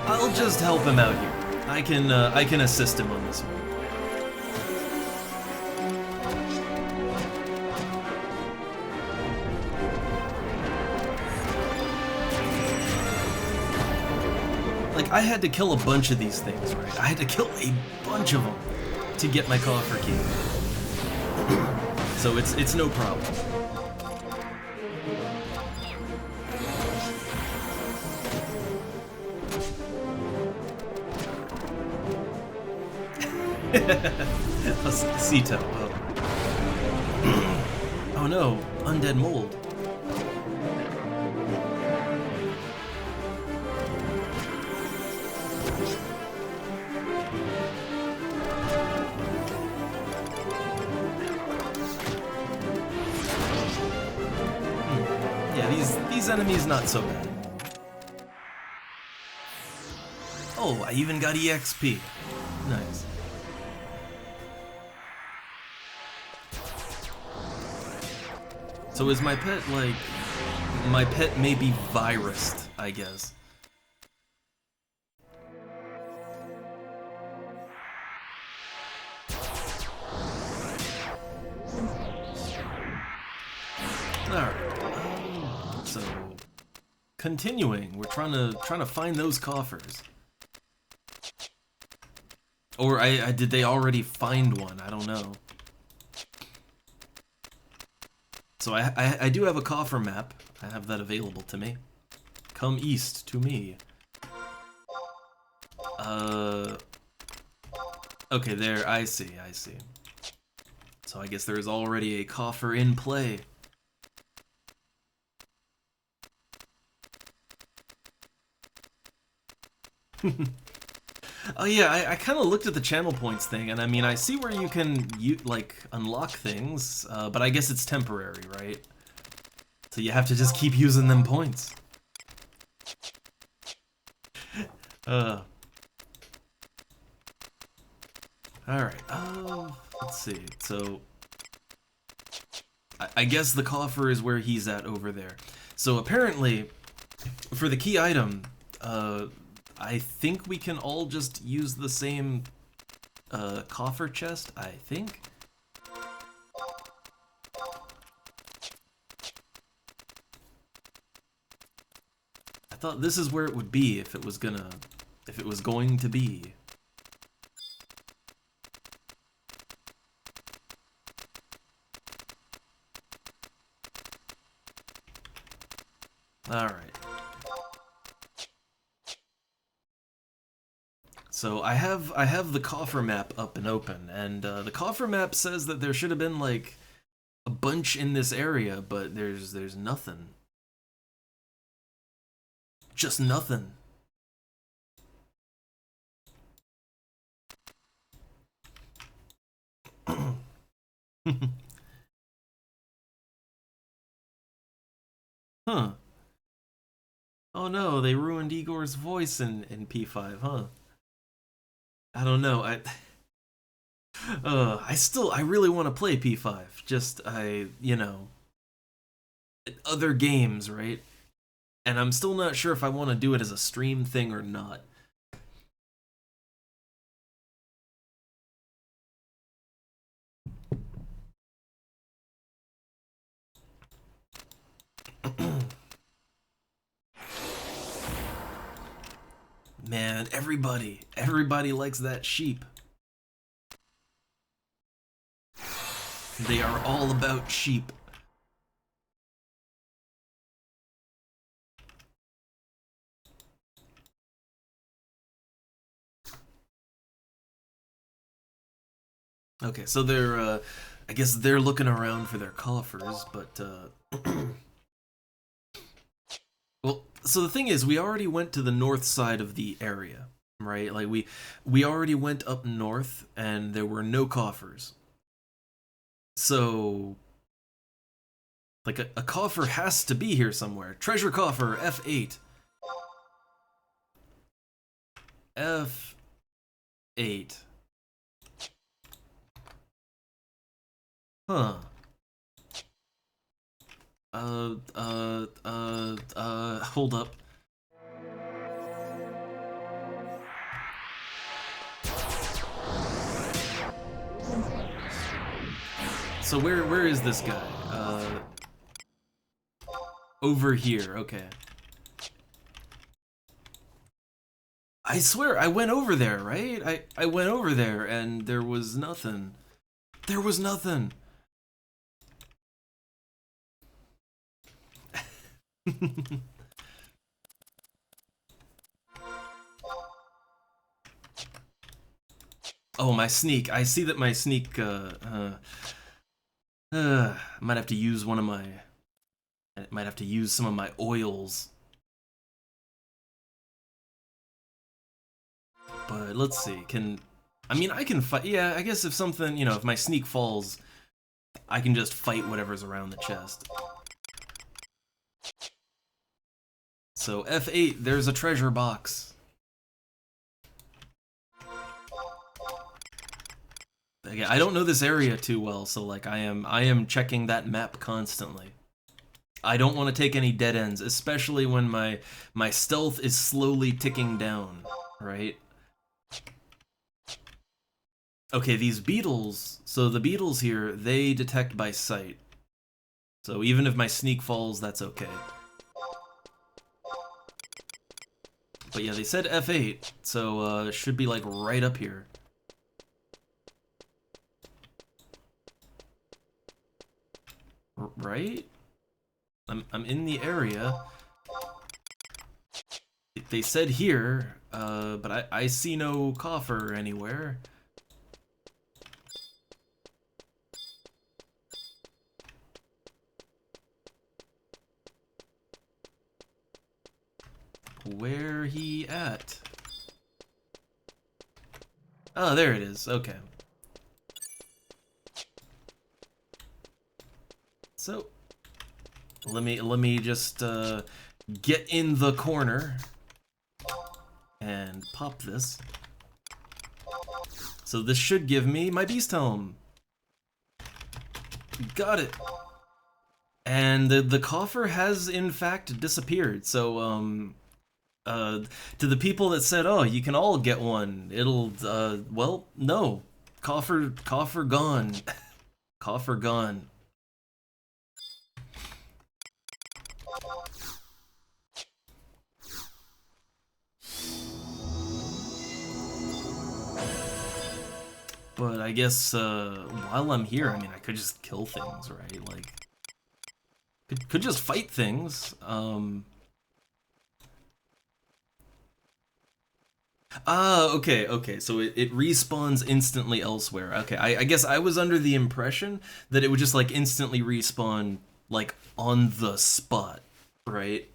I'll just help him out here. I can assist him on this one. Like, I had to kill a bunch of these things, right? I had to kill a bunch of them to get my coffer key. So it's no problem. Sito. Oh. Oh no, undead mold. Yeah, these enemies not so bad. Oh, I even got EXP. Nice. So is my pet, like... My pet may be virused, I guess. Alright. So... Continuing, we're trying to find those coffers. Or did they already find one? I don't know. So I do have a coffer map. I have that available to me. Come east to me. Okay, there, I see. So I guess there is already a coffer in play. Oh yeah, I kind of looked at the channel points thing, and I mean, I see where you can, like, unlock things, but I guess it's temporary, right? So you have to just keep using them points. Alright, let's see, so... I guess the coffer is where he's at over there. So apparently, for the key item, I think we can all just use the same coffer chest, I think. I thought this is where it would be if it was going to be. All right. So I have the coffer map up and open, and the coffer map says that there should have been like a bunch in this area, but there's nothing. Just nothing. Huh. Oh no, they ruined Igor's voice in P5, huh? I don't know. I really want to play P5. Just you know, other games, right? And I'm still not sure if I want to do it as a stream thing or not. Man, everybody likes that sheep. They are all about sheep. Okay, so they're, I guess they're looking around for their coffers, but, well, so the thing is, we already went to the north side of the area, right? Like, we already went up north, and there were no coffers. So, like, a coffer has to be here somewhere. Treasure coffer, F8. F8. Huh. Hold up. So where is this guy? Over here, okay. I swear, I went over there, right? I went over there and there was nothing. There was nothing. Oh, my sneak. I see that my sneak, might have to use one of my... I might have to use some of my oils. But let's see, I mean, I can fight, yeah, I guess if something, you know, if my sneak falls, I can just fight whatever's around the chest. So F8, there's a treasure box. Again, I don't know this area too well, so like I am checking that map constantly. I don't want to take any dead ends, especially when my stealth is slowly ticking down, right? Okay, these beetles, so the beetles here, they detect by sight. So even if my sneak falls, that's okay. But yeah, they said F8, so it should be like right up here. Right? I'm in the area. They said here, but I see no coffer anywhere. Where he at? Oh, there it is. Okay. So, let me just get in the corner and pop this. So this should give me my beast helm. Got it. And the coffer has in fact disappeared. So to the people that said, "Oh, you can all get one," it'll well, no. Coffer gone. Coffer gone. But I guess while I'm here, I mean, I could just kill things, right? Like, could just fight things. Okay. So it respawns instantly elsewhere. Okay, I guess I was under the impression that it would just like instantly respawn like on the spot, right?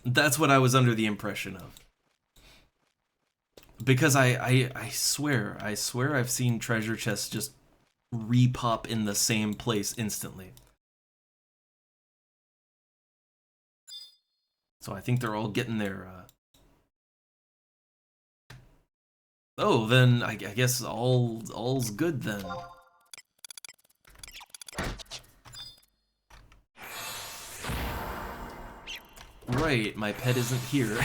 That's what I was under the impression of. Because I swear I've seen treasure chests just repop in the same place instantly. So I think they're all getting their Oh, then I guess all's good then. Right, my pet isn't here.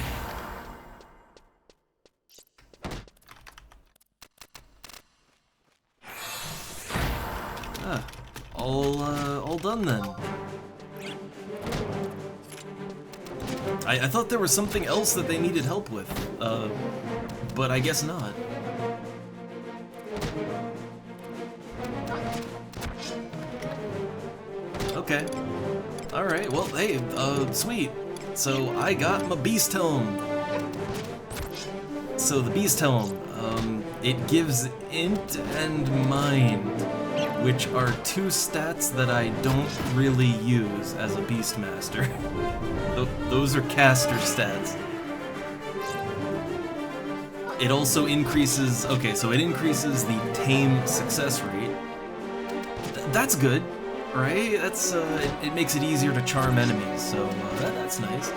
All done then. I thought there was something else that they needed help with, but I guess not. Okay. Alright, well, hey, sweet. So I got my Beast Helm. So the Beast Helm, it gives Int and Mind, which are two stats that I don't really use as a Beastmaster. Those are caster stats. It also increases, okay, so it increases the tame success rate. That's good, right? That's, it makes it easier to charm enemies, so that's nice.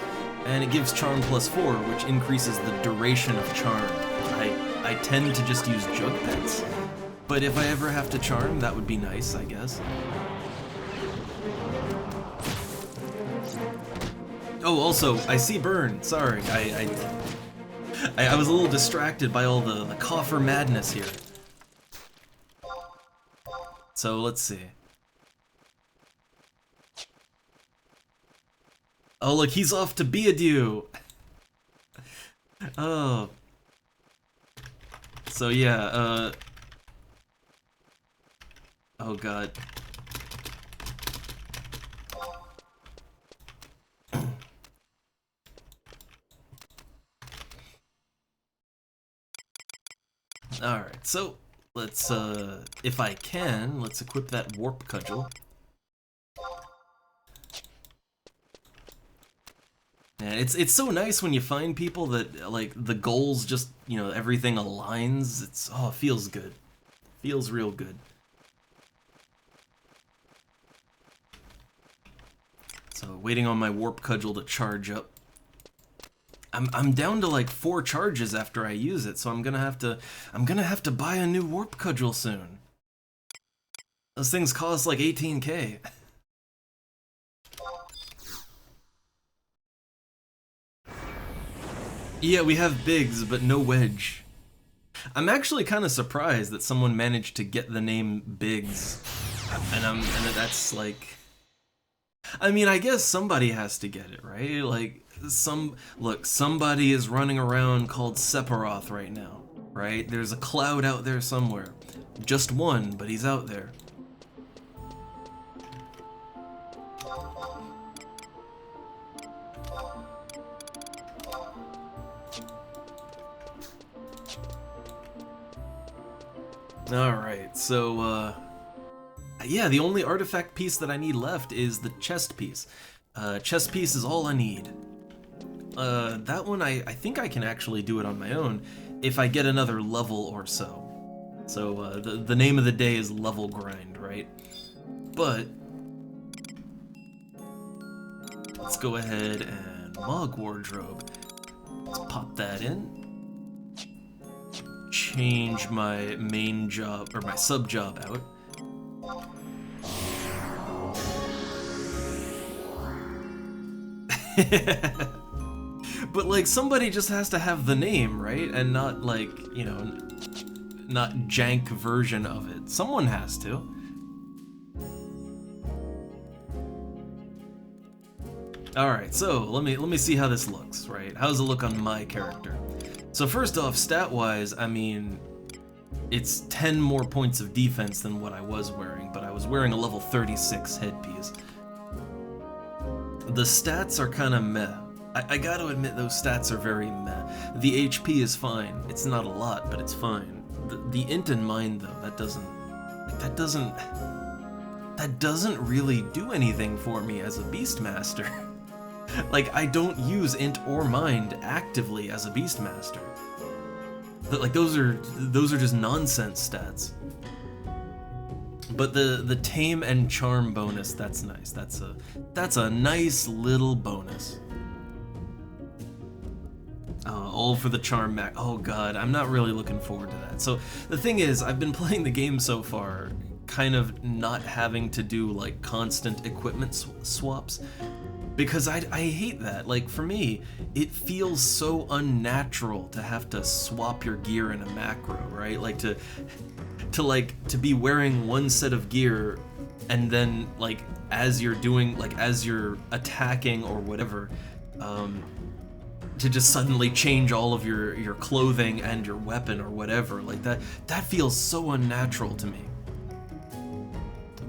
And it gives charm +4, which increases the duration of charm. I tend to just use jug pets, but if I ever have to charm, that would be nice, I guess. Oh, also, I see burn. Sorry, I was a little distracted by all the coffer madness here. So let's see. Oh, look, he's off to Beadue. Oh. So yeah, oh god. Alright, so let's, if I can, let's equip that warp cudgel. Yeah, it's so nice when you find people that, like, the goals just, you know, everything aligns. It's, oh, it feels good. Feels real good. So, waiting on my warp cudgel to charge up. I'm down to like 4 charges after I use it, so I'm gonna have to buy a new warp cudgel soon. Those things cost like 18K. Yeah, we have Biggs, but no Wedge. I'm actually kind of surprised that someone managed to get the name Biggs, and that's like, I mean, I guess somebody has to get it, right? Like, somebody is running around called Sephiroth right now, right? There's a cloud out there somewhere. Just one, but he's out there. Alright, so, yeah, the only artifact piece that I need left is the chest piece. Chest piece is all I need. That one, I think I can actually do it on my own if I get another level or so. So, the name of the day is level grind, right? But, let's go ahead and Mog Wardrobe. Let's pop that in. Change my main job, or my sub job out. But like, somebody just has to have the name, right? And not like, you know, not jank version of it. Someone has to. Alright, so let me see how this looks, right? How does it look on my character? So first off, stat-wise, I mean, it's 10 more points of defense than what I was wearing, but I was wearing a level 36 headpiece. The stats are kind of meh. I gotta admit, those stats are very meh. The HP is fine. It's not a lot, but it's fine. The int and mind, though, that doesn't really do anything for me as a Beastmaster. Like, I don't use int or mind actively as a Beastmaster. Like, those are just nonsense stats. But the tame and charm bonus, that's nice. That's a nice little bonus. All for the charm mac. Oh god, I'm not really looking forward to that. So the thing is, I've been playing the game so far, kind of not having to do like constant equipment swaps, because I hate that. Like, for me, it feels so unnatural to have to swap your gear in a macro, right? Like to be wearing one set of gear, and then like as you're attacking or whatever, to just suddenly change all of your clothing and your weapon or whatever. Like that feels so unnatural to me.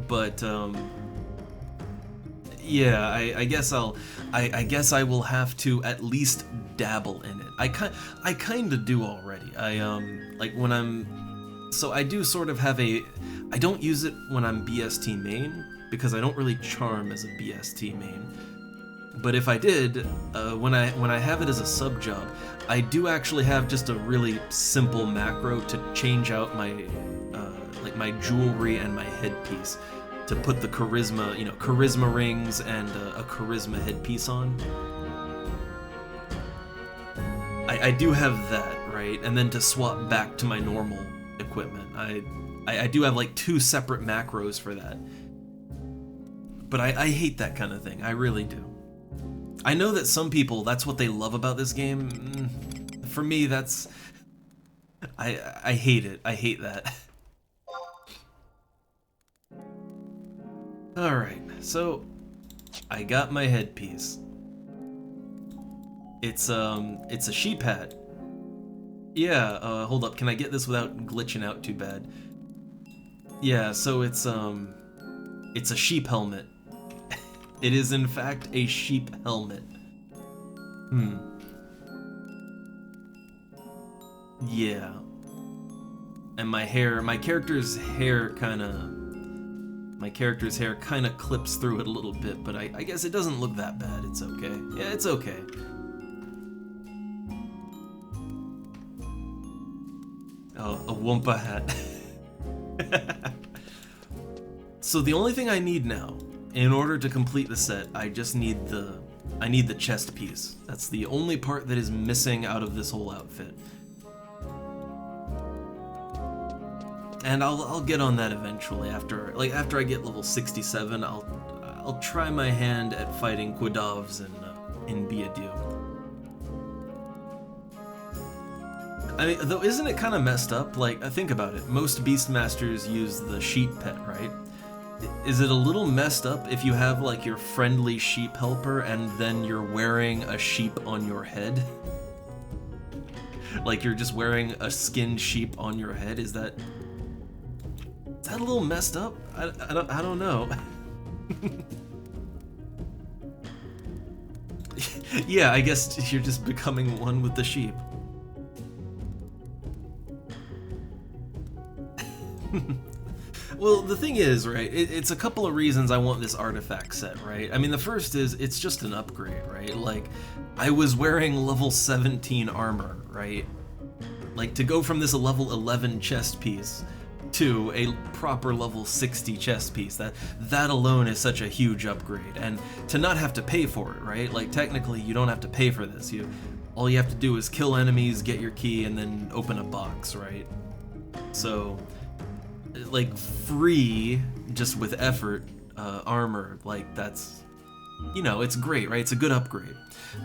But Yeah, I guess I guess I will have to at least dabble in it. I kind of do already. Like when so I do sort of have I don't use it when I'm BST main because I don't really charm as a BST main. But if I did, when I have it as a sub job, I do actually have just a really simple macro to change out my like my jewelry and my headpiece to put the charisma, charisma rings and a charisma headpiece on. I do have that, right? And then to swap back to my normal equipment, I do have like 2 separate macros for that. But I hate that kind of thing. I really do. I know that some people, that's what they love about this game. For me, that's... I hate it. I hate that. Alright, so I got my headpiece. It's a sheep hat. Yeah, hold up, can I get this without glitching out too bad? Yeah, so it's a sheep helmet. It is in fact a sheep helmet. Yeah. And my character's hair kinda clips through it a little bit, but I guess it doesn't look that bad. It's okay. Yeah, it's okay. Oh, a Wumpa hat. So the only thing I need now, in order to complete the set, I just need the chest piece. That's the only part that is missing out of this whole outfit. And I'll get on that eventually after I get level 67. I'll try my hand at fighting Quidavs in Biadiu. I mean, though, isn't it kind of messed up? Like, think about it. Most Beastmasters use the sheep pet, right? Is it a little messed up if you have like your friendly sheep helper and then you're wearing a sheep on your head? Like you're just wearing a skinned sheep on your head? Is that a little messed up? I don't know. Yeah, I guess you're just becoming one with the sheep. Well, the thing is, right, it's a couple of reasons I want this artifact set, right? I mean, the first is, it's just an upgrade, right? Like, I was wearing level 17 armor, right? Like, to go from this level 11 chest piece to a proper level 60 chest piece, that alone is such a huge upgrade. And to not have to pay for it, right? Like, technically, you don't have to pay for this. All you have to do is kill enemies, get your key, and then open a box, right? So... like free, just with effort, armor, like that's, it's great, right? It's a good upgrade.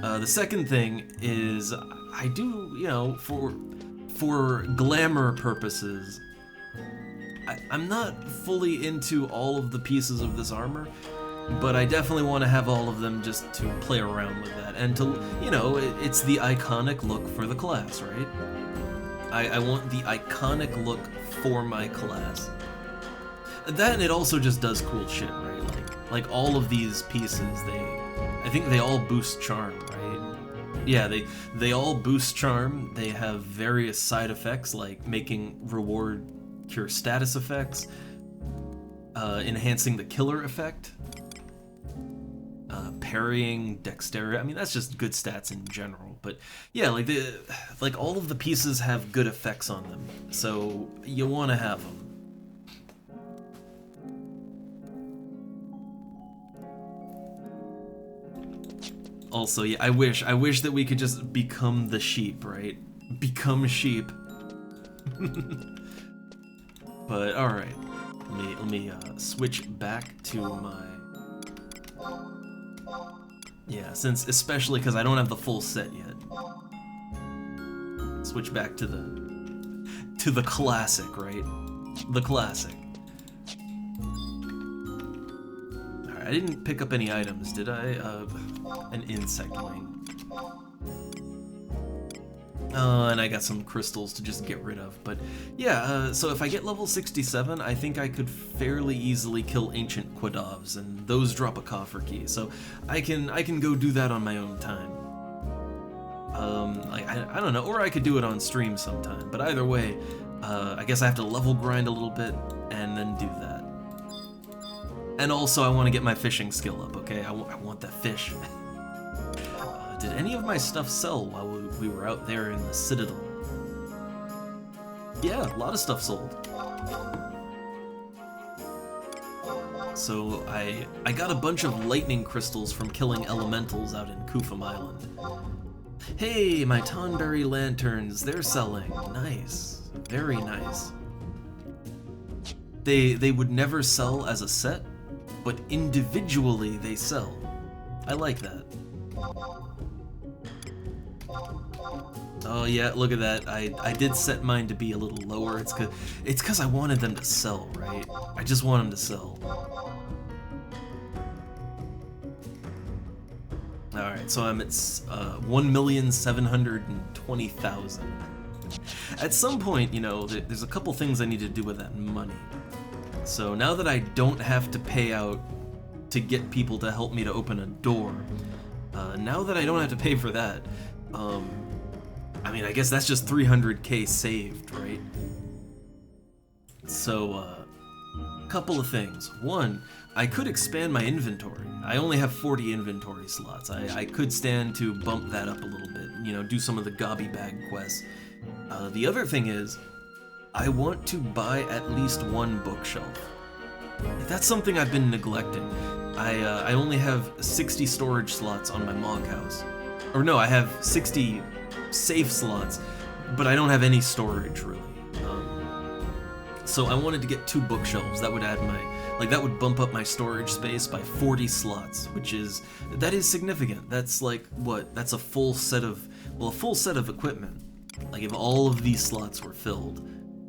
The second thing is I do, for glamour purposes, I'm not fully into all of the pieces of this armor, but I definitely want to have all of them just to play around with that and to, it's the iconic look for the class, right? I want the iconic look for my class. That, and it also just does cool shit, right? Like all of these pieces, I think they all boost charm, right? Yeah, they all boost charm. They have various side effects like making reward cure status effects, enhancing the killer effect, parrying, dexterity. I mean, that's just good stats in general. But yeah, like all of the pieces have good effects on them, so you want to have them. Also, yeah, I wish that we could just become the sheep, right? Become sheep. But all right, let me switch back to my. Yeah, especially because I don't have the full set yet. Switch back to the classic, right? The classic. Alright, I didn't pick up any items, did I? An insect wing. And I got some crystals to just get rid of. But yeah, so if I get level 67, I think I could fairly easily kill ancient Quadovs, and those drop a coffer key. So I can go do that on my own time. I don't know, or I could do it on stream sometime. But either way, I guess I have to level grind a little bit and then do that. And also, I want to get my fishing skill up. Okay, I want that fish. Did any of my stuff sell while we were out there in the Citadel? Yeah, a lot of stuff sold. So I got a bunch of lightning crystals from killing elementals out in Kufum Island. Hey, my Tonberry lanterns, they're selling. Nice. Very nice. They would never sell as a set, but individually they sell. I like that. Oh yeah, look at that. I did set mine to be a little lower. It's cause I wanted them to sell, right? I just want them to sell. Alright, so I'm at 1,720,000. At some point, you know, there's a couple things I need to do with that money. So now that I don't have to pay out to get people to help me to open a door, now that I don't have to pay for that, I mean, I guess that's just 300k saved, right? So, couple of things. One, I could expand my inventory. I only have 40 inventory slots. I could stand to bump that up a little bit, you know, do some of the gobby bag quests. The other thing is, I want to buy at least one bookshelf. That's something I've been neglecting. I only have 60 storage slots on my Mog House. Or no, I have 60 safe slots, but I don't have any storage really. So I wanted to get 2 bookshelves. That would add that would bump up my storage space by 40 slots, that is significant. That's like, what? That's a full set of equipment. Like if all of these slots were filled,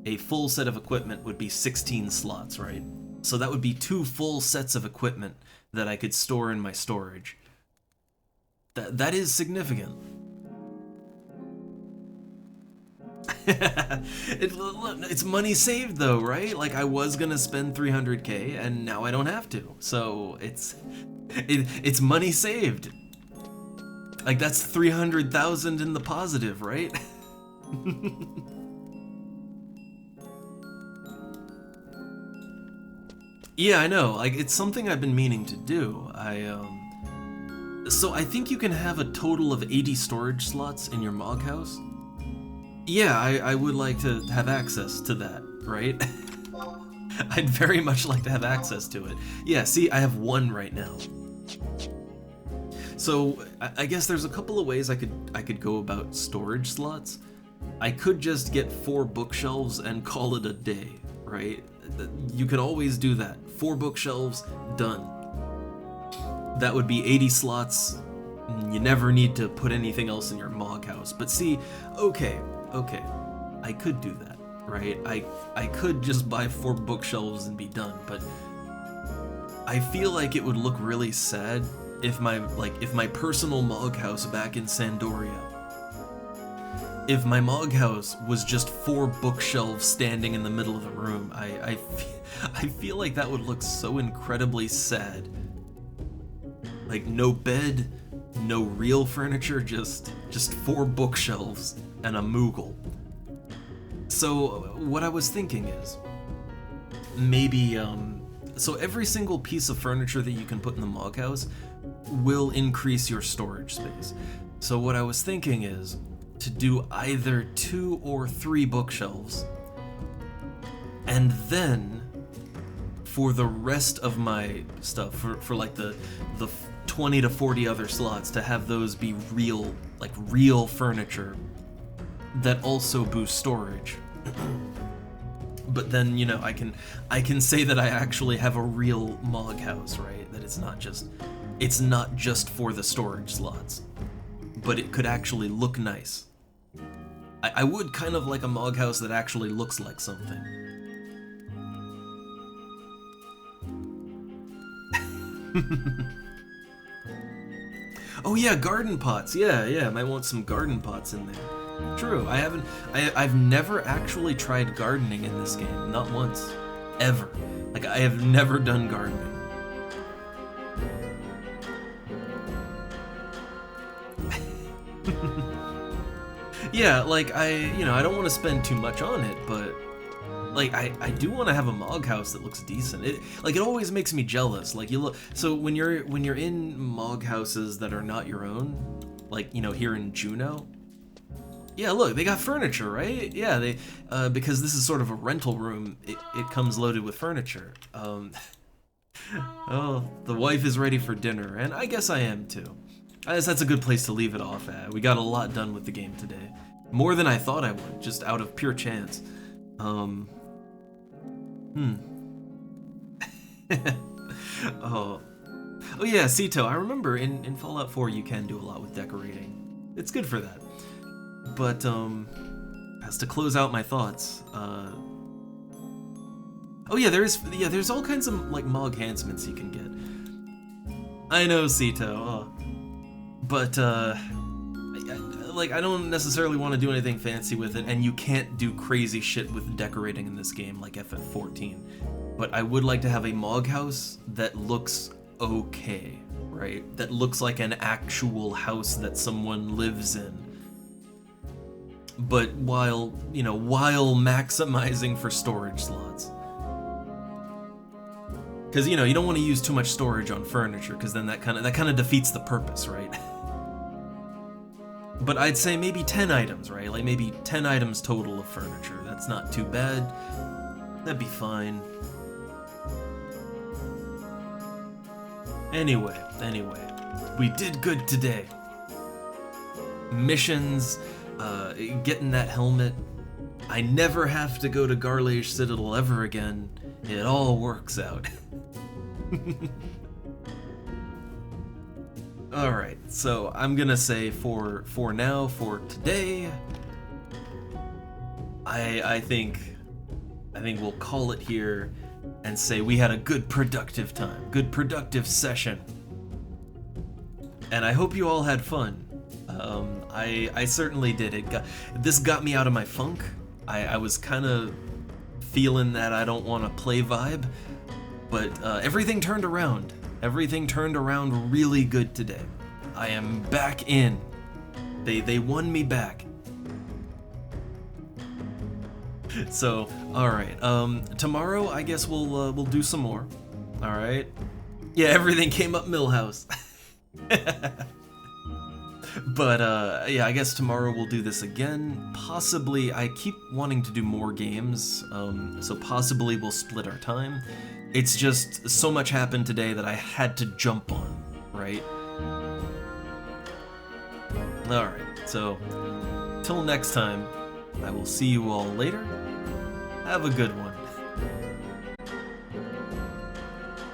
a full set of equipment would be 16 slots, right? So that would be 2 full sets of equipment that I could store in my storage. That is significant. It's money saved though, right? Like I was gonna spend 300k and now I don't have to. So it's money saved. Like that's 300,000 in the positive, right? Yeah, I know. Like it's something I've been meaning to do. So I think you can have a total of 80 storage slots in your Mog House. Yeah, I would like to have access to that, right? I'd very much like to have access to it. Yeah, see, I have 1 right now. So I guess there's a couple of ways I could go about storage slots. I could just get 4 bookshelves and call it a day, right? You could always do that. 4 bookshelves, done. That would be 80 slots. You never need to put anything else in your Mog House. But see, okay, I could do that, right? I could just buy 4 bookshelves and be done, but I feel like it would look really sad if my personal Mog House back in Sandoria, if my Mog House was just 4 bookshelves standing in the middle of the room. I feel like that would look so incredibly sad. Like no bed, no real furniture, just 4 bookshelves and a Moogle. So what I was thinking is, maybe, so every single piece of furniture that you can put in the Mog House will increase your storage space. So what I was thinking is to do either 2 or 3 bookshelves, and then for the rest of my stuff, for like the 20 to 40 other slots, to have those be real furniture that also boost storage. But then, you know, I can say that I actually have a real Mog House, right? That it's not just for the storage slots, but it could actually look nice. I would kind of like a Mog House that actually looks like something. Oh yeah, garden pots. Yeah, I might want some garden pots in there. True. I haven't. I've never actually tried gardening in this game. Not once. Ever. Like, I have never done gardening. Yeah, like, I don't want to spend too much on it, but like, I do want to have a Mog house that looks decent. It always makes me jealous. Like, you look, so when you're in Mog houses that are not your own, like, here in Juneau. Yeah, look, they got furniture, right? Yeah, they because this is sort of a rental room, it comes loaded with furniture. Oh, the wife is ready for dinner, and I guess I am too. I guess that's a good place to leave it off at. We got a lot done with the game today. More than I thought I would, just out of pure chance. Oh. Oh yeah, Sito, I remember in Fallout 4 you can do a lot with decorating. It's good for that. But, as to close out my thoughts, oh yeah, there's all kinds of, like, Mog enhancements you can get. I know, Sito, but, like, I don't necessarily want to do anything fancy with it, and you can't do crazy shit with decorating in this game, like FF14. But I would like to have a Mog house that looks okay, right? That looks like an actual house that someone lives in. But while maximizing for storage slots. Because, you don't want to use too much storage on furniture, because then that kind of defeats the purpose, right? But I'd say maybe 10 items, right? Like, maybe 10 items total of furniture. That's not too bad. That'd be fine. Anyway, we did good today. Missions, getting that helmet. I never have to go to Garlage Citadel ever again. It all works out. Alright, so I'm gonna say for now, for today, I think we'll call it here and say we had a good productive time, good productive session. And I hope you all had fun. I certainly did. This got me out of my funk. I was kind of feeling that I don't want to play vibe, but everything turned around. Everything turned around really good today. I am back in. They won me back. So, all right. Tomorrow, I guess we'll do some more. All right. Yeah, everything came up Millhouse. But yeah, I guess tomorrow we'll do this again. Possibly, I keep wanting to do more games, so possibly we'll split our time. It's just so much happened today that I had to jump on, right? Alright, so till next time, I will see you all later. Have a good one.